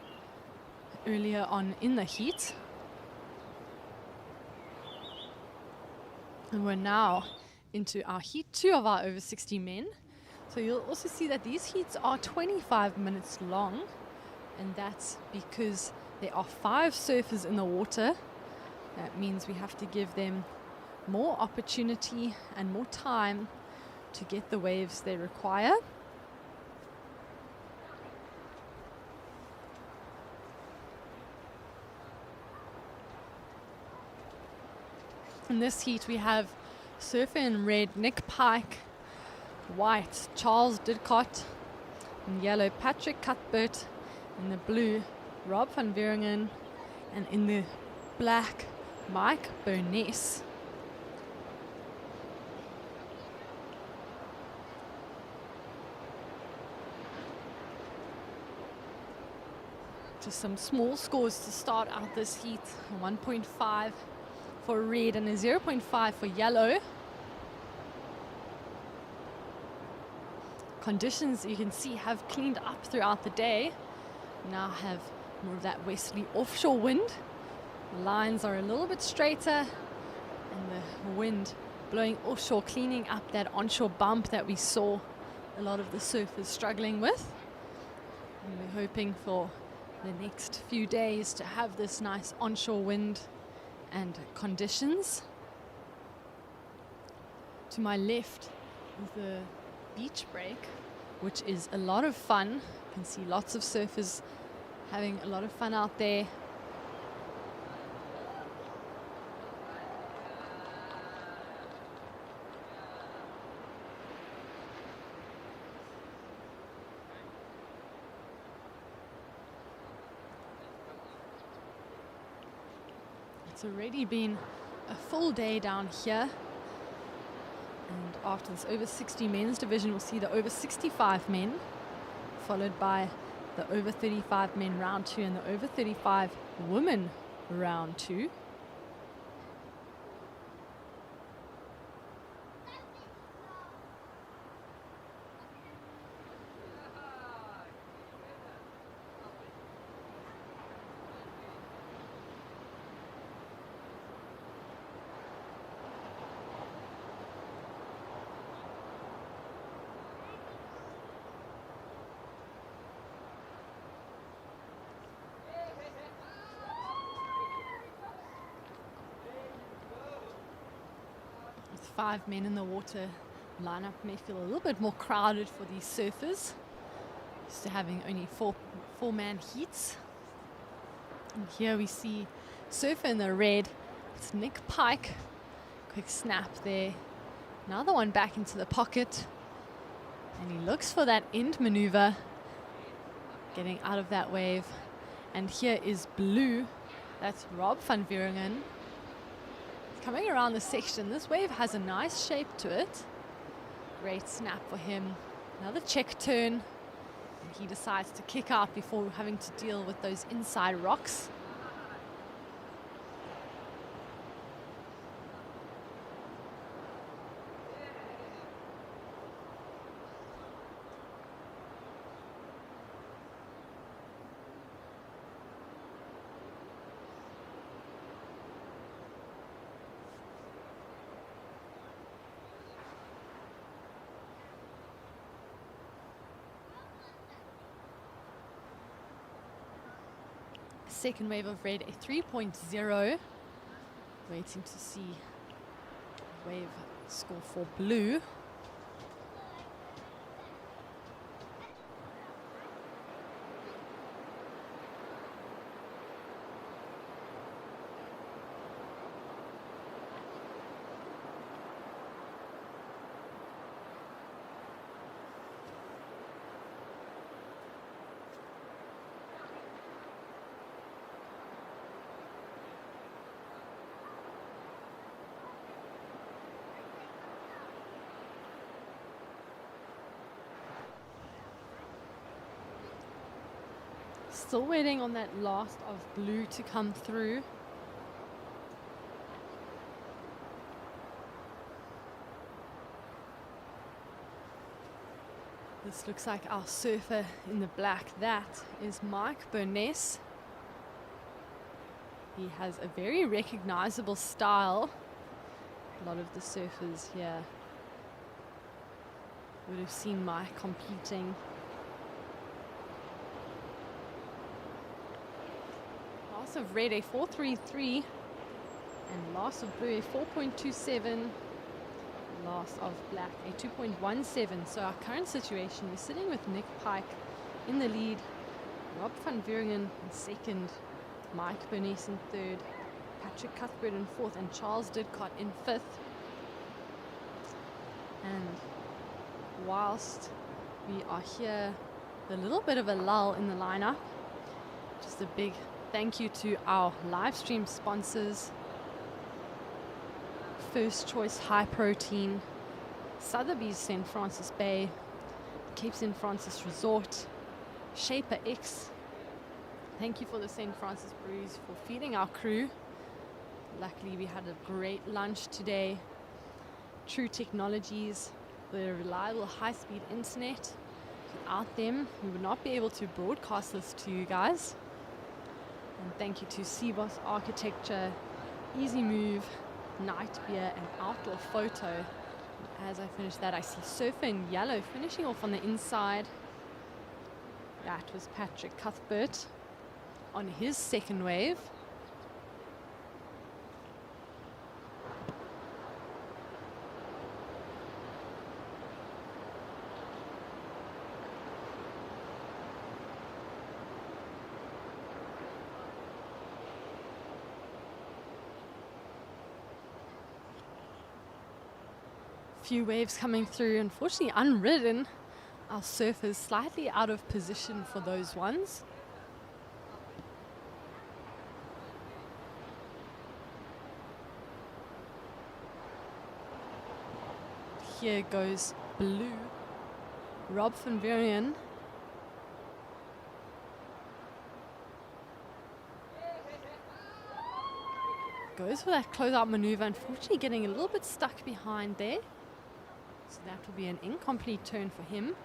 earlier on in the heat. And we're now into our heat two of our over 60 men. So you'll also see that these heats are 25 minutes long, and that's because there are 5 surfers in the water. That means we have to give them more opportunity and more time to get the waves they require. In this heat we have surfer in red Nick Pike, white Charles Didcott, in yellow Patrick Cuthbert, in the blue Rob van Wieringen, and in the black Mike Burness. Just some small scores to start out this heat. 1.5 for red and a 0.5 for yellow. Conditions, you can see, have cleaned up throughout the day. Now have more of that westerly offshore wind. The lines are a little bit straighter, and the wind blowing offshore, cleaning up that onshore bump that we saw a lot of the surfers struggling with. And we're hoping for the next few days to have this nice onshore wind and conditions. To my left is the beach break, which is a lot of fun. You can see lots of surfers having a lot of fun out there. It's already been a full day down here, and after this over 60 men's division we'll see the over 65 men, followed by the over 35 men round 2 and the over 35 women round 2. With 5 men in the water, lineup may feel a little bit more crowded for these surfers. Used to having only four-man heats. And here we see surfer in the red. It's Nick Pike. Quick snap there. Another one back into the pocket. And he looks for that end maneuver, getting out of that wave. And here is blue. That's Rob van Wieringen. Coming around the section, this wave has a nice shape to it. Great snap for him. Another check turn. And he decides to kick out before having to deal with those inside rocks. second wave of red, a 3.0. Waiting to see wave score for blue. Still waiting on that last of blue to come through. This looks like our surfer in the black. That is Mike Burness. He has a very recognizable style. A lot of the surfers here would have seen Mike competing. Last of red, a 4.33, and last of blue, a 4.27. Last of black, a 2.17. So our current situation, we're sitting with Nick Pike in the lead, Rob van Vuuringen in second, Mike Burness in third, Patrick Cuthbert in fourth, and Charles Didcott in fifth. And whilst we are here, a little bit of a lull in the lineup. Just a big thank you to our live stream sponsors. First Choice High Protein, Sothebys St. Francis Bay, Cape St. Francis Resort, Shaper X. Thank you for the St. Francis Breweries for feeding our crew. Luckily we had a great lunch today. True Technologies, the reliable high-speed internet. Without them, we would not be able to broadcast this to you guys. And thank you to Sevos Architecture, Eezi Move, Night Beer, and Outdoor Photo. And as I finish that, I see Surfer in yellow finishing off on the inside. That was Patrick Cuthbert on his second wave. Few waves coming through, unfortunately unridden. Our surfers slightly out of position for those ones. Here goes blue, Rob van Vuuringen. Goes for that closeout maneuver, unfortunately getting a little bit stuck behind there. So that will be an incomplete turn for him.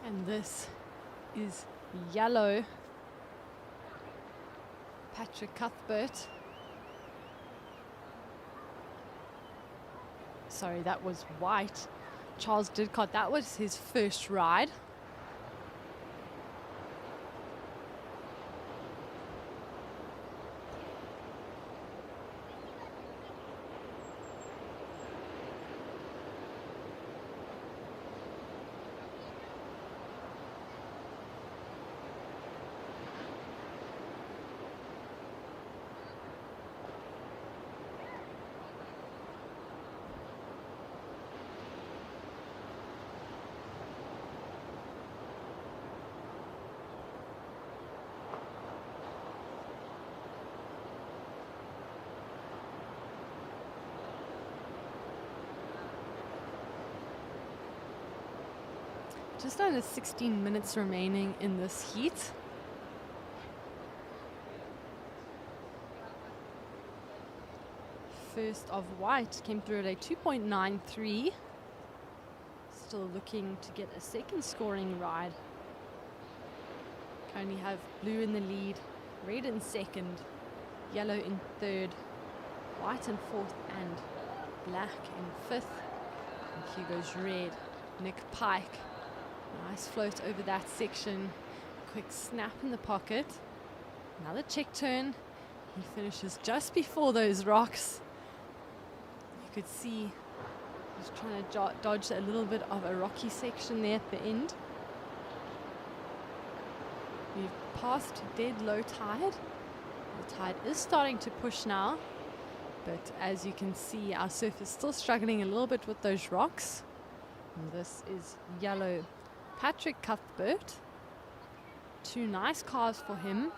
And this is yellow, Patrick Cuthbert. Sorry, that was white, Charles Didcott. That was his first ride. Just under 16 minutes remaining in this heat. First of white came through at a 2.93. Still looking to get a second scoring ride. Currently have blue in the lead, red in second, yellow in third, white in fourth, and black in fifth. And here goes red, Nick Pike. Nice float over that section. Quick snap in the pocket. Another check turn. He finishes just before those rocks. You could see he's trying to dodge a little bit of a rocky section there at the end. We've passed dead low tide. The tide is starting to push now, but as you can see, our surf is still struggling a little bit with those rocks. And this is yellow Patrick Cuthbert. Two nice carves for him.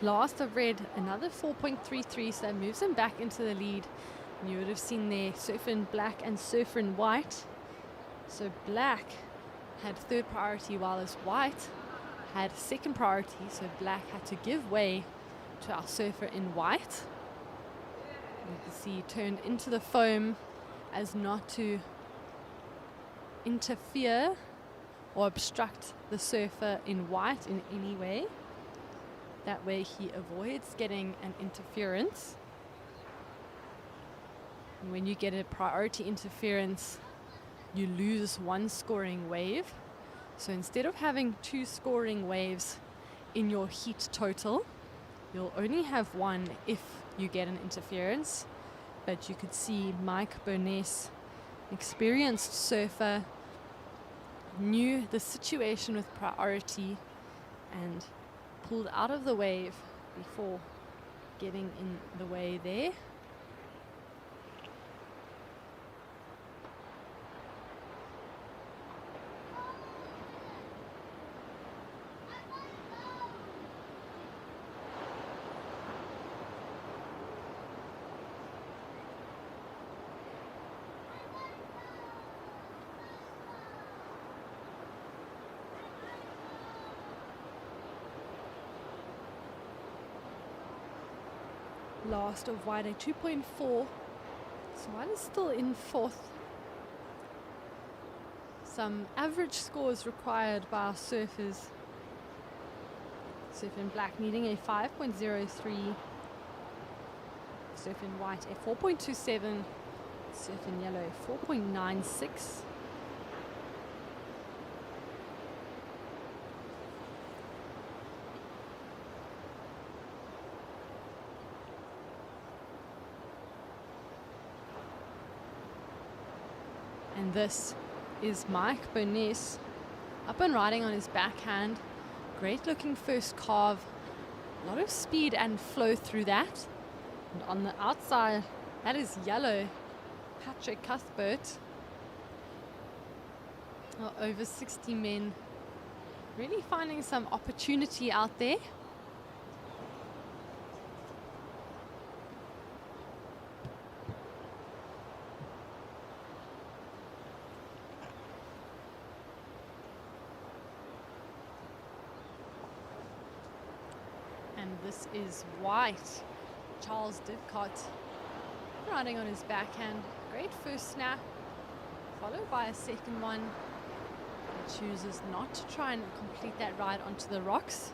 Last of red, another 4.33, so that moves him back into the lead. And you would have seen there surfer in black and surfer in white. So black had third priority, while as white had second priority. So black had to give way to our surfer in white. And you can see he turned into the foam as not to interfere or obstruct the surfer in white in any way. That way he avoids getting an interference. And when you get a priority interference, you lose one scoring wave. So instead of having two scoring waves in your heat total, you'll only have one if you get an interference. But you could see Mike Burness, experienced surfer, knew the situation with priority and pulled out of the wave before getting in the way there. Last of white at 2.4. So white is still in fourth. Some average scores required by our surfers. Surf in black needing a 5.03. Surf in white a 4.27. Surf in yellow 4.96. And this is Mike Burness up and riding on his backhand. Great looking first carve. A lot of speed and flow through that. And on the outside, that is yellow Patrick Cuthbert. Over 60 men. Really finding some opportunity out there. This is white, Charles Didcott, riding on his backhand. Great first snap, followed by a second one. He chooses not to try and complete that ride onto the rocks.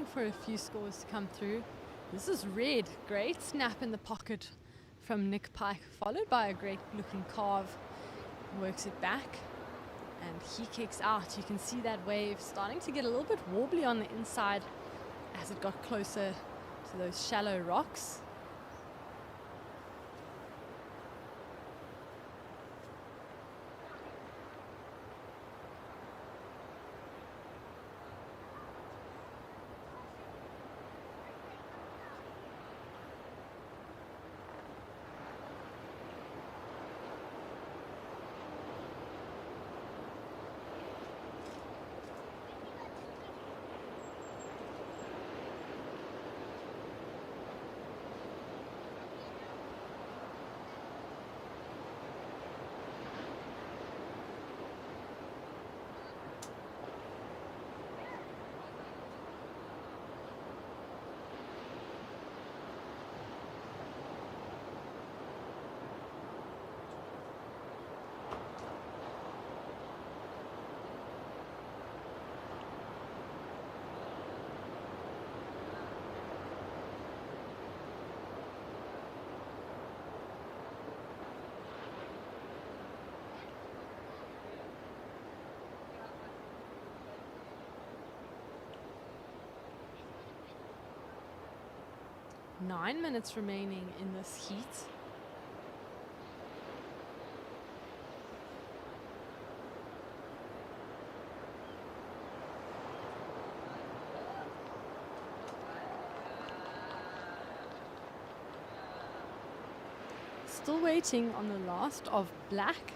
waiting for a few scores to come through. This is red. Great snap in the pocket from Nick Pike, followed by a great looking carve. Works it back and he kicks out. You can see that wave starting to get a little bit wobbly on the inside as it got closer to those shallow rocks. Nine minutes remaining in this heat. Still waiting on the last of black.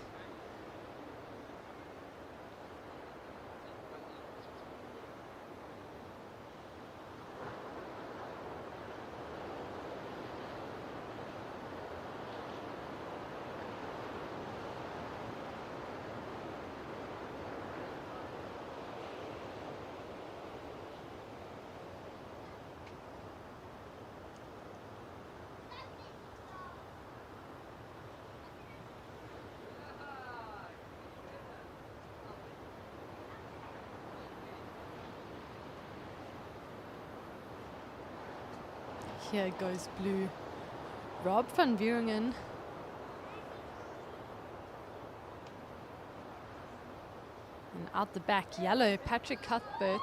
Here goes blue. Rob van Buringen. And out the back, yellow, Patrick Cuthbert.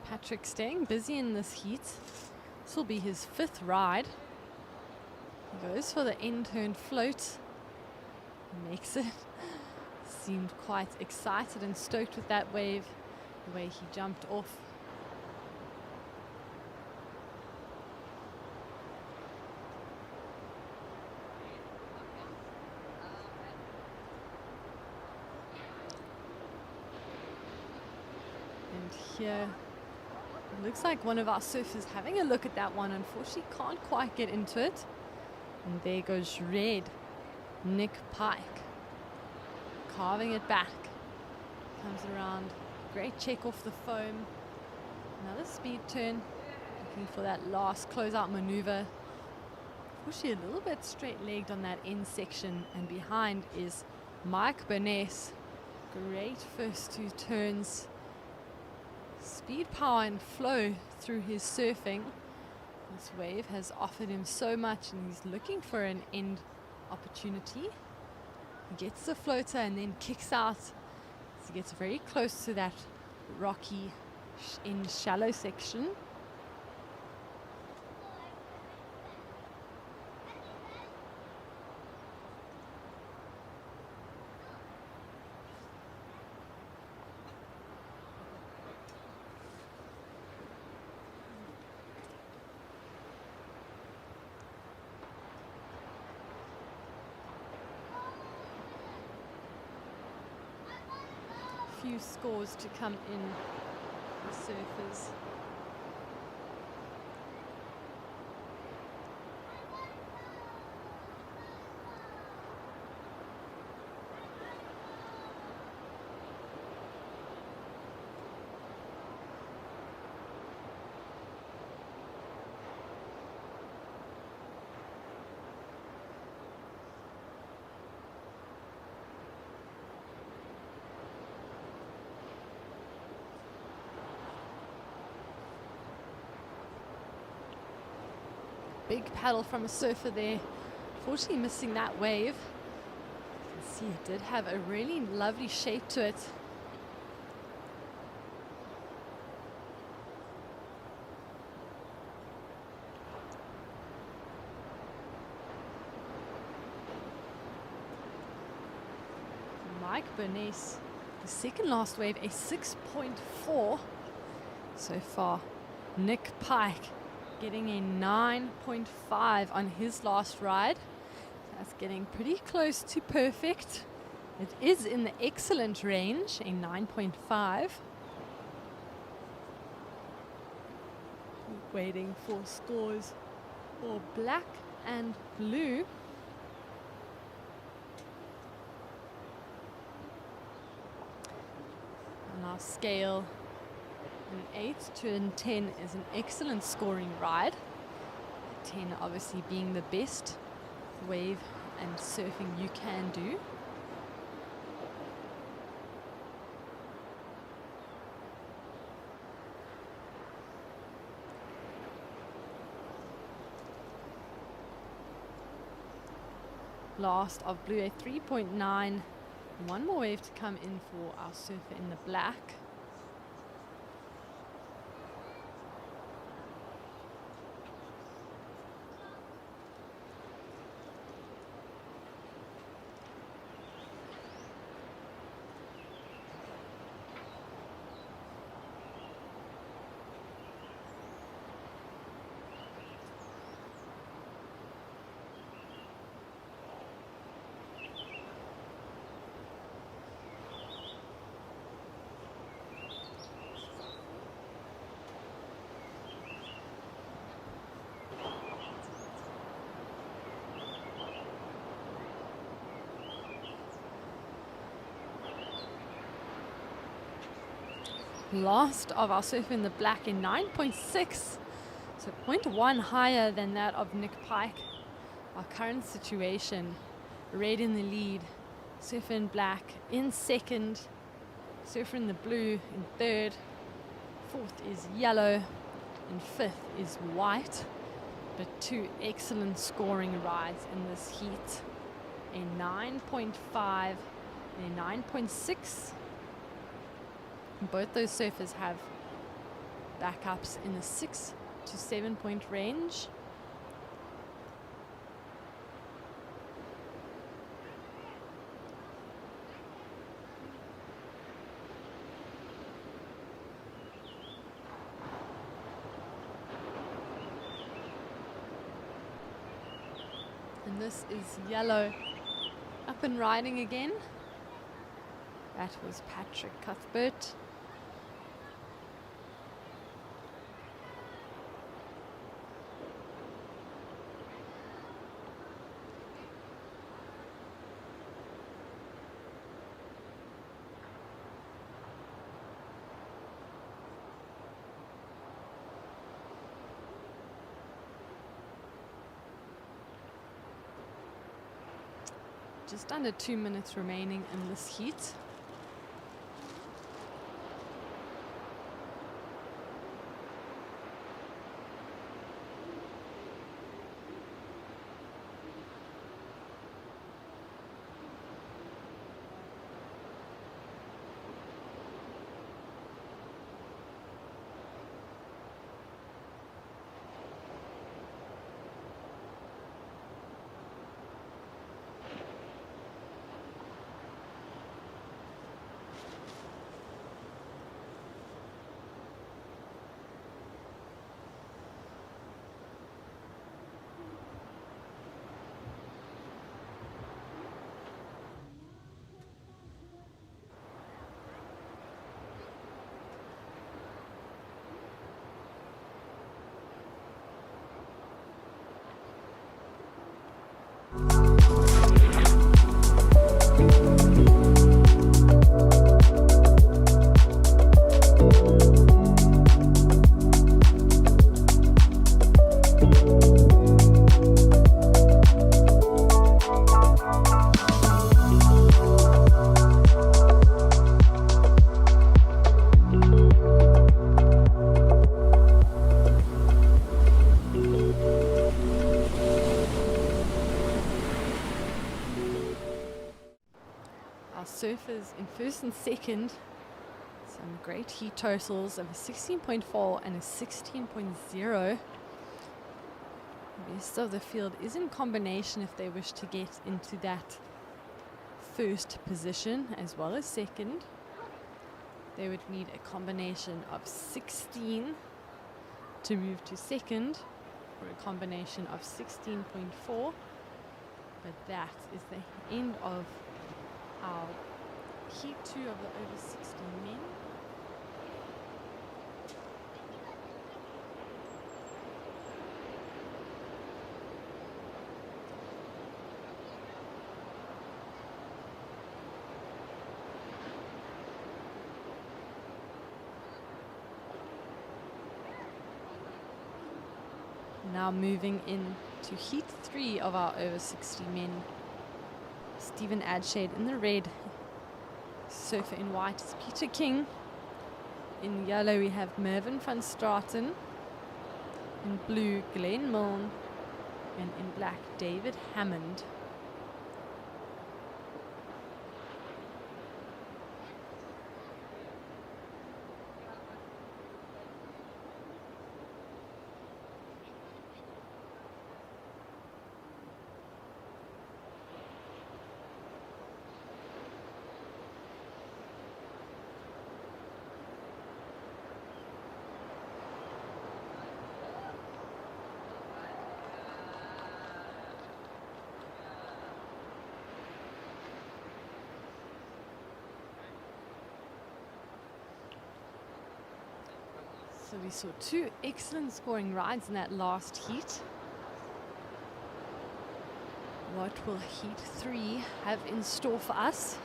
Patrick staying busy in this heat. This will be his 5th ride. He goes for the end turn float. Makes it. Seemed quite excited and stoked with that wave, the way he jumped off. Here, it looks like one of our surfers having a look at that one. Unfortunately, can't quite get into it. And there goes red, Nick Pike, carving it back. Comes around, great check off the foam. Another speed turn, looking for that last closeout maneuver. Unfortunately, a little bit straight-legged on that end section. And behind is Mike Burness. Great first 2 turns. Speed, power and flow through his surfing. This wave has offered him so much and he's looking for an end opportunity. He gets the floater and then kicks out as he gets very close to that rocky in shallow section. Few scores to come in for surfers. big paddle from a surfer there. Fortunately missing that wave. You can see it did have a really lovely shape to it. Mike Bernays, the second last wave, a 6.4 so far. Nick Pike getting a 9.5 on his last ride. That's getting pretty close to perfect. It is in the excellent range, a 9.5. Waiting for scores for black and blue. On our scale, an 8 to a 10 is an excellent scoring ride. A 10 obviously being the best wave and surfing you can do. Last of blue, a 3.9. One more wave to come in for our surfer in the black. Last of our surfer in the black in 9.6, so 0.1 higher than that of Nick Pike. Our current situation, red in the lead, surfer in black in second, surfer in the blue in third, fourth is yellow, and fifth is white. But two excellent scoring rides in this heat, a 9.5 and a 9.6. Both those surfers have backups in the 6 to 7 point range. And this is yellow up and riding again. That was Patrick Cuthbert. Just under 2 minutes remaining in this heat. surfers in first and second. Some great heat totals of a 16.4 and a 16.0. The rest of the field is in combination if they wish to get into that first position as well as second. They would need a combination of 16 to move to second, or a combination of 16.4. But that is the end of our Heat 2 of the over 60 men. Now moving into Heat 3 of our over 60 men. Stephen Adshade in the red. Surfer in white is Peter King. In yellow we have Mervyn van Straten. In blue Glenn Milne. And in black David Hammond. So we saw two excellent scoring rides in that last heat. What will Heat 3 have in store for us?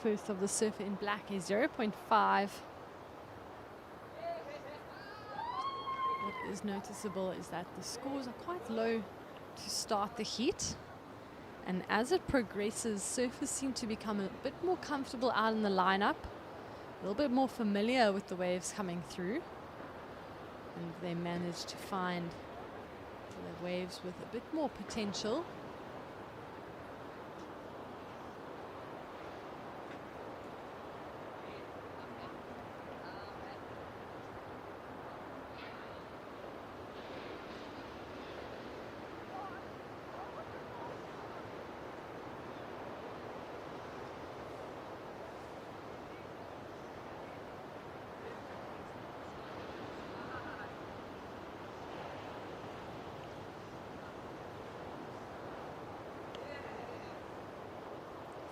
First of the surfer in black is 0.5. What is noticeable is that the scores are quite low to start the heat. And as it progresses, surfers seem to become a bit more comfortable out in the lineup, a little bit more familiar with the waves coming through. And they manage to find the waves with a bit more potential.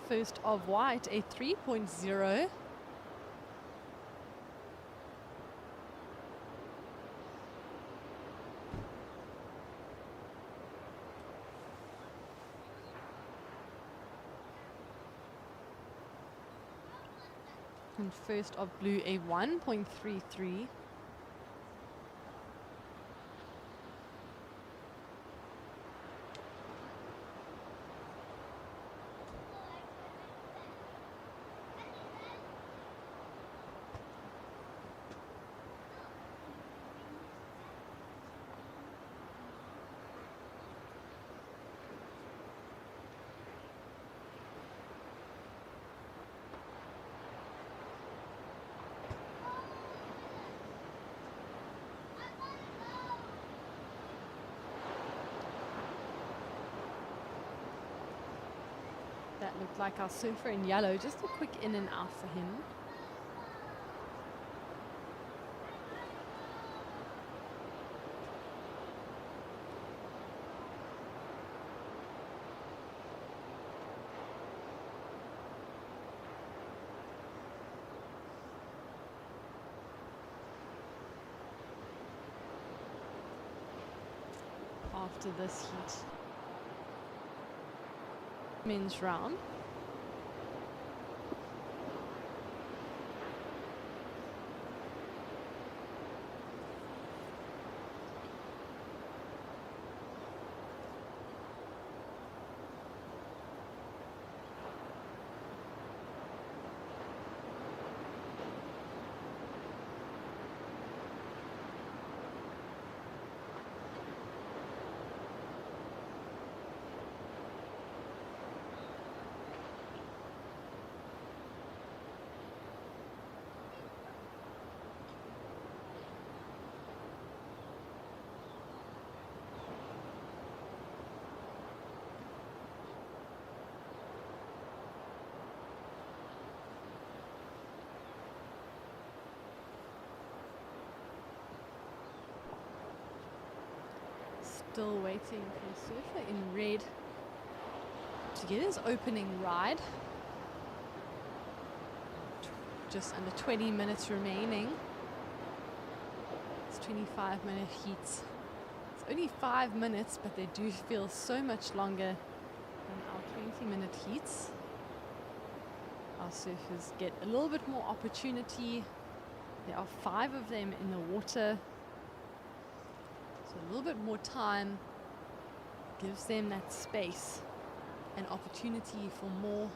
First of white, a 3.0. And first of blue, a 1.33. That looked like our surfer in yellow. Just a quick in and out for him. After this heat. Men's round. Still waiting for Surfer in red to get his opening ride. Just under 20 minutes remaining. It's 25-minute heats. It's only 5 minutes, but they do feel so much longer than our 20-minute heats. Our surfers get a little bit more opportunity. There are 5 of them in the water. So a little bit more time gives them that space and opportunity for more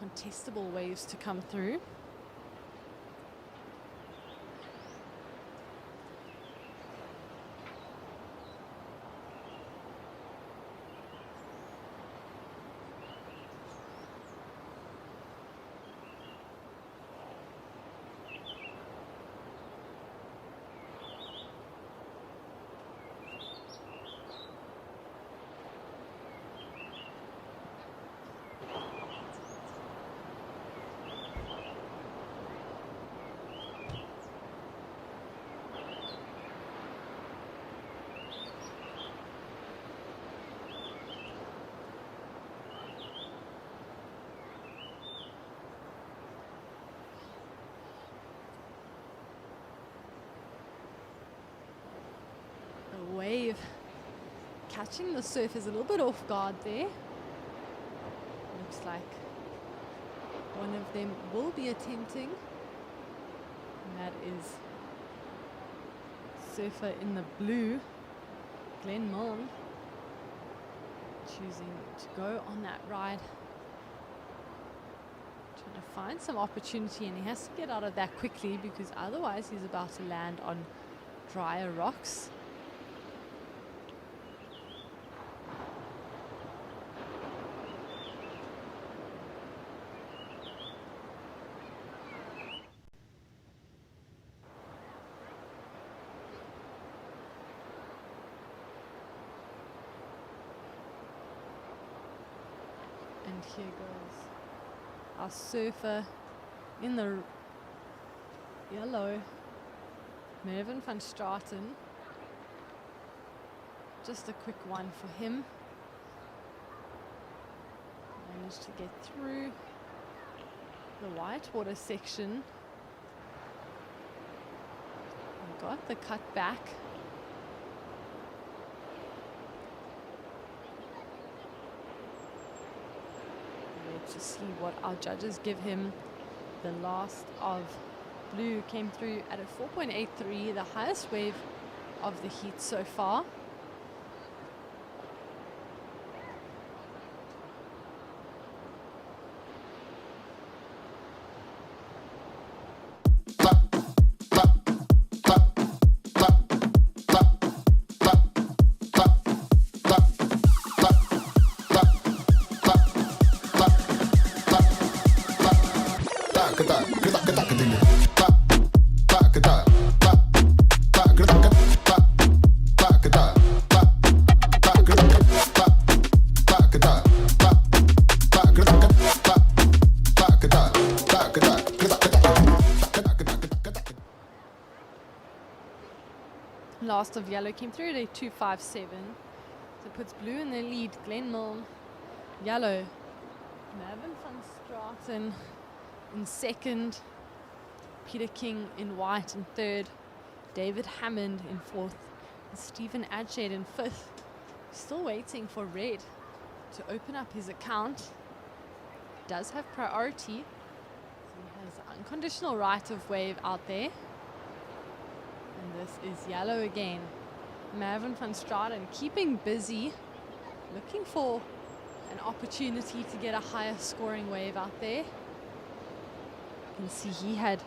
contestable waves to come through. Wave catching the surfers a little bit off guard there. Looks like one of them will be attempting, and that is surfer in the blue, Glenn Milne, choosing to go on that ride, trying to find some opportunity, and he has to get out of that quickly because otherwise he's about to land on drier rocks. And here goes our surfer in the yellow, Mervyn van Straten. Just a quick one for him. Managed to get through the whitewater section and got the cut back. To see what our judges give him. The last of blue came through at a 4.83, the highest wave of the heat so far. Last of yellow came through at a 2.57, so it puts blue in the lead. Glenn Milne, yellow, Mervyn van Straten in second, Peter King in white in third, David Hammond in fourth, and Stephen Adshade in fifth. Still waiting for red to open up his account. Does have priority, so he has unconditional right of wave out there. And this is yellow again. Mervyn van Straten keeping busy, looking for an opportunity to get a higher scoring wave out there. You can see he had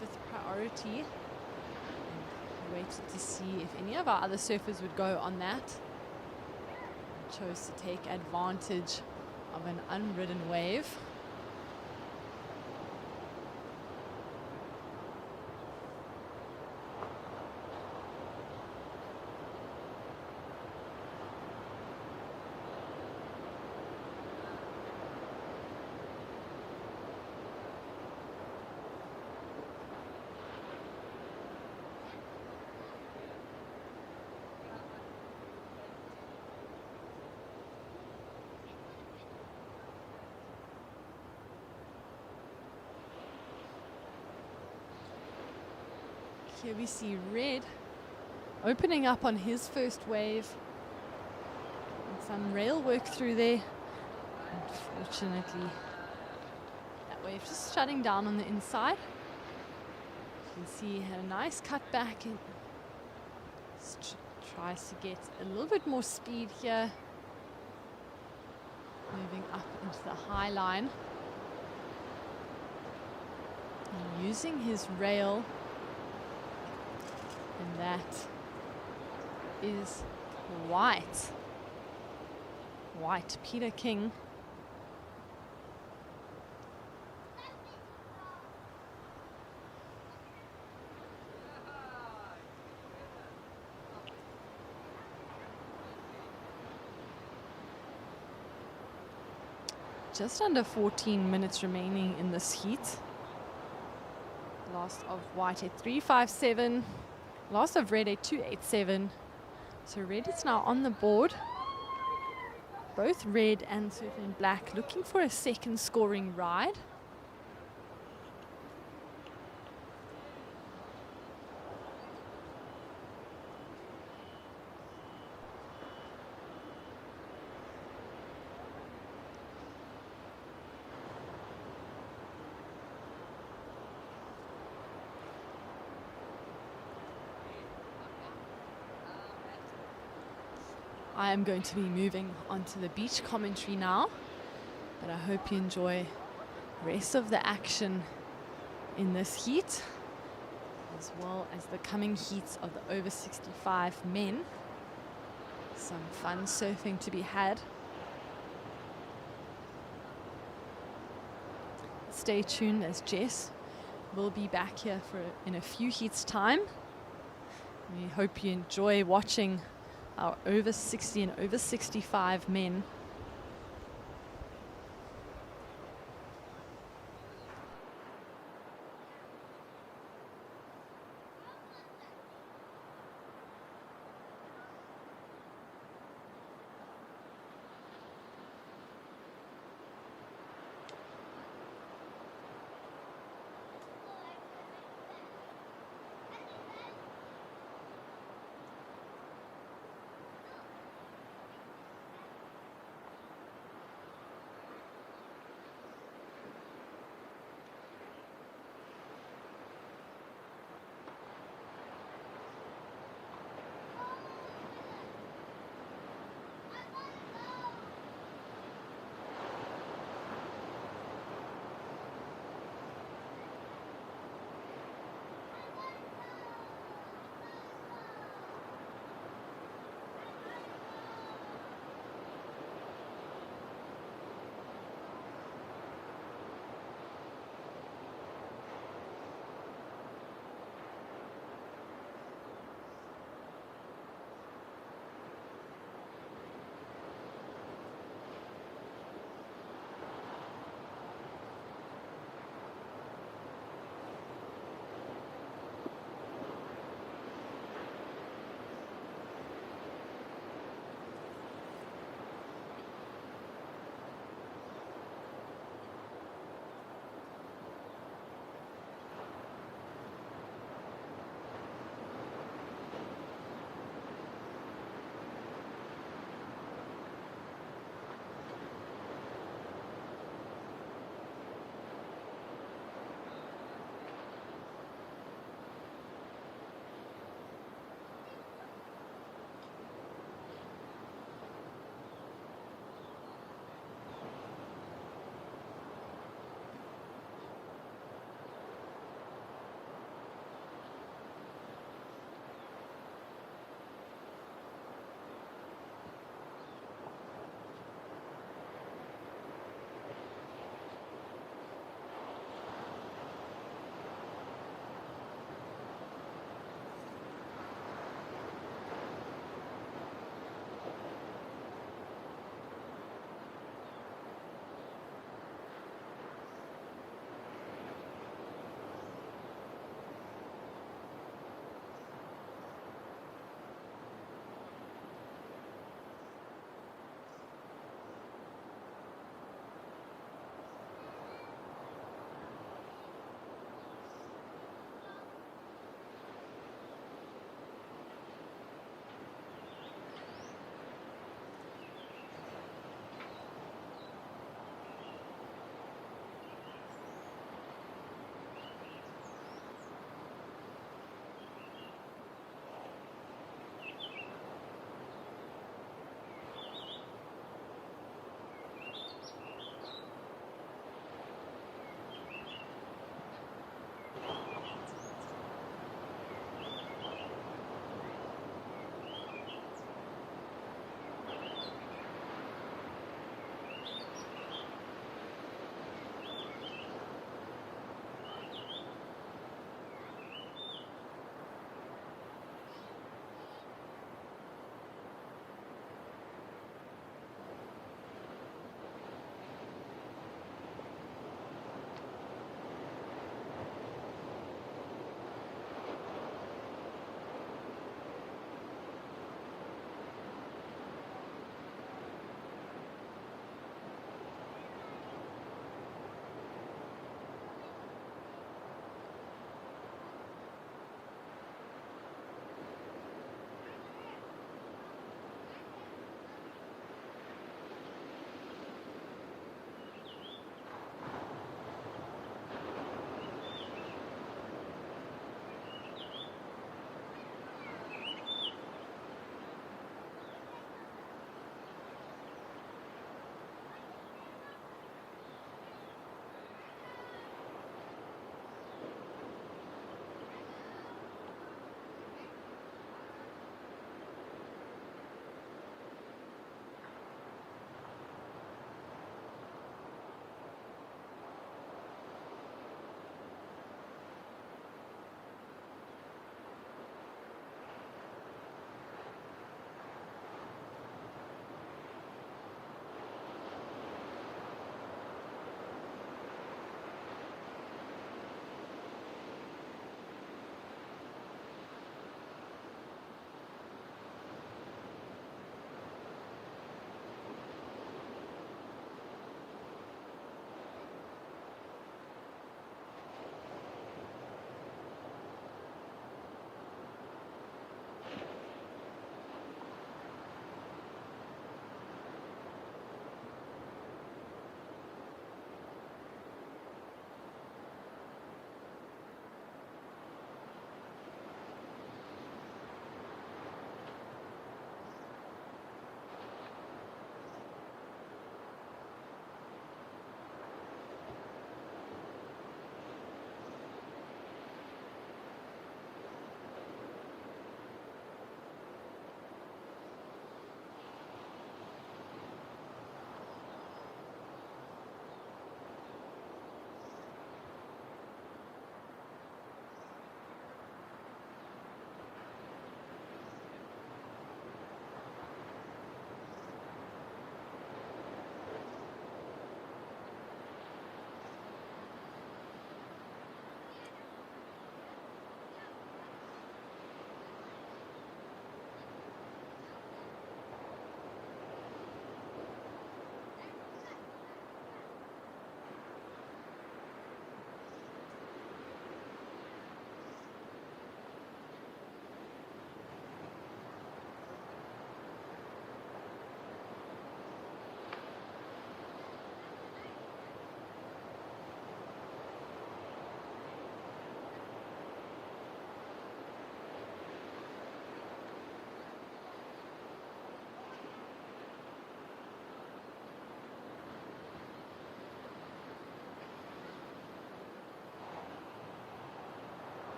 fifth priority. And waited to see if any of our other surfers would go on that. Chose to take advantage of an unridden wave. Here we see red opening up on his first wave. And some rail work through there. Unfortunately, that wave just shutting down on the inside. You can see he had a nice cut back and tries to get a little bit more speed here. Moving up into the high line. And using his rail. And that is white. White Peter King. Just under 14 minutes remaining in this heat. Last of white at 3.57. Last of red at 2.87. So red is now on the board. Both red and Surfer in Black looking for a second scoring ride. I am going to be moving onto the beach commentary now, but I hope you enjoy the rest of the action in this heat, as well as the coming heats of the over 65 men. Some fun surfing to be had. Stay tuned, as Jess will be back here in a few heats' time. We hope you enjoy watching our over 60 and over 65 men.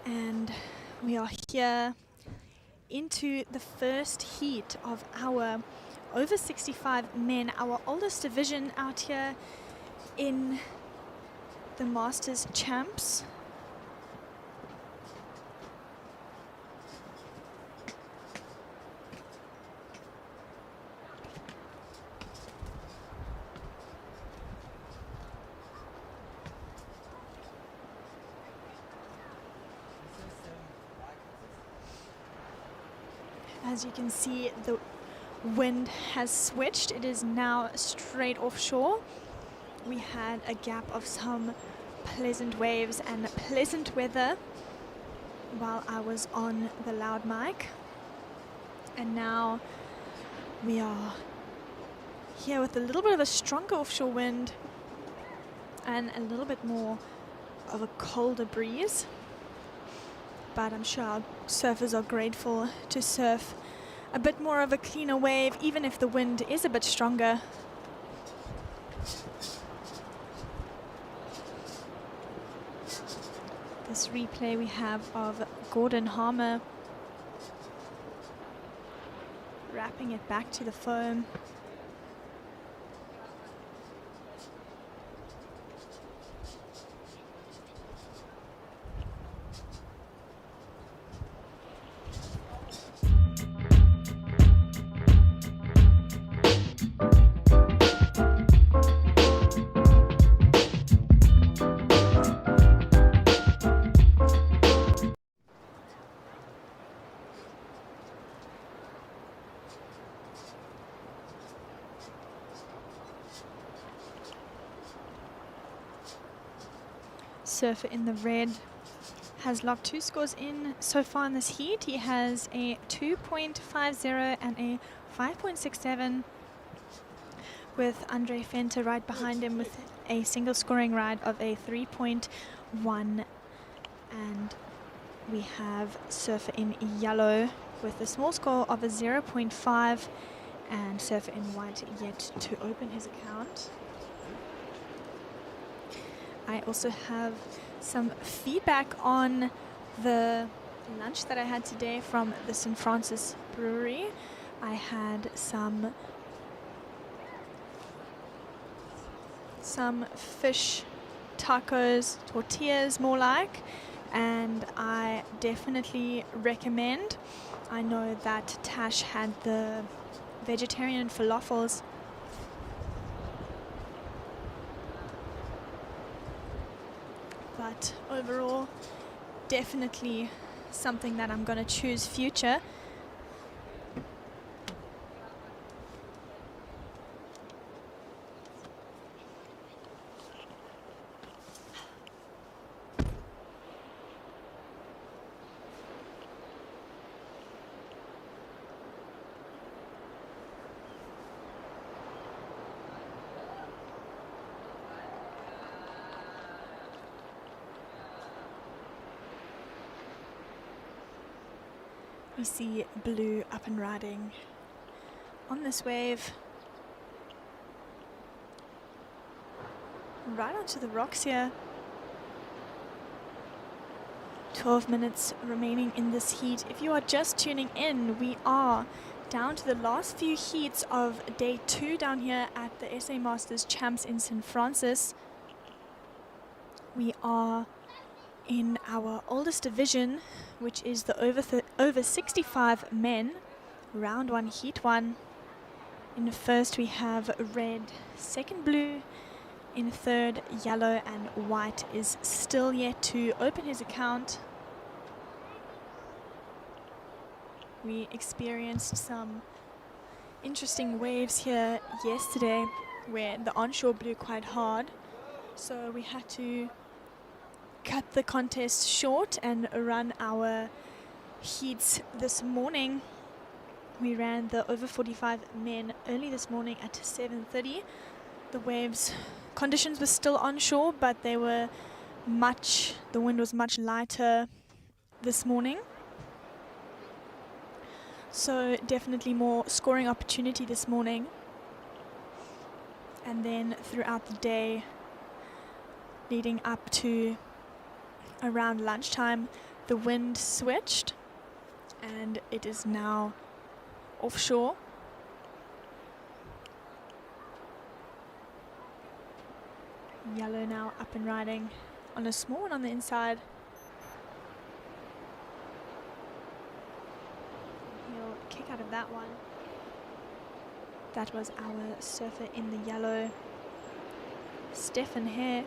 And we are here into the first heat of our over 65 men, our oldest division out here in the Masters Champs. As you can see, the wind has switched. It is now straight offshore. We had a gap of some pleasant waves and pleasant weather while I was on the loud mic. And now we are here with a little bit of a stronger offshore wind and a little bit more of a colder breeze. But I'm sure our surfers are grateful to surf a bit more of a cleaner wave, even if the wind is a bit stronger. This replay we have of Gordon Harmer wrapping it back to the foam. Surfer in the red has logged 2 scores in so far in this heat. He has a 2.50 and a 5.67, with Andre Fenter right behind him with a single scoring ride of a 3.1. And we have Surfer in yellow with a small score of a 0.5, and Surfer in white yet to open his account. I also have some feedback on the lunch that I had today from the St. Francis Brewery. I had some fish tacos, tortillas more like, and I definitely recommend. I know that Tash had the vegetarian falafels. But overall, definitely something that I'm going to choose future. We see blue up and riding on this wave. Right onto the rocks here. 12 minutes remaining in this heat. If you are just tuning in, we are down to the last few heats of day 2 down here at the SA Masters Champs in St. Francis. We are in our oldest division, which is the over 65 men, round 1, heat 1. In the first we have red, second blue, in third yellow, and white is still yet to open his account. We experienced some interesting waves here yesterday where the onshore blew quite hard, so we had to cut the contest short and run our heats this morning. We ran the over 45 men early this morning at 7:30. The waves conditions were still onshore, but the wind was much lighter this morning. So definitely more scoring opportunity this morning. And then throughout the day, leading up to around lunchtime, The wind switched and it is now offshore. Yellow now up and riding on a small one on the inside. He'll kick out of that one. That was our surfer in the yellow, Stefan Hare.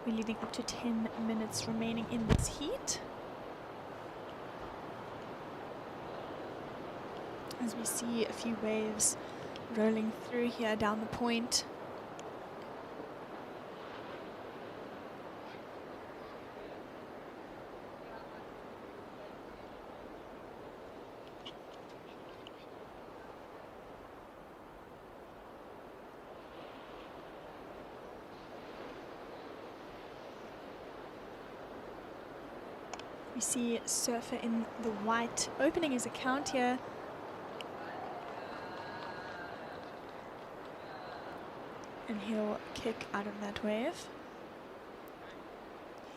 We're leading up to 10 minutes remaining in this heat. As we see a few waves rolling through here down the point. We see surfer in the white opening his account here. And he'll kick out of that wave.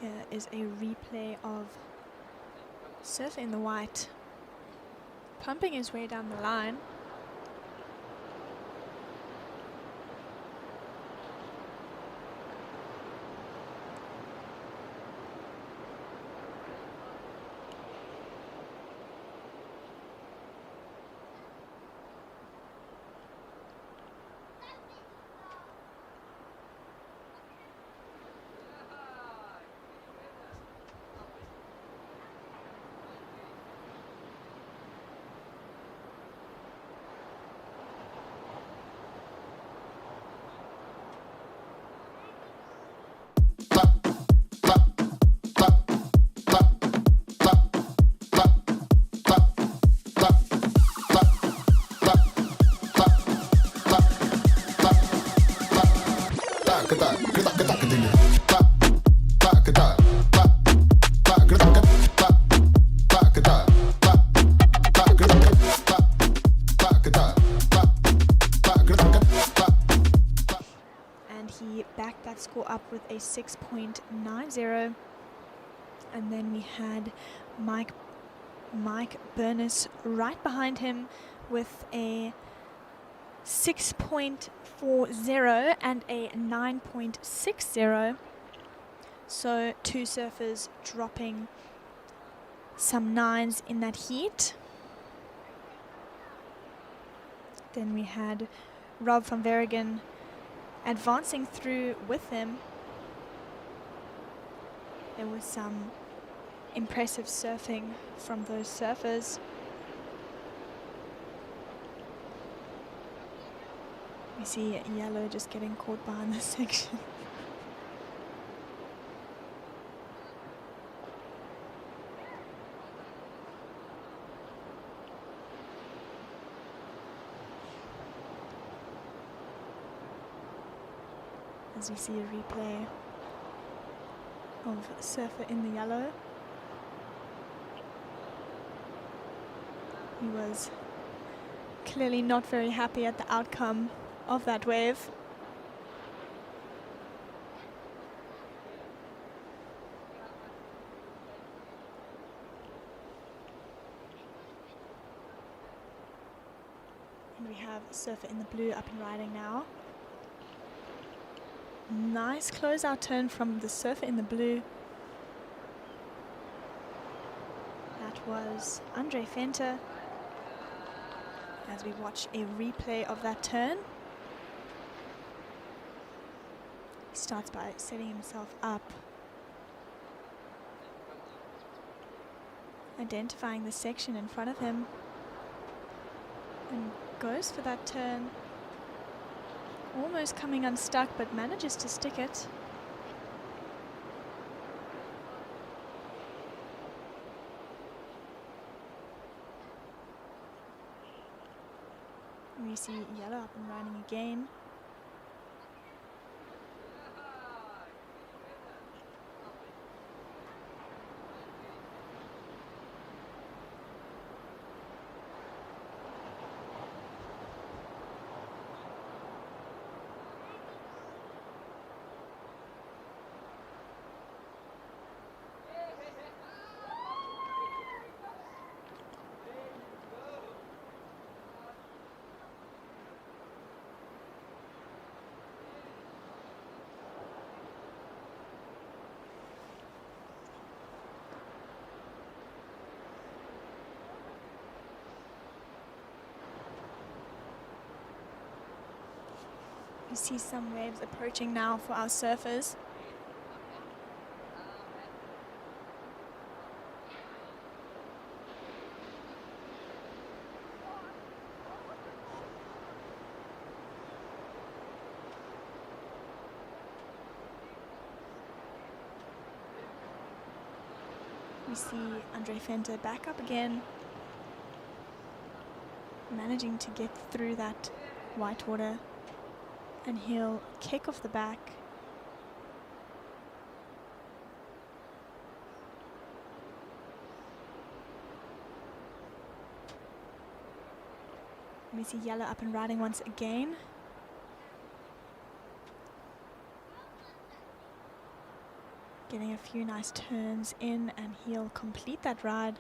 Here is a replay of surfer in the white pumping his way down the line. Score up with a 6.90, and then we had Mike Burness right behind him with a 6.40 and a 9.60. So two surfers dropping some nines in that heat. Then we had Rob van Verrigen advancing through with him. There was some impressive surfing from those surfers. We see yellow just getting caught behind the section. As we see a replay of surfer in the yellow. He was clearly not very happy at the outcome of that wave. And we have surfer in the blue up and riding now. Nice closeout turn from the surfer in the blue. That was Andre Venter. As we watch a replay of that turn. He starts by setting himself up. Identifying the section in front of him. And goes for that turn. Almost coming unstuck, but manages to stick it. We see yellow up and running again. We see some waves approaching now for our surfers. We see Andre Venter back up again, managing to get through that white water, and he'll kick off the back. We see Yellow up and riding once again. Getting a few nice turns in, and he'll complete that ride.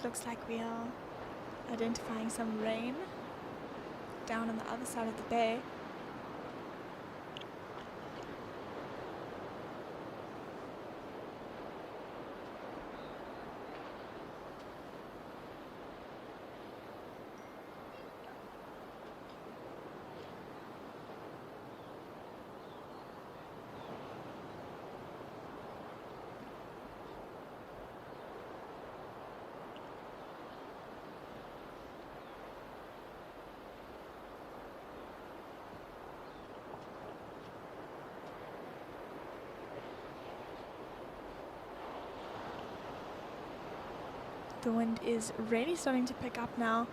Looks like we are identifying some rain down on the other side of the bay. The wind is really starting to pick up now.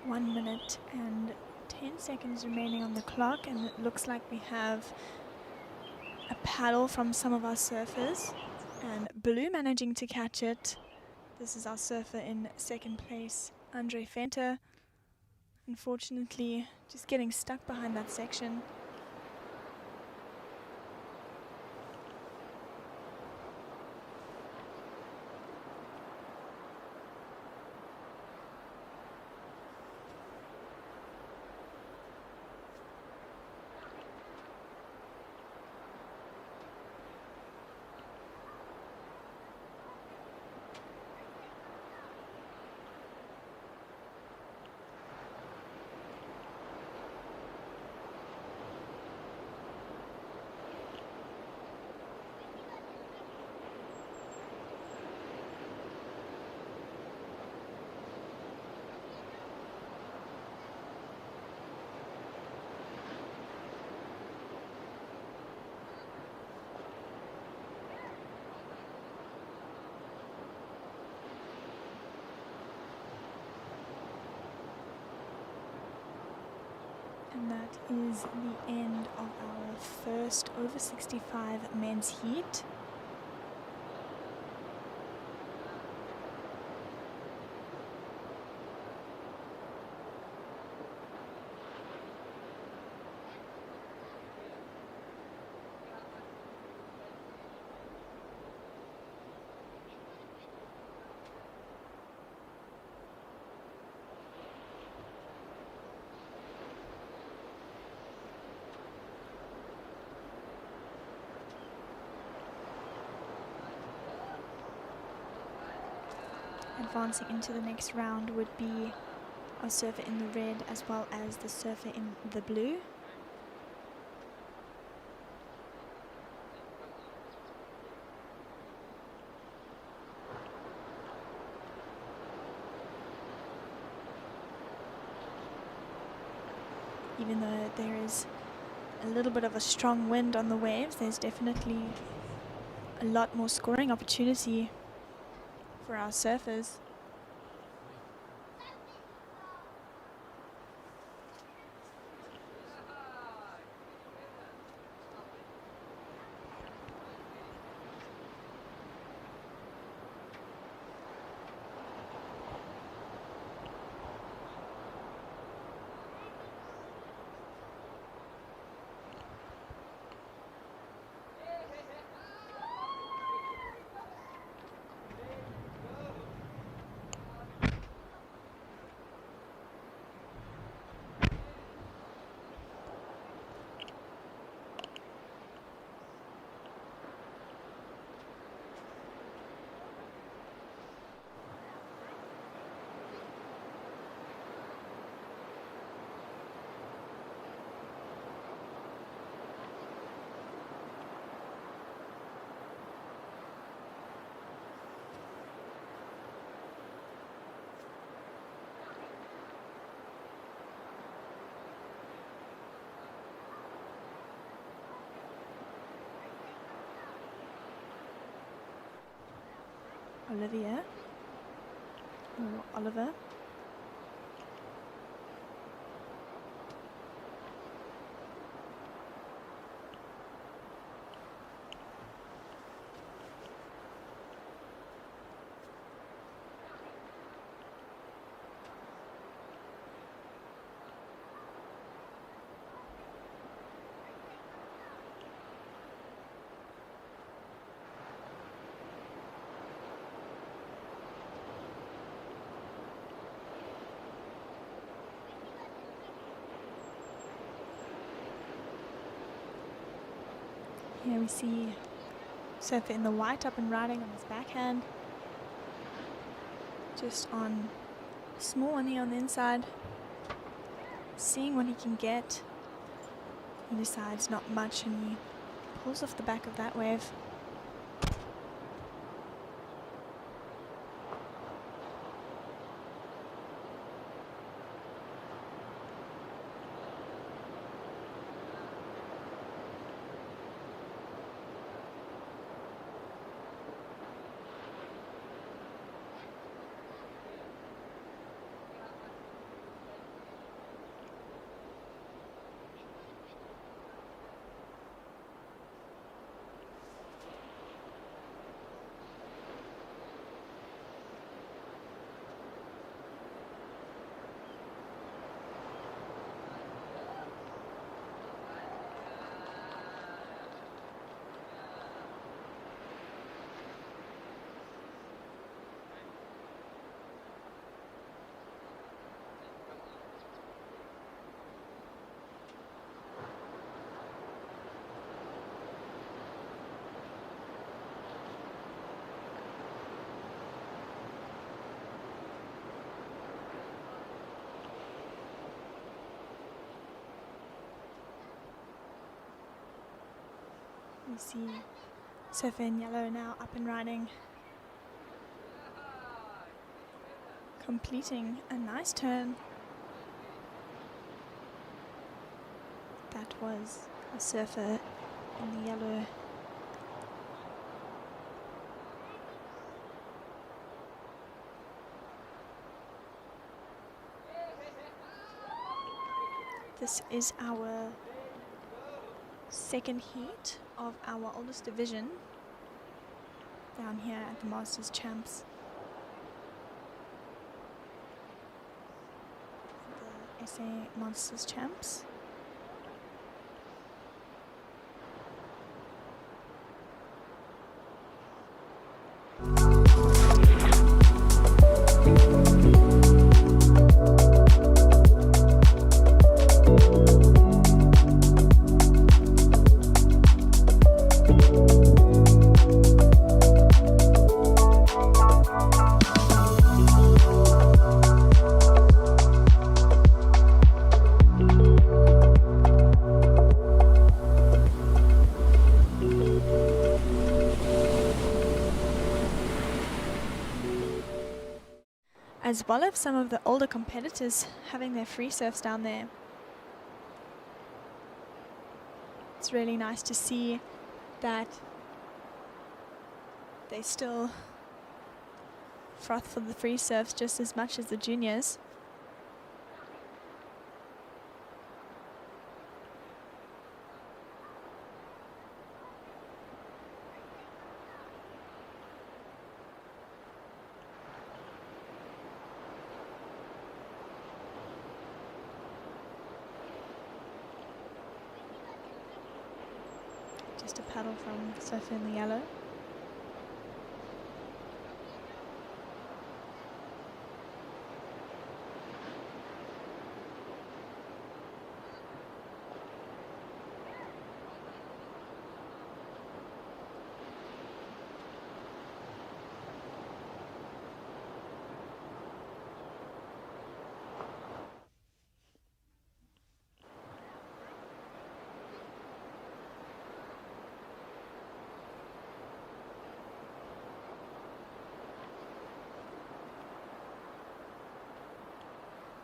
One minute and 10 seconds remaining on the clock, and it looks like we have a paddle from some of our surfers, and Blue managing to catch it. This is our surfer in second place, Andre Venter. Unfortunately, just getting stuck behind that section. And that is the end of our first over 65 men's heat. Advancing into the next round would be a surfer in the red as well as the surfer in the blue. Even though there is a little bit of a strong wind on the waves, there's definitely a lot more scoring opportunity for our surfers. Olivia or Oliver. Here we see surfer in the white up and riding on his backhand. Just on small one here on the inside. Seeing what he can get. He decides not much and he pulls off the back of that wave. We see surfer in yellow now up and riding, completing a nice turn. That was a surfer in the yellow. The This is our second heat of our oldest division down here at the Masters Champs. The SA Masters Champs. As well as some of the older competitors having their free surfs down there. It's really nice to see that they still froth for the free surfs just as much as the juniors. Just a paddle from Surfer in the Yellow.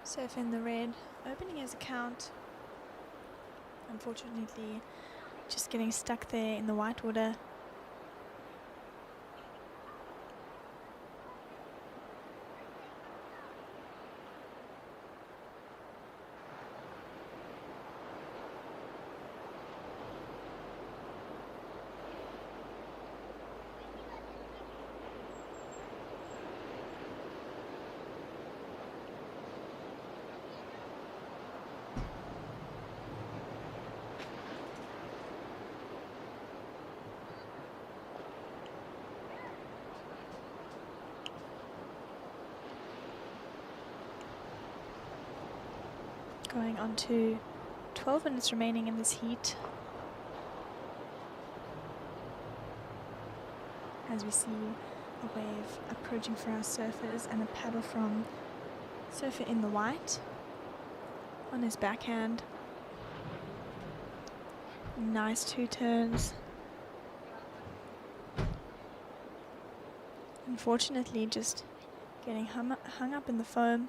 Surf in the red, opening his account. Unfortunately, just getting stuck there in the white water. Going on to 12 minutes remaining in this heat. As we see a wave approaching for our surfers and a paddle from Surfer in the white on his backhand. Nice two turns. Unfortunately, just getting hung up in the foam.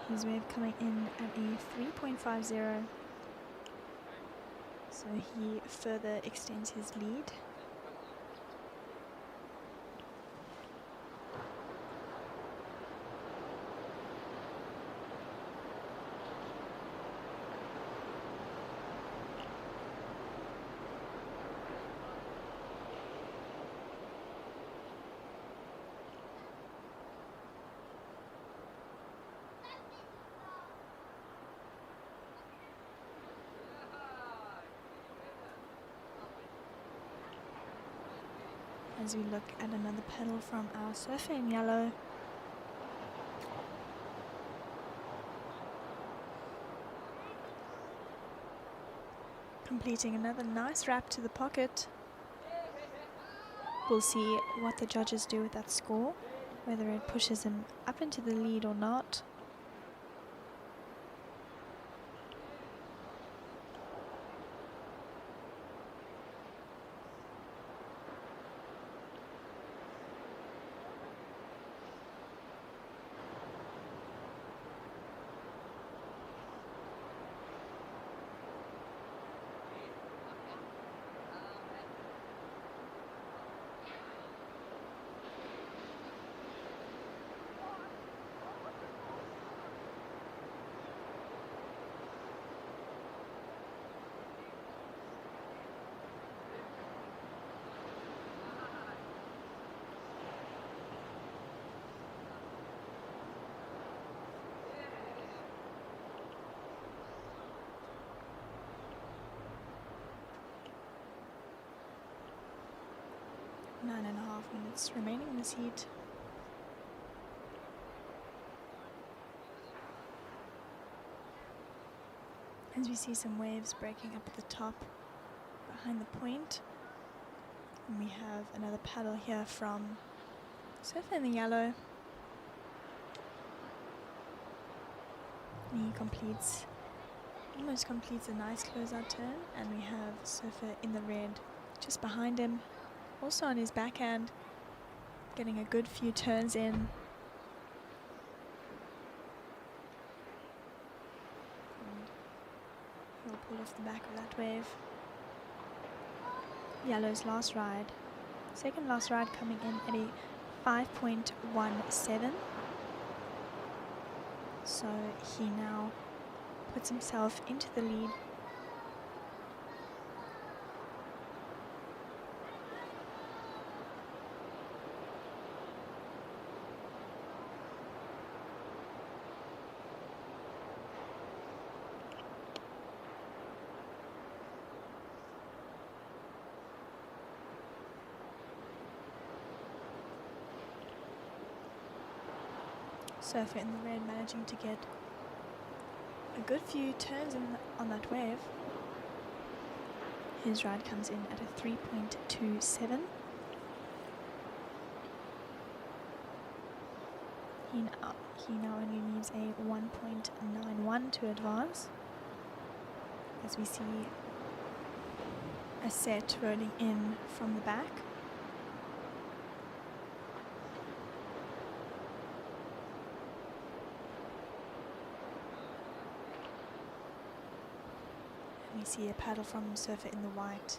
His wave coming in at a 3.50, so he further extends his lead. As we look at another pedal from our Surfer in Yellow. Completing another nice wrap to the pocket. We'll see what the judges do with that score, whether it pushes him up into the lead or not. 9.5 minutes remaining in this heat. As we see some waves breaking up at the top behind the point. And we have another paddle here from Surfer in the Yellow. And he almost completes a nice closeout turn, and we have Surfer in the Red just behind him, also on his backhand, getting a good few turns in. And he'll pull off the back of that wave. Yellow's last ride, second last ride, coming in at a 5.17. So he now puts himself into the lead. Surfer in the Red managing to get a good few turns on that wave. His ride comes in at a 3.27. He now only needs a 1.91 to advance. As we see a set rolling in from the back. We see a paddle from Surfer in the White.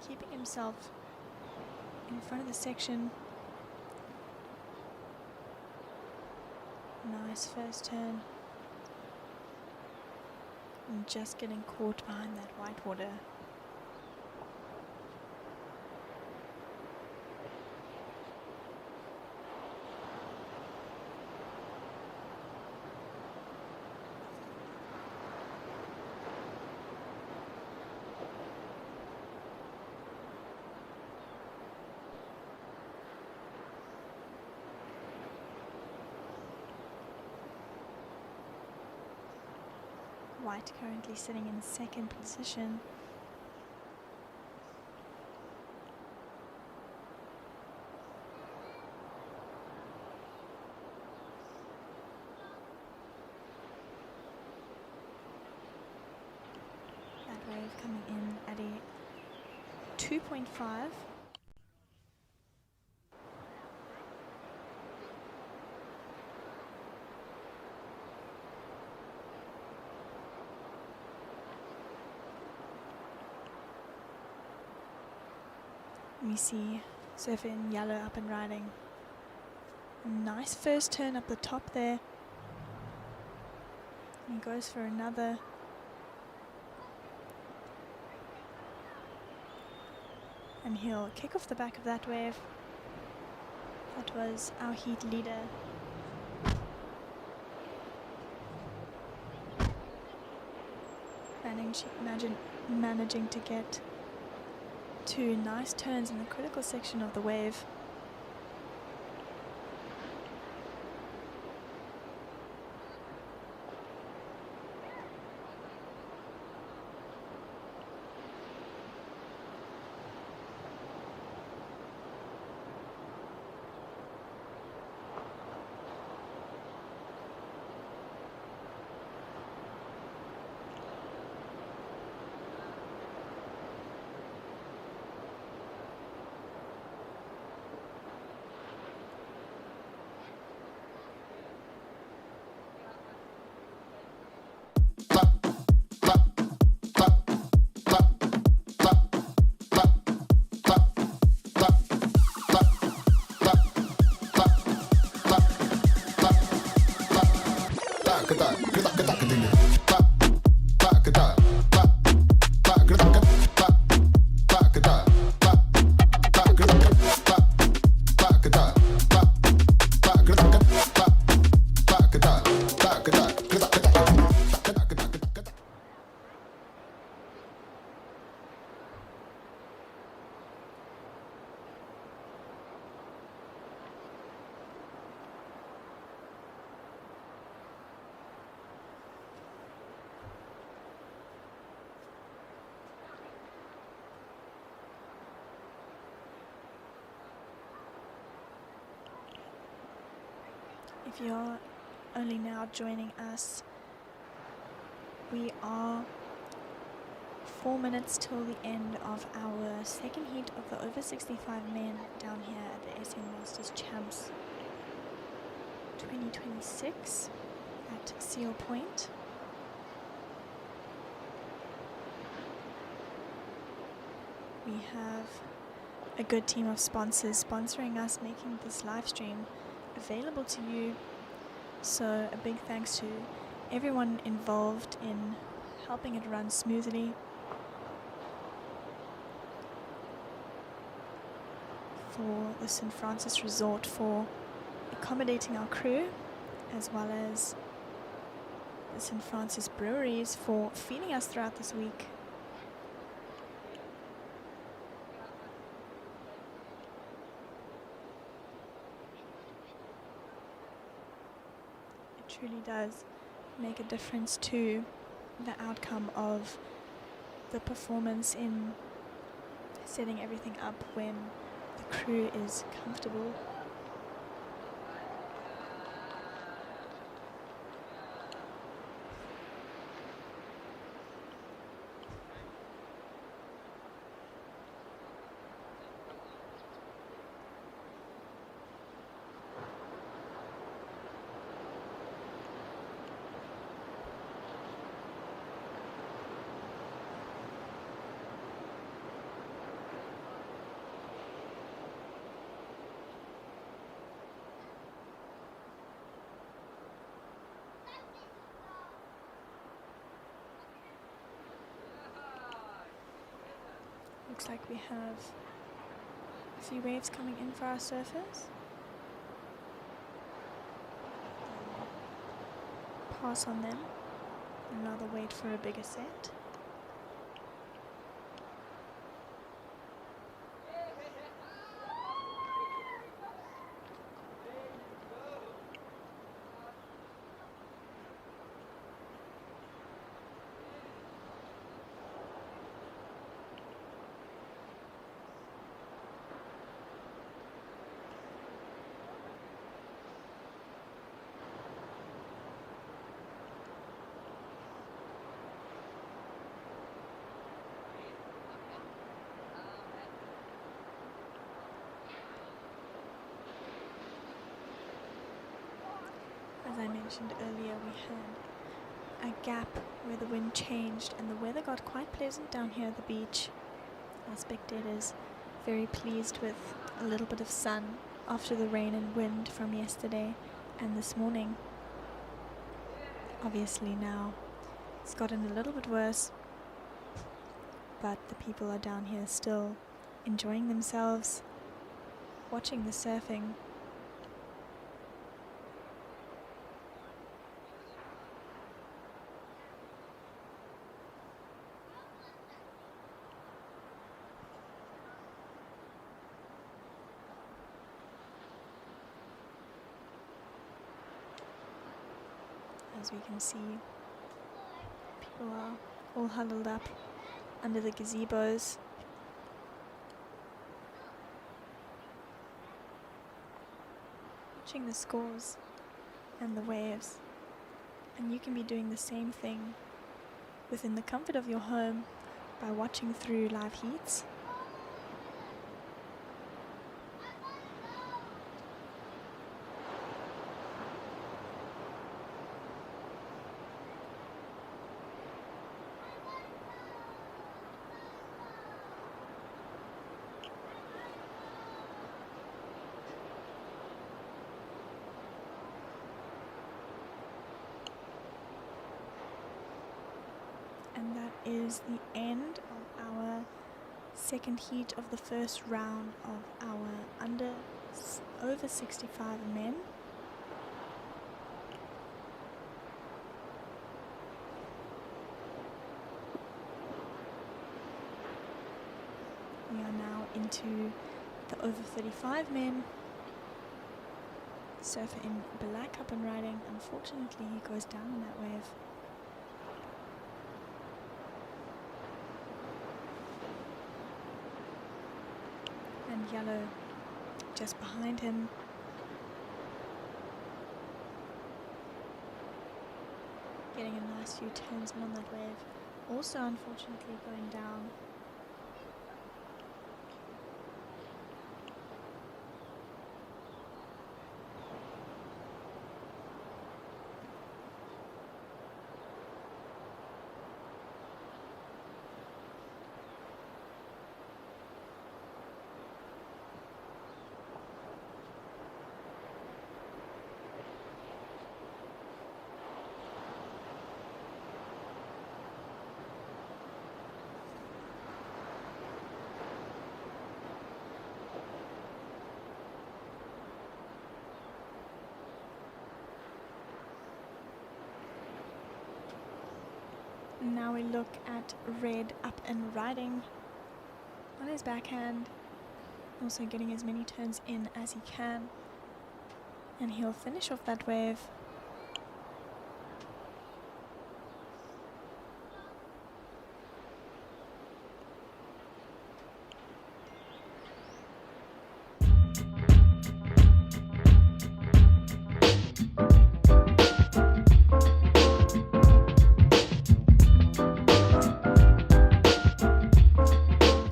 Keeping himself in front of the section. Nice first turn. And just getting caught behind that white water. White currently sitting in second position. That wave coming in at a 2.5. We see Surfer in Yellow up and riding. Nice first turn up the top there. He goes for another. And he'll kick off the back of that wave. That was our heat leader. Managing to get two nice turns in the critical section of the wave. If you're only now joining us, we are 4 minutes till the end of our second heat of the over 65 men down here at the SA Masters Champs 2026 at Seal Point. We have a good team of sponsors sponsoring us, making this live stream available to you. So a big thanks to everyone involved in helping it run smoothly. For the St. Francis Resort for accommodating our crew, as well as the St. Francis Breweries for feeding us throughout this week. It truly does make a difference to the outcome of the performance in setting everything up when the crew is comfortable. Looks like we have a few waves coming in for our surfers. Pass on them and rather wait for a bigger set. As I mentioned earlier, we had a gap where the wind changed and the weather got quite pleasant down here at the beach. Our spectators very pleased with a little bit of sun after the rain and wind from yesterday and this morning. Obviously now it's gotten a little bit worse, but the people are down here still enjoying themselves, watching the surfing. As we can see, people are all huddled up under the gazebos. Watching the scores and the waves. And you can be doing the same thing within the comfort of your home by watching through live heats. And that is the end of our second heat of the first round of our over 65 men. We are now into the over 35 men. Surfer in black up and riding. Unfortunately, he goes down in that wave. And yellow just behind him. last few turns in on that wave. Also, unfortunately, going down. Now we look at Red up and riding on his backhand, also getting as many turns in as he can, and he'll finish off that wave.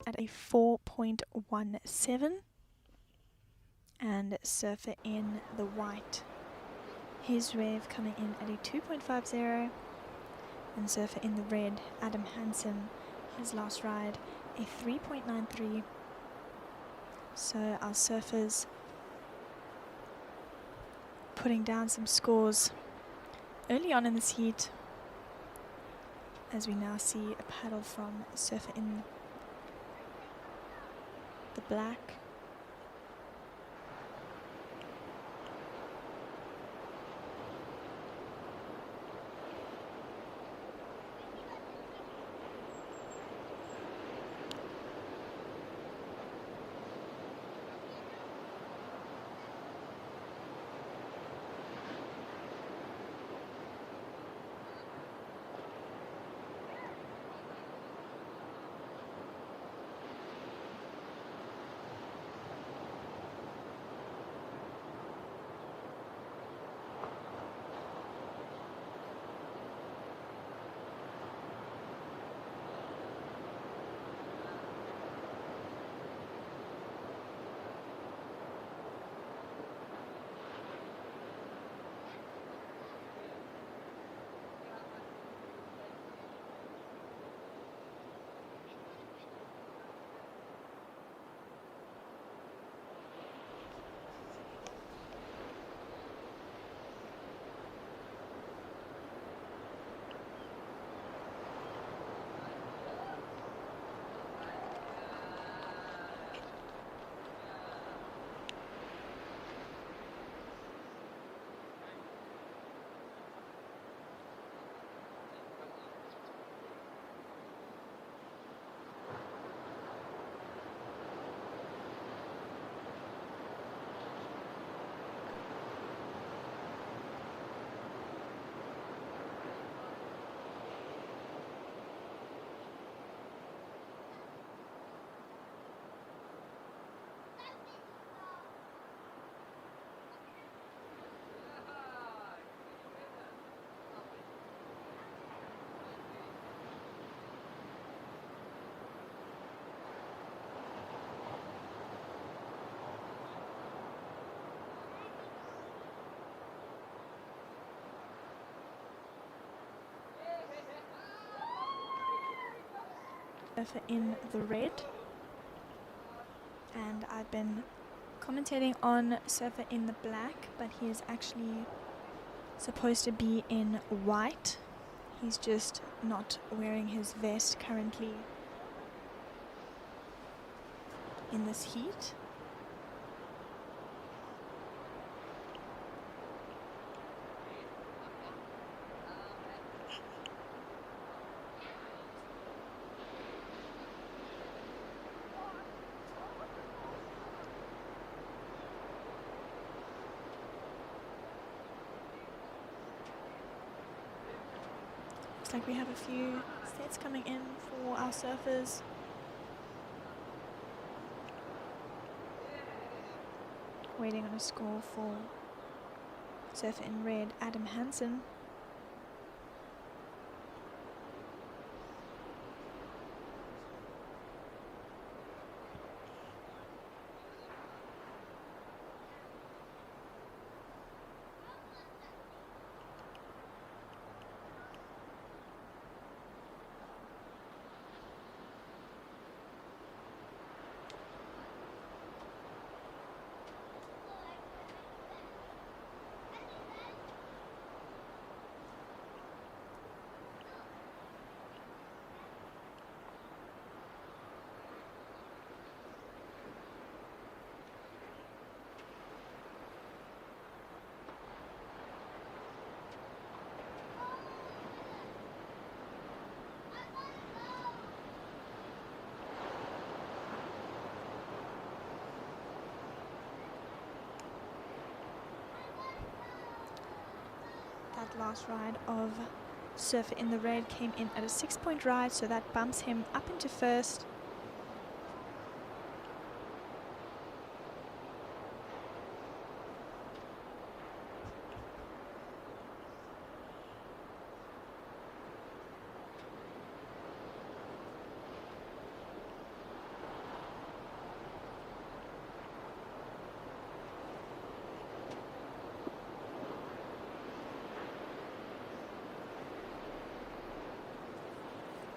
At a 4.17, and Surfer in the white, his wave coming in at a 2.50, and Surfer in the red, Adam Hansen, his last ride, a 3.93. So our surfers putting down some scores early on in this heat, as we now see a paddle from Surfer in the black. Surfer in the red, and I've been commentating on Surfer in the black, but he is actually supposed to be in white. He's just not wearing his vest currently in this heat. Like we have a few sets coming in for our surfers. Waiting on a score for Surfer in red, Adam Hansen. that last ride of Surfer in the Red came in at a 6-point ride, so that bumps him up into first.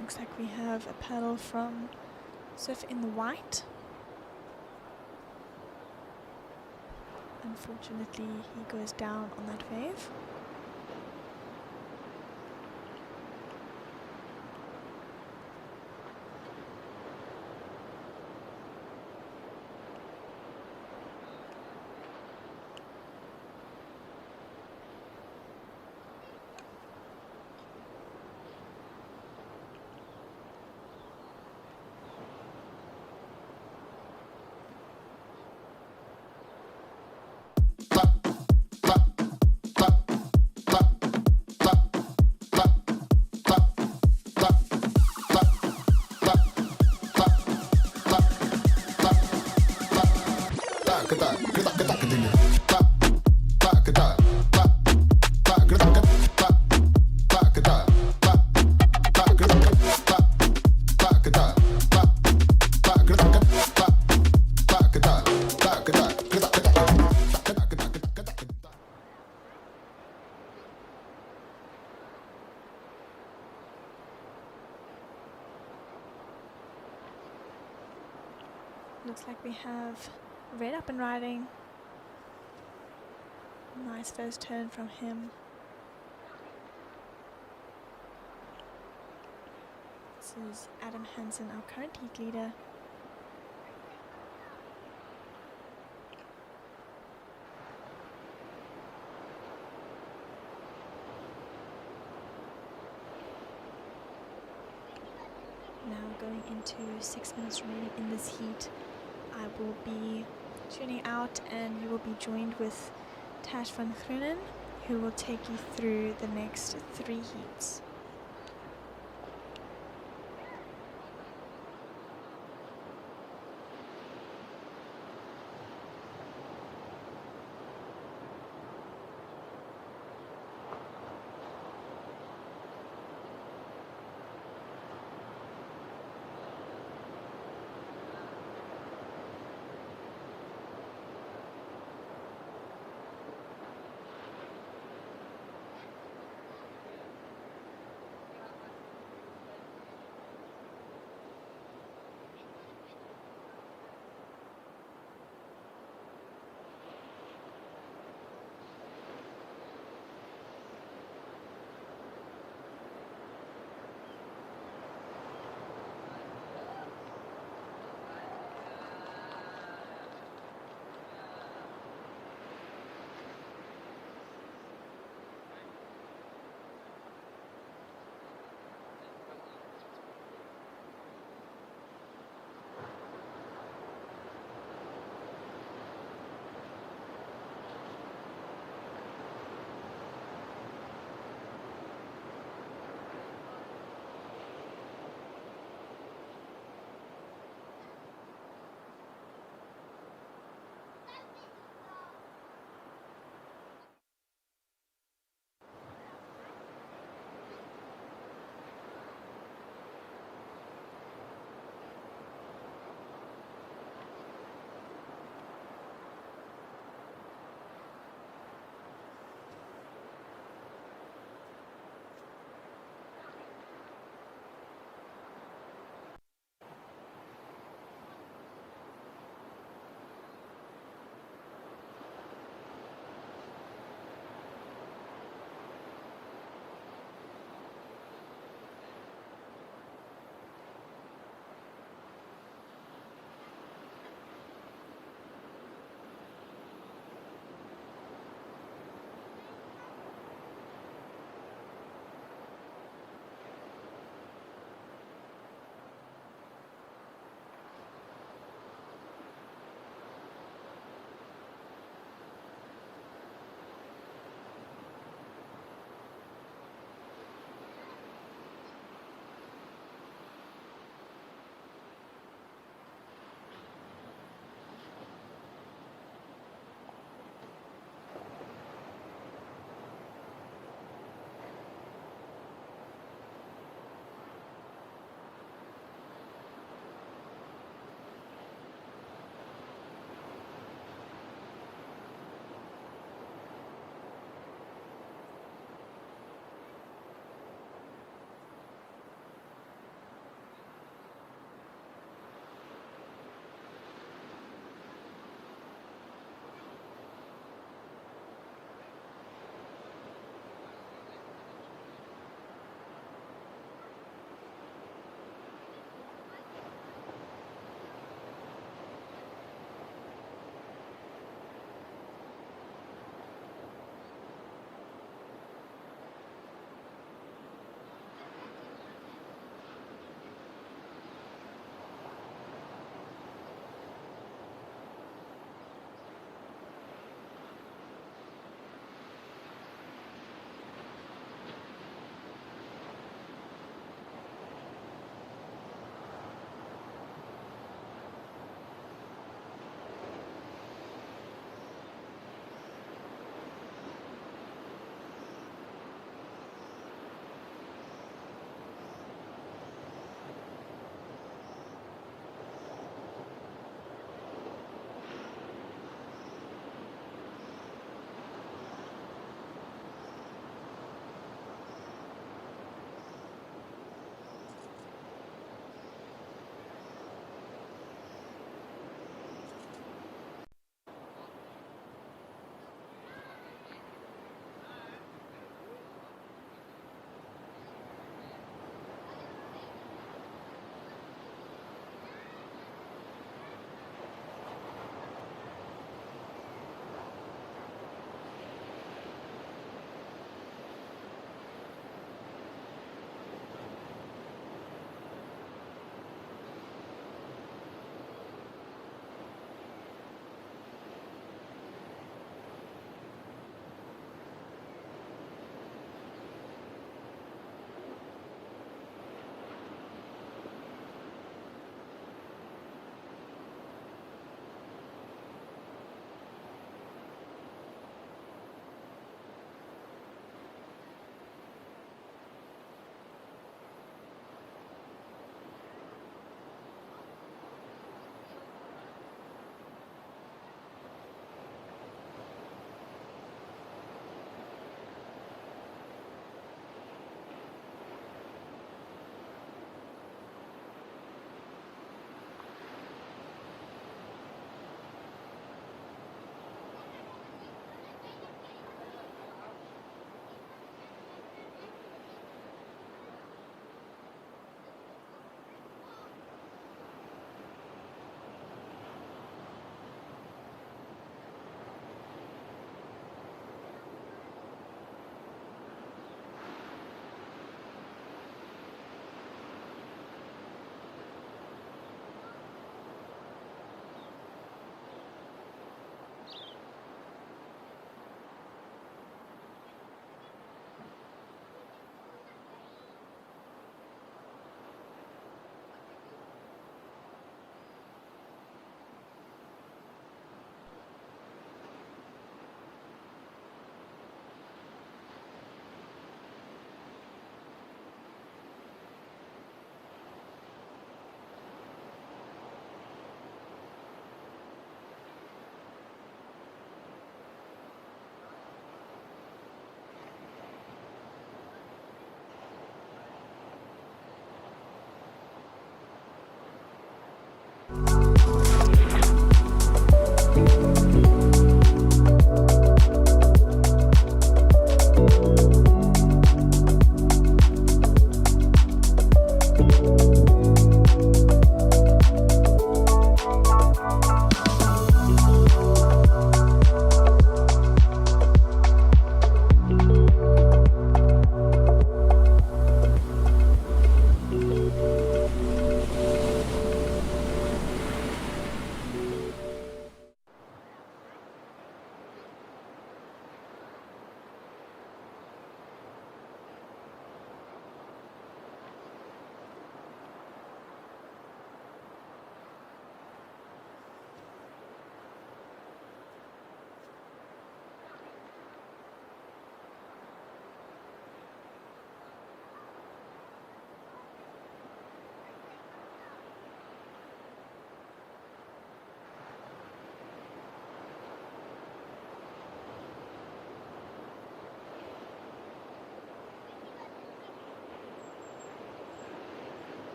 Looks like we have a paddle from Surfer in the White. Unfortunately, he goes down on that wave. Looks like we have Red up and riding. Nice first turn from him. This is Adam Hansen, our current heat leader. Now going into 6 minutes remaining in this heat. I will be tuning out and you will be joined with Tash van Groenen, who will take you through the next 3 heats.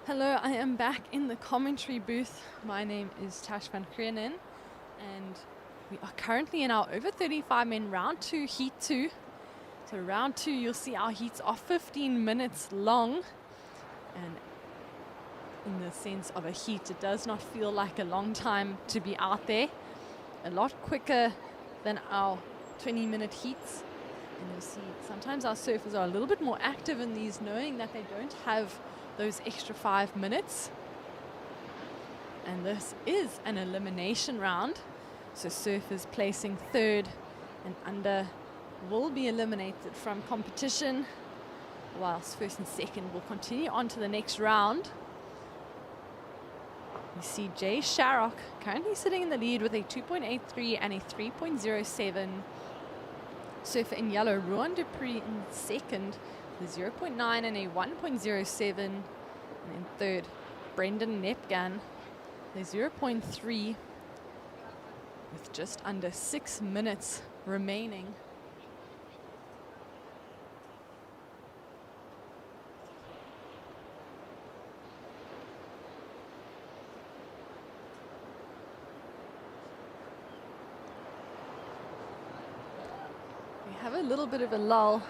Hello, I am back in the commentary booth. My name is Tash van Krenen, and we are currently in our over 35 men round 2, heat 2. So round 2, you'll see our heats are 15 minutes long, and in the sense of a heat, it does not feel like a long time to be out there. A lot quicker than our 20-minute heats. And you'll see sometimes our surfers are a little bit more active in these, knowing that they don't have those extra 5 minutes. And this is an elimination round. So surfers placing third and under will be eliminated from competition, whilst first and second will continue on to the next round. You see Jay Sharrock currently sitting in the lead with a 2.83 and a 3.07. Surfer in yellow, Ruan Dupree in second with 0.9 and a 1.07. And in third, Brendan Nepgan with 0.3 with just under 6 minutes remaining. Have a little bit of a lull,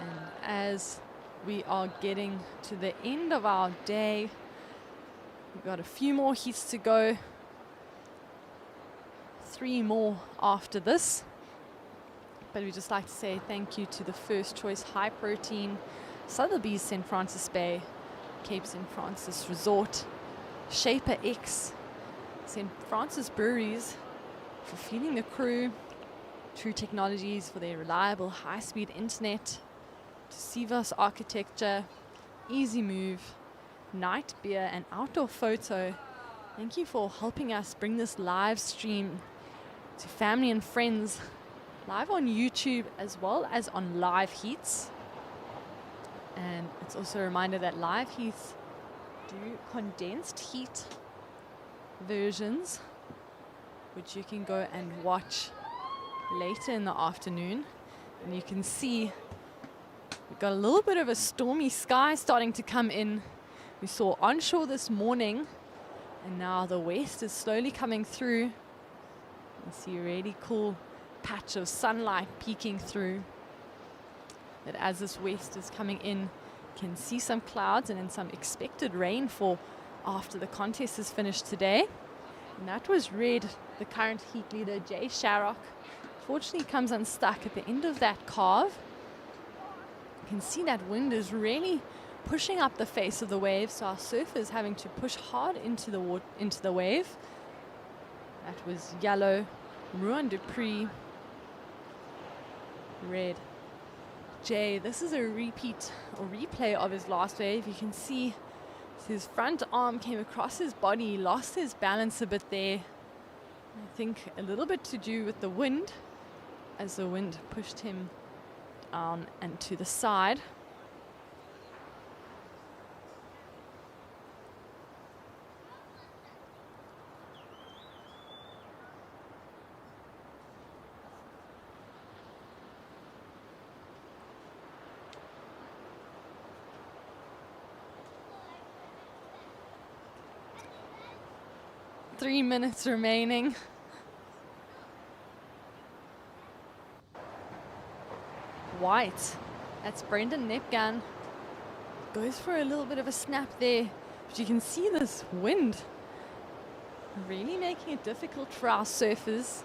and as we are getting to the end of our day, we've got a few more heats to go, 3 more after this, but we'd just like to say thank you to the First Choice High Protein, Sothebys St. Francis Bay, Cape St. Francis Resort, Shaper X, St. Francis Breweries for feeding the crew, True Technologies for their reliable high-speed internet, to Sevos Architecture, Eezi Move, Night Beer and Outdoor Photo. Thank you for helping us bring this live stream to family and friends, live on YouTube as well as on live heats. And it's also a reminder that live heats do condensed heat versions, which you can go and watch later in the afternoon. And you can see we've got a little bit of a stormy sky starting to come in. We saw onshore this morning, and now the west is slowly coming through. You see a really cool patch of sunlight peeking through. But as this west is coming in, you can see some clouds and then some expected rainfall after the contest is finished today. And that was Red, the current heat leader, Jay Sharrock. Fortunately, comes unstuck at the end of that carve. You can see that wind is really pushing up the face of the wave, so our surfers having to push hard into the wave. That was yellow, Ruan Dupree, red, Jay. This is a repeat or replay of his last wave. You can see his front arm came across his body, he lost his balance a bit there. I think a little bit to do with the wind, as the wind pushed him down and to the side. Three minutes remaining. White, that's Brendan Nepgan, goes for a little bit of a snap there, but you can see this wind really making it difficult for our surfers.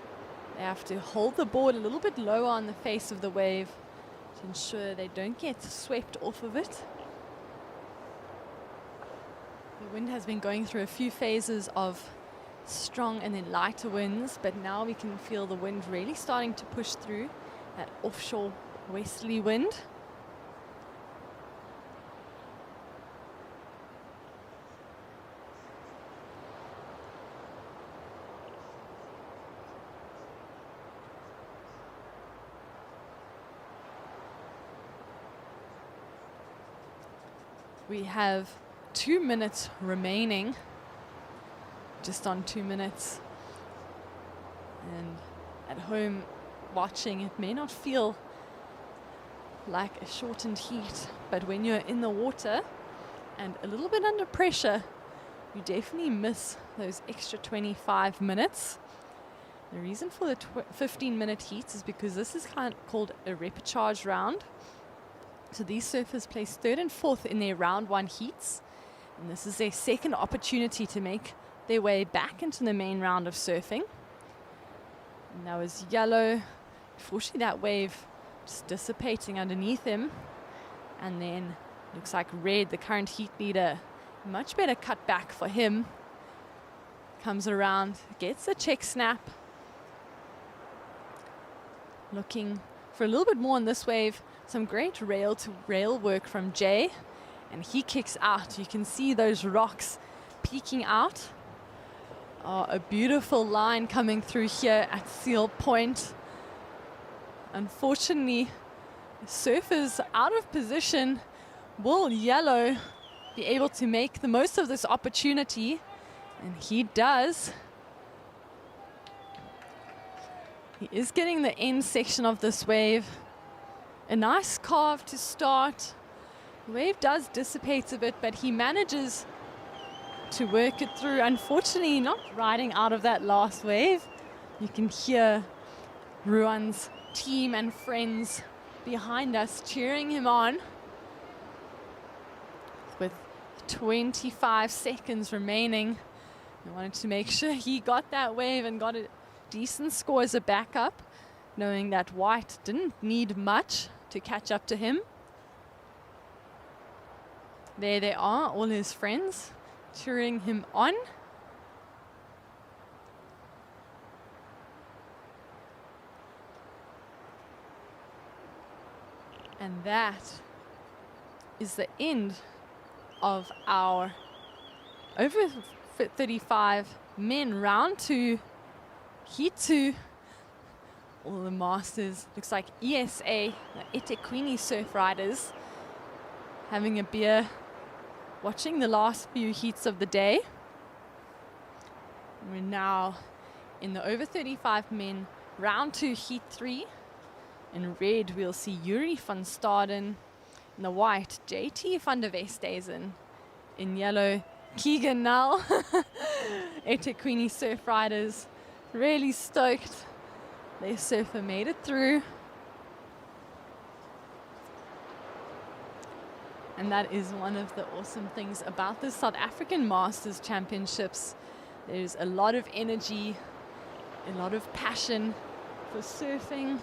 They have to hold the board a little bit lower on the face of the wave to ensure they don't get swept off of it. The wind has been going through a few phases of strong and then lighter winds, but now we can feel the wind really starting to push through, that offshore westerly wind. We have 2 minutes remaining, just on 2 minutes. And at home watching, it may not feel like a shortened heat, but when you're in the water and a little bit under pressure, you definitely miss those extra 25 minutes. The reason for the 15-minute heats is because this is called a repecharge round. So these surfers place 3rd and 4th in their round 1 heats, and this is their second opportunity to make their way back into the main round of surfing. And that was yellow. Unfortunately, that wave just dissipating underneath him. And then looks like red, the current heat leader, much better cut back for him. Comes around, gets a check snap. Looking for a little bit more on this wave. Some great rail to rail work from Jay. And he kicks out. You can see those rocks peeking out. Oh, a beautiful line coming through here at Seal Point. Unfortunately, surfers out of position. Will Yellow be able to make the most of this opportunity? And he does. He is getting the end section of this wave. A nice carve to start. The wave does dissipate a bit, but he manages to work it through. Unfortunately, not riding out of that last wave. You can hear Ruan's team and friends behind us cheering him on. With 25 seconds remaining, I wanted to make sure he got that wave and got a decent score as a backup, knowing that White didn't need much to catch up to him. There they are, all his friends cheering him on. And that is the end of our over 35 men round 2, heat 2. All the masters, looks like ESA, the eThekwini surf riders, having a beer, watching the last few heats of the day. We're now in the over 35 men round 2, heat 3. In red, we'll see Yuri van Staden. In the white, JT van der Westhuizen. In yellow, Keegan Null. eThekwini surf riders really stoked. Their surfer made it through. And that is one of the awesome things about the South African Masters Championships. There's a lot of energy, a lot of passion for surfing.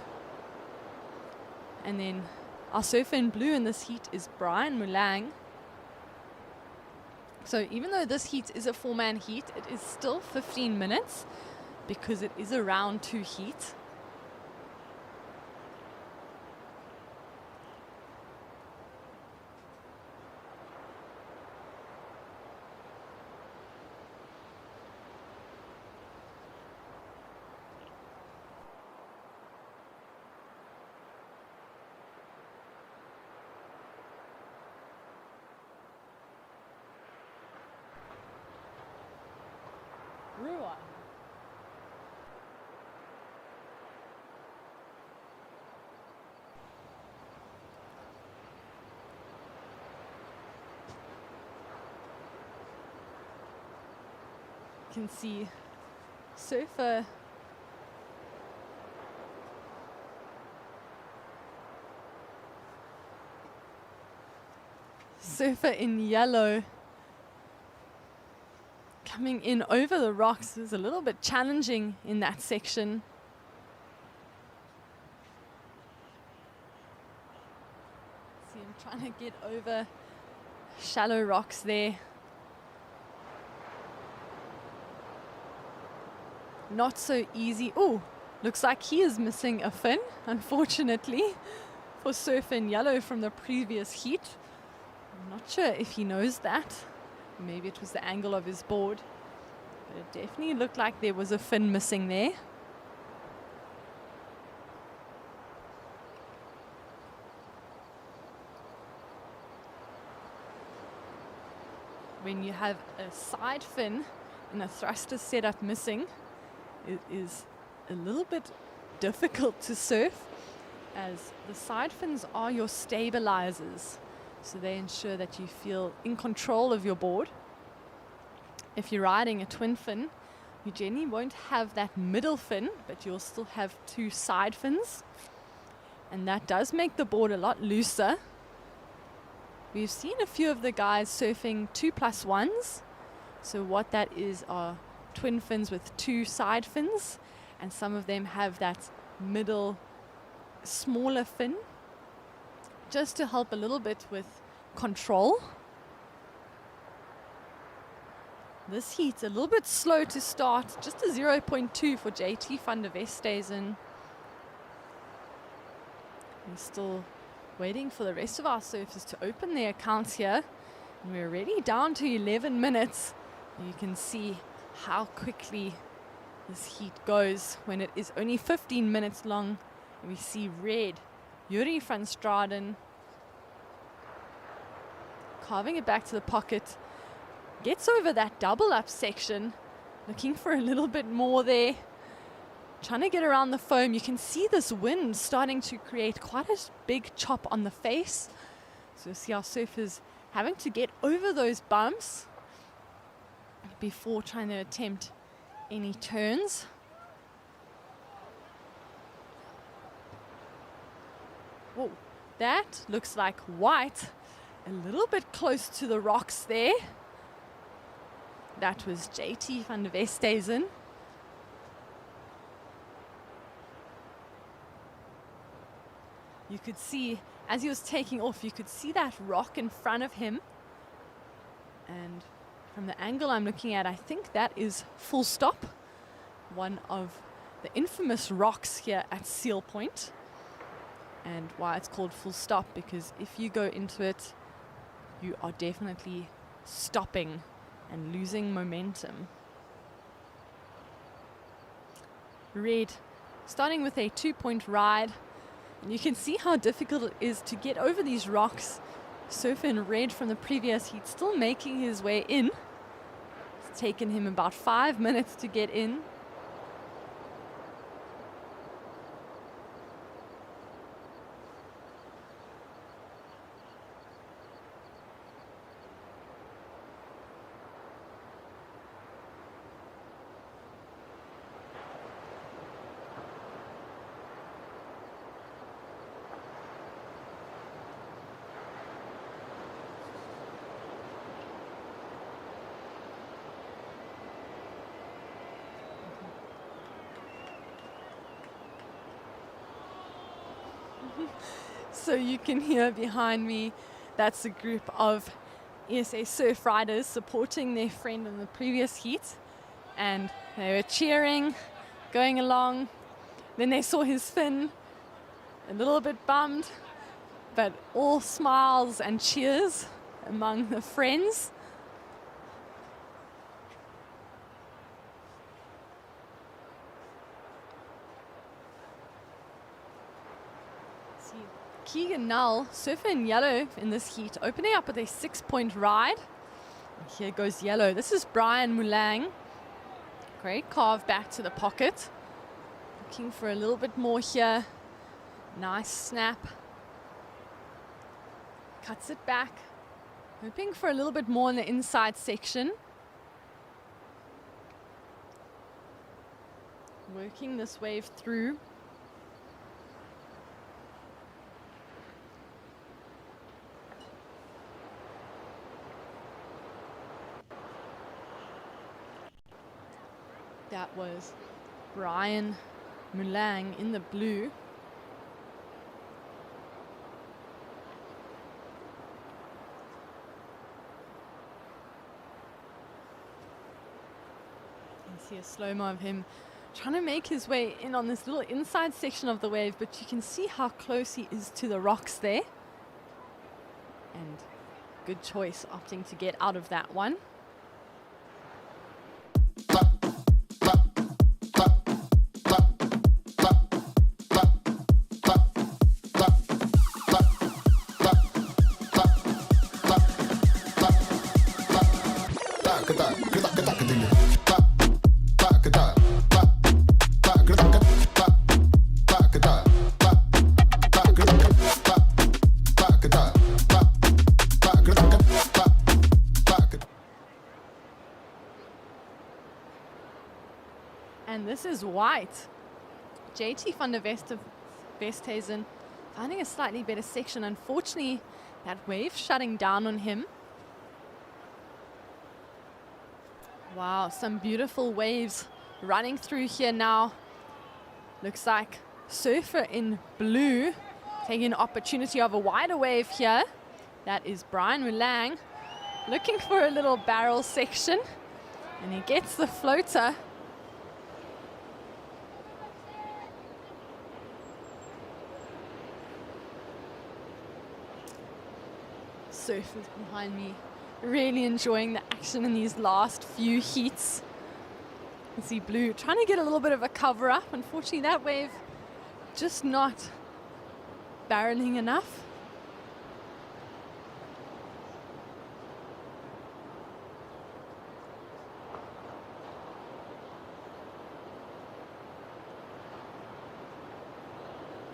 And then our surfer in blue in this heat is Brian Mulang. So even though this heat is a 4-man heat, it is still 15 minutes because it is a round 2 heat. Rua. You can see surfer in yellow coming in over the rocks is a little bit challenging in that section. See him trying to get over shallow rocks there. Not so easy. Oh, looks like he is missing a fin, unfortunately, for surfer in yellow from the previous heat. I'm not sure if he knows that. Maybe it was the angle of his board, but it definitely looked like there was a fin missing there. When you have a side fin and a thruster setup missing, it is a little bit difficult to surf, as the side fins are your stabilizers. So they ensure that you feel in control of your board. If you're riding a twin fin, you generally won't have that middle fin, but you'll still have 2 side fins. And that does make the board a lot looser. We've seen a few of the guys surfing 2+1s. So what that is are twin fins with 2 side fins, and some of them have that middle smaller fin, just to help a little bit with control. This heat's a little bit slow to start, just a 0.2 for JT van der Westhuizen. We're still waiting for the rest of our surfers to open their accounts here, and we're already down to 11 minutes. You can see how quickly this heat goes when it is only 15 minutes long. And we see red, Yuri van Straden, carving it back to the pocket, gets over that double up section, looking for a little bit more there, trying to get around the foam. You can see this wind starting to create quite a big chop on the face. So you see our surfers having to get over those bumps before trying to attempt any turns. Whoa, that looks like white, a little bit close to the rocks there. That was JT van der Westhuizen. You could see, as he was taking off, you could see that rock in front of him. And from the angle I'm looking at, I think that is Full Stop, one of the infamous rocks here at Seal Point. And why it's called Full Stop, because if you go into it, you are definitely stopping and losing momentum. Red, starting with a 2-point ride. And you can see how difficult it is to get over these rocks. Surfer in red from the previous heat, still making his way in. It's taken him about 5 minutes to get in. So you can hear behind me, that's a group of ESA surf riders supporting their friend in the previous heat. And they were cheering, going along. Then they saw his fin, a little bit bummed, but all smiles and cheers among the friends. Keegan Null, surfer in yellow in this heat, opening up with a 6-point ride. And here goes yellow. This is Brian Mulang. Great carve back to the pocket. Looking for a little bit more here. Nice snap. Cuts it back. Hoping for a little bit more in the inside section. Working this wave through. That was Brian Mulang in the blue. You see a slow-mo of him trying to make his way in on this little inside section of the wave, but you can see how close he is to the rocks there. And good choice opting to get out of that one. is white. JT van der Westhuizen finding a slightly better section. Unfortunately, that wave shutting down on him. Wow, some beautiful waves running through here now. Looks like surfer in blue taking an opportunity of a wider wave here. That is Brian Mulang looking for a little barrel section, and he gets the floater. Surfers behind me really enjoying the action in these last few heats. You see Blue trying to get a little bit of a cover up. Unfortunately, that wave just not barreling enough.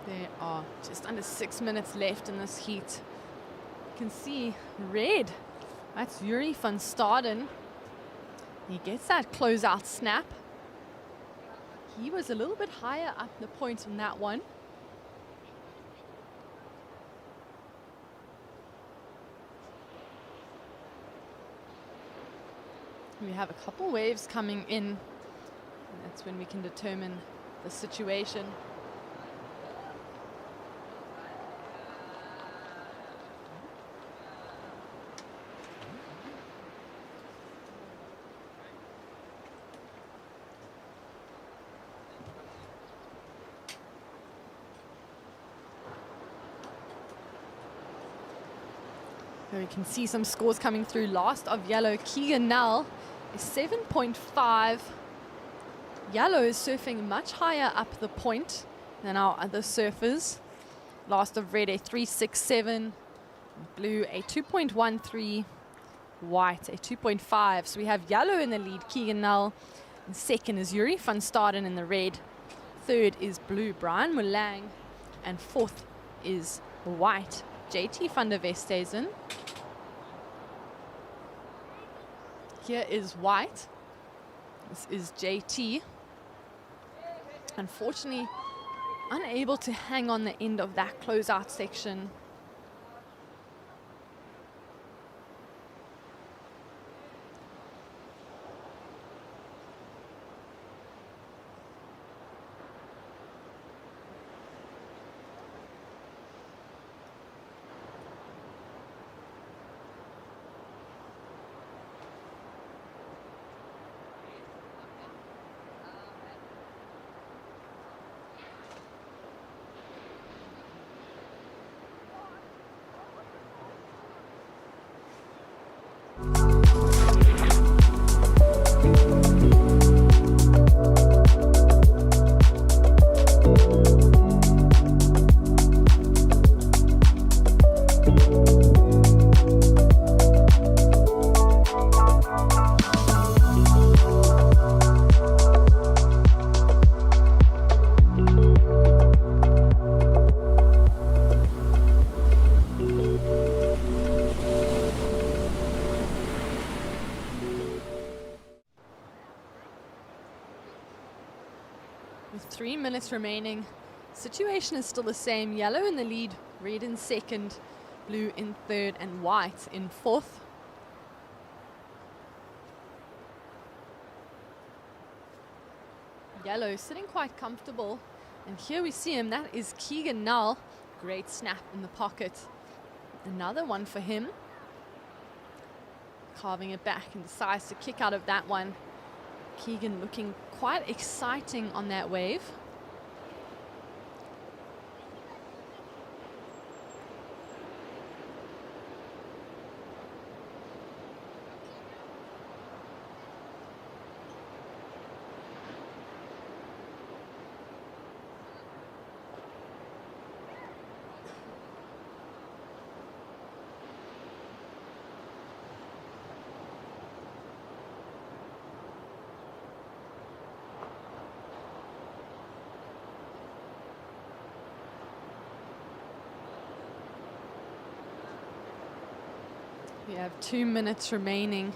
There are just under 6 minutes left in this heat. You can see red. That's Yuri van Staden. He gets that closeout snap. He was a little bit higher up the point on that one. We have a couple waves coming in, and that's when we can determine the situation. There we can see some scores coming through. Last of yellow, Keegan Nell is 7.5. Yellow is surfing much higher up the point than our other surfers. Last of red, a 3.67. Blue, a 2.13. White, a 2.5. So we have yellow in the lead, Keegan Nell. And second is Yuri van Staden in the red. Third is blue, Brian Mulang. And fourth is white, JT van der Westhuizen. Here is white. This is JT. Unfortunately, unable to hang on the end of that closeout section. With 3 minutes remaining, situation is still the same. Yellow in the lead, red in second, blue in third, and white in fourth. Yellow sitting quite comfortable, and here we see him. That is Keegan Null. Great snap in the pocket. Another one for him. Carving it back and decides to kick out of that one. Keegan looking quite exciting on that wave. We have 2 minutes remaining.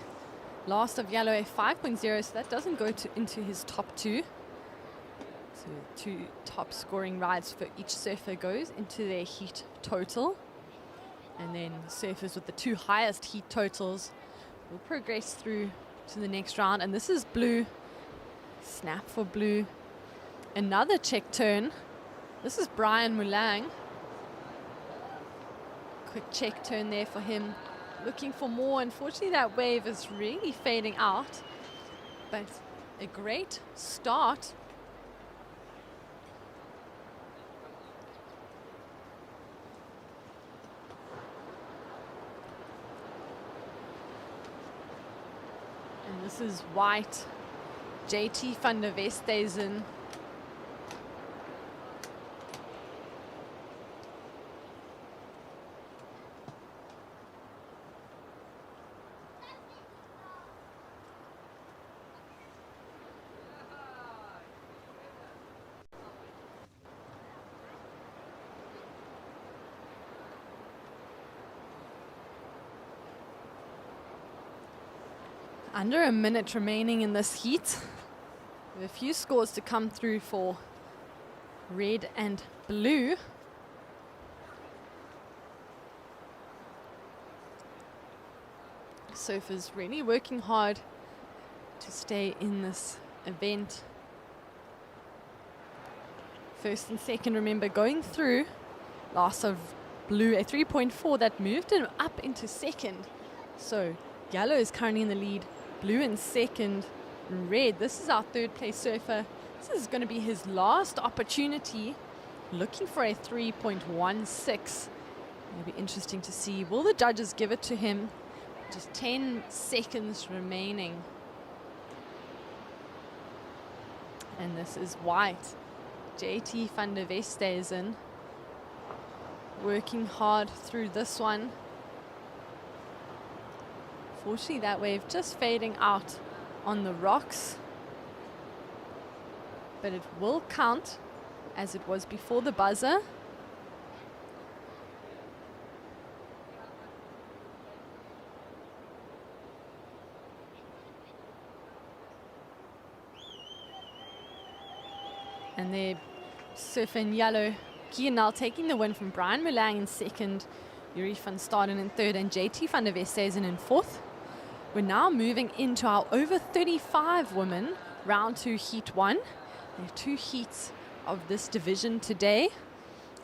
Last of yellow, a 5.0, so that doesn't go into his top two. So 2 top scoring rides for each surfer goes into their heat total. And then surfers with the 2 highest heat totals will progress through to the next round. And this is blue. Snap for blue. Another check turn. This is Brian Mulang. Quick check turn there for him. Looking for more. Unfortunately, that wave is really fading out. But a great start. And this is white. JT van der Westhuizen. Under a minute remaining in this heat. With a few scores to come through for red and blue. Surfers really working hard to stay in this event. First and second, remember, going through. Loss of blue, a 3.4 that moved him up into second. So yellow is currently in the lead. Blue in second, red. This is our 3rd place surfer. This is going to be his last opportunity, looking for a 3.16. It'll be interesting to see. Will the judges give it to him? Just 10 seconds remaining. And this is white. JT van der Westhuizen working hard through this one. Unfortunately, that wave just fading out on the rocks. But it will count as it was before the buzzer. And there, surfer in yellow, Kienal taking the win from Brian Mulang in second, Yuri van Staden in third, and JT van der Westhuizen in fourth. We're now moving into our over 35 women, round 2, heat 1. There are 2 heats of this division today,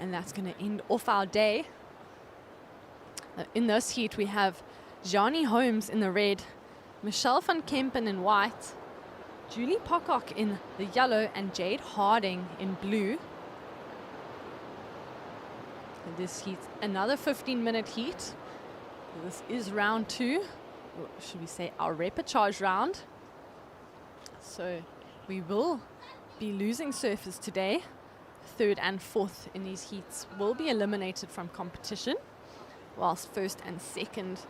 and that's going to end off our day. In this heat, we have Jani Holmes in the red, Michelle van Kempen in white, Julie Pocock in the yellow, and Jade Harding in blue. And this heat, another 15-minute heat. This is round 2. Or should we say our repechage round. So we will be losing surfers today. 3rd and 4th in these heats will be eliminated from competition, whilst 1st and 2nd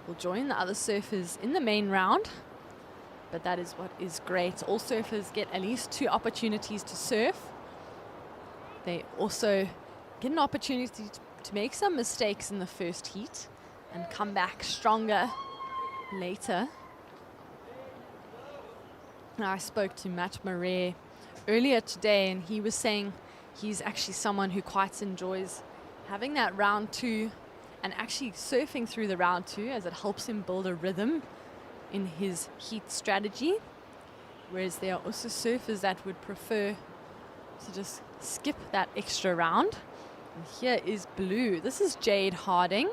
will join the other surfers in the main round. But that is what is great. All surfers get at least 2 opportunities to surf. They also get an opportunity to make some mistakes in the first heat and come back stronger later. Now, I spoke to Matt Murray earlier today, and he was saying he's actually someone who quite enjoys having that round 2 and actually surfing through the round 2, as it helps him build a rhythm in his heat strategy. Whereas there are also surfers that would prefer to just skip that extra round. And here is blue. This is Jade Harding.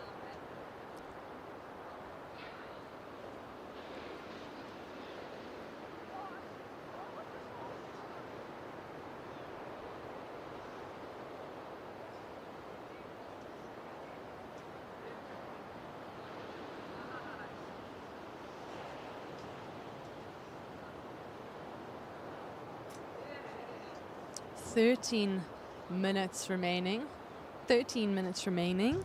Thirteen minutes remaining. 13 minutes remaining.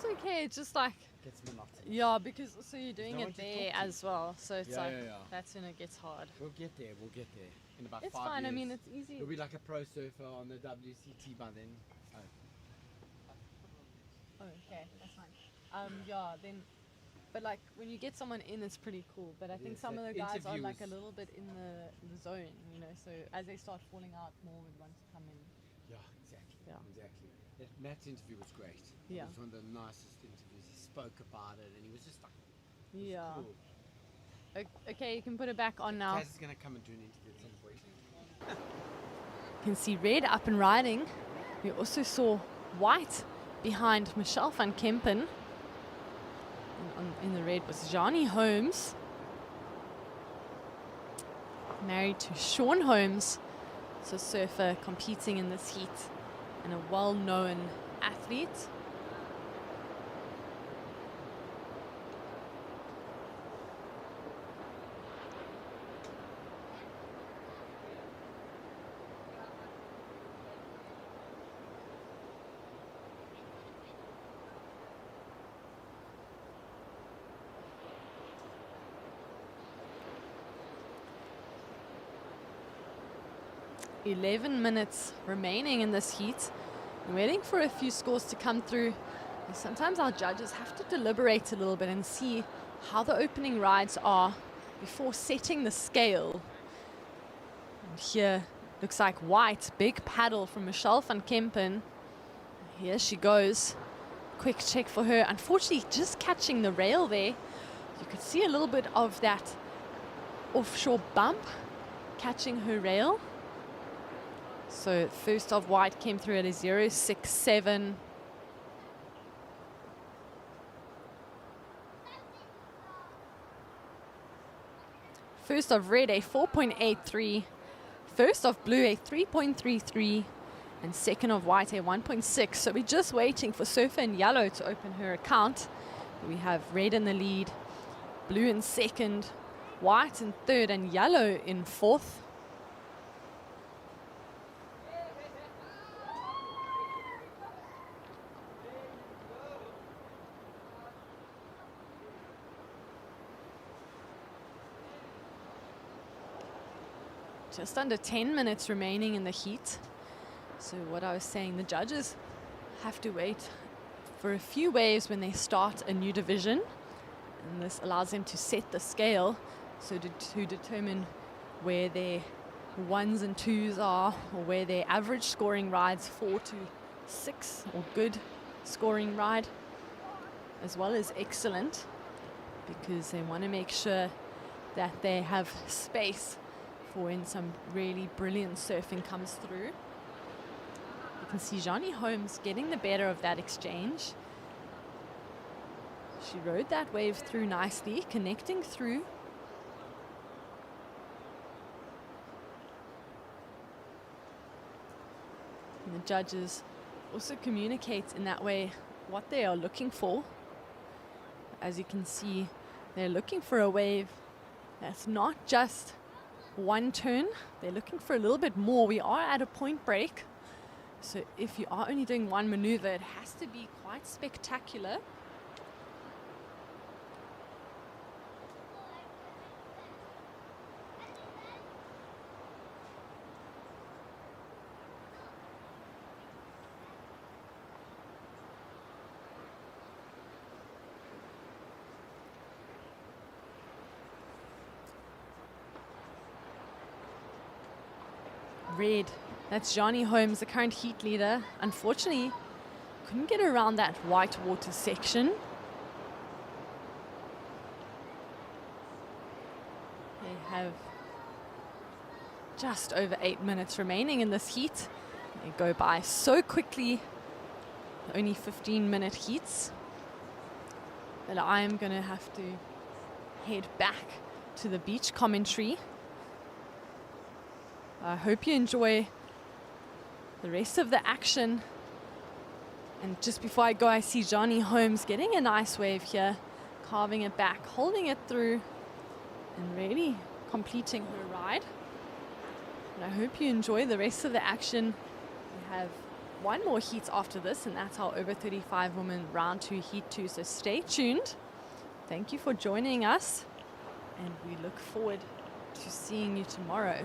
That's okay. It's just like, Gets monotonous. yeah, because so you're doing no it one to there talk to. as well. So it's Yeah, like, yeah, yeah. that's when it gets hard. We'll get there. We'll get there in about It's 5 fine. years. I mean, it's easy. You'll be like a pro surfer on the WCT by then. Oh, okay, that's fine. Yeah, then, but like when you get someone in, it's pretty cool. But I think Yes, some of that the guys are like a interviews. little bit in the zone, you know. So as they start falling out, more would want to come in. Yeah, exactly. Yeah. Exactly. Matt's interview was great. Yeah. It was one of the nicest interviews. He spoke about it and he was just like, it was Yeah. cool. Okay, you can put it back on now. Taz is going to come and do an interview at some point. You can see red up and riding. We also saw white behind Michelle van Kempen. And in the red was Johnny Holmes, married to Sean Holmes, so surfer competing in this heat and a well-known athlete. .11 minutes remaining in this heat. I'm waiting for a few scores to come through. And sometimes our judges have to deliberate a little bit and see how the opening rides are before setting the scale. And here looks like white, big paddle from Michelle van Kempen. Here she goes. Quick check for her. Unfortunately, just catching the rail there. You could see a little bit of that offshore bump catching her rail. So first of white came through at a 0.67. First of red a 4.83. First of blue a 3.33. And second of white a 1.6. So we're just waiting for surfer in yellow to open her account. We have red in the lead, blue in second, white in third, and yellow in fourth. Just under 10 minutes remaining in the heat. So what I was saying, the judges have to wait for a few waves when they start a new division. And this allows them to set the scale, so to determine where their ones and twos are, or where their average scoring rides 4 to 6, or good scoring ride, as well as excellent, because they want to make sure that they have space for when some really brilliant surfing comes through. You can see Johnny Holmes getting the better of that exchange. She rode that wave through nicely, connecting through. And the judges also communicate in that way what they are looking for. As you can see, they're looking for a wave that's not just one turn. They're looking for a little bit more. We are at a point break, so if you are only doing one maneuver, it has to be quite spectacular. Red, that's Johnny Holmes, the current heat leader. Unfortunately, couldn't get around that white water section. They have just over 8 minutes remaining in this heat. They go by so quickly, only 15-minute heats. But I am going to have to head back to the beach commentary. I hope you enjoy the rest of the action. And just before I go, I see Johnny Holmes getting a nice wave here, carving it back, holding it through, and really completing her ride. And I hope you enjoy the rest of the action. We have one more heat after this, and that's our over 35 women round 2, heat 2. So stay tuned. Thank you for joining us, and we look forward to seeing you tomorrow.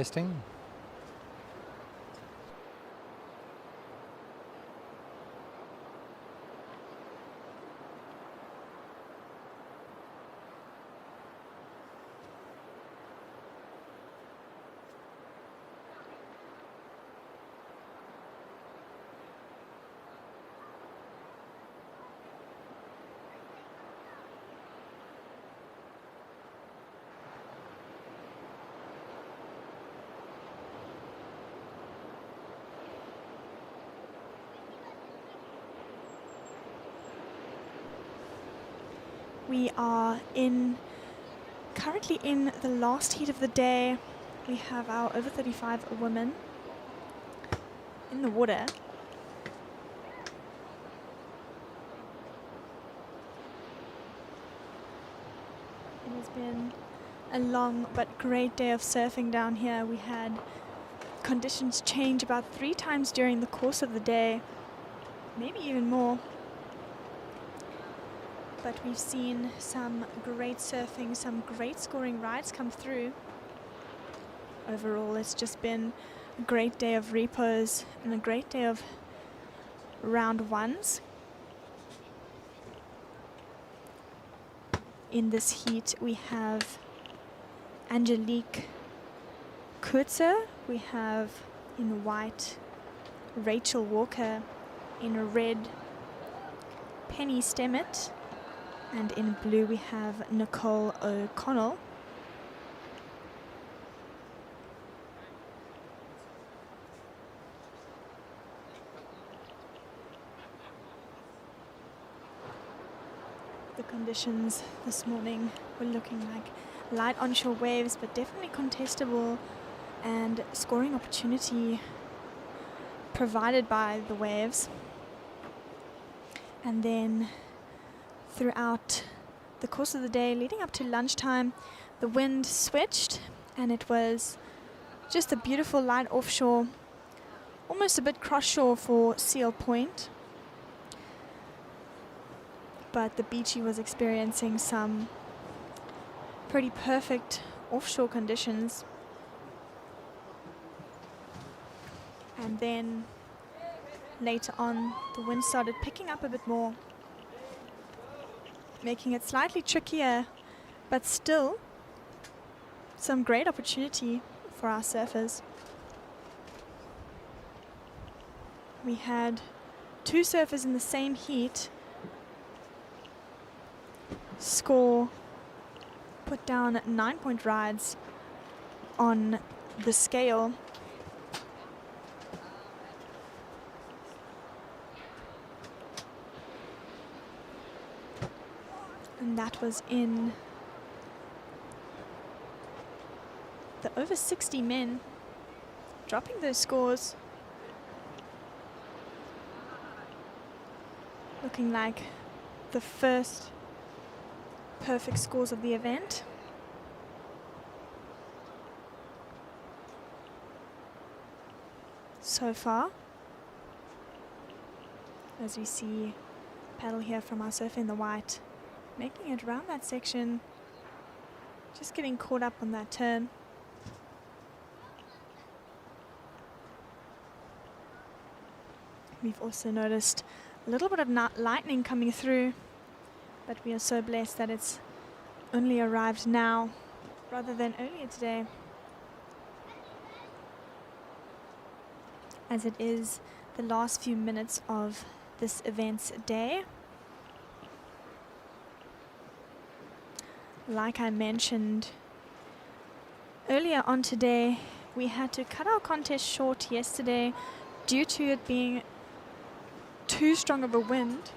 testing. We are currently in the last heat of the day. We have our over 35 women in the water. It has been a long but great day of surfing down here. We had conditions change about 3 times during the course of the day, maybe even more. But we've seen some great surfing, some great scoring rides come through. Overall, it's just been a great day of repos and a great day of round ones. In this heat, we have Angelique Kurtzer. We have in white Rachel Walker, in red Penny Stemmet, and in blue we have Nicole O'Connell. The conditions this morning were looking like light onshore waves, but definitely contestable, and scoring opportunity provided by the waves. And then throughout the course of the day, leading up to lunchtime, the wind switched and it was just a beautiful light offshore, almost a bit cross-shore for Seal Point. But the Beachy was experiencing some pretty perfect offshore conditions. And then later on, the wind started picking up a bit more, making it slightly trickier, but still some great opportunity for our surfers. We had 2 surfers in the same heat put down 9-point rides on the scale. And that was in the over 60 men, dropping those scores, looking like the first perfect scores of the event. So far, as we see paddle here from our surfer in the white, making it around that section, just getting caught up on that turn. We've also noticed a little bit of lightning coming through, but we are so blessed that it's only arrived now rather than earlier today, as it is the last few minutes of this event's day. Like I mentioned earlier on today, we had to cut our contest short yesterday due to it being too strong of a wind,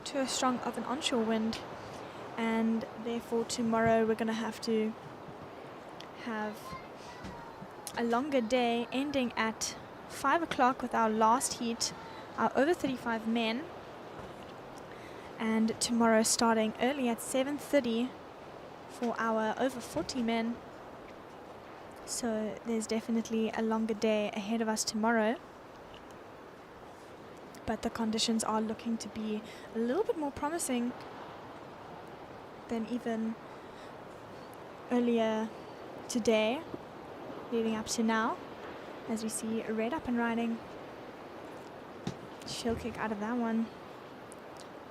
too strong of an onshore wind, and therefore tomorrow we're going to have a longer day ending at 5 o'clock with our last heat, our over 35 men, and tomorrow starting early at 7:30 for our over 40 men. So there's definitely a longer day ahead of us tomorrow, but the conditions are looking to be a little bit more promising than even earlier today. leading up to now, as we see Red up and riding. She'll kick out of that one.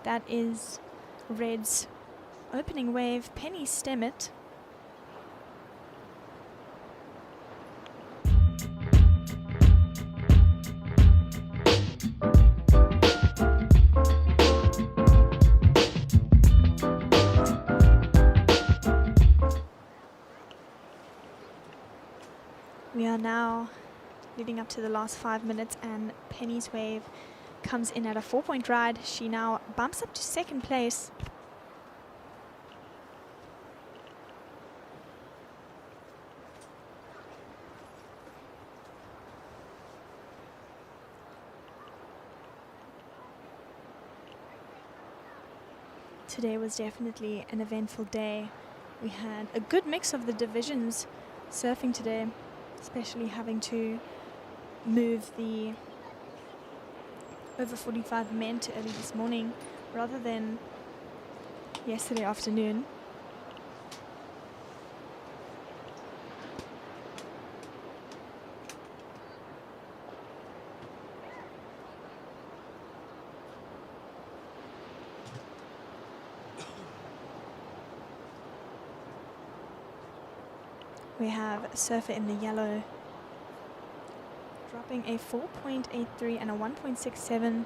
That is Red's opening wave. Penny stem it. We are now leading up to the last 5 minutes, and Penny's wave comes in at a 4-point ride. She now bumps up to second place. Today was definitely an eventful day. We had a good mix of the divisions surfing today, especially having to move the over 45 men to early this morning rather than yesterday afternoon. We have a surfer in the yellow dropping a 4.83 and a 1.67.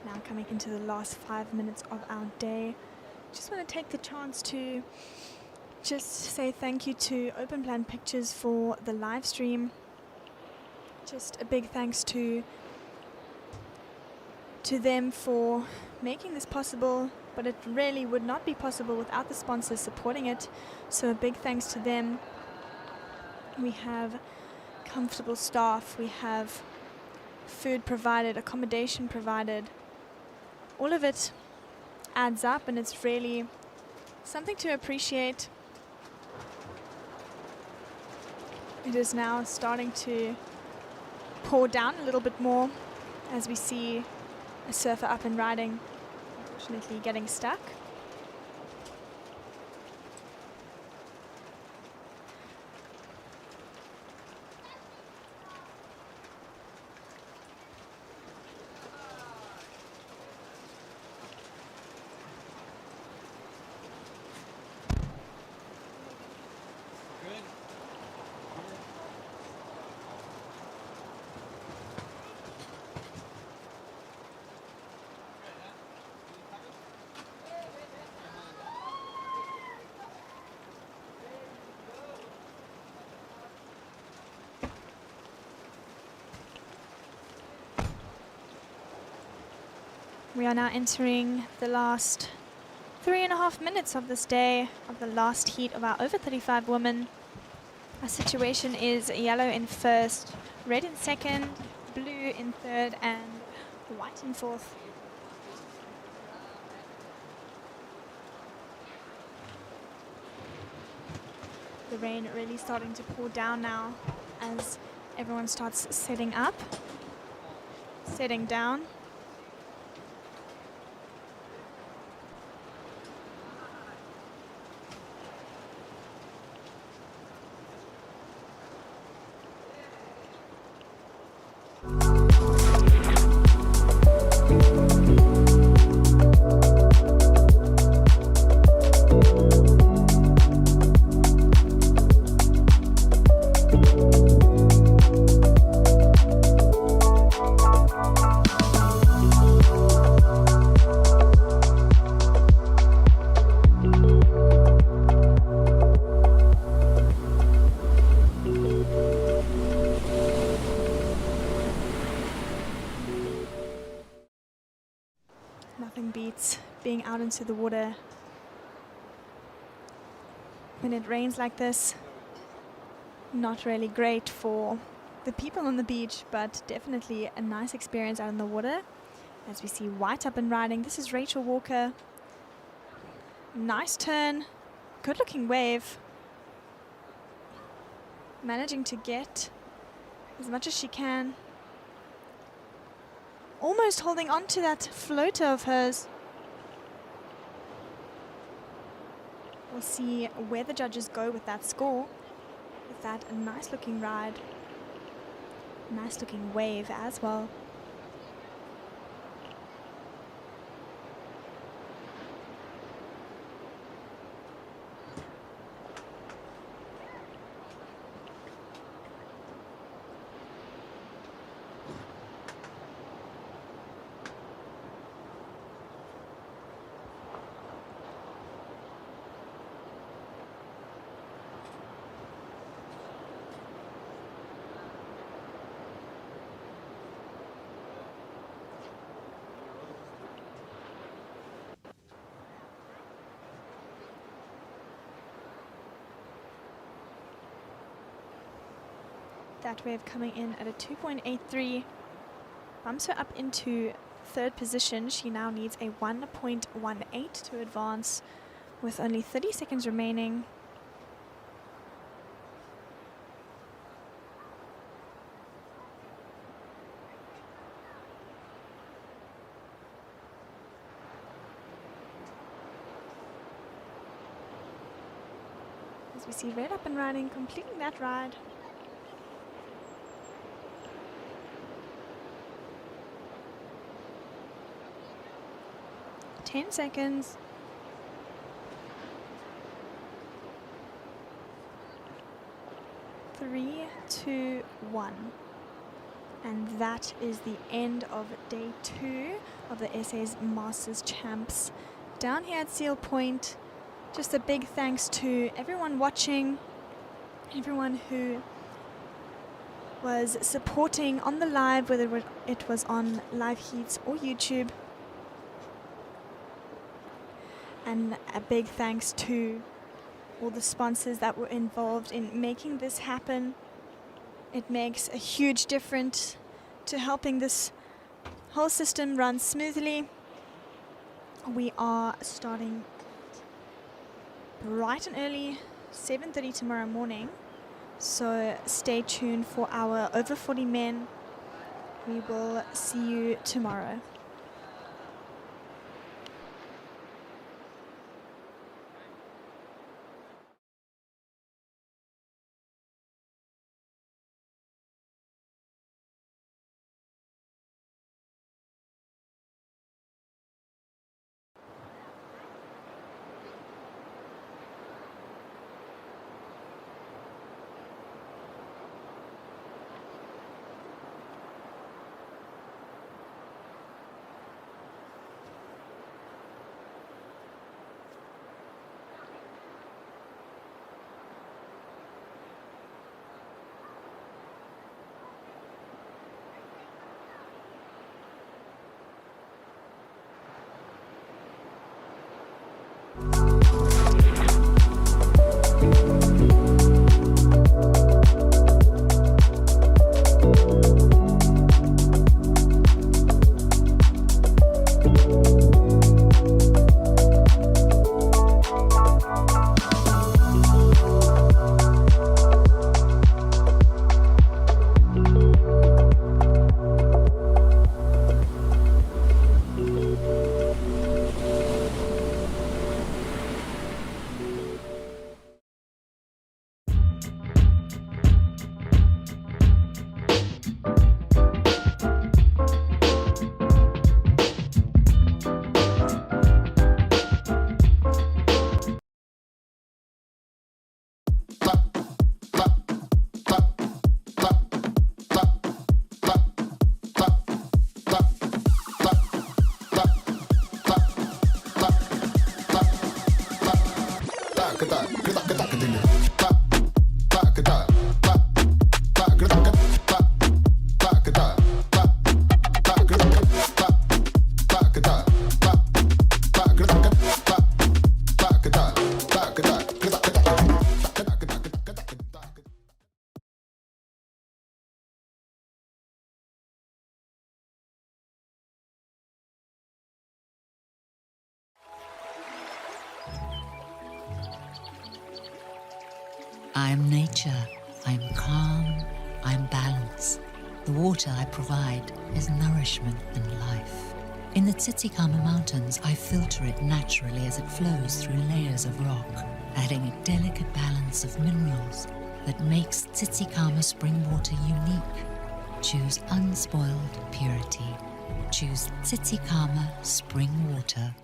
Now coming into the last 5 minutes of our day. Just want to take the chance to just say thank you to Open Plan Pictures for the live stream. Just a big thanks to them for making this possible, but it really would not be possible without the sponsors supporting it. So a big thanks to them. We have comfortable staff, we have food provided, accommodation provided. All of it adds up, and it's really something to appreciate. It is now starting to pour down a little bit more as we see a surfer up and riding, unfortunately getting stuck. We are now entering the last 3.5 minutes of this day, of the last heat of our over 35 women. Our situation is yellow in first, red in second, blue in third, and white in fourth. The rain really starting to pour down now as everyone starts setting up, setting down. Nothing beats being out into the water when it rains like this. Not really great for the people on the beach, but definitely a nice experience out in the water. As we see white up and riding, this is Rachel Walker. Nice turn, good looking wave. Managing to get as much as she can almost holding on to that floater of hers. We'll see where the judges go with that score. With that nice looking ride. Nice looking wave as well. That wave coming in at a 2.83. Bumps her up into third position. She now needs a 1.18 to advance with only 30 seconds remaining. As we see Red up and riding, completing that ride. 10 seconds. 3, 2, 1. And that is the end of day 2 of the SA's Masters Champs. Down here at Seal Point, just a big thanks to everyone watching, everyone who was supporting on the live, whether it was on Live Heats or YouTube. And a big thanks to all the sponsors that were involved in making this happen. It makes a huge difference to helping this whole system run smoothly. We are starting bright and early, 7:30 tomorrow morning. So stay tuned for our over 40 men. We will see you tomorrow. I'm nature, I'm calm, I'm balance. The water I provide is nourishment and life. In the Titicaca Mountains, I filter it naturally as it flows through layers of rock, adding a delicate balance of minerals that makes Titicaca spring water unique. Choose unspoiled purity. Choose Titicaca spring water